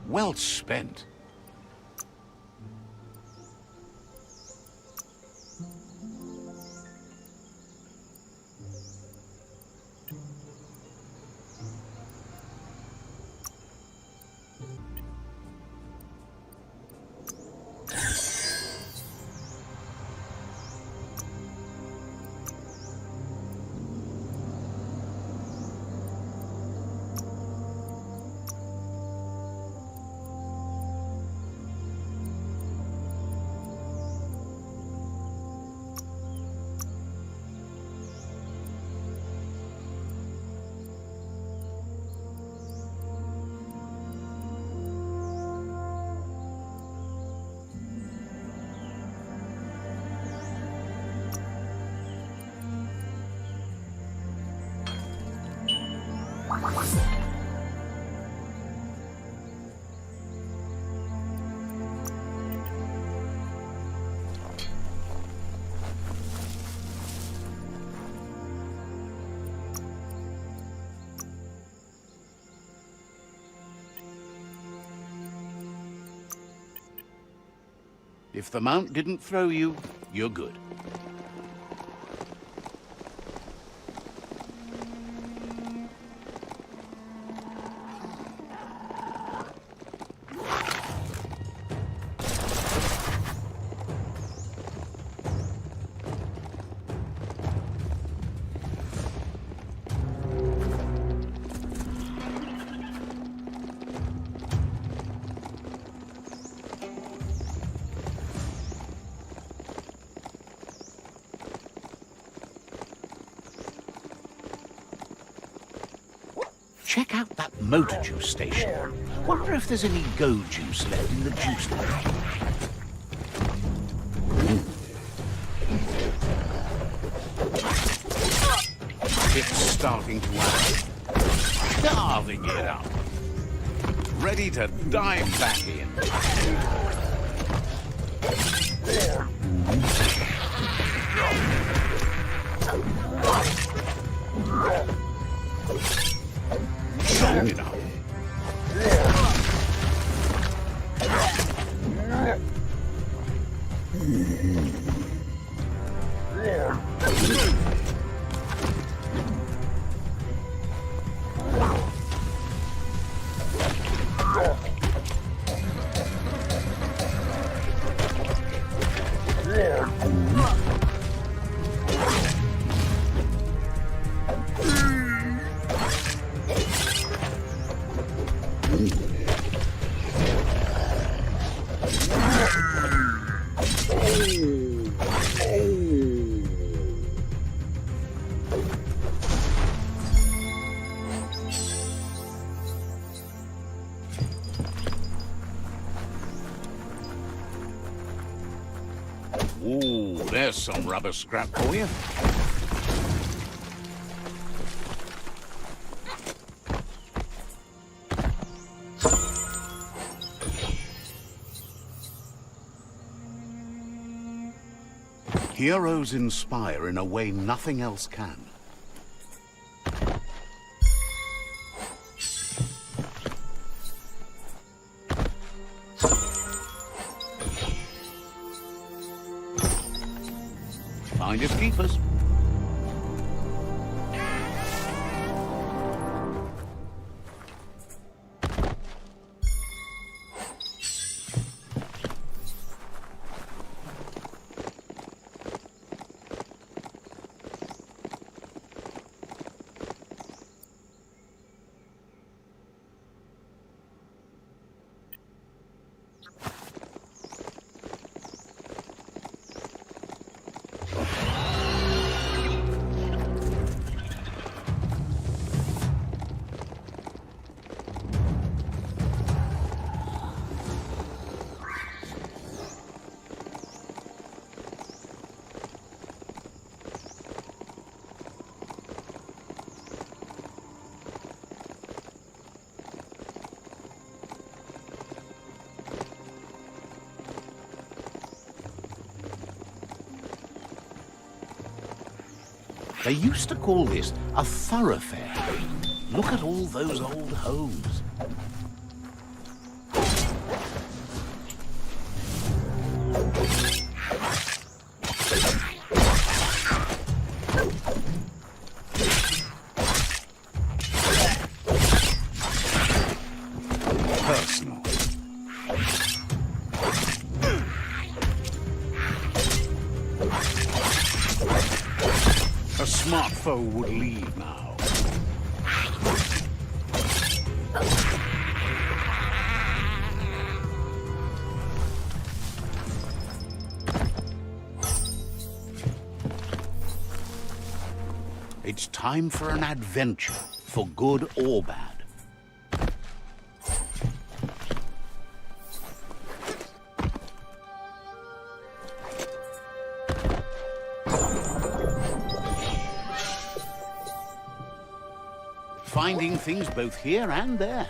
Speaker 1: Well spent. If the mount didn't throw you, you're good. Check out that motor juice station. Wonder if there's any go juice left in the juice line. It's starting to act. Carving it up. Ready to dive back in. Strong enough. Ooh, there's some rubber scrap for you. Heroes inspire in a way nothing else can. Finders keepers. They used to call this a thoroughfare. Look at all those old homes. Personal. A smart foe would leave now. It's time for an adventure, for good or bad. Finding things both here and there.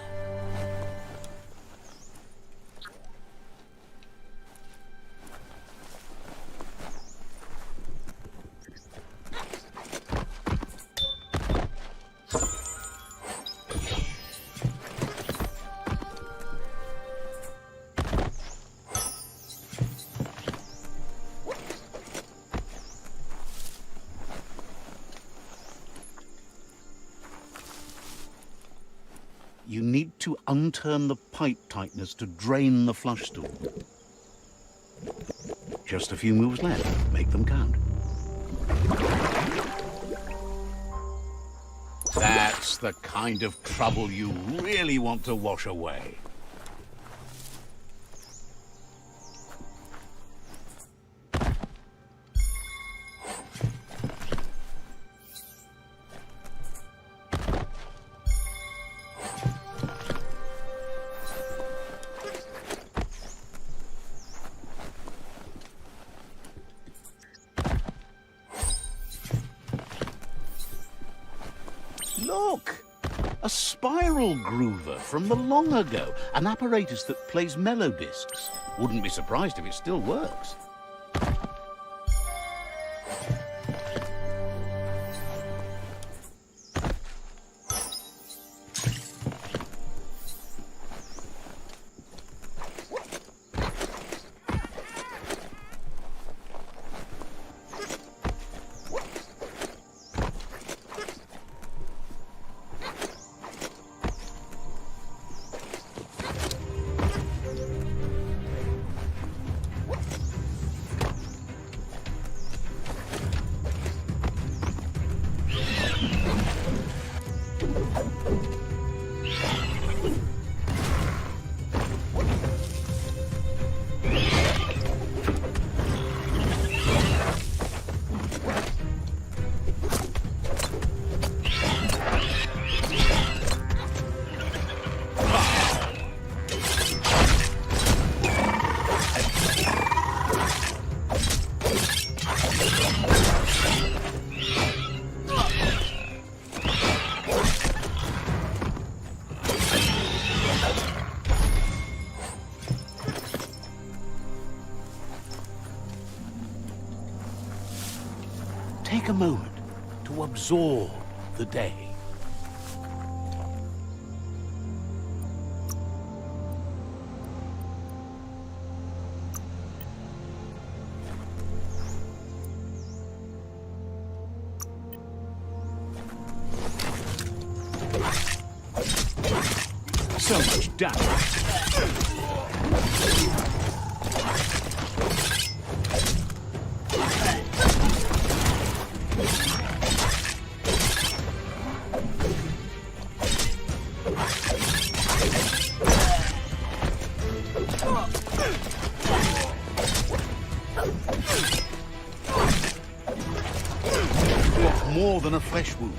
Speaker 1: You need to unturn the pipe tighteners to drain the flush stool. Just a few moves left. Make them count. That's the kind of trouble you really want to wash away. Look! A spiral groover from the long ago. An apparatus that plays melodiscs. Wouldn't be surprised if it still works. Take a moment to absorb the day. So much damage. More than a flesh wound.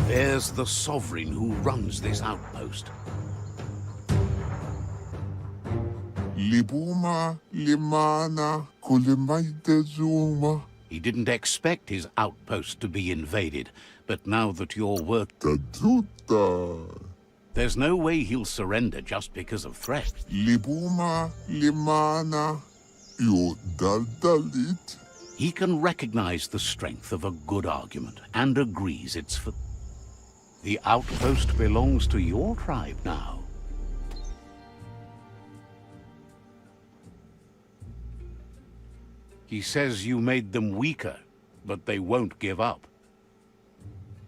Speaker 1: There's the sovereign who runs this outpost.
Speaker 9: Libuma, Limana, Kulemaite Zuma.
Speaker 1: He didn't expect his outpost to be invaded, but now that your work...
Speaker 9: Tatuta.
Speaker 1: There's no way he'll surrender just because of threat.
Speaker 9: Libuma, Limana, you daldalit.
Speaker 1: He can recognize the strength of a good argument and agrees it's for... The outpost belongs to your tribe now. He says you made them weaker, but they won't give up.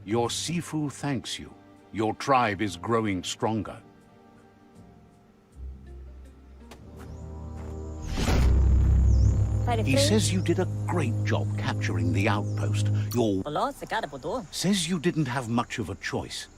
Speaker 1: Your Sifu thanks you. Your tribe is growing stronger. He says you did a great job capturing the outpost. Says you didn't have much of a choice.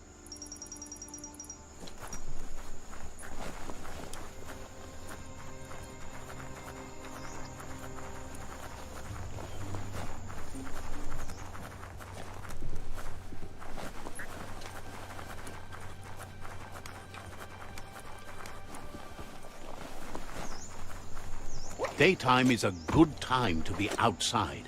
Speaker 1: Daytime is a good time to be outside.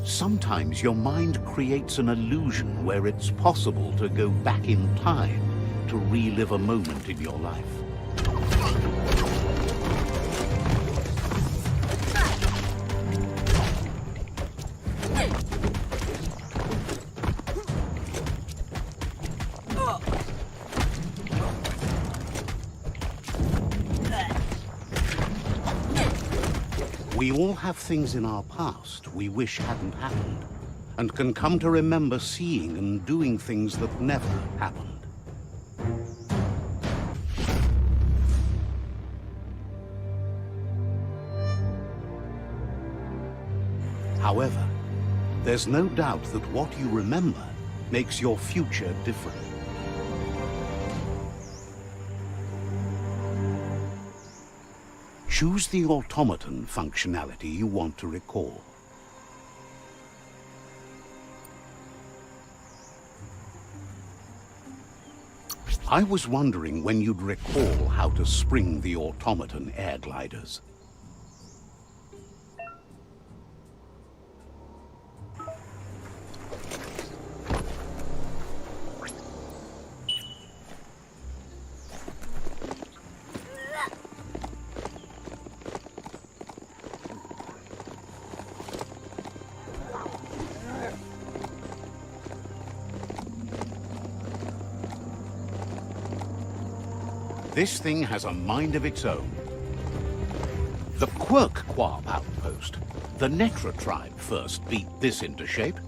Speaker 1: Sometimes your mind creates an illusion where it's possible to go back in time to relive a moment in your life. We all have things in our past we wish hadn't happened, and can come to remember seeing and doing things that never happened. However, there's no doubt that what you remember makes your future different. Choose the automaton functionality you want to recall. I was wondering when you'd recall how to spring the automaton air gliders. This thing has a mind of its own. The Quirk-Quab outpost. The Netra tribe first beat this into shape.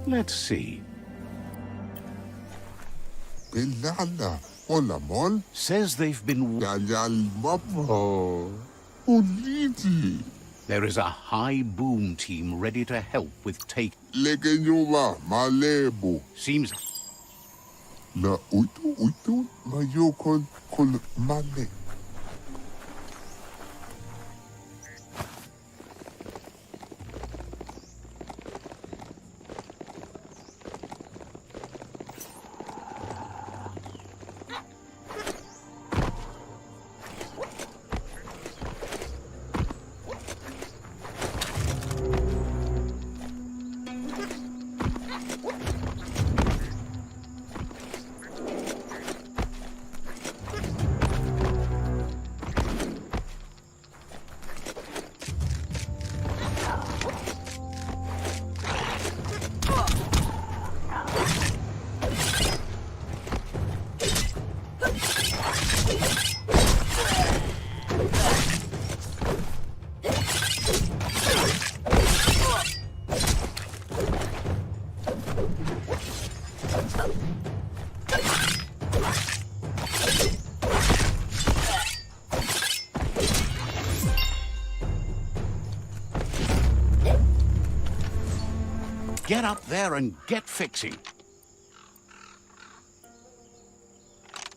Speaker 1: Let's see.
Speaker 9: Pelala. Olamol.
Speaker 1: Says they've been...
Speaker 9: Yayal mama. Uliti.
Speaker 1: There is a high boom team ready to help with take...
Speaker 9: Legenyuma malebo.
Speaker 1: Seems...
Speaker 9: La uito mayokon kol male.
Speaker 1: Get up there and get fixing.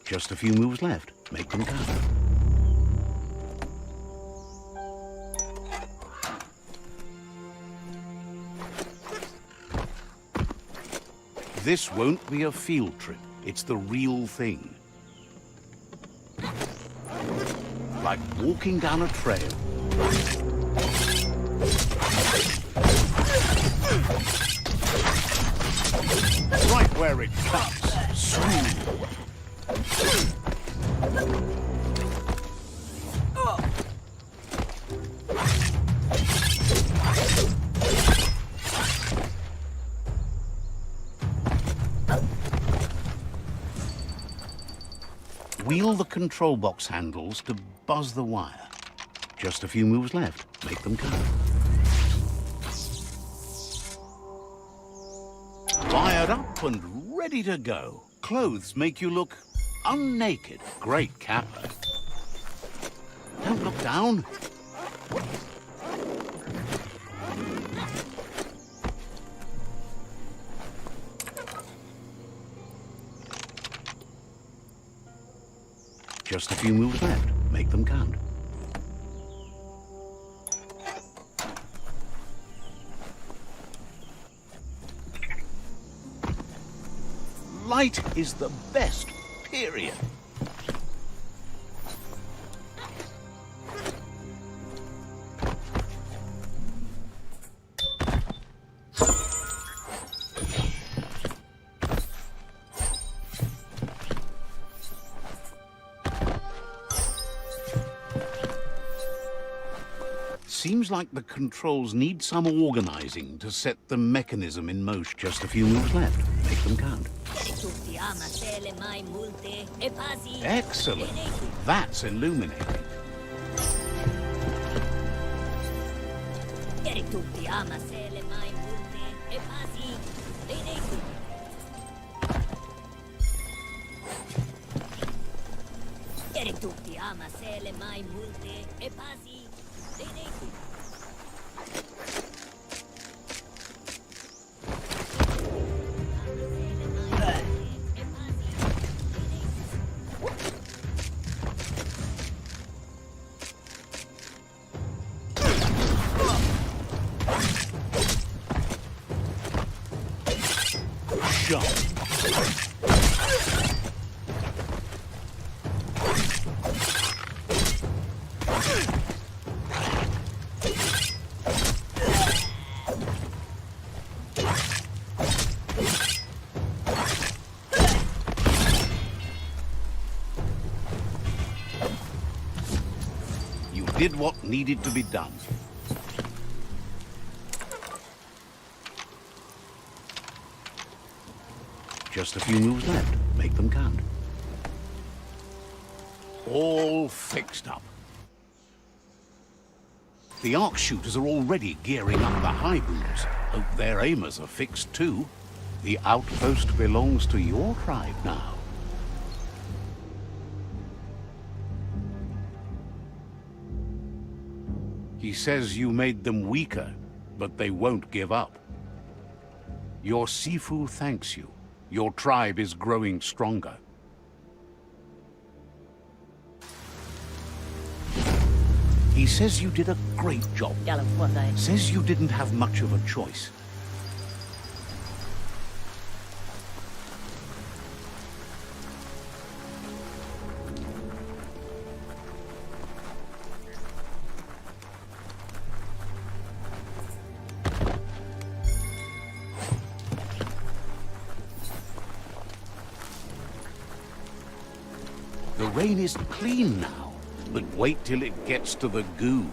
Speaker 1: Just a few moves left. Make them count. This won't be a field trip. It's the real thing. Like walking down a trail. Right where it cuts. Smooth. Wheel the control box handles to buzz the wire. Just a few moves left. Make them count. Wired up and ready to go. Clothes make you look unnaked. Great capper. Don't look down. Just a few moves left. Make them count. Light is the best, period. Seems like the controls need some organizing to set the mechanism in motion. Just a few moves left. Make them count. Excellent. That's illuminating. You did what needed to be done. Just a few moves left. Make them count. All fixed up. The arc shooters are already gearing up the high booms. Hope their aimers are fixed too. The outpost belongs to your tribe now. He says you made them weaker, but they won't give up. Your Sifu thanks you. Your tribe is growing stronger. He says you did a great job. Says you didn't have much of a choice. The rain is clean now, but wait till it gets to the goo.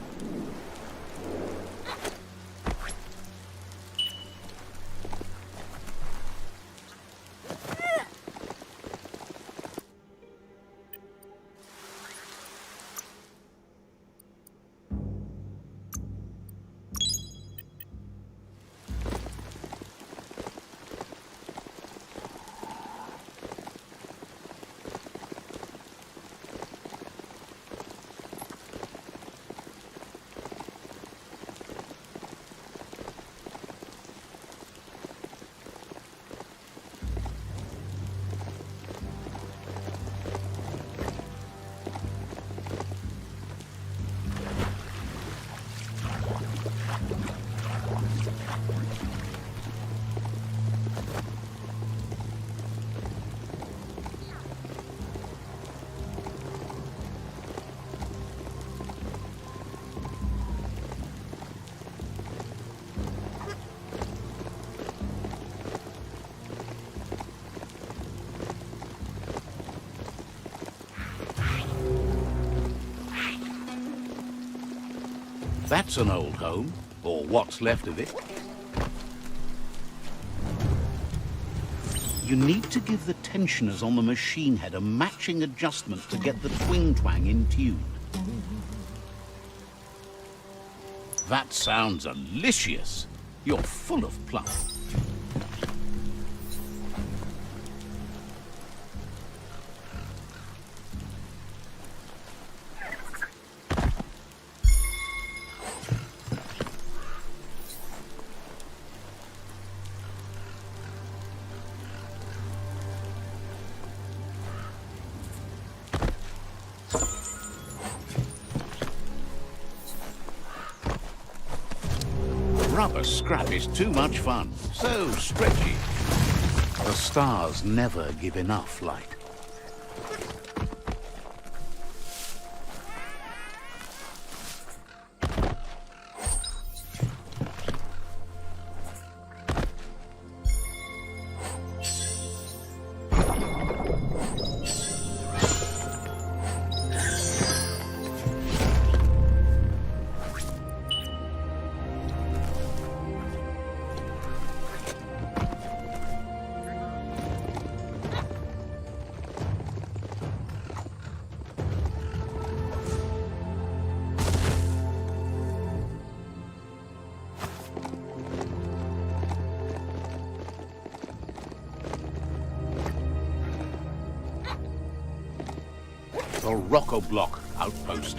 Speaker 1: That's an old home, or what's left of it. You need to give the tensioners on the machine head a matching adjustment to get the twing-twang in tune. That sounds delicious. You're full of pluck. Rubber scrap is too much fun, so stretchy. The stars never give enough light. The Rockoblock outpost,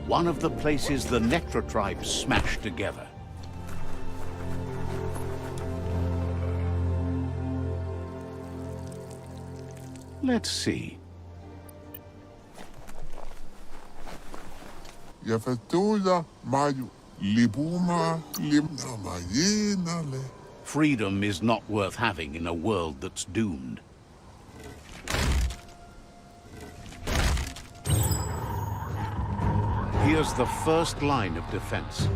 Speaker 1: one of the places the Netra tribe smashed together. Let's see.
Speaker 9: Jag förstår Mario. Libuma, limna majenale.
Speaker 1: Freedom is not worth having in a world that's doomed. Here's the first line of defense.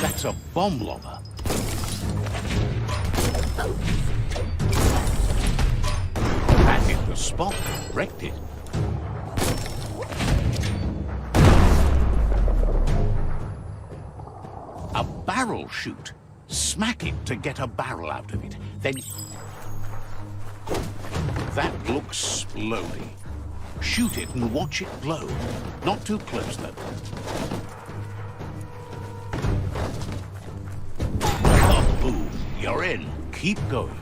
Speaker 1: That's a bomb lobber. That hit the spot, wrecked it. barrel shoot. Smack it to get a barrel out of it. Then... That looks explodey. Shoot it and watch it glow. Not too close, though. Oh, boom. You're in. Keep going.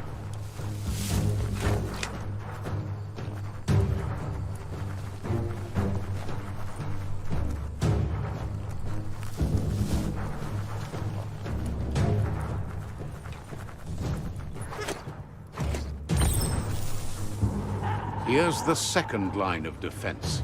Speaker 1: Here's the second line of defense.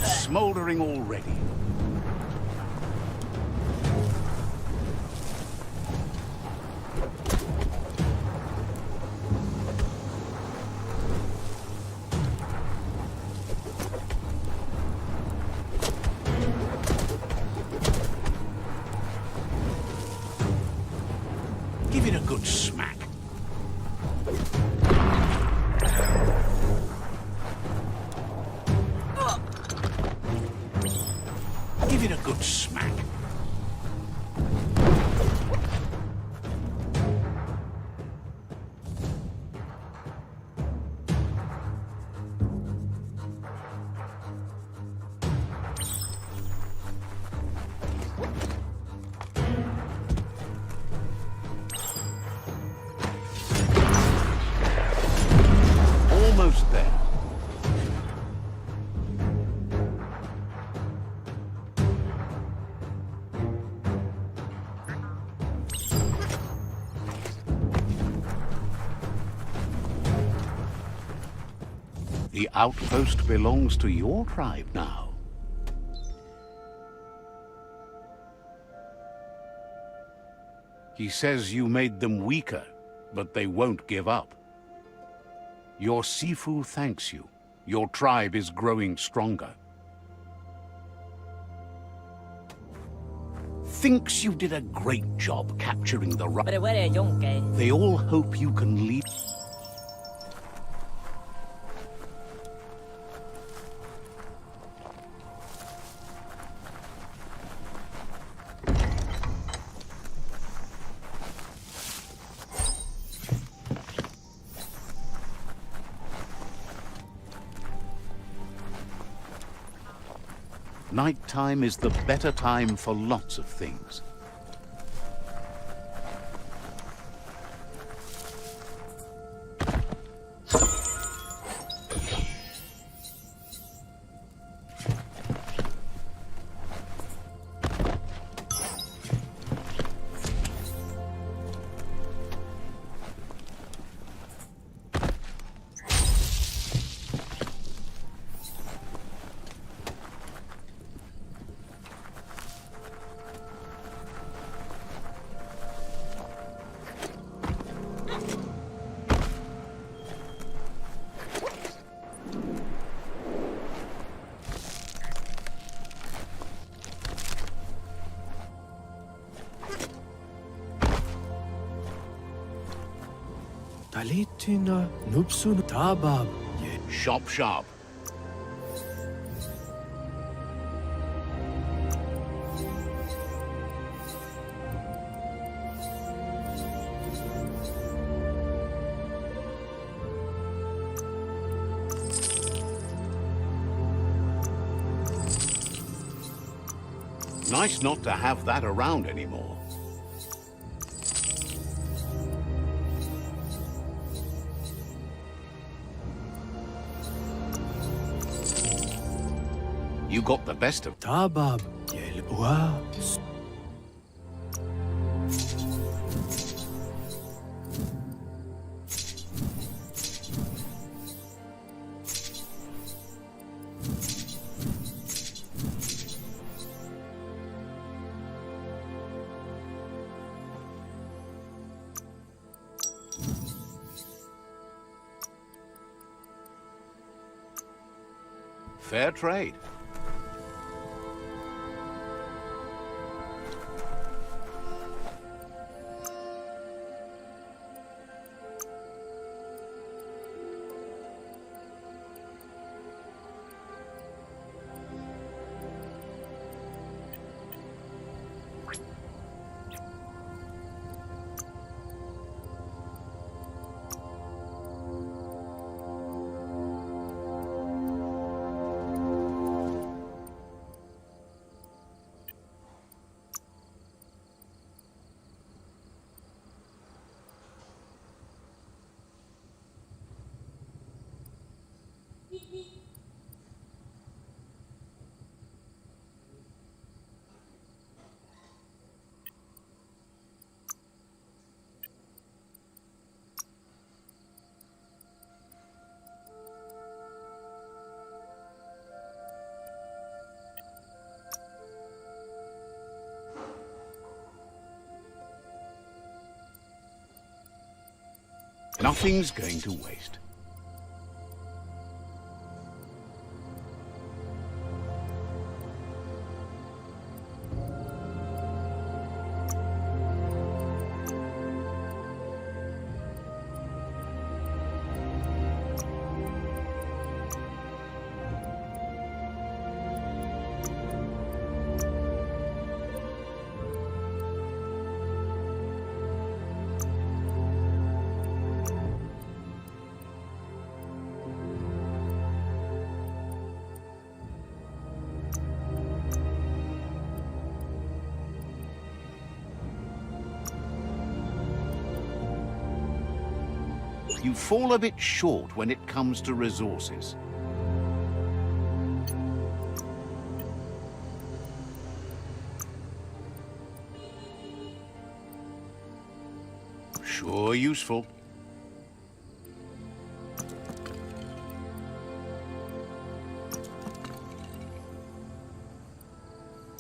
Speaker 1: Smoldering already. Give it a good smack. Give it a good smack. Almost there. The outpost belongs to your tribe now. He says you made them weaker, but they won't give up. Your Sifu thanks you. Your tribe is growing stronger. Thinks you did a great job capturing the right. They all hope you can lead. Nighttime is the better time for lots of things.
Speaker 10: Talitina nupsun tabab.
Speaker 1: Shop sharp. Nice not to have that around anymore. You got the best of...
Speaker 10: Tabab. Yel Ua.
Speaker 1: Fair trade. Nothing's going to waste. You fall a bit short when it comes to resources. Sure useful.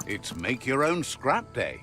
Speaker 1: It's make your own scrap day.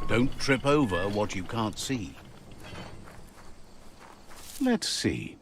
Speaker 1: Don't trip over what you can't see. Let's see.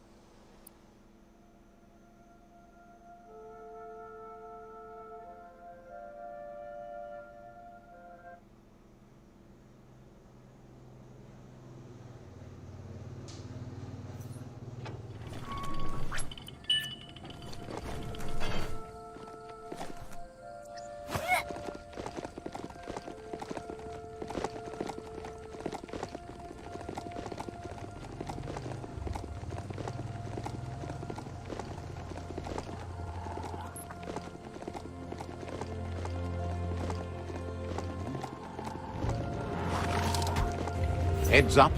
Speaker 1: Heads up,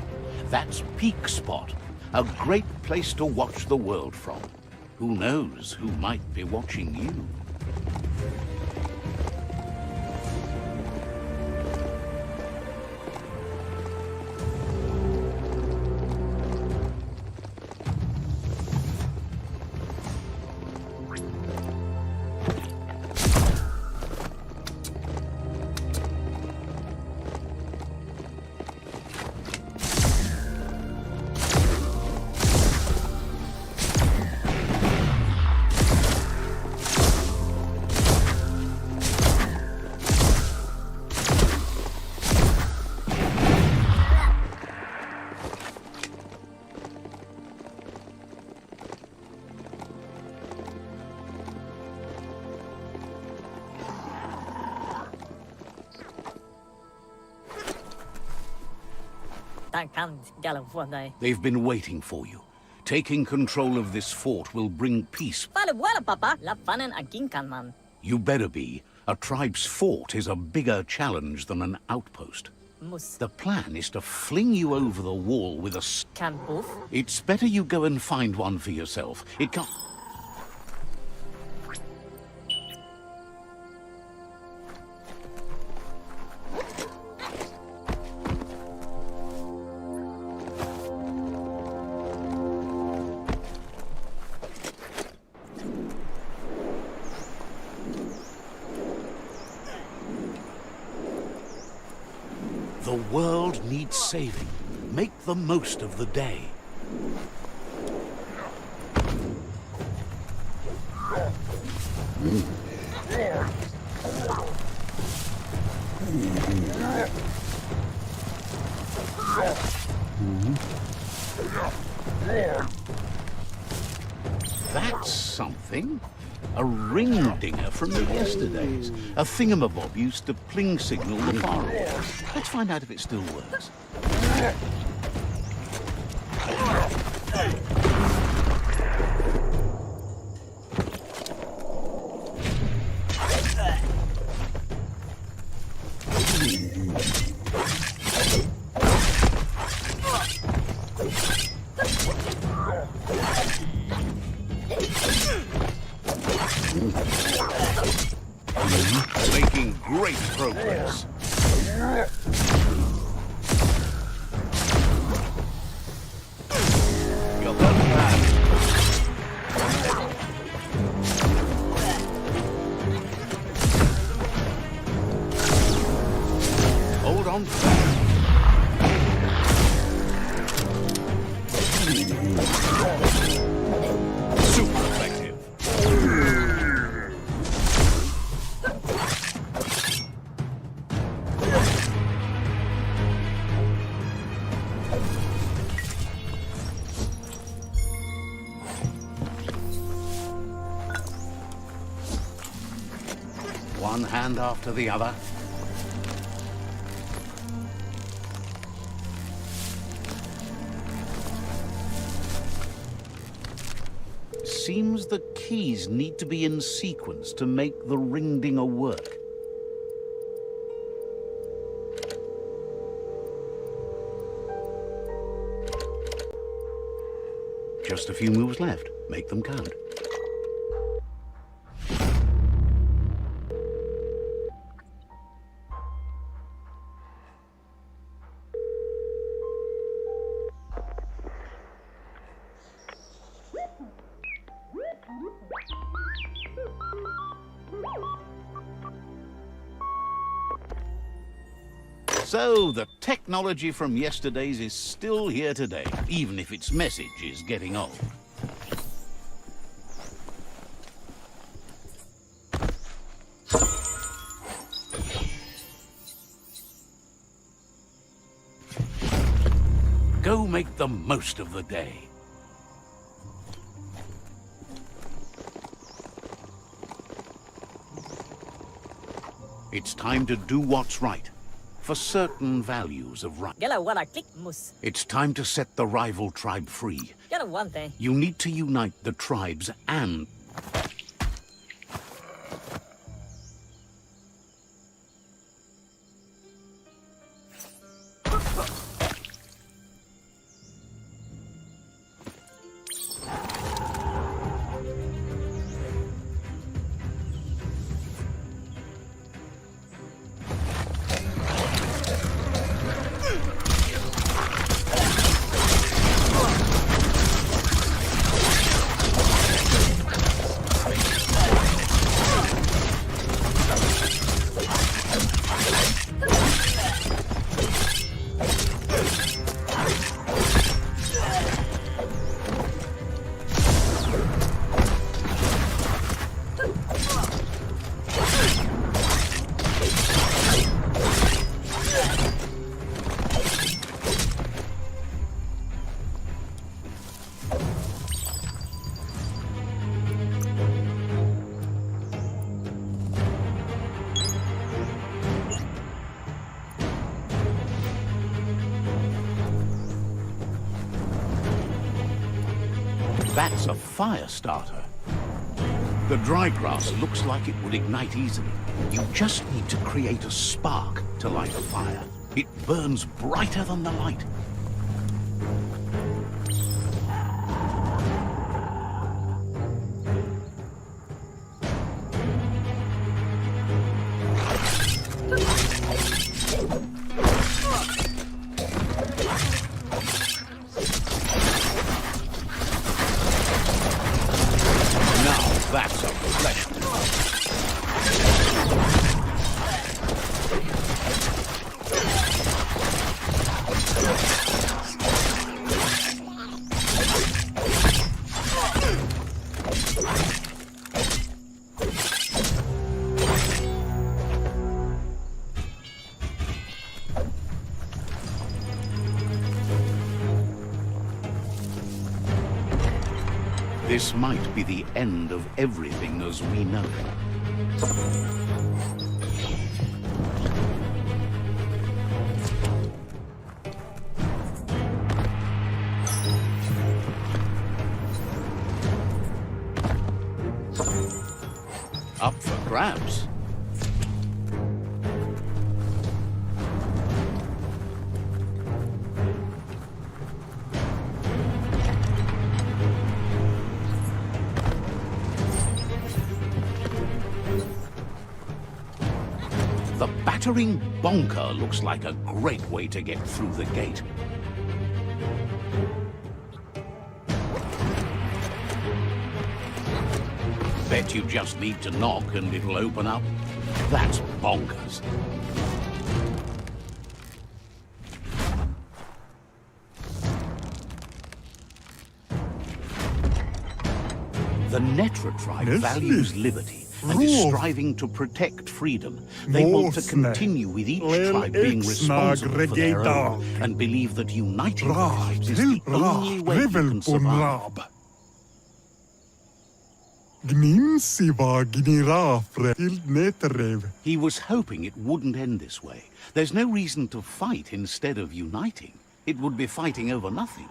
Speaker 1: that's Peak Spot, a great place to watch the world from. Who knows who might be watching you?
Speaker 5: can't galavone.
Speaker 1: They've been waiting for you. Taking control of this fort will bring peace.
Speaker 5: Fale wala papa, la fanen agin kanman.
Speaker 1: You better be. A tribe's fort is a bigger challenge than an outpost.
Speaker 5: Mus
Speaker 1: The plan is to fling you over the wall with a...
Speaker 5: can boof.
Speaker 1: It's better you go and find one for yourself. It can't... The world needs saving. Make the most of the day. That's something. A ring dinger from the yesterdays. A thingamabob used to pling signal the far off. Let's find out if it still works. Making great progress. You're done bad. Hold on fast. Super effective. One hand after the other. Seems the keys need to be in sequence to make the ring dinger work. Just a few moves left. Make them count. So, the technology from yesterdays is still here today, even if its message is getting old. Go make the most of the day. It's time to do what's right. For certain values of right.
Speaker 5: Gala wala click mus.
Speaker 1: It's time to set the rival tribe free.
Speaker 5: Gala one thing.
Speaker 1: You need to unite the tribes and... That's a fire starter. The dry grass looks like it would ignite easily. You just need to create a spark to light a fire. It burns brighter than the light. Now that's a flesh wound. This might be the end of everything as we know it. Up for grabs. The battering bonker looks like a great way to get through the gate. Bet you just need to knock and it'll open up. That's bonkers. The Netra tribe values liberty and is striving to protect freedom. They want to continue with each tribe being responsible for their own and believe that uniting tribes is the only way you can survive. He was hoping it wouldn't end this way. There's no reason to fight instead of uniting. It would be fighting over nothing.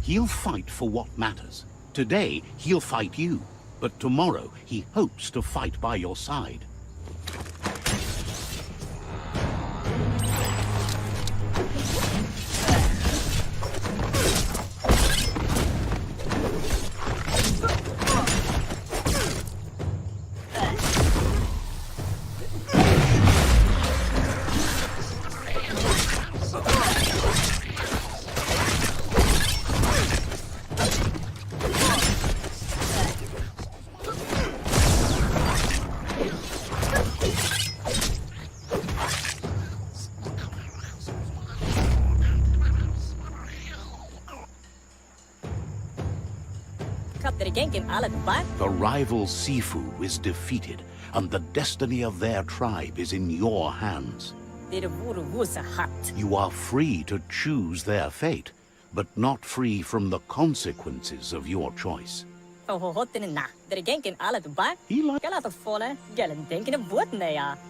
Speaker 1: He'll fight for what matters. Today, he'll fight you. But tomorrow, he hopes to fight by your side. The rival Sifu is defeated, and the destiny of their tribe is in your hands. You are free to choose their fate, but not free from the consequences of your choice. He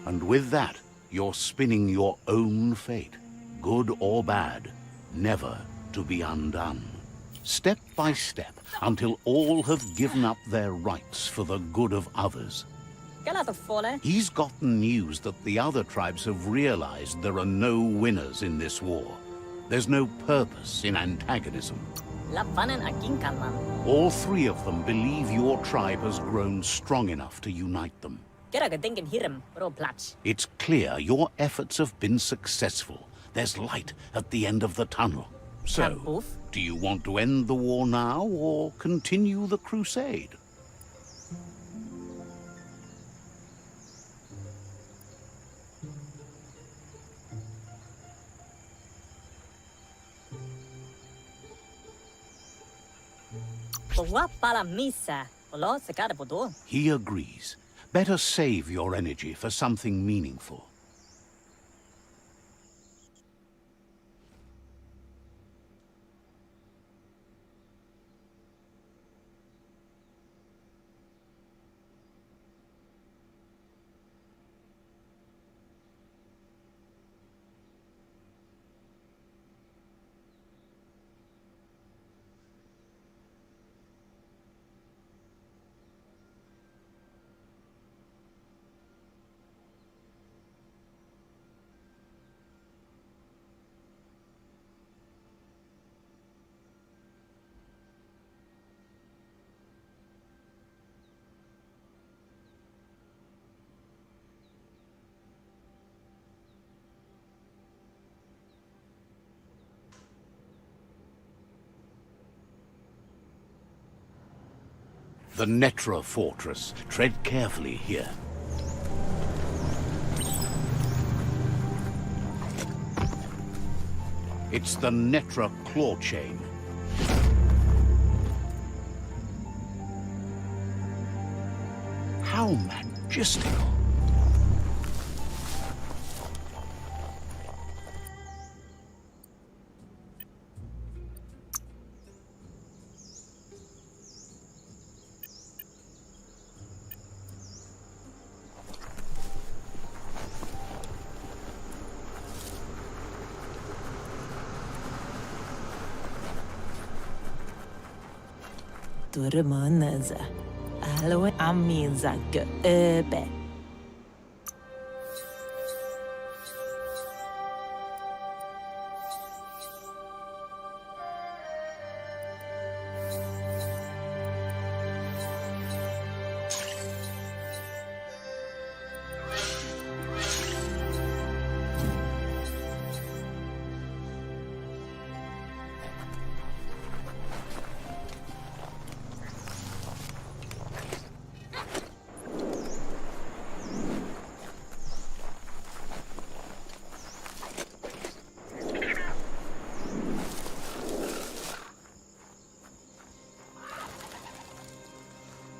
Speaker 1: And with that, you're spinning your own fate, good or bad, never to be undone. Step by step, until all have given up their rights for the good of others. He's gotten news that the other tribes have realized there are no winners in this war. There's no purpose in antagonism. All three of them believe your tribe has grown strong enough to unite them. It's clear your efforts have been successful. There's light at the end of the tunnel. So, do you want to end the war now or continue the crusade? He agrees. Better save your energy for something meaningful. The Netra Fortress. Tread carefully here. It's the Netra claw chain. How majestical.
Speaker 7: Durmanıza. Alo amiza öbe.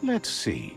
Speaker 1: Let's see.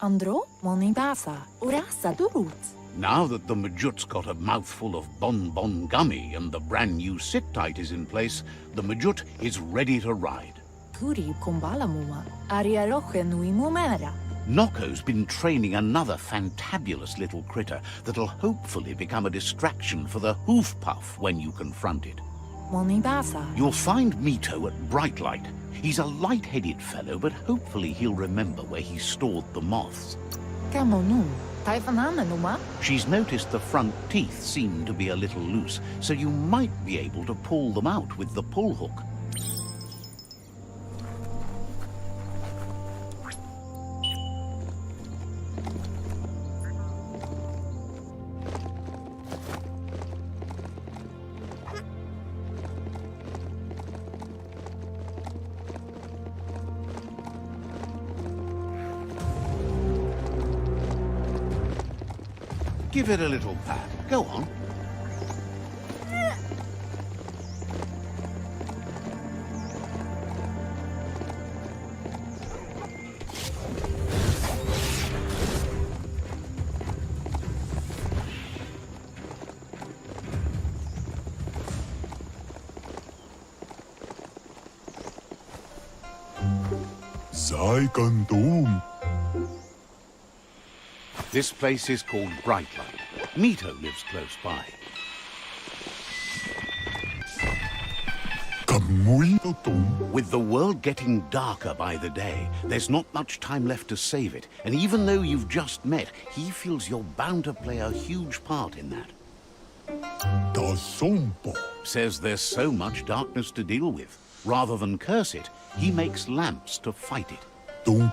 Speaker 7: Andro, monibasa, urasa durut.
Speaker 1: Now that the Majut's got a mouthful of bonbon gummy and the brand new sit-tight is in place, the Majut is ready to ride.
Speaker 7: Kuri kumbala muma, aria roche nui mumera.
Speaker 1: Nokko's been training another fantabulous little critter that'll hopefully become a distraction for the hoof puff when you confront it.
Speaker 7: Monibasa.
Speaker 1: You'll find Mito at Brightlight. He's a light-headed fellow, but hopefully he'll remember where he stored the moths.
Speaker 7: Kamonu, taifanana numa.
Speaker 1: She's noticed the front teeth seem to be a little loose, so you might be able to pull them out with the pull hook. Give it a little pat. Go on. This place is called Brightlight. Mito lives close by. With the world getting darker by the day, there's not much time left to save it. And even though you've just met, he feels you're bound to play a huge part in that. Says there's so much darkness to deal with. Rather than curse it, he makes lamps to fight it. You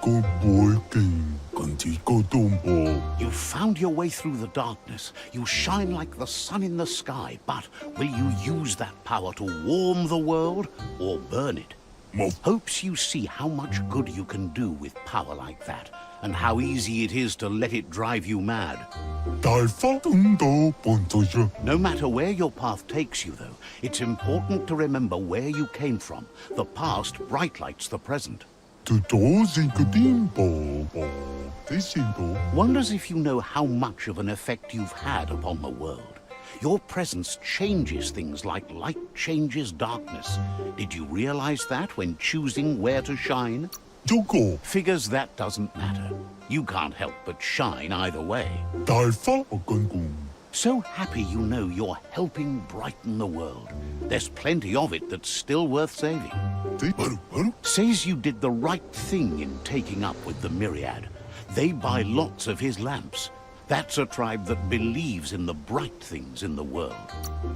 Speaker 1: found your way through the darkness. You shine like the sun in the sky, but will you use that power to warm the world or burn it? Hopes you see how much good you can do with power like that, and how easy it is to let it drive you mad. No matter where your path takes you, though, it's important to remember where you came from. The past brightlights the present. Wonders if you know how much of an effect you've had upon the world. Your presence changes things like light changes darkness. Did you realize that when choosing where to shine? Figures that doesn't matter. You can't help but shine either way. So happy you know you're helping brighten the world. There's plenty of it that's still worth saving. Says you did the right thing in taking up with the Myriad. They buy lots of his lamps. That's a tribe that believes in the bright things in the world.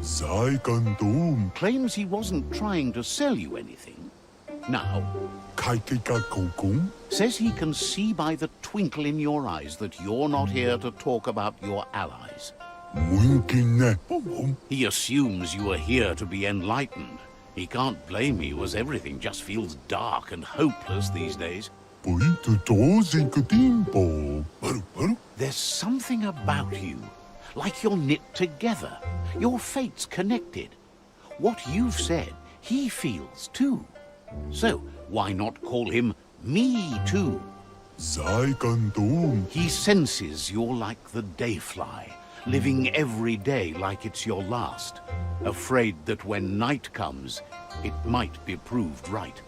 Speaker 6: Sai Kandum.
Speaker 1: Claims he wasn't trying to sell you anything. Now,
Speaker 6: Kaikika Kokung.
Speaker 1: says he can see by the twinkle in your eyes that you're not here to talk about your allies.
Speaker 6: Munkine.
Speaker 1: He assumes you are here to be enlightened. He can't blame you, as everything just feels dark and hopeless these days. There's something about you, like you're knit together. Your fate's connected. What you've said, he feels too. So, why not call him Me Too?
Speaker 6: Sai Kandum.
Speaker 1: He senses you're like the dayfly, living every day like it's your last, afraid that when night comes, it might be proved right.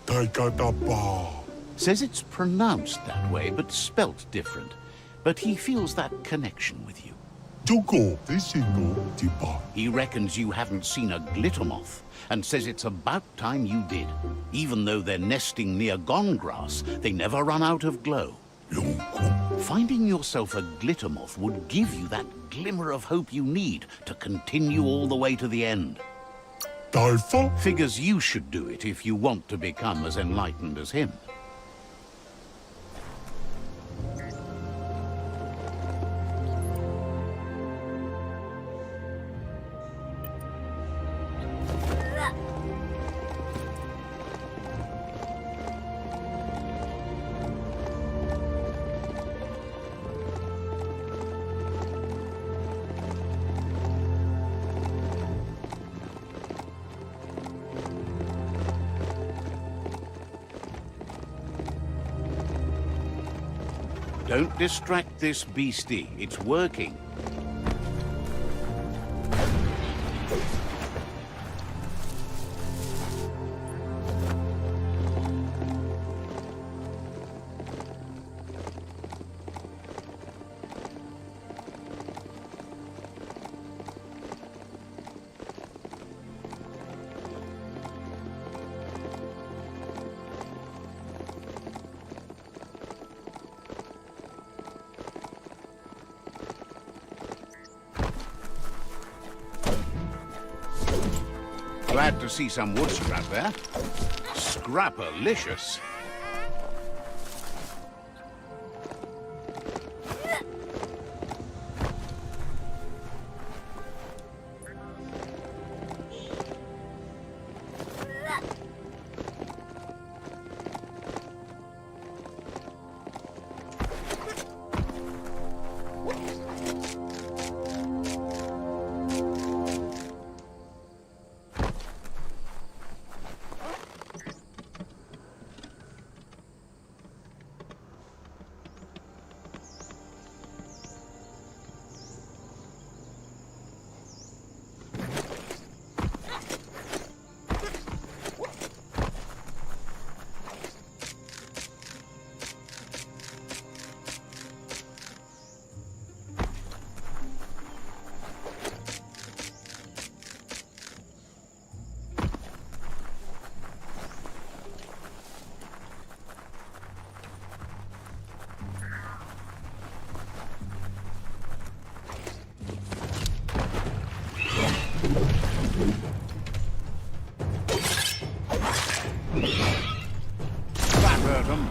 Speaker 6: Taikatapa.
Speaker 1: Says it's pronounced that way, but spelt different. But he feels that connection with you.
Speaker 6: Joko. Desino. Tipa.
Speaker 1: He reckons you haven't seen a glitter moth, and says it's about time you did. Even though they're nesting near gone grass, they never run out of glow.
Speaker 6: Yonko.
Speaker 1: Finding yourself a glitter moth would give you that glimmer of hope you need to continue all the way to the end.
Speaker 6: Taifa.
Speaker 1: Figures you should do it if you want to become as enlightened as him. Don't distract this beastie. It's working. Glad to see some wood scrap there. Scrapalicious. That hurt him.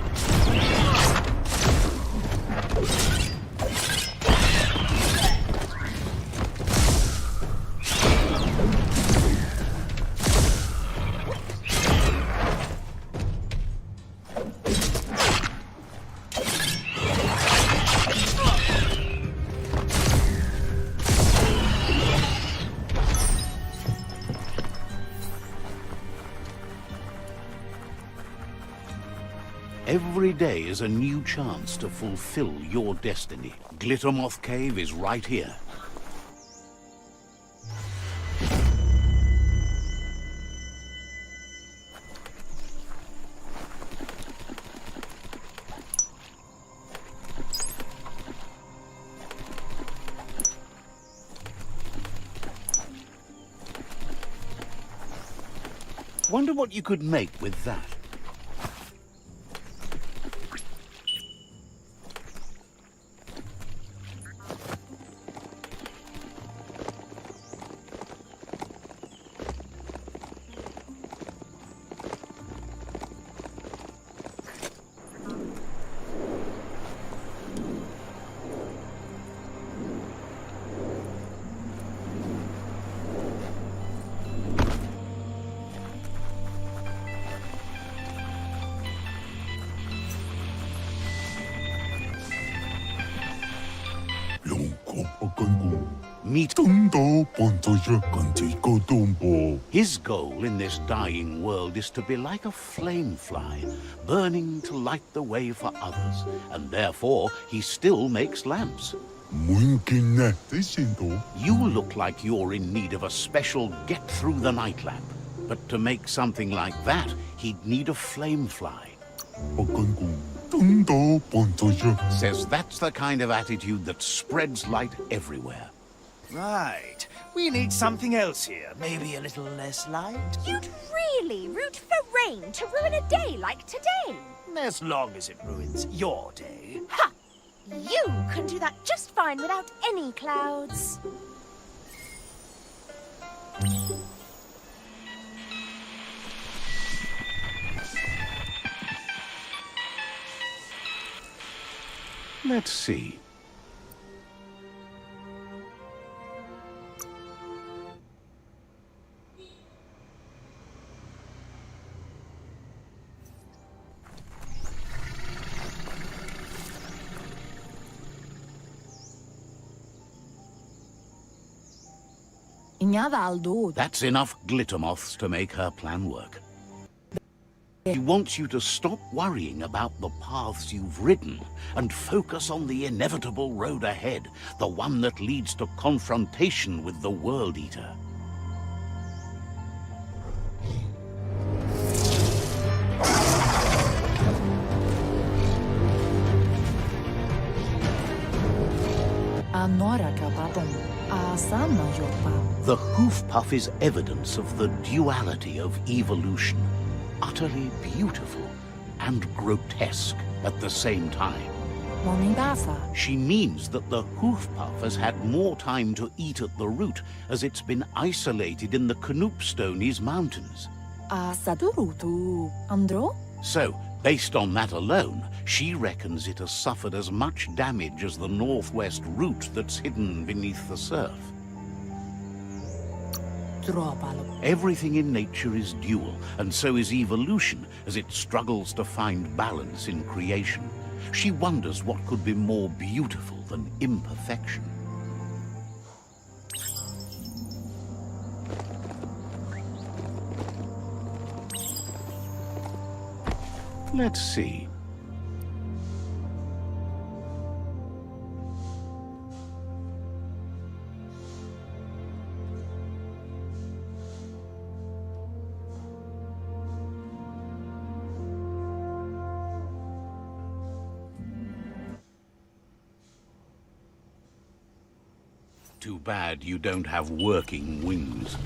Speaker 1: Every day is a new chance to fulfill your destiny. Glittermoth Cave is right here. Wonder what you could make with that. meet...
Speaker 9: Tundo pontoja contigo tumbo.
Speaker 1: His goal in this dying world is to be like a flame fly, burning to light the way for others, and therefore he still makes lamps.
Speaker 9: Muinkine tisindo.
Speaker 1: You look like you're in need of a special get-through-the-night lamp. But to make something like that, he'd need a flame fly.
Speaker 9: Okangu. Tundo pontoja.
Speaker 1: Says that's the kind of attitude that spreads light everywhere.
Speaker 2: Right. We need something else here. Maybe a little less light?
Speaker 3: You'd really root for rain to ruin a day like today?
Speaker 2: As long as it ruins your day.
Speaker 3: Ha! You can do that just fine without any clouds.
Speaker 1: Let's see. That's enough glitter moths to make her plan work. She wants you to stop worrying about the paths you've ridden and focus on the inevitable road ahead, the one that leads to confrontation with the World Eater. The hoof puff is evidence of the duality of evolution, utterly beautiful and grotesque at the same time. She means that the hoof puff has had more time to eat at the root as it's been isolated in the Knoopstonies mountains. So, based on that alone, she reckons it has suffered as much damage as the northwest root that's hidden beneath the surf. Everything in nature is dual, and so is evolution as it struggles to find balance in creation. She wonders what could be more beautiful than imperfection. Let's see. Too bad you don't have working wings.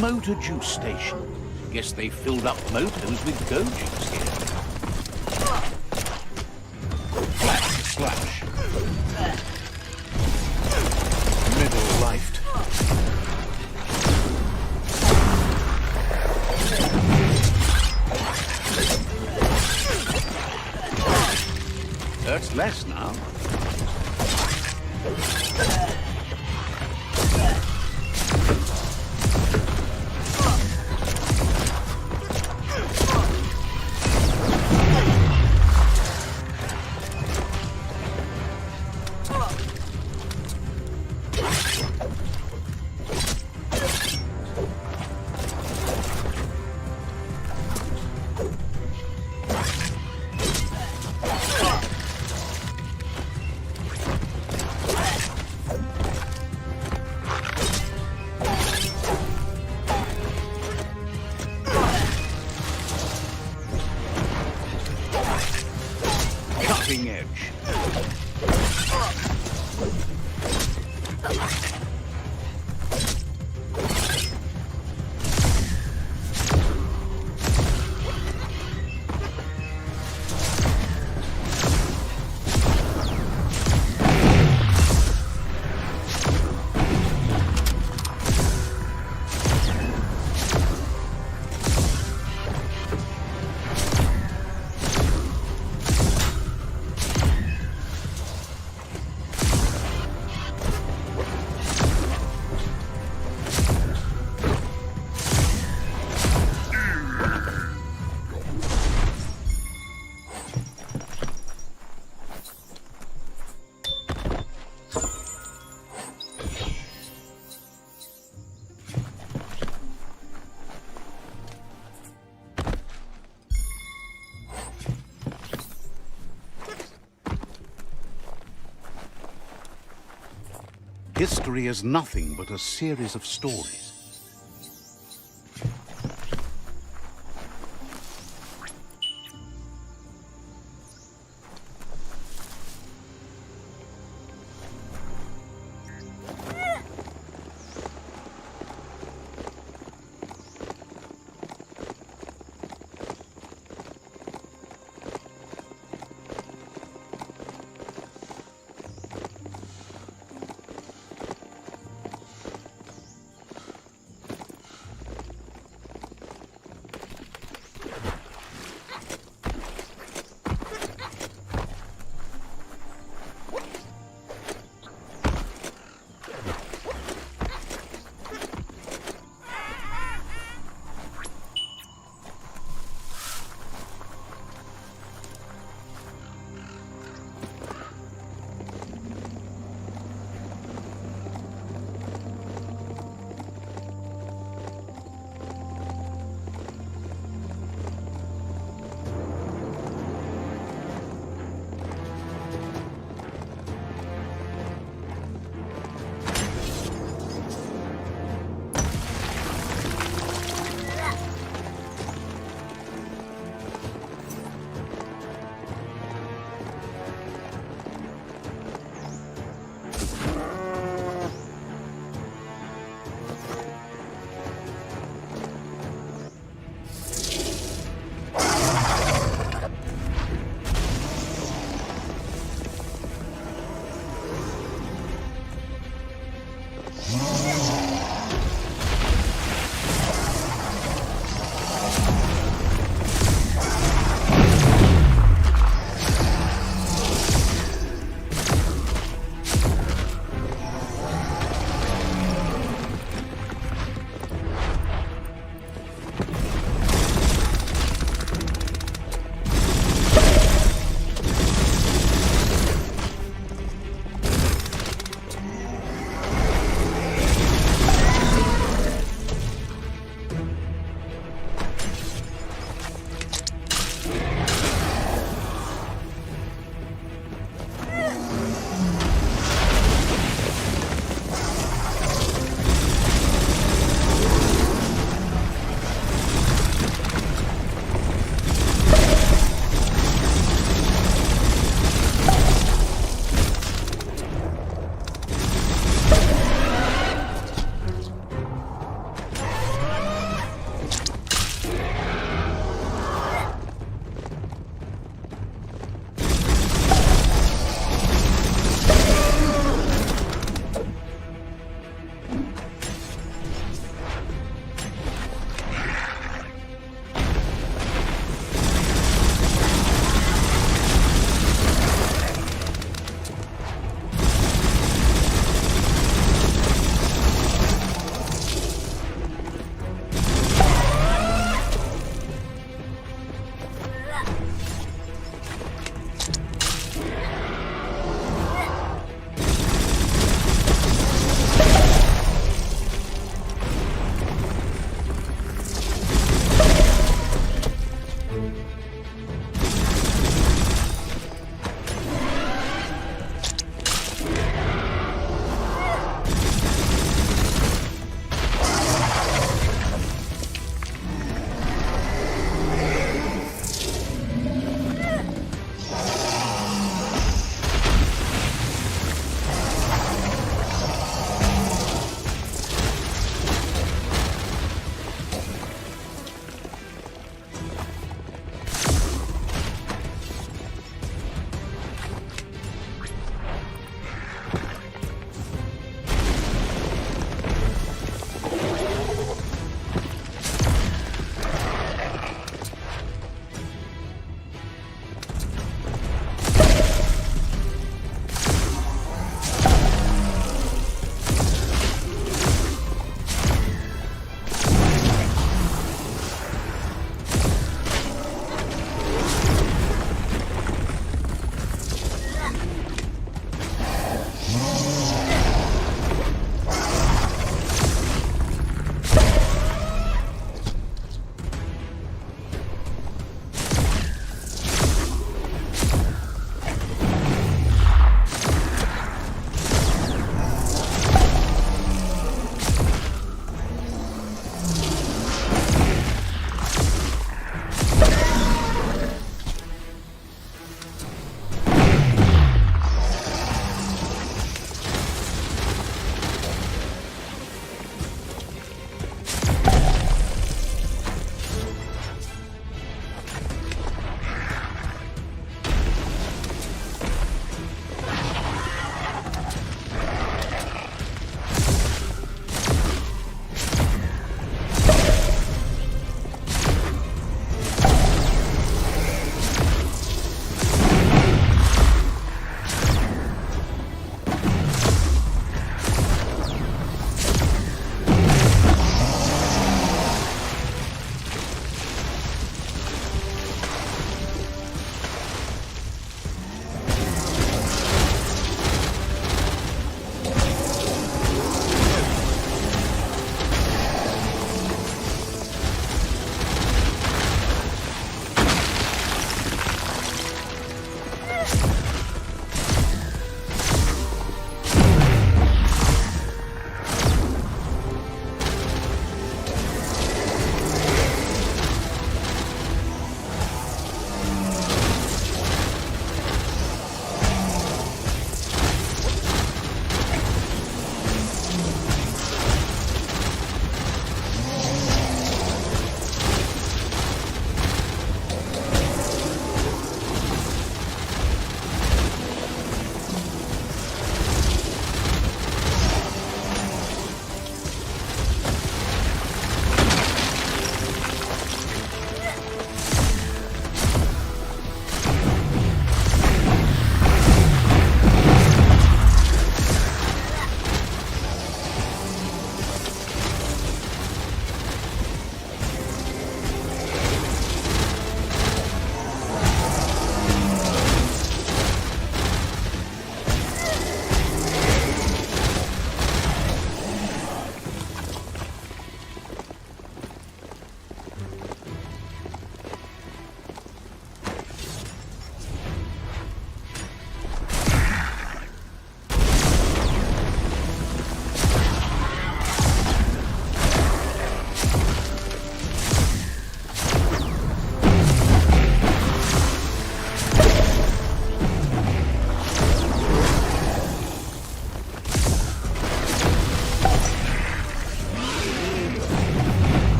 Speaker 1: Motor juice station. Guess they filled up motors with go juice here. Flash, splash. Middle lifed. Hurts less now. History is nothing but a series of stories.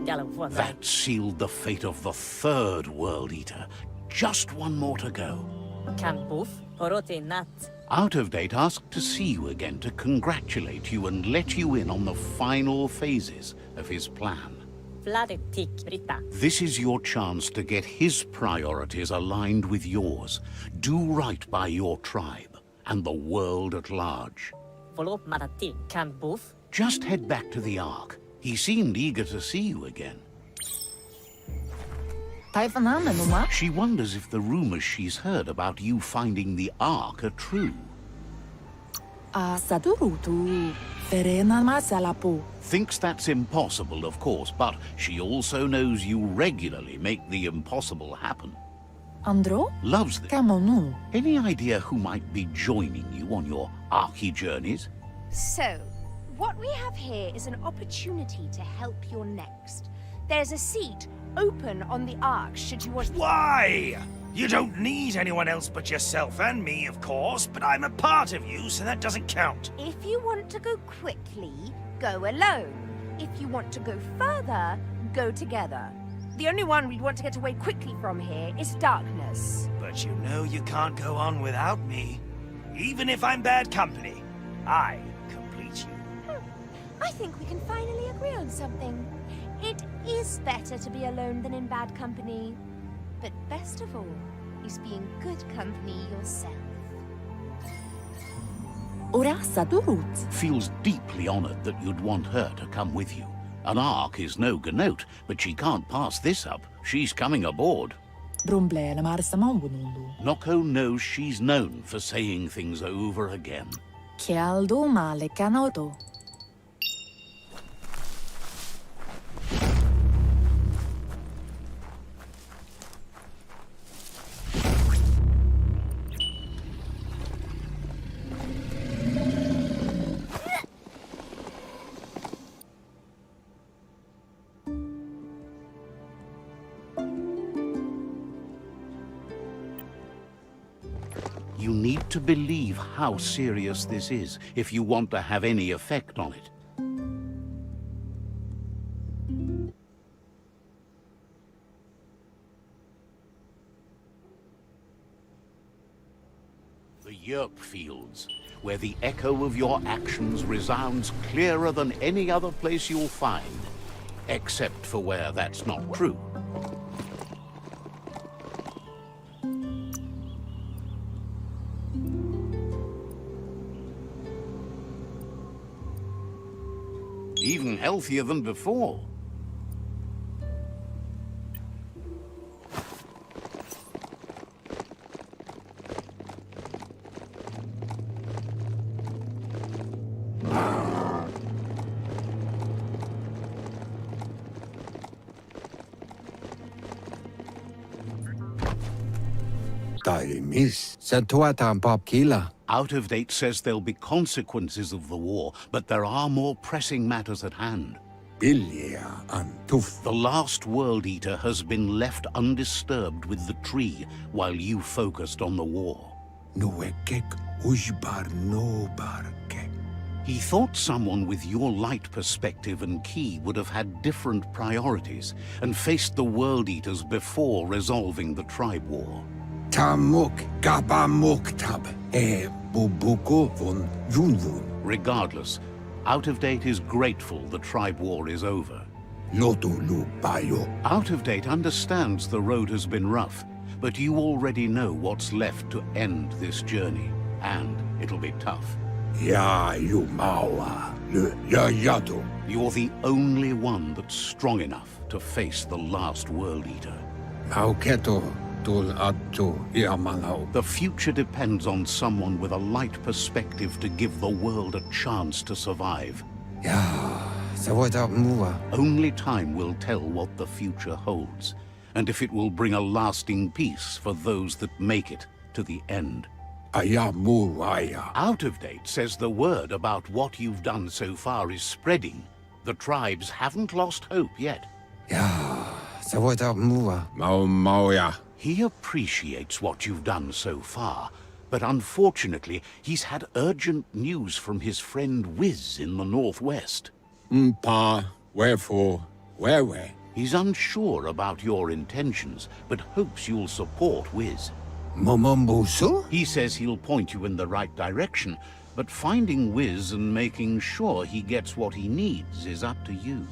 Speaker 5: Galavuota.
Speaker 1: That sealed the fate of the third World Eater. Just one more to go.
Speaker 5: Can boof, porote nat.
Speaker 1: Out of Date asked to see you again to congratulate you and let you in on the final phases of his plan.
Speaker 5: Vladetik Brita.
Speaker 1: This is your chance to get his priorities aligned with yours. Do right by your tribe and the world at large.
Speaker 5: Volop matati. Can boof.
Speaker 1: Just head back to the Ark. He seemed eager to see you again.
Speaker 7: Taifanana numa.
Speaker 1: She wonders if the rumors she's heard about you finding the Ark are true.
Speaker 7: Sadurutu. Ferena masalapo.
Speaker 1: Thinks that's impossible, of course, but she also knows you regularly make the impossible happen.
Speaker 7: Andro?
Speaker 1: Loves this.
Speaker 7: Kamonu.
Speaker 1: Any idea who might be joining you on your Arky journeys?
Speaker 3: So, what we have here is an opportunity to help your next. There's a seat open on the Ark should you want.
Speaker 2: Why? You don't need anyone else but yourself and me, of course, but I'm a part of you, so that doesn't count.
Speaker 3: If you want to go quickly, go alone. If you want to go further, go together. The only one we'd want to get away quickly from here is darkness.
Speaker 2: But you know you can't go on without me. Even if I'm bad company, I complete you.
Speaker 3: I think we can finally agree on something. It is better to be alone than in bad company. But best of all is being good company yourself.
Speaker 7: Ora sadurut.
Speaker 1: Feels deeply honored that you'd want her to come with you. An Ark is no ganote, but she can't pass this up. She's coming aboard.
Speaker 7: Brumble na marsamambunundu.
Speaker 1: Noko knows she's known for saying things over again.
Speaker 7: Kialdo male canoto.
Speaker 1: You need to believe how serious this is if you want to have any effect on it. The Yerp Fields, where the echo of your actions resounds clearer than any other place you'll find, except for where that's not true. Even healthier than before.
Speaker 4: Taimis. Satuatan popkila.
Speaker 1: Out of Date says there'll be consequences of the war, but there are more pressing matters at hand.
Speaker 4: Bilia antuf.
Speaker 1: The last World Eater has been left undisturbed with the tree while you focused on the war.
Speaker 4: Nuekek ujbar no barke.
Speaker 1: He thought someone with your light perspective and key would have had different priorities and faced the World Eaters before resolving the tribe war.
Speaker 4: Tamuk gabamuktab. Bubuko von Junvun.
Speaker 1: Regardless, Out of Date is grateful the tribe war is over.
Speaker 4: Lotulu bayo.
Speaker 1: Out of Date understands the road has been rough, but you already know what's left to end this journey, and it'll be tough.
Speaker 4: Ya yumawa. Ya yato.
Speaker 1: You're the only one that's strong enough to face the last World Eater.
Speaker 4: Mauketo.
Speaker 1: The future depends on someone with a light perspective to give the world a chance to survive. Only time will tell what the future holds, and if it will bring a lasting peace for those that make it to the end. Out of Date says the word about what you've done so far is spreading. The tribes haven't lost hope yet. He appreciates what you've done so far, but unfortunately, he's had urgent news from his friend Wiz in the northwest.
Speaker 4: Wherefore? Wewe.
Speaker 1: He's unsure about your intentions, but hopes you'll support Wiz.
Speaker 4: Momombusu?
Speaker 1: He says he'll point you in the right direction, but finding Wiz and making sure he gets what he needs is up to you.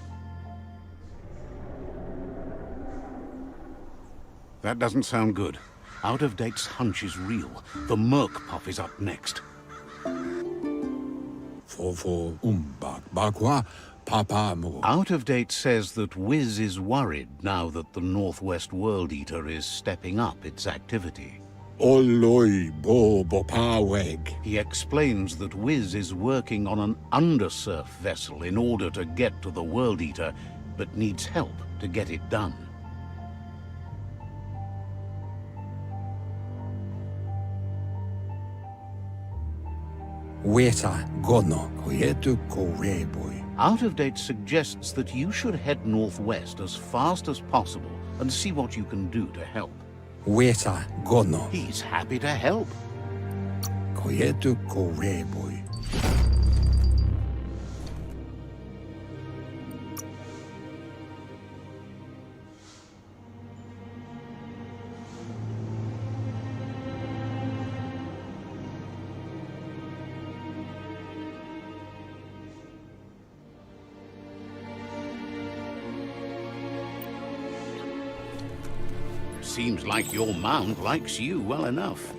Speaker 1: That doesn't sound good. Out-of-Date's hunch is real. The Merc Puff is up next.
Speaker 4: Fofo bakwa papa mo.
Speaker 1: Out-of-Date says that Wiz is worried now that the Northwest World Eater is stepping up its activity.
Speaker 4: Oloi bo bopaweg.
Speaker 1: He explains that Wiz is working on an undersurf vessel in order to get to the World Eater, but needs help to get it done.
Speaker 4: Weta gono koyetu koreboy.
Speaker 1: Out-of-Date suggests that you should head northwest as fast as possible and see what you can do to help.
Speaker 4: Weta gono
Speaker 1: He's happy to help.
Speaker 4: koyetu koreboy.
Speaker 1: Seems like your mount likes you well enough.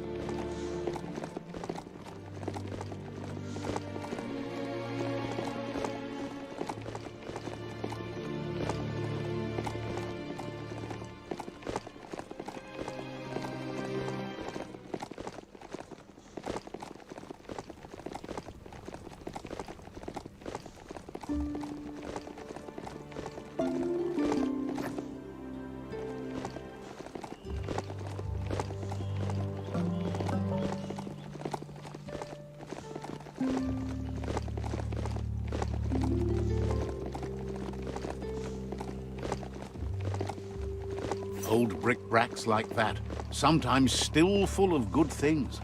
Speaker 1: Old brick-bracks like that, sometimes still full of good things.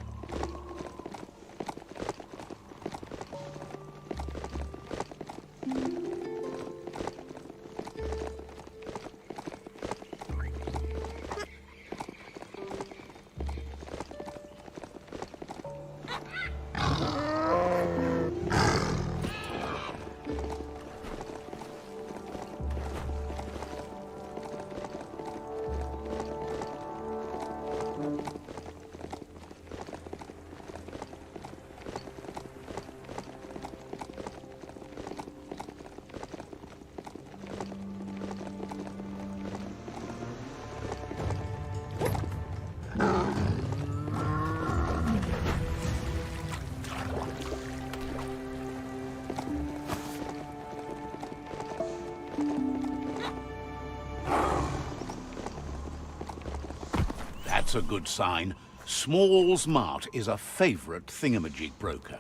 Speaker 1: That's a good sign. Small's Mart is a favorite thingamajig broker.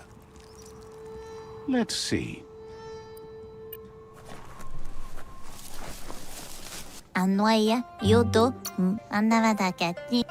Speaker 1: Let's see.
Speaker 11: Annoya, yodo, anavadakati.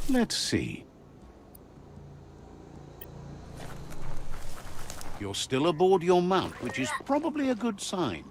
Speaker 1: Let's see. You're still aboard your mount, which is probably a good sign.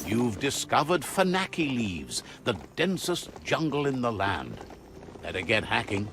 Speaker 1: You've discovered Fanaki leaves, the densest jungle in the land. Better get hacking.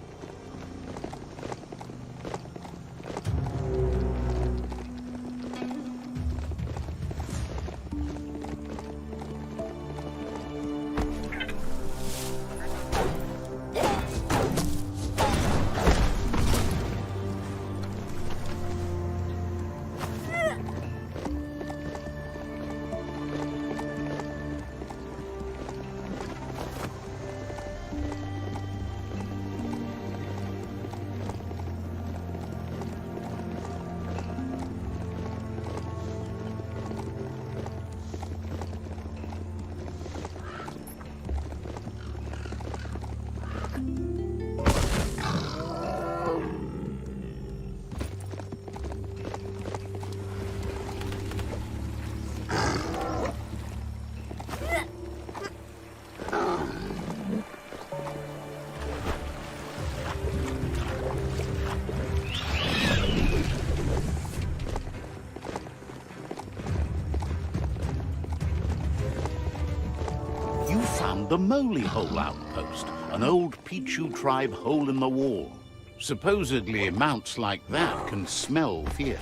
Speaker 1: found the Moly Hole outpost, an old Pichu tribe hole in the wall. Supposedly, mounts like that can smell fear.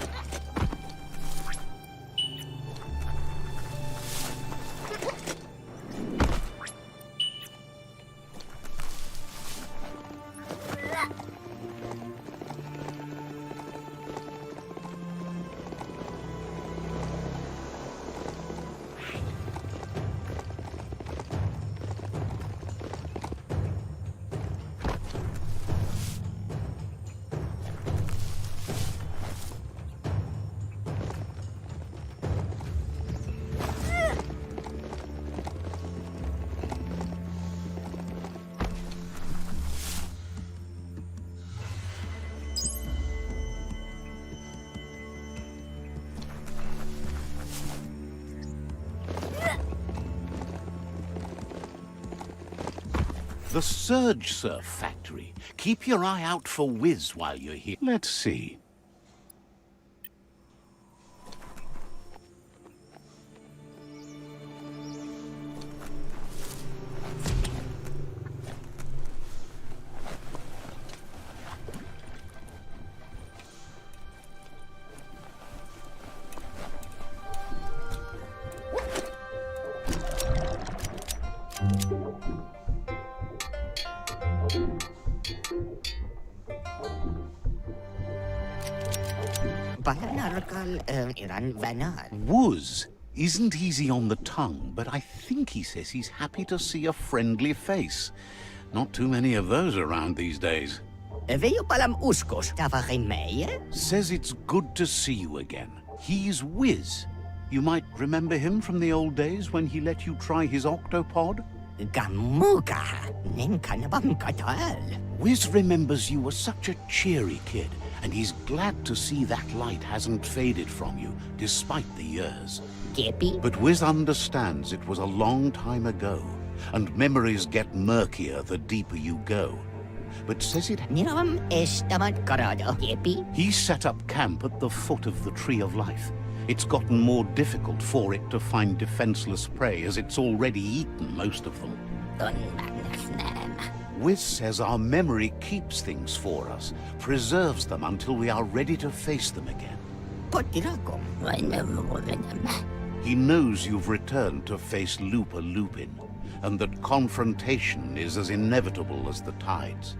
Speaker 1: The Surge Surf Factory. Keep your eye out for Wiz while you're here. Let's see. Wuz isn't easy on the tongue, but I think he says he's happy to see a friendly face. Not too many of those around these days. Says it's good to see you again. He's Wiz. You might remember him from the old days when he let you try his octopod? Wiz remembers you were such a cheery kid, and he's glad to see that light hasn't faded from you, despite the years. But Wiz understands it was a long time ago, and memories get murkier the deeper you go. But says it... He set up camp at the foot of the Tree of Life. It's gotten more difficult for it to find defenseless prey, as it's already eaten most of them. Wiz says our memory keeps things for us, preserves them until we are ready to face them again. He knows you've returned to face Lupa Lupin, and that confrontation is as inevitable as the tides.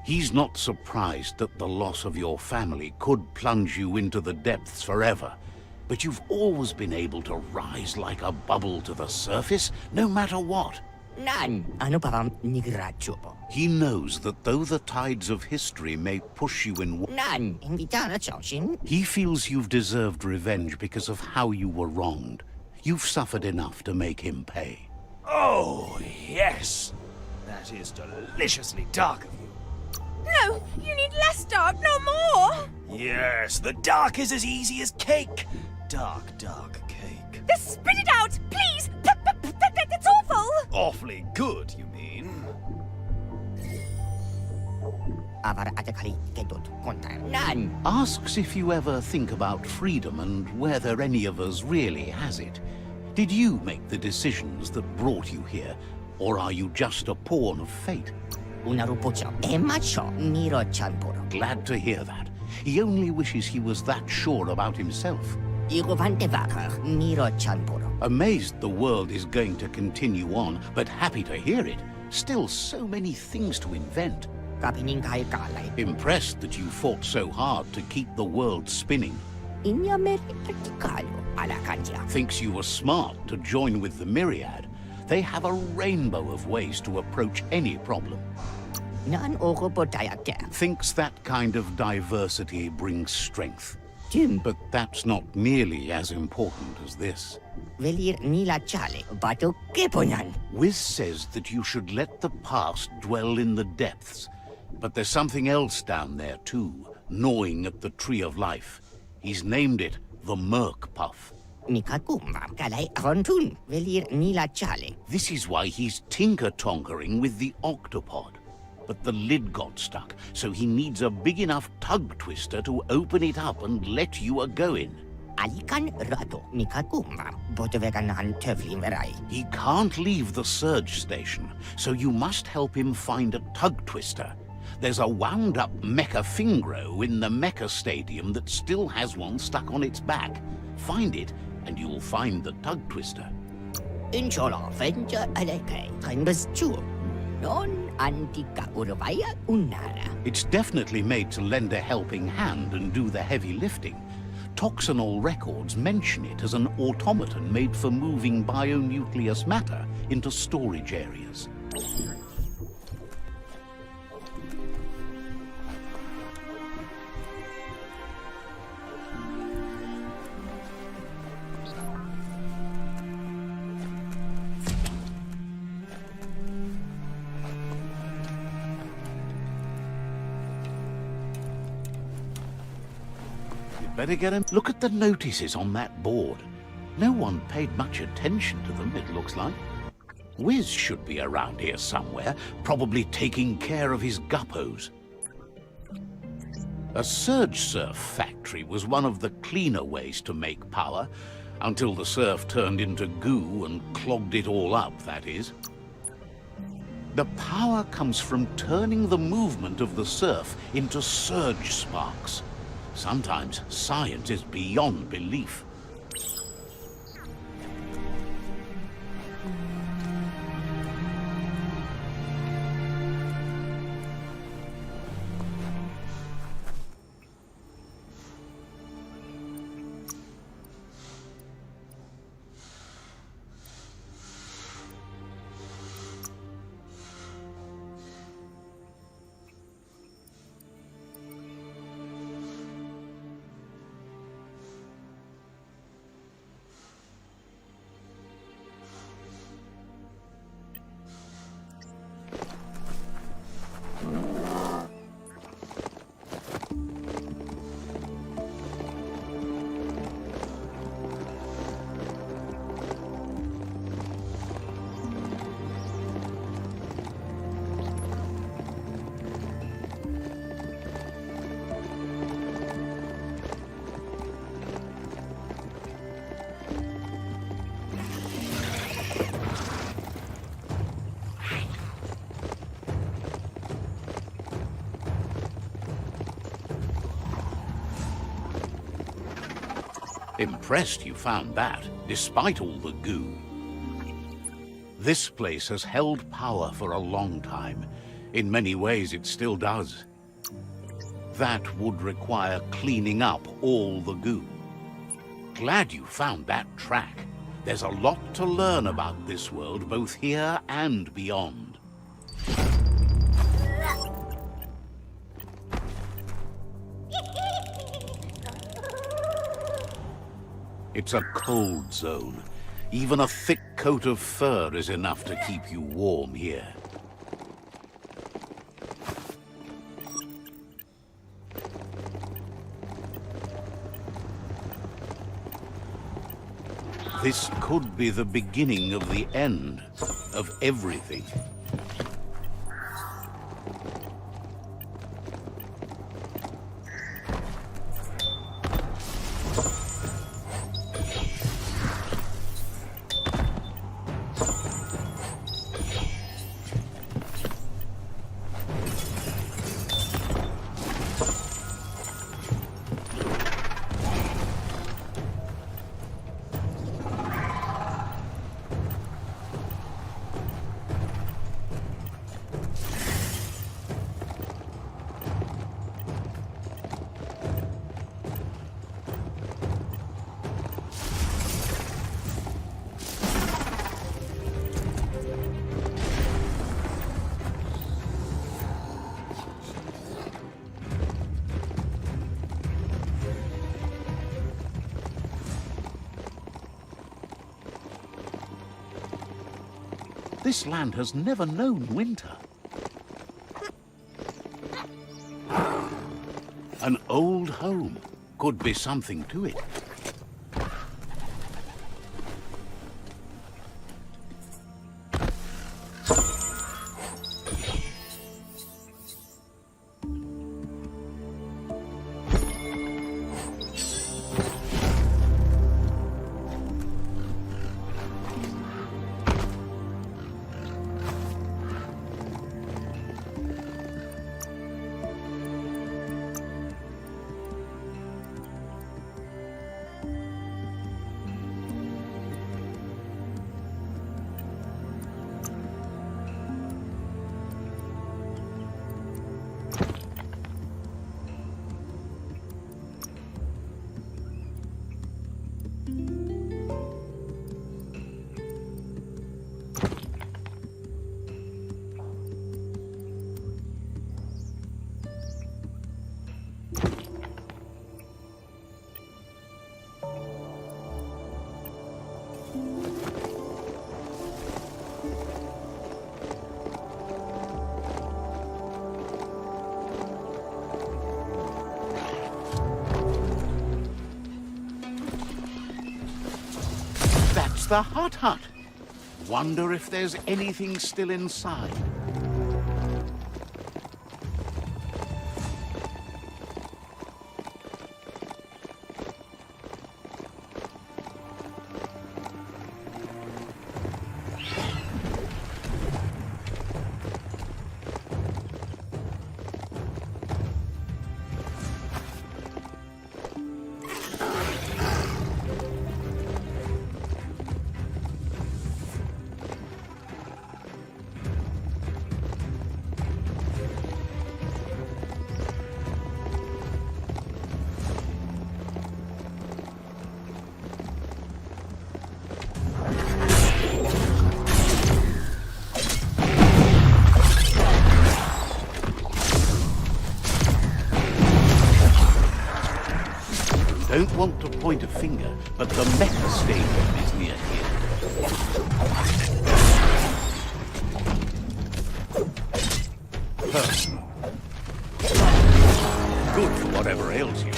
Speaker 1: He's not surprised that the loss of your family could plunge you into the depths forever, but you've always been able to rise like a bubble to the surface, no matter what. He knows that though the tides of history may push you in... He feels you've deserved revenge because of how you were wronged. You've suffered enough to make him pay.
Speaker 2: Oh, yes! That is deliciously dark of you.
Speaker 3: No, you need less dark, no more!
Speaker 2: Yes, the dark is as easy as cake. Dark, dark cake.
Speaker 3: Just spit it out, please! That's awful!
Speaker 2: Awfully good, you mean?
Speaker 1: Asks if you ever think about freedom and whether any of us really has it. Did you make the decisions that brought you here, or are you just a pawn of fate? Glad to hear that. He only wishes he was that sure about himself. Amazed the world is going to continue on, but happy to hear it. Still so many things to invent. Impressed that you fought so hard to keep the world spinning. Thinks you were smart to join with the Myriad. They have a rainbow of ways to approach any problem. Thinks that kind of diversity brings strength. But that's not nearly as important as this. Wiz says that you should let the past dwell in the depths. But there's something else down there too, gnawing at the Tree of Life. He's named it the Merc Puff. This is why he's tinker-tonkering with the octopod. But the lid got stuck, so he needs a big enough tug twister to open it up and let you a-go in.
Speaker 8: alikan rato nikakuma botoveganan teflimerai.
Speaker 1: He can't leave the Surge Station, so you must help him find a tug twister. There's a wound-up mecha Fingro in the mecha stadium that still has one stuck on its back. Find it, and you'll find the tug twister.
Speaker 8: Inshallah, venture aleke. Kaimbas chuo. Non antika urvaya unara.
Speaker 1: It's definitely made to lend a helping hand and do the heavy lifting. Toxanol records mention it as an automaton made for moving bionucleus matter into storage areas. Better get him. Look at the notices on that board. No one paid much attention to them, it looks like. Wiz should be around here somewhere, probably taking care of his guppos. A surge surf factory was one of the cleaner ways to make power, until the surf turned into goo and clogged it all up, that is. The power comes from turning the movement of the surf into surge sparks. Sometimes science is beyond belief. Impressed you found that, despite all the goo. This place has held power for a long time. In many ways, it still does. That would require cleaning up all the goo. Glad you found that track. There's a lot to learn about this world, both here and beyond. It's a cold zone. Even a thick coat of fur is enough to keep you warm here. This could be the beginning of the end of everything. This land has never known winter. An old home could be something to it. the hut. Wonder if there's anything still inside. Don't want to point a finger, but the mecha stadium is near here. Personal. Good for whatever ails you.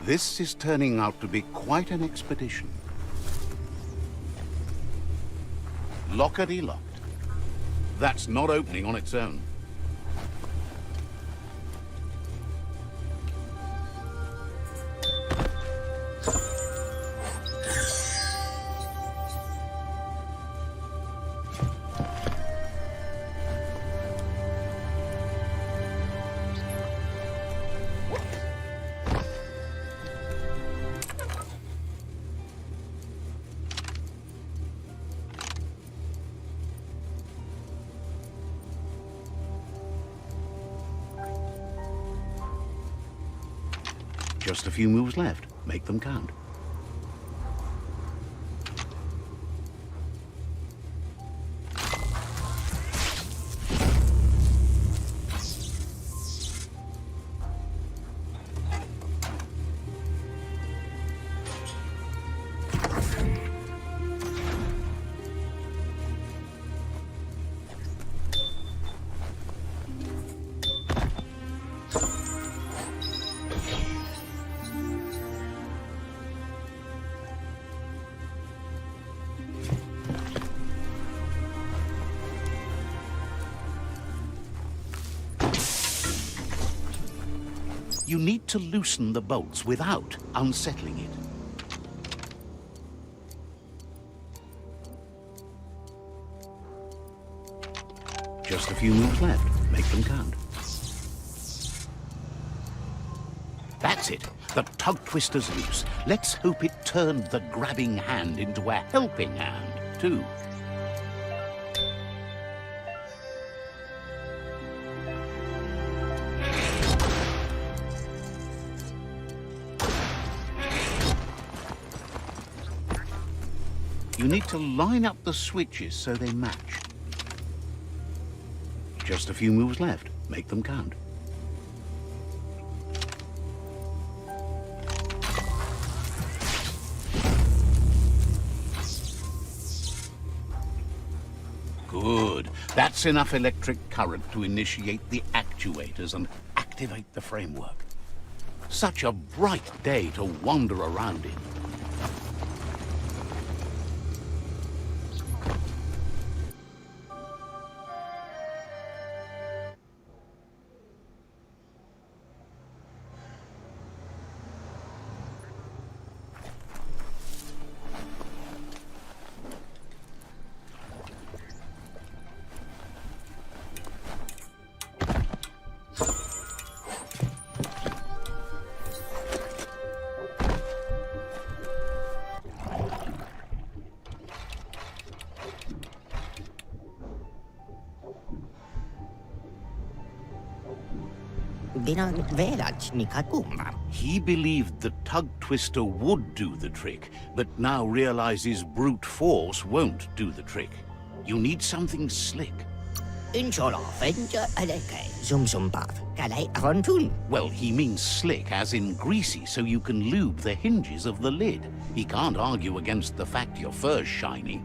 Speaker 1: This is turning out to be quite an expedition. Lockety-locked. That's not opening on its own. Just a few moves left. Make them count. You need to loosen the bolts without unsettling it. Just a few moves left. Make them count. That's it. The tug twister's loose. Let's hope it turned the grabbing hand into a helping hand, too. You need to line up the switches so they match. Just a few moves left. Make them count. Good. That's enough electric current to initiate the actuators and activate the framework. Such a bright day to wander around in. He believed the tug twister would do the trick, but now realizes brute force won't do the trick. You need something slick.
Speaker 8: Inshallah, venture aleke. Zum bav. Kalai avantun.
Speaker 1: Well, he means slick, as in greasy, so you can lube the hinges of the lid. He can't argue against the fact your fur's shiny.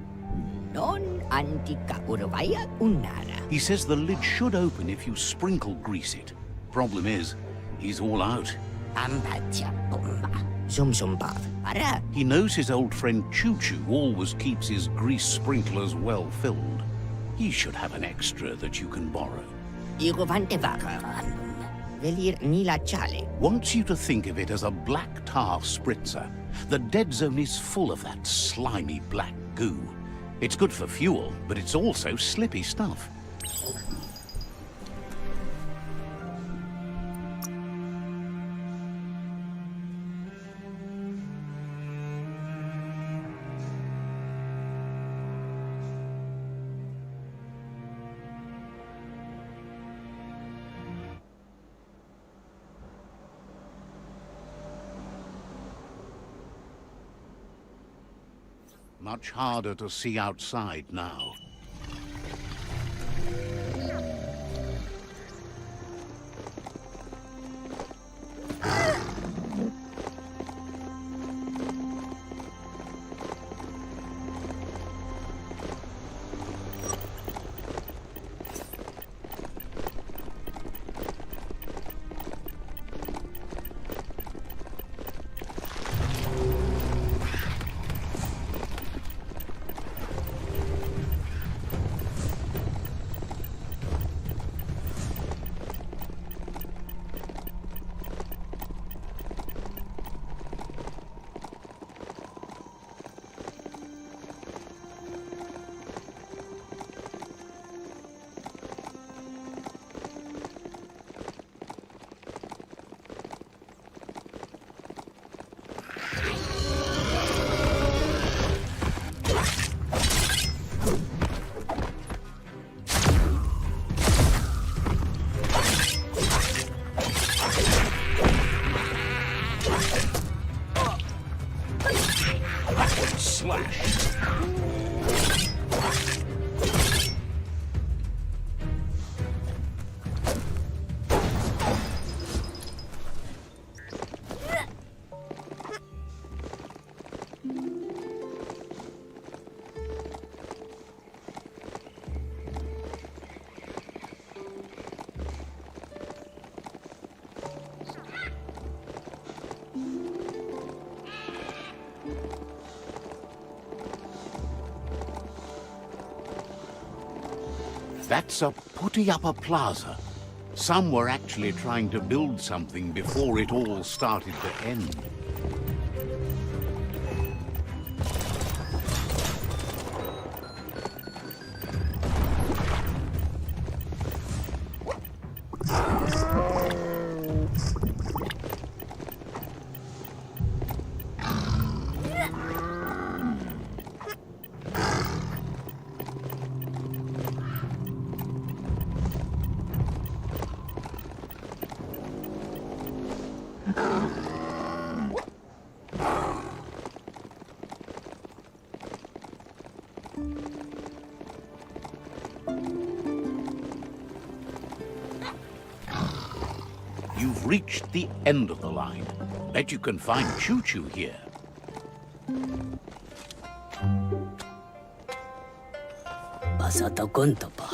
Speaker 8: Non antika urvaya unara.
Speaker 1: He says the lid should open if you sprinkle grease it. Problem is, he's all out.
Speaker 8: Ambacha bomba. Zum bav. Para.
Speaker 1: He knows his old friend Choo Choo always keeps his grease sprinklers well filled. He should have an extra that you can borrow.
Speaker 8: Igovante vaka. Velir nila chale.
Speaker 1: Wants you to think of it as a black tar spritzer. The dead zone is full of that slimy black goo. It's good for fuel, but it's also slippy stuff. Much harder to see outside now. That's a putty up a plaza. Some were actually trying to build something before it all started to end. You've reached the end of the line. Bet you can find Choo Choo here.
Speaker 5: Pasata konta pa.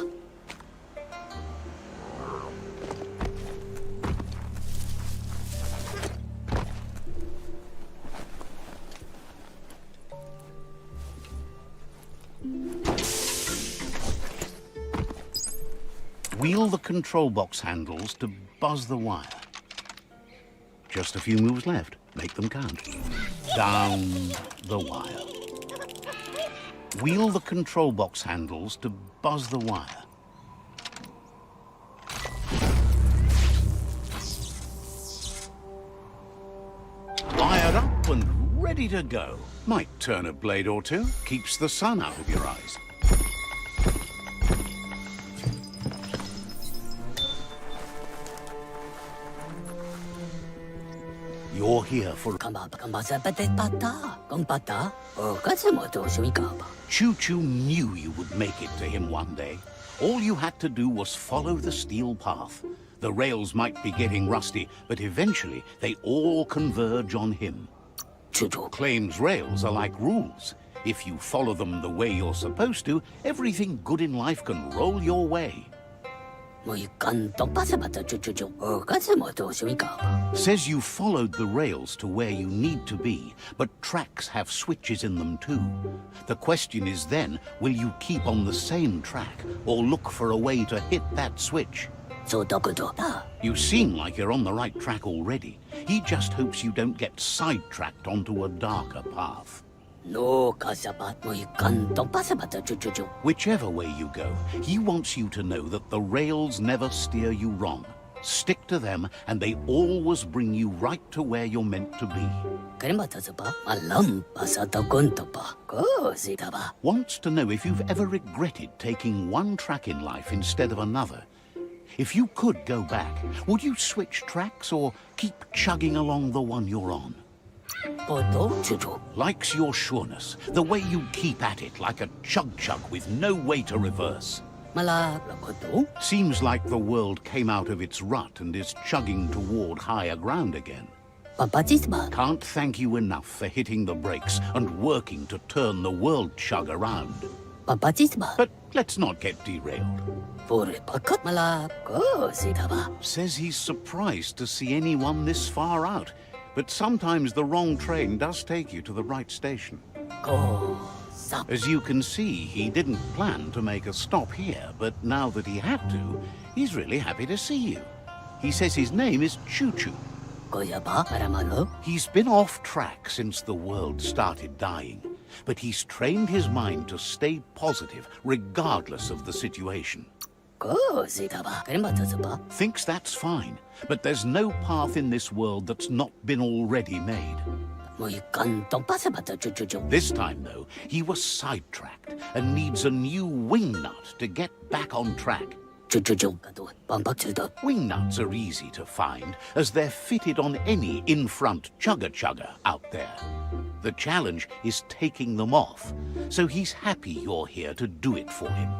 Speaker 1: Wheel the control box handles to buzz the wire. Just a few moves left. Make them count. Down the wire. Wheel the control box handles to buzz the wire. Wired up and ready to go. Might turn a blade or two. Keeps the sun out of your eyes. You're here for... Choo-Choo knew you would make it to him one day. All you had to do was follow the steel path. The rails might be getting rusty, but eventually they all converge on him. Choo-Choo claims rails are like rules. If you follow them the way you're supposed to, everything good in life can roll your way. Says you followed the rails to where you need to be, but tracks have switches in them too. The question is then, will you keep on the same track, or look for a way to hit that switch? You seem like you're on the right track already. He just hopes you don't get sidetracked onto a darker path. Whichever way you go, he wants you to know that the rails never steer you wrong. Stick to them, and they always bring you right to where you're meant to be. Wants to know if you've ever regretted taking one track in life instead of another. If you could go back, would you switch tracks or keep chugging along the one you're on? Likes your sureness, the way you keep at it like a chug-chug with no way to reverse. Seems like the world came out of its rut and is chugging toward higher ground again. Can't thank you enough for hitting the brakes and working to turn the world chug around. But let's not get derailed. Says he's surprised to see anyone this far out, but sometimes the wrong train does take you to the right station. As you can see, he didn't plan to make a stop here, but now that he had to, he's really happy to see you. He says his name is Choo-Choo. He's been off track since the world started dying, but he's trained his mind to stay positive regardless of the situation. Thinks that's fine, but there's no path in this world that's not been already made. This time, though, he was sidetracked and needs a new wing nut to get back on track. Wing nuts are easy to find, as they're fitted on any in-front chugger-chugger out there. The challenge is taking them off, so he's happy you're here to do it for him.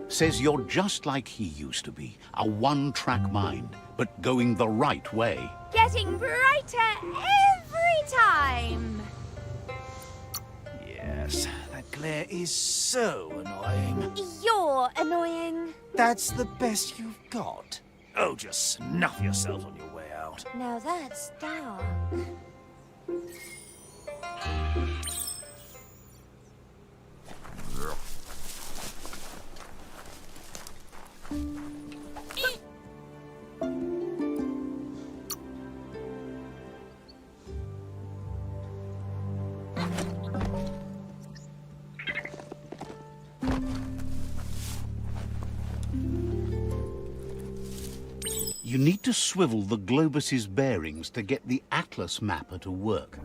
Speaker 1: Says you're just like he used to be, a one-track mind, but going the right way.
Speaker 3: Getting brighter every time.
Speaker 2: Yes, that glare is so annoying.
Speaker 3: You're annoying.
Speaker 2: That's the best you've got. Oh, just snuff yourself on your way out.
Speaker 3: Now that's dark.
Speaker 1: You need to swivel the globus's bearings to get the atlas mapper to work.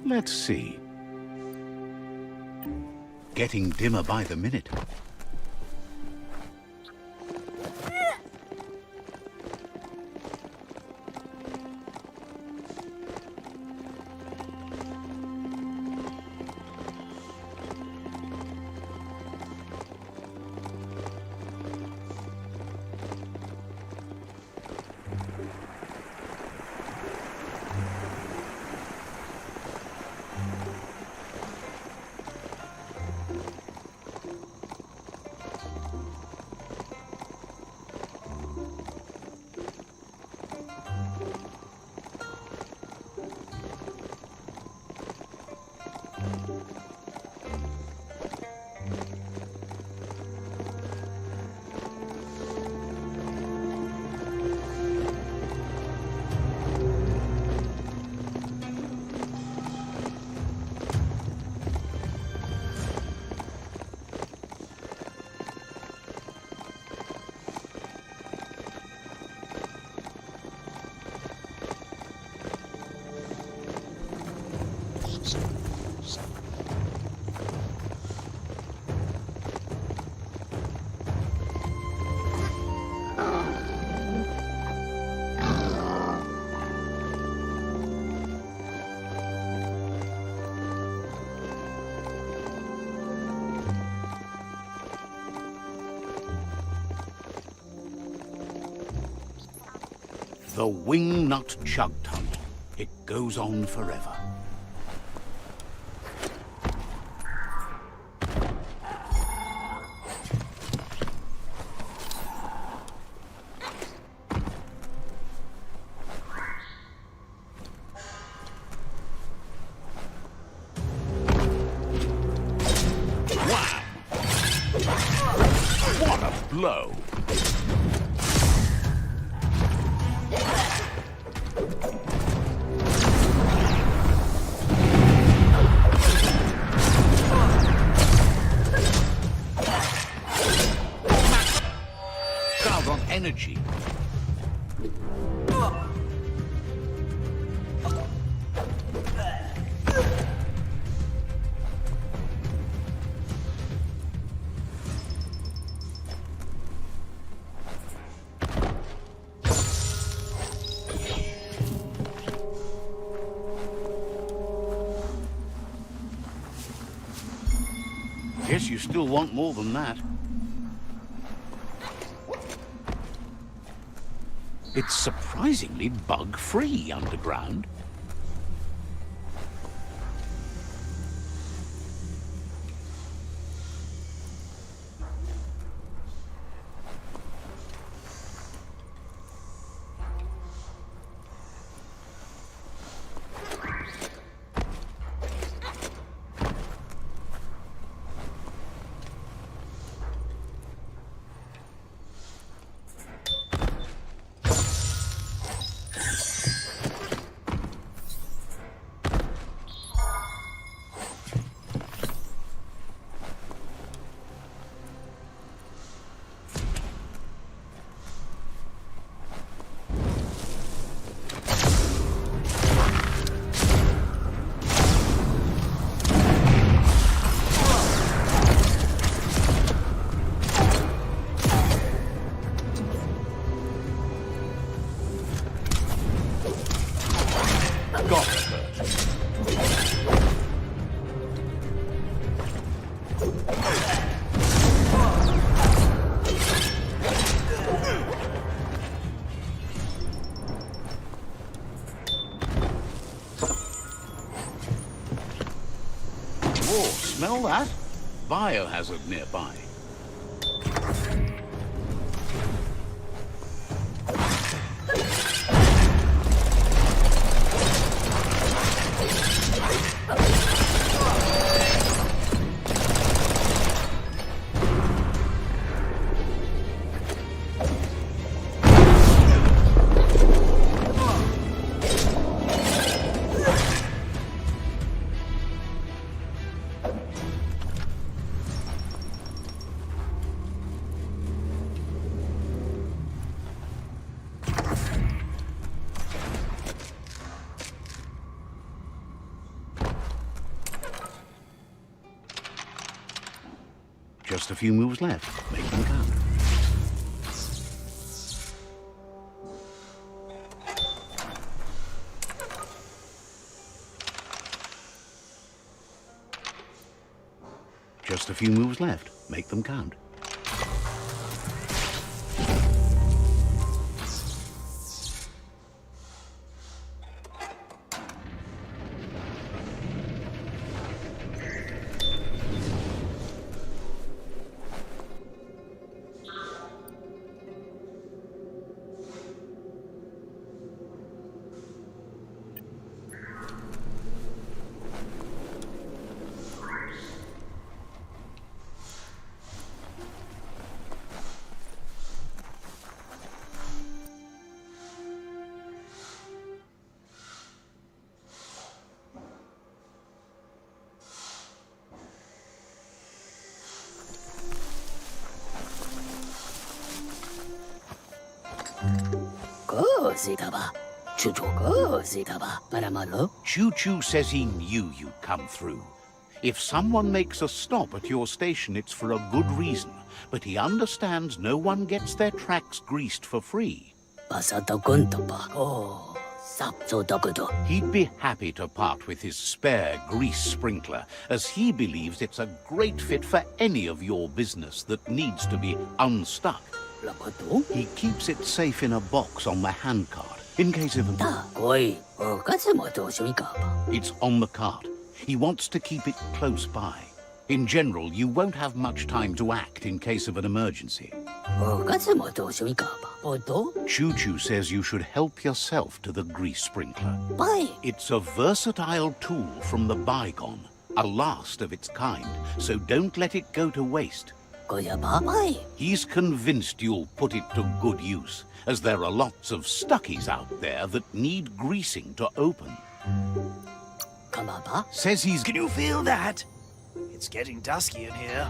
Speaker 1: Let's see. Getting dimmer by the minute. The Wingnut Chug Tunnel. It goes on forever. Wow! What a blow! Crowd on energy. Guess you still want more than that. It's surprisingly bug-free underground. Whoa, smell that? Biohazard nearby. Just a few moves left. Make them count. Just a few moves left. Make them count. Choo-Choo says he knew you'd come through. If someone makes a stop at your station, it's for a good reason. But he understands no one gets their tracks greased for free. He'd be happy to part with his spare grease sprinkler, as he believes it's a great fit for any of your business that needs to be unstuck. He keeps it safe in a box on the handcart, In case of... It's on the cart. He wants to keep it close by. In general, you won't have much time to act in case of an emergency. Choo-Choo says you should help yourself to the grease sprinkler. It's a versatile tool from the bygone, a last of its kind, so don't let it go to waste. He's convinced you'll put it to good use, as there are lots of stuckies out there that need greasing to open. Says he's...
Speaker 2: Can you feel that? It's getting dusky in here.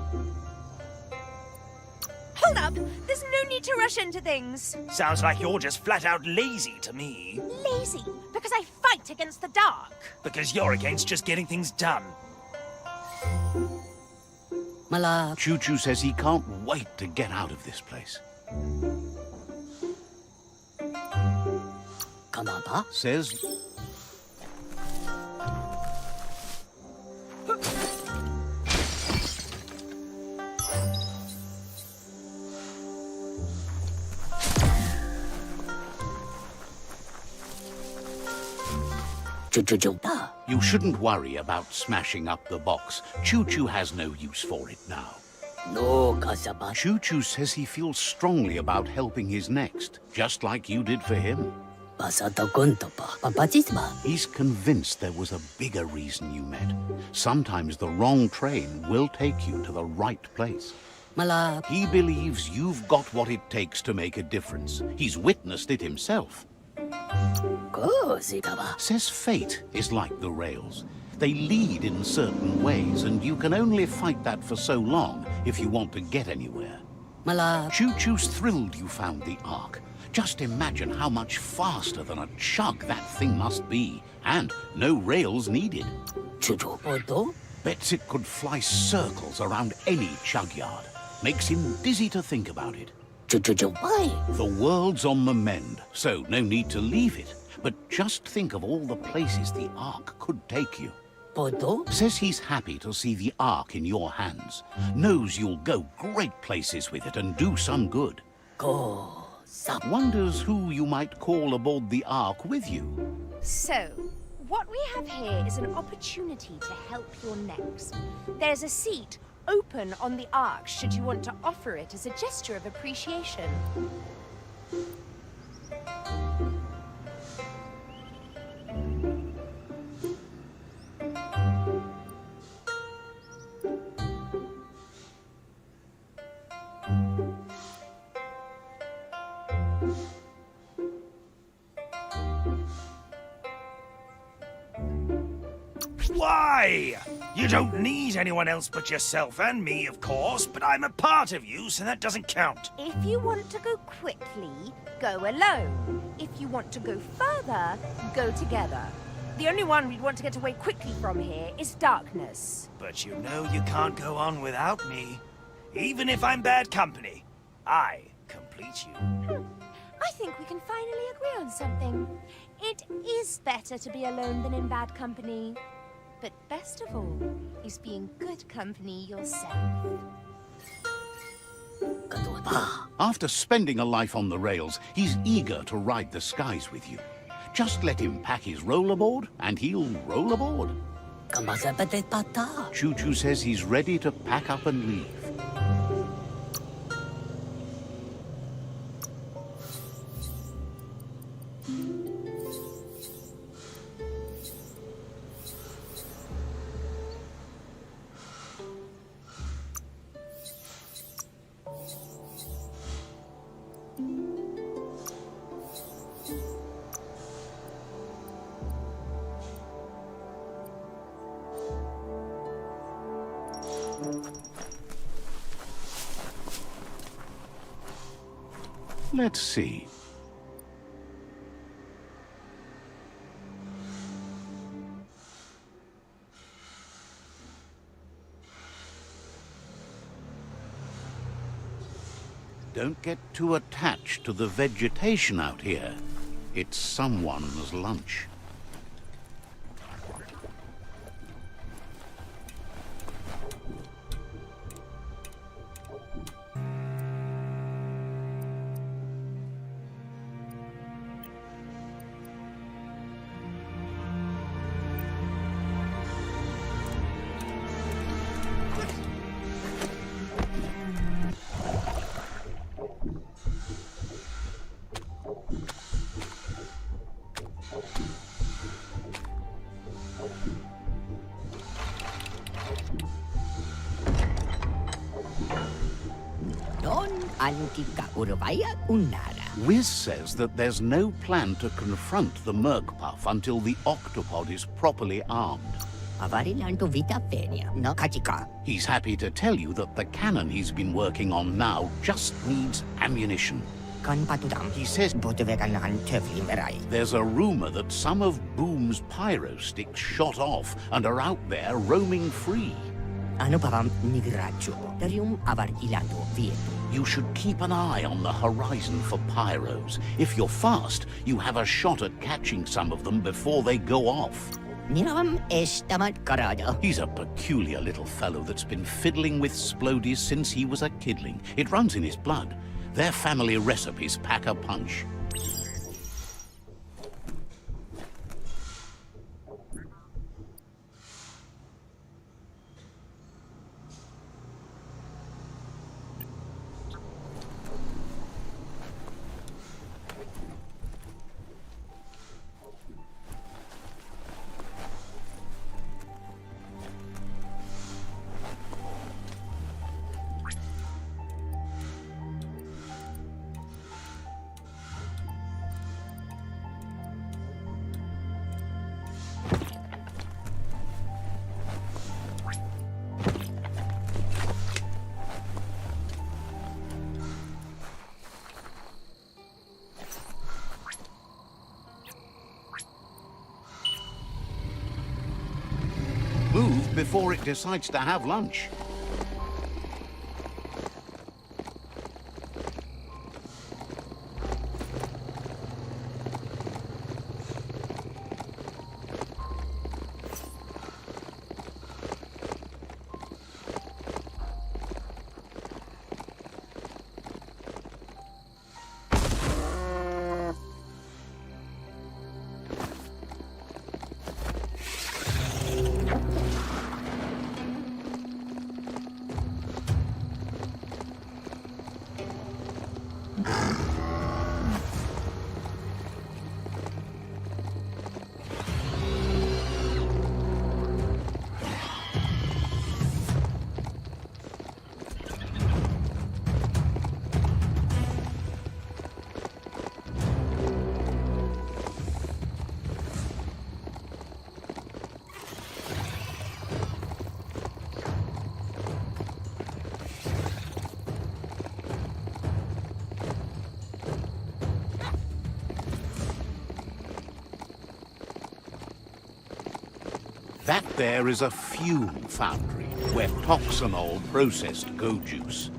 Speaker 3: Hold up! There's no need to rush into things.
Speaker 2: Sounds like you're just flat out lazy to me.
Speaker 3: Lazy? Because I fight against the dark.
Speaker 2: Because you're against just getting things done.
Speaker 1: Choo-Choo says he can't wait to get out of this place. Says... You shouldn't worry about smashing up the box. Choo-Choo has no use for it now. Choo-Choo says he feels strongly about helping his next, just like you did for him. He's convinced there was a bigger reason you met. Sometimes the wrong train will take you to the right place. He believes you've got what it takes to make a difference. He's witnessed it himself. Says fate is like the rails. They lead in certain ways, and you can only fight that for so long if you want to get anywhere. Choo-Choo's thrilled you found the Ark. Just imagine how much faster than a chug that thing must be, and no rails needed. Bets it could fly circles around any chug yard. Makes him dizzy to think about it. The world's on the mend, so no need to leave it. But just think of all the places the Ark could take you. Says he's happy to see the Ark in your hands. Knows you'll go great places with it and do some good. Wonders who you might call aboard the Ark with you.
Speaker 3: So, what we have here is an opportunity to help your next. There's a seat open on the Ark should you want to offer it as a gesture of appreciation.
Speaker 2: Why? You don't need anyone else but yourself and me, of course, but I'm a part of you, so that doesn't count.
Speaker 3: If you want to go quickly, go alone. If you want to go further, go together. The only one we'd want to get away quickly from here is darkness.
Speaker 2: But you know you can't go on without me. Even if I'm bad company, I complete you.
Speaker 3: I think we can finally agree on something. It is better to be alone than in bad company. But best of all is being good company yourself.
Speaker 1: After spending a life on the rails, he's eager to ride the skies with you. Just let him pack his rollerboard, and he'll roll aboard. Choo-Choo says he's ready to pack up and leave. Let's see. Don't get too attached to the vegetation out here. It's someone's lunch.
Speaker 8: antika urvaya unara.
Speaker 1: Wiz says that there's no plan to confront the Merkpuff until the octopod is properly armed.
Speaker 8: Avarilanto vita fenia, no kachika.
Speaker 1: He's happy to tell you that the cannon he's been working on now just needs ammunition.
Speaker 8: Kan patudam.
Speaker 1: He says
Speaker 8: Boteveganan teflimerai.
Speaker 1: there's a rumor that some of Boom's pyro sticks shot off and are out there roaming free.
Speaker 8: Ano pavam nigracho. Terium avar ilato vietu.
Speaker 1: You should keep an eye on the horizon for pyros. If you're fast, you have a shot at catching some of them before they go off.
Speaker 8: Niravam estamat karada.
Speaker 1: He's a peculiar little fellow that's been fiddling with splodies since he was a kidling. It runs in his blood. Their family recipes pack a punch. Move before it decides to have lunch. That there is a fume foundry where toxanol processed go juice.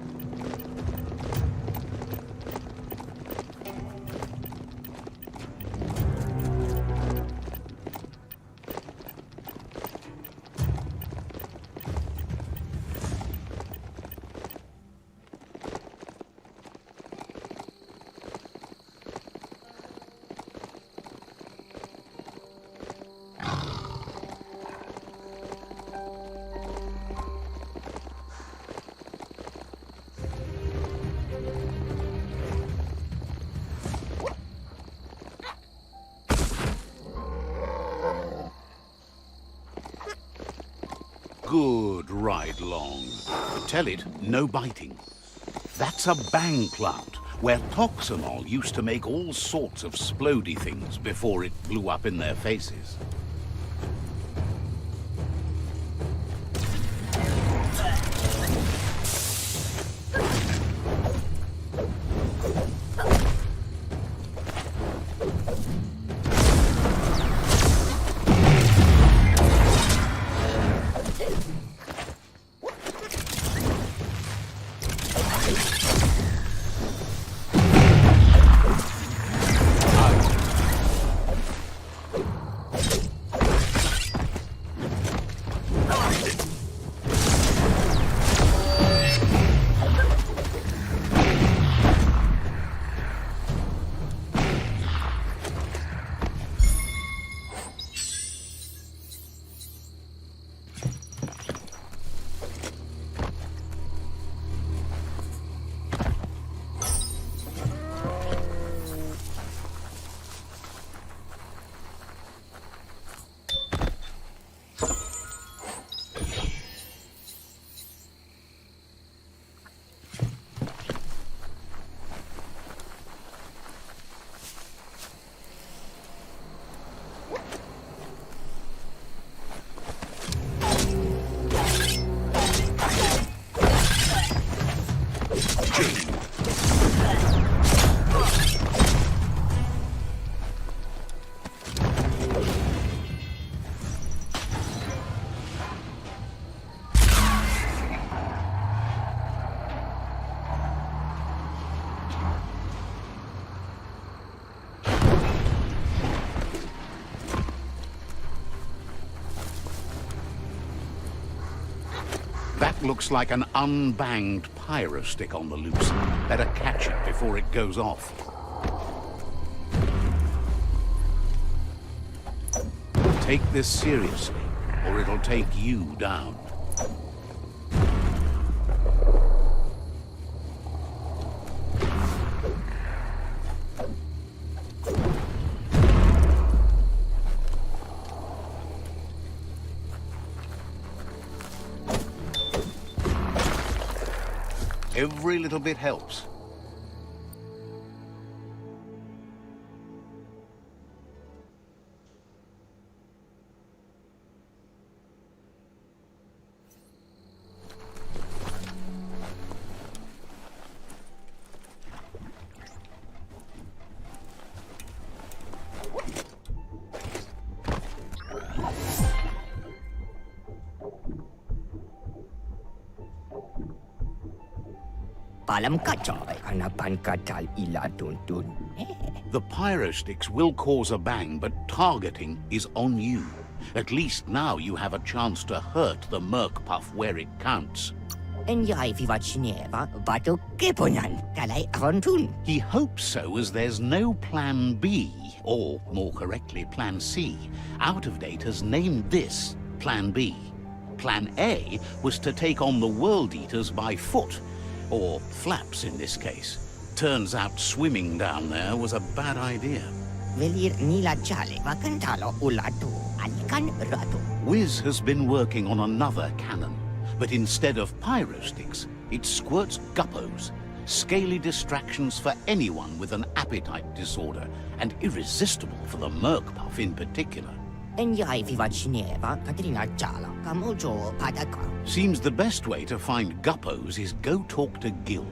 Speaker 1: Good ride, Long. Tell it, no biting. That's a bang plant, where toxanol used to make all sorts of splody things before it blew up in their faces. That looks like an unbanged pyro stick on the loose. Better catch it before it goes off. Take this seriously, or it'll take you down. Every little bit helps.
Speaker 8: Palam kacoy, anapan katal ila tuntun.
Speaker 1: The pyro sticks will cause a bang, but targeting is on you. At least now you have a chance to hurt the merc puff where it counts.
Speaker 8: Enjay vivat sineva, bato keponan, kalay rontun.
Speaker 1: He hopes so, as there's no plan B, or more correctly, plan C. Out of Date has named this Plan B. Plan A was to take on the World Eaters by foot, or flaps in this case. Turns out swimming down there was a bad idea.
Speaker 8: Velir nila chale vakantalo ulatu, alikan ratu.
Speaker 1: Wiz has been working on another cannon, but instead of pyro sticks, it squirts guppos. Scaly distractions for anyone with an appetite disorder, and irresistible for the merc puff in particular.
Speaker 8: Enjay vivat sineva, katrina chala, kamojo padaka.
Speaker 1: Seems the best way to find guppos is go talk to Gil.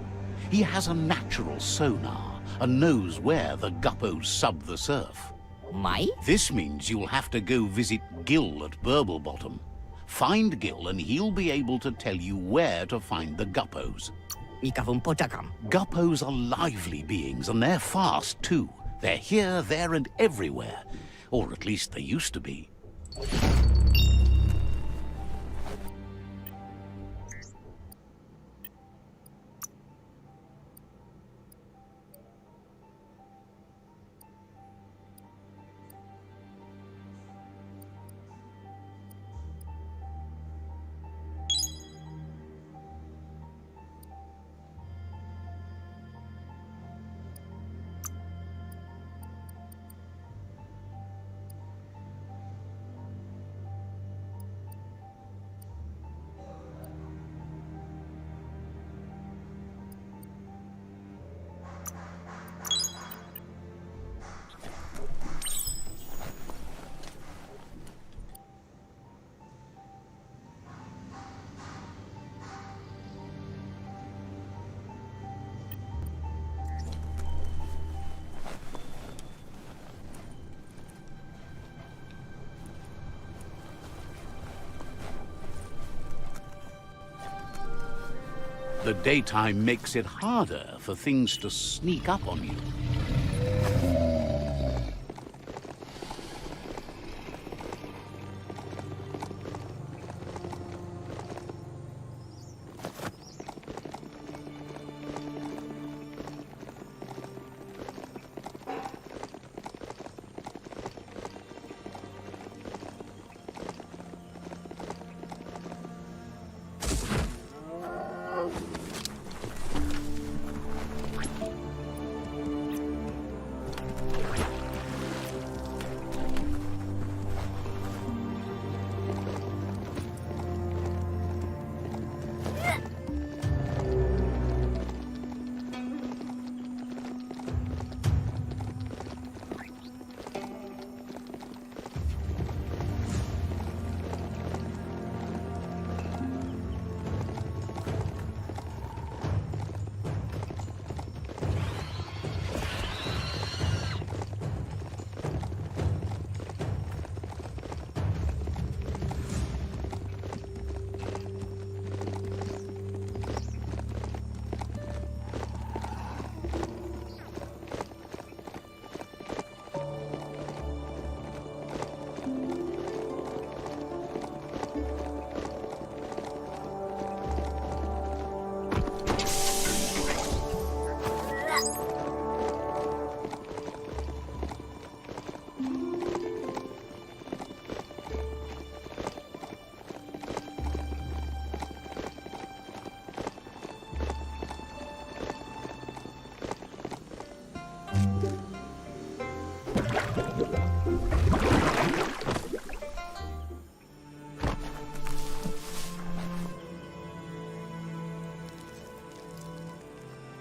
Speaker 1: He has a natural sonar and knows where the guppos sub the surf.
Speaker 8: Mai?
Speaker 1: This means you'll have to go visit Gil at Burblebottom. Find Gil and he'll be able to tell you where to find the guppos.
Speaker 8: Ikavum potakam.
Speaker 1: Guppos are lively beings, and they're fast too. They're here, there, and everywhere. Or at least they used to be. The daytime makes it harder for things to sneak up on you.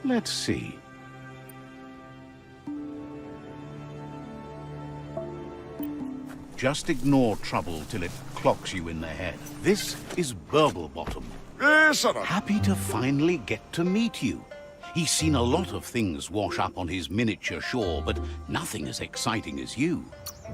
Speaker 1: Let's see. Just ignore trouble till it clocks you in the head. This is Burblebottom.
Speaker 4: Yes, sir.
Speaker 1: Happy to finally get to meet you. He's seen a lot of things wash up on his miniature shore, but nothing as exciting as you.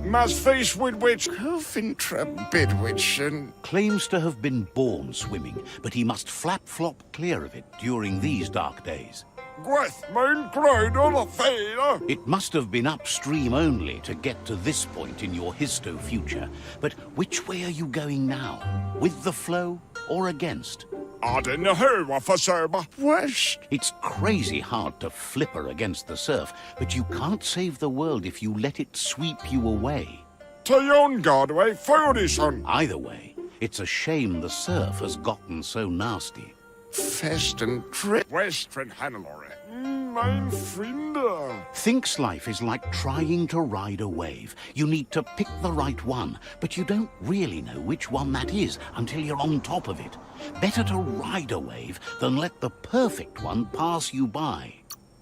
Speaker 4: Must face with which Fintra Bidwich and
Speaker 1: Claims to have been born swimming, but he must flap-flop clear of it during these dark days.
Speaker 4: Gweth main ground on a fair.
Speaker 1: It must have been upstream only to get to this point in your histo-future. But which way are you going now? With the flow or against?
Speaker 4: I didn't know what for Serba. West.
Speaker 1: It's crazy hard to flipper against the surf, but you can't save the world if you let it sweep you away.
Speaker 4: To yon guardway, Fodison.
Speaker 1: Either way, it's a shame the surf has gotten so nasty.
Speaker 4: Fest and trip. Western Hannelore. Mein Friende.
Speaker 1: Thinks life is like trying to ride a wave. You need to pick the right one, but you don't really know which one that is until you're on top of it. Better to ride a wave than let the perfect one pass you by.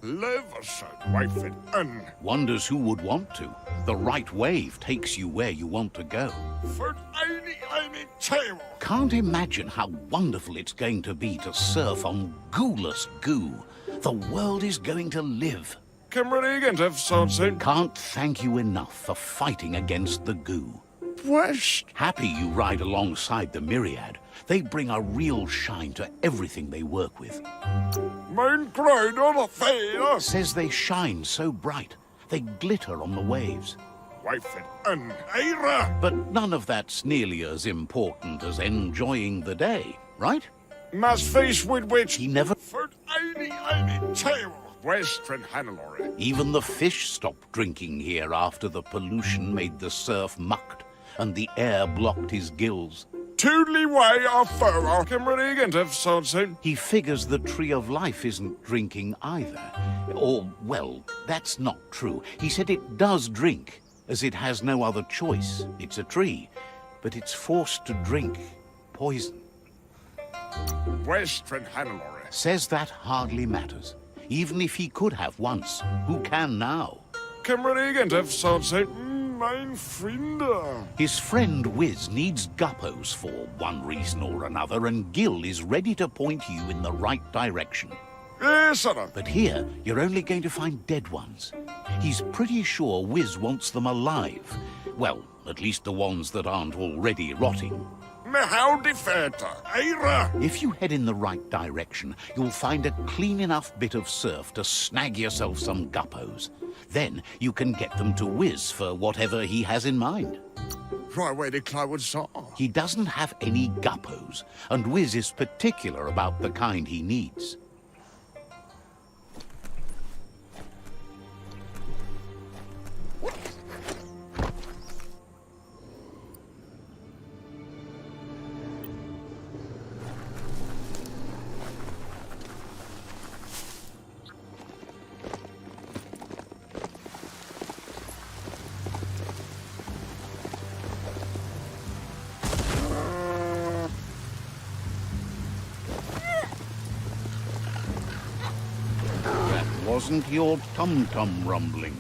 Speaker 4: Leverson, wife and
Speaker 1: Wonders who would want to. The right wave takes you where you want to go.
Speaker 4: for any table.
Speaker 1: Can't imagine how wonderful it's going to be to surf on gooless goo. The world is going to live.
Speaker 4: Cameron have something.
Speaker 1: Can't thank you enough for fighting against the goo.
Speaker 4: West.
Speaker 1: Happy you ride alongside the Myriad. They bring a real shine to everything they work with.
Speaker 4: Main ground on a fair.
Speaker 1: Says they shine so bright. They glitter on the waves.
Speaker 4: Wife and Ira.
Speaker 1: But none of that's nearly as important as enjoying the day, right?
Speaker 4: Must face with which
Speaker 1: He never...
Speaker 4: for any table. Western Hannelore.
Speaker 1: Even the fish stopped drinking here after the pollution made the surf mucked and the air blocked his gills.
Speaker 4: Toodly way off fur. Cameron have something.
Speaker 1: He figures the Tree of Life isn't drinking either. Or, well, that's not true. He said it does drink, as it has no other choice. It's a tree, but it's forced to drink poison.
Speaker 4: Western Hannelore.
Speaker 1: Says that hardly matters. Even if he could have once, who can now?
Speaker 4: Cameron have something. Mein Friende.
Speaker 1: His friend Wiz needs guppos for one reason or another, and Gil is ready to point you in the right direction.
Speaker 4: Yes, sir.
Speaker 1: But here, you're only going to find dead ones. He's pretty sure Wiz wants them alive. Well, at least the ones that aren't already rotting.
Speaker 4: Me how defeta. Ira.
Speaker 1: If you head in the right direction, you'll find a clean enough bit of surf to snag yourself some guppos. Then you can get them to Wiz for whatever he has in mind.
Speaker 4: Right where the Clywood saw.
Speaker 1: He doesn't have any guppos, and Wiz is particular about the kind he needs. Wasn't your tum-tum rumbling?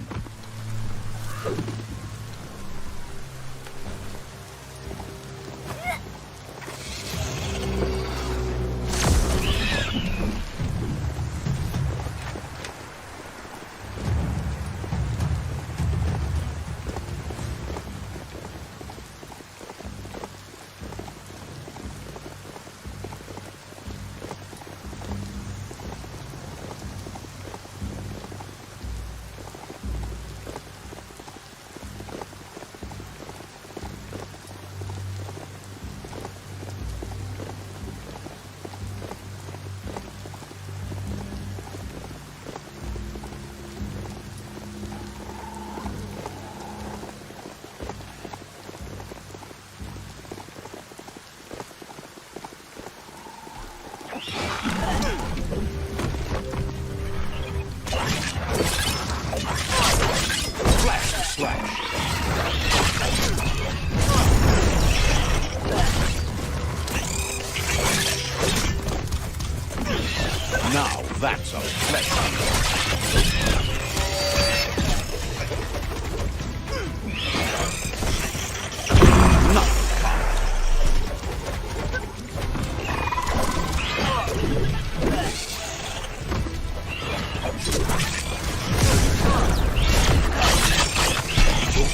Speaker 1: That's a sledgehammer.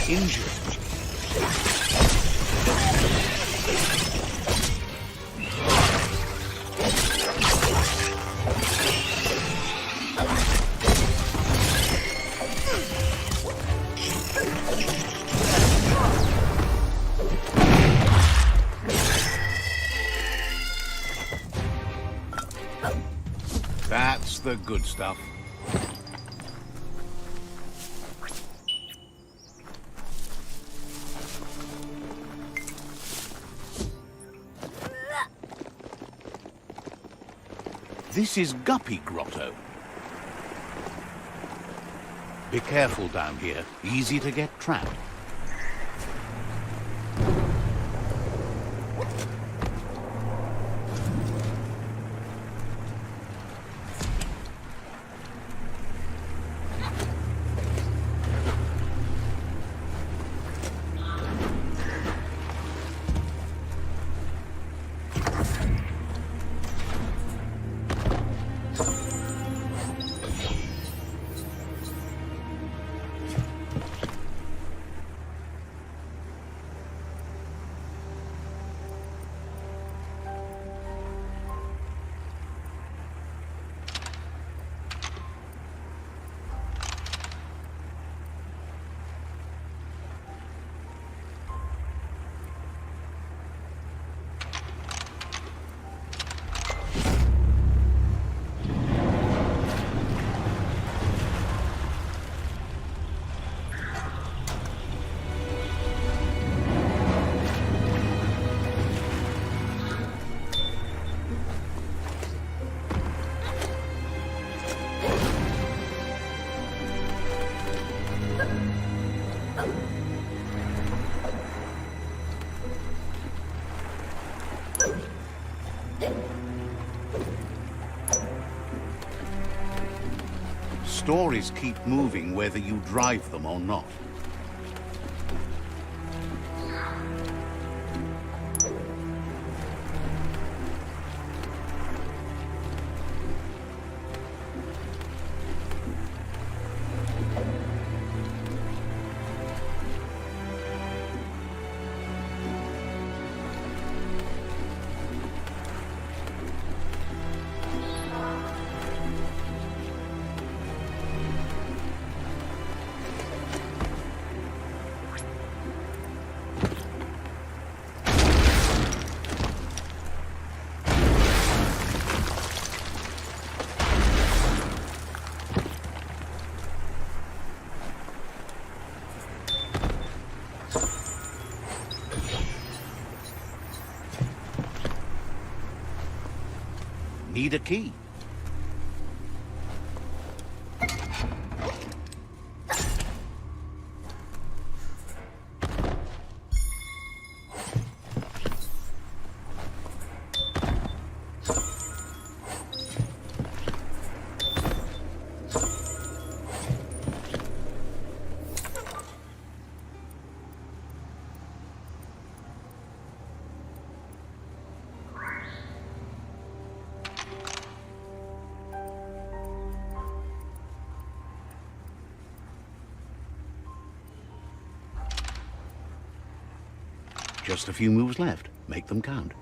Speaker 1: Injured. That's the good stuff. This is Guppy Grotto. Be careful down here. Easy to get trapped. Stories keep moving whether you drive them or not. Need a key. Just a few moves left. Make them count.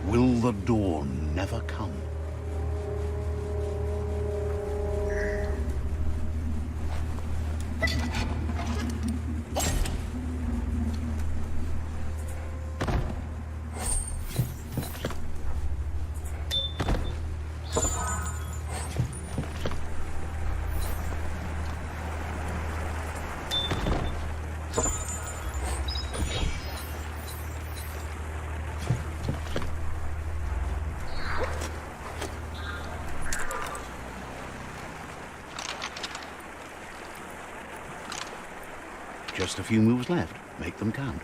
Speaker 1: Will the dawn never come? Just a few moves left. Make them count.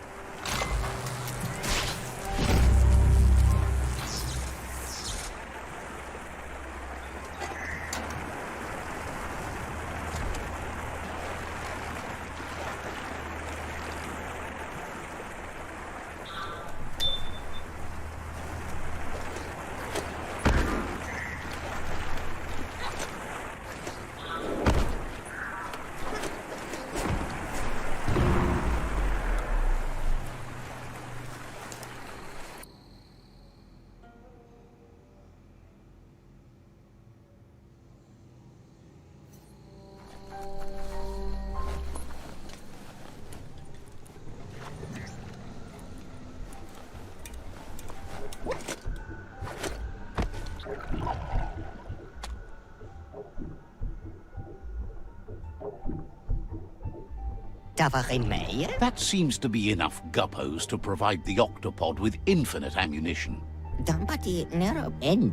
Speaker 1: That seems to be enough guppos to provide the octopod with infinite ammunition.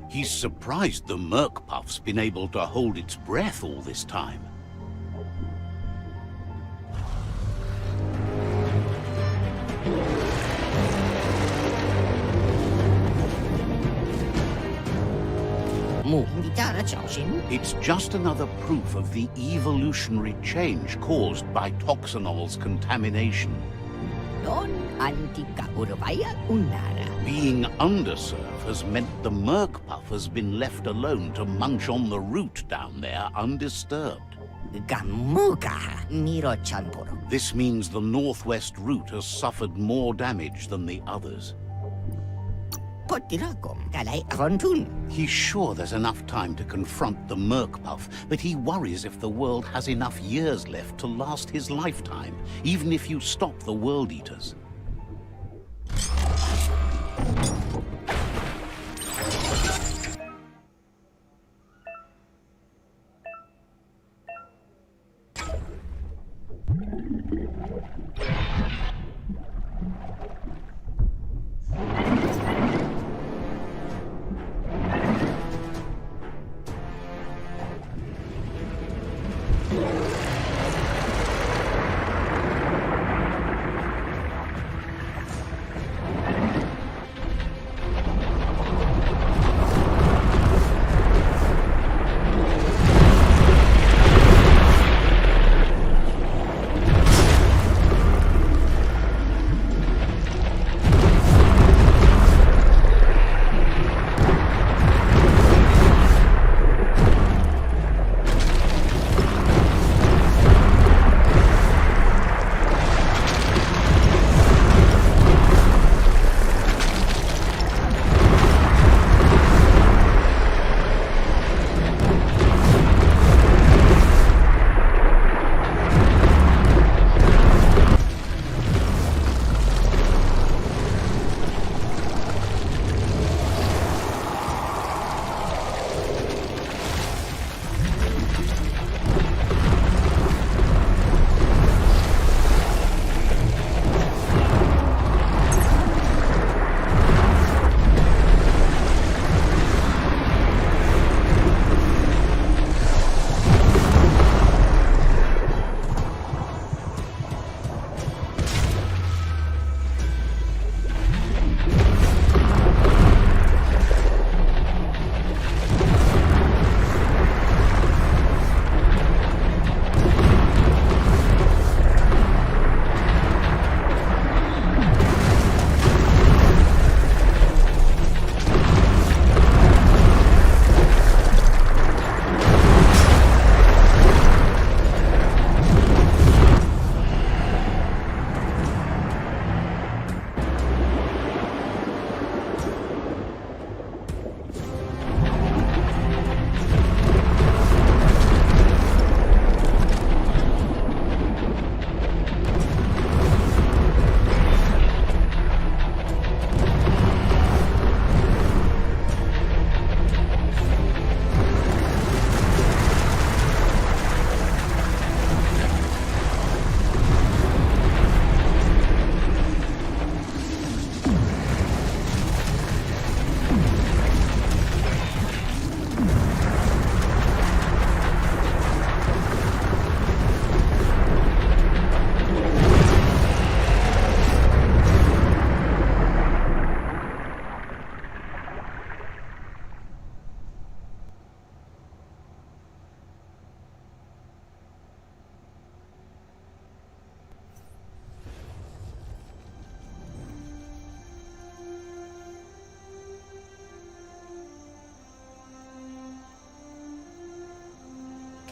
Speaker 1: He's surprised the Merc Puff's been able to hold its breath all this time. It's just another proof of the evolutionary change caused by Toxanol's contamination. Being underserved has meant the Merc Puff has been left alone to munch on the root down there undisturbed. This means the northwest route has suffered more damage than the others. He's sure there's enough time to confront the Merc Puff, but he worries if the world has enough years left to last his lifetime, even if you stop the World Eaters.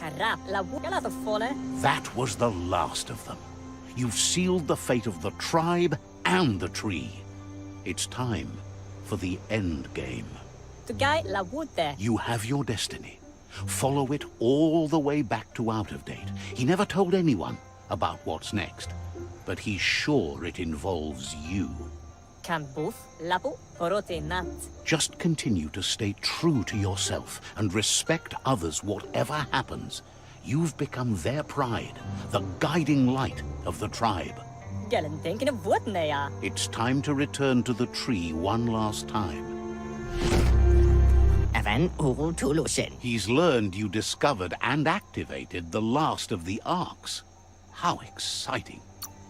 Speaker 5: Karap la wukala the fole.
Speaker 1: That was the last of them. You've sealed the fate of the tribe and the tree. It's time for the end game.
Speaker 5: To guy la wute.
Speaker 1: You have your destiny. Follow it all the way back to Out of Date. He never told anyone about what's next, but he's sure it involves you.
Speaker 5: Kan both lapu porote nat.
Speaker 1: Just continue to stay true to yourself and respect others whatever happens. You've become their pride, the guiding light of the tribe.
Speaker 5: Galen denken of what nea.
Speaker 1: It's time to return to the tree one last time.
Speaker 8: Evan uru tulusin.
Speaker 1: He's learned you discovered and activated the last of the arcs. How exciting.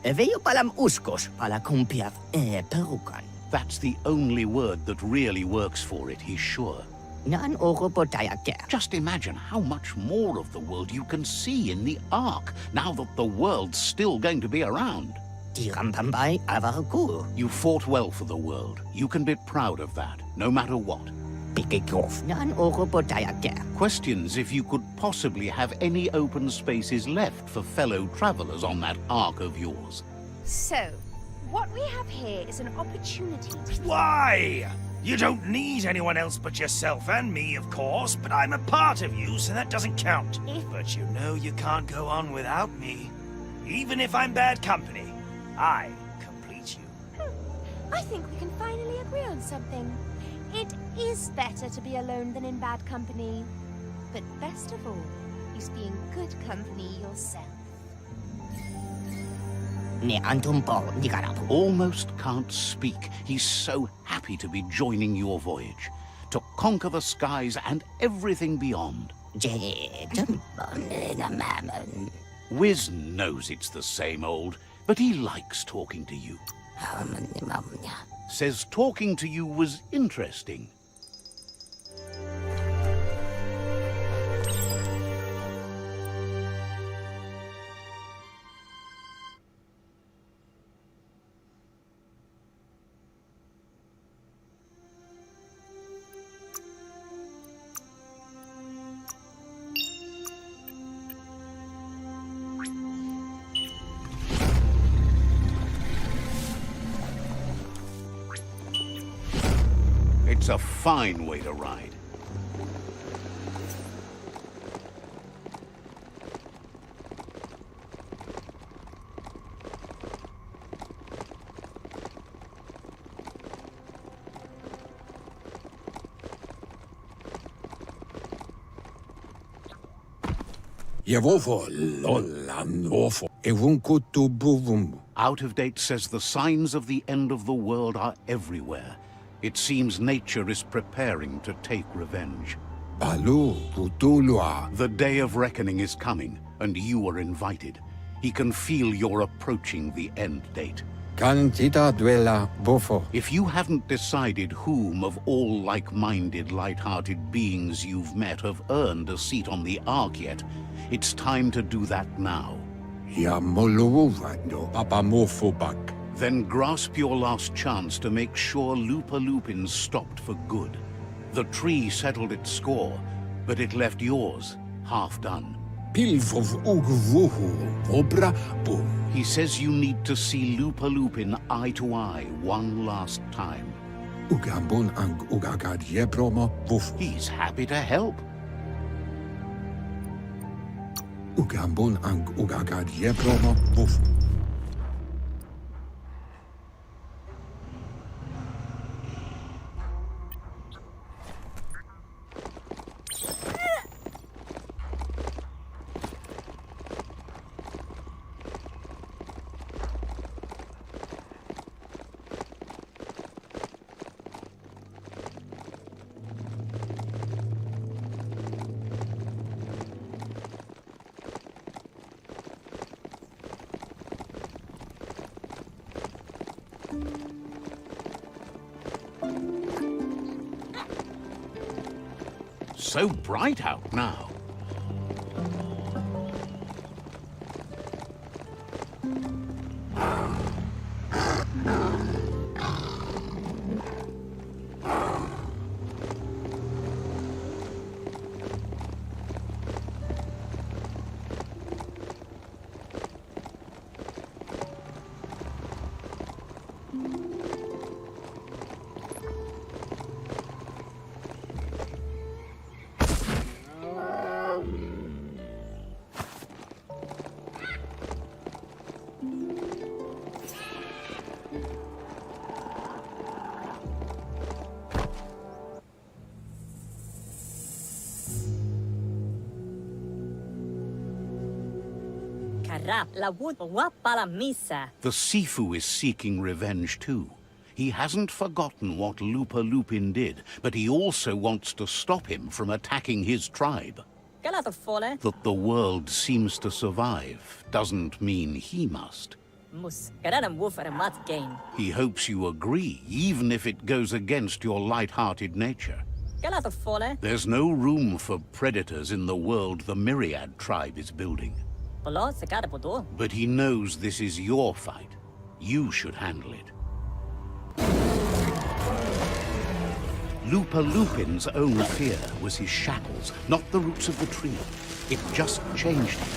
Speaker 8: Veo palam uskos pala kumpiav perukan.
Speaker 1: That's the only word that really works for it, he's sure.
Speaker 8: Nan uru potaya ke.
Speaker 1: Just imagine how much more of the world you can see in the Ark, now that the world's still going to be around.
Speaker 8: Tirampambai avaraku.
Speaker 1: You fought well for the world. You can be proud of that, no matter what.
Speaker 8: Pikikof. Nan uru potaya ke.
Speaker 1: Questions if you could possibly have any open spaces left for fellow travelers on that Ark of yours.
Speaker 3: So, what we have here is an opportunity to...
Speaker 2: Why? You don't need anyone else but yourself and me, of course, but I'm a part of you, so that doesn't count. But you know you can't go on without me. Even if I'm bad company, I complete you.
Speaker 3: I think we can finally agree on something. It is better to be alone than in bad company. But best of all is being good company yourself.
Speaker 8: Ne antumpo nikarapu.
Speaker 1: Almost can't speak. He's so happy to be joining your voyage. To conquer the skies and everything beyond. Wiz knows it's the same old, but he likes talking to you. Says talking to you was interesting. It's a fine way to ride.
Speaker 4: Yevofo lolanofo evunkutu buvum.
Speaker 1: Out of Date says the signs of the end of the world are everywhere. It seems nature is preparing to take revenge.
Speaker 4: Balu tutulua.
Speaker 1: The day of reckoning is coming, and you are invited. He can feel you're approaching the end date.
Speaker 4: Cantita duela bofo.
Speaker 1: If you haven't decided whom of all like-minded, light-hearted beings you've met have earned a seat on the Ark yet, it's time to do that now.
Speaker 4: Ya moluuvando papamorphobak.
Speaker 1: Then grasp your last chance to make sure Lupa Lupin stopped for good. The tree settled its score, but it left yours half done.
Speaker 4: Pilvov ugvuhu obra boom.
Speaker 1: He says you need to see Lupa Lupin eye to eye one last time.
Speaker 4: Ugambon ang ugagad yebromo buf.
Speaker 1: He's happy to help.
Speaker 4: Ugambon ang ugagad yebromo buf.
Speaker 1: So bright out now.
Speaker 5: karap la wood wapala misa.
Speaker 1: The Sifu is seeking revenge too. He hasn't forgotten what Lupa Lupin did, but he also wants to stop him from attacking his tribe.
Speaker 5: Galato fole.
Speaker 1: That the world seems to survive doesn't mean he must.
Speaker 5: Mus karadam woofer mat gain.
Speaker 1: He hopes you agree, even if it goes against your light-hearted nature.
Speaker 5: Galato fole.
Speaker 1: There's no room for predators in the world the Myriad tribe is building.
Speaker 5: Polo sekada podo.
Speaker 1: But he knows this is your fight. You should handle it. Lupa Lupin's own fear was his shackles, not the roots of the tree. It just changed him.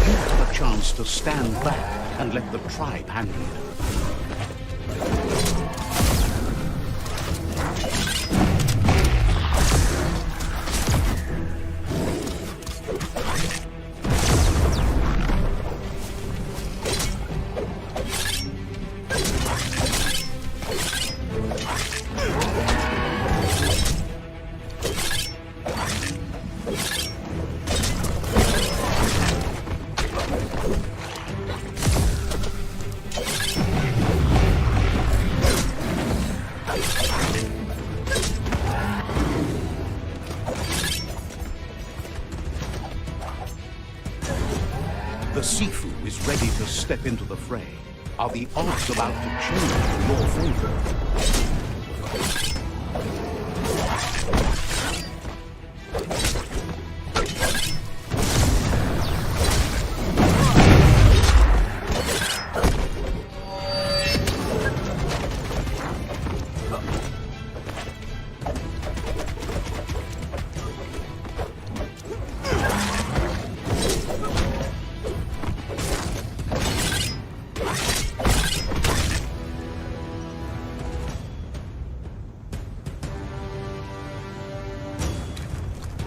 Speaker 1: You have a chance to stand back and let the tribe handle it. The Sifu is ready to step into the fray. Are the odds about to change in your favor?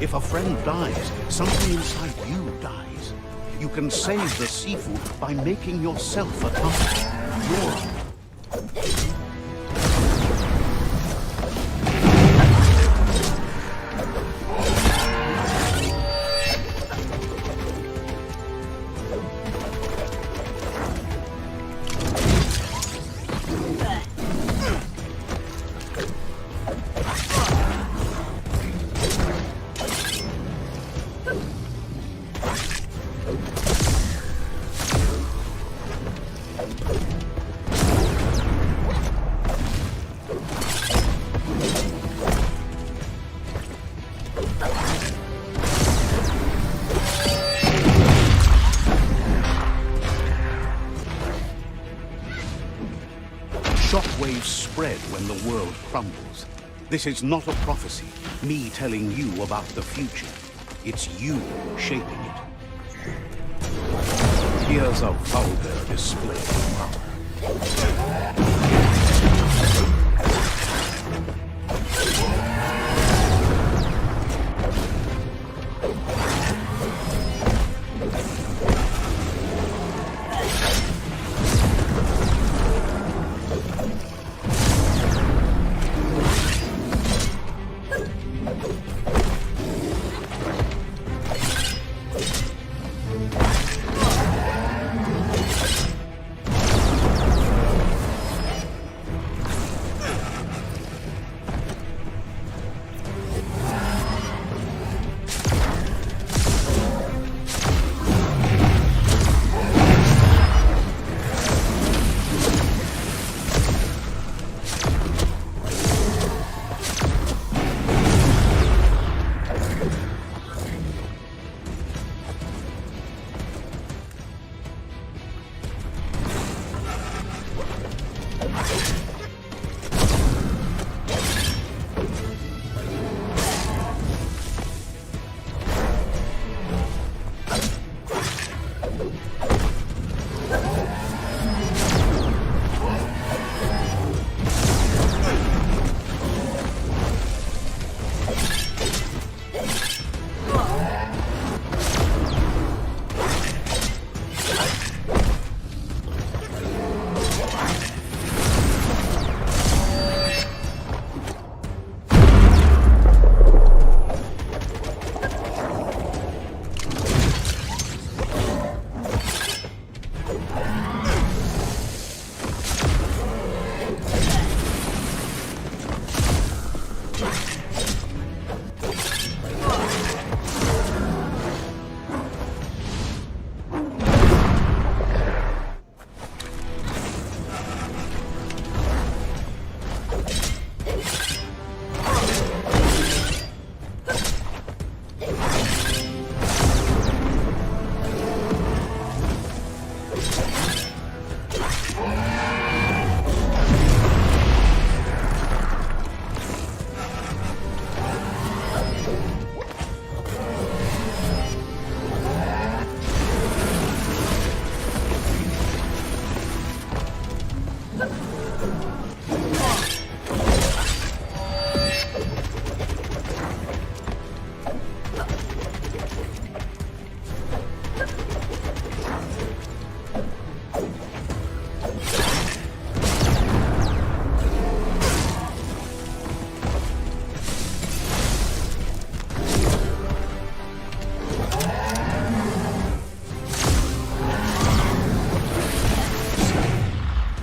Speaker 1: If a friend dies, something inside you dies. You can save the Sifu by making yourself a target. Shockwaves spread when the world crumbles. This is not a prophecy, me telling you about the future. It's you shaping it. Here's a vulgar display of power.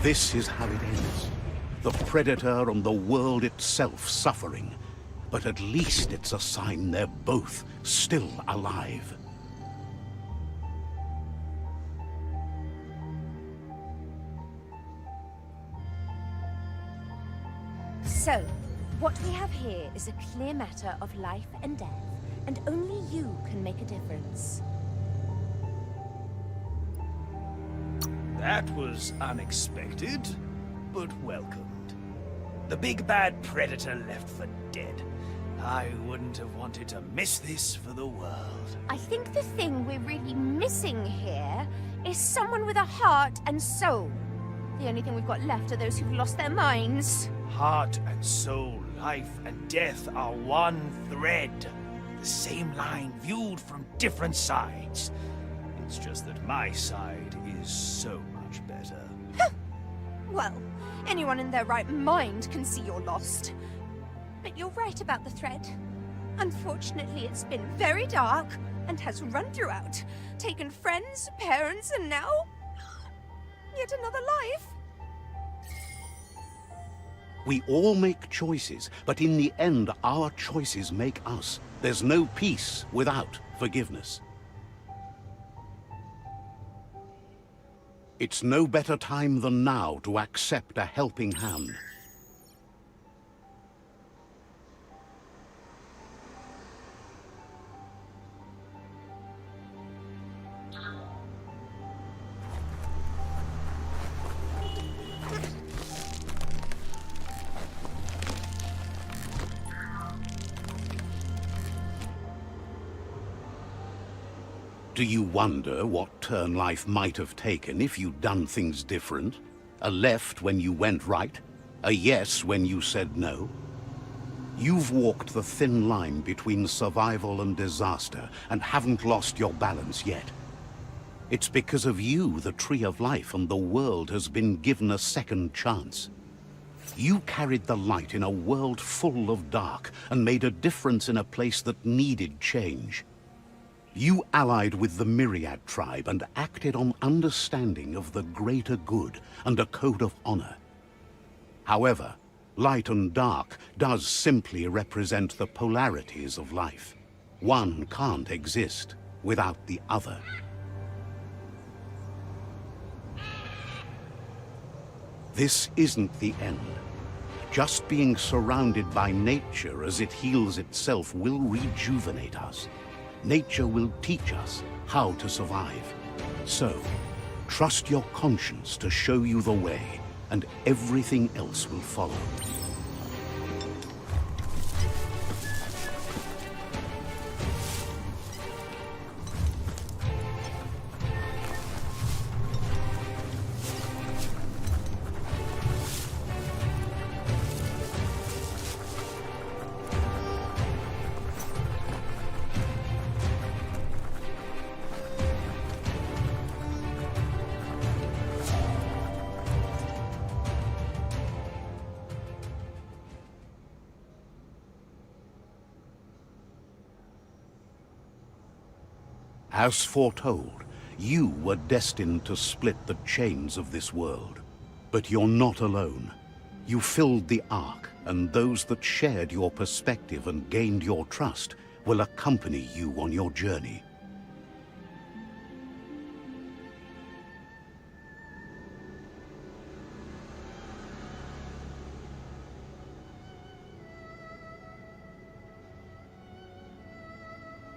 Speaker 1: This is how it ends. The Predator and the world itself suffering. But at least it's a sign they're both still alive.
Speaker 3: So, what we have here is a clear matter of life and death, and only you can make a difference.
Speaker 2: That was unexpected, but welcomed. The big bad Predator left for dead. I wouldn't have wanted to miss this for the world.
Speaker 3: I think the thing we're really missing here is someone with a heart and soul. The only thing we've got left are those who've lost their minds.
Speaker 2: Heart and soul, life and death are one thread. The same line viewed from different sides. It's just that my side is so much better.
Speaker 3: Well, anyone in their right mind can see you're lost. But you're right about the thread. Unfortunately, it's been very dark and has run throughout, taken friends, parents, and now yet another life.
Speaker 1: We all make choices, but in the end, our choices make us. There's no peace without forgiveness. It's no better time than now to accept a helping hand. Do you wonder what turn life might have taken if you'd done things different? A left when you went right? A yes when you said no? You've walked the thin line between survival and disaster and haven't lost your balance yet. It's because of you the Tree of Life and the world has been given a second chance. You carried the light in a world full of dark and made a difference in a place that needed change. You allied with the Myriad tribe and acted on understanding of the greater good and a code of honor. However, light and dark does simply represent the polarities of life. One can't exist without the other. This isn't the end. Just being surrounded by nature as it heals itself will rejuvenate us. Nature will teach us how to survive. So, trust your conscience to show you the way, and everything else will follow. As foretold, you were destined to split the chains of this world. But you're not alone. You filled the Ark, and those that shared your perspective and gained your trust will accompany you on your journey.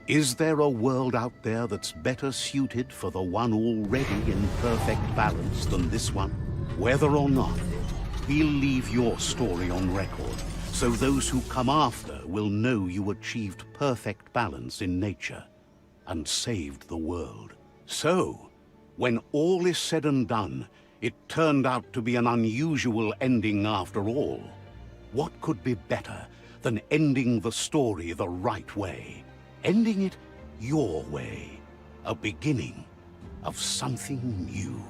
Speaker 1: Is there a world out there that's better suited for the one already in perfect balance than this one? Whether or not, we'll leave your story on record, so those who come after will know you achieved perfect balance in nature and saved the world. So, when all is said and done, it turned out to be an unusual ending after all. What could be better than ending the story the right way? Ending it your way. A beginning of something new.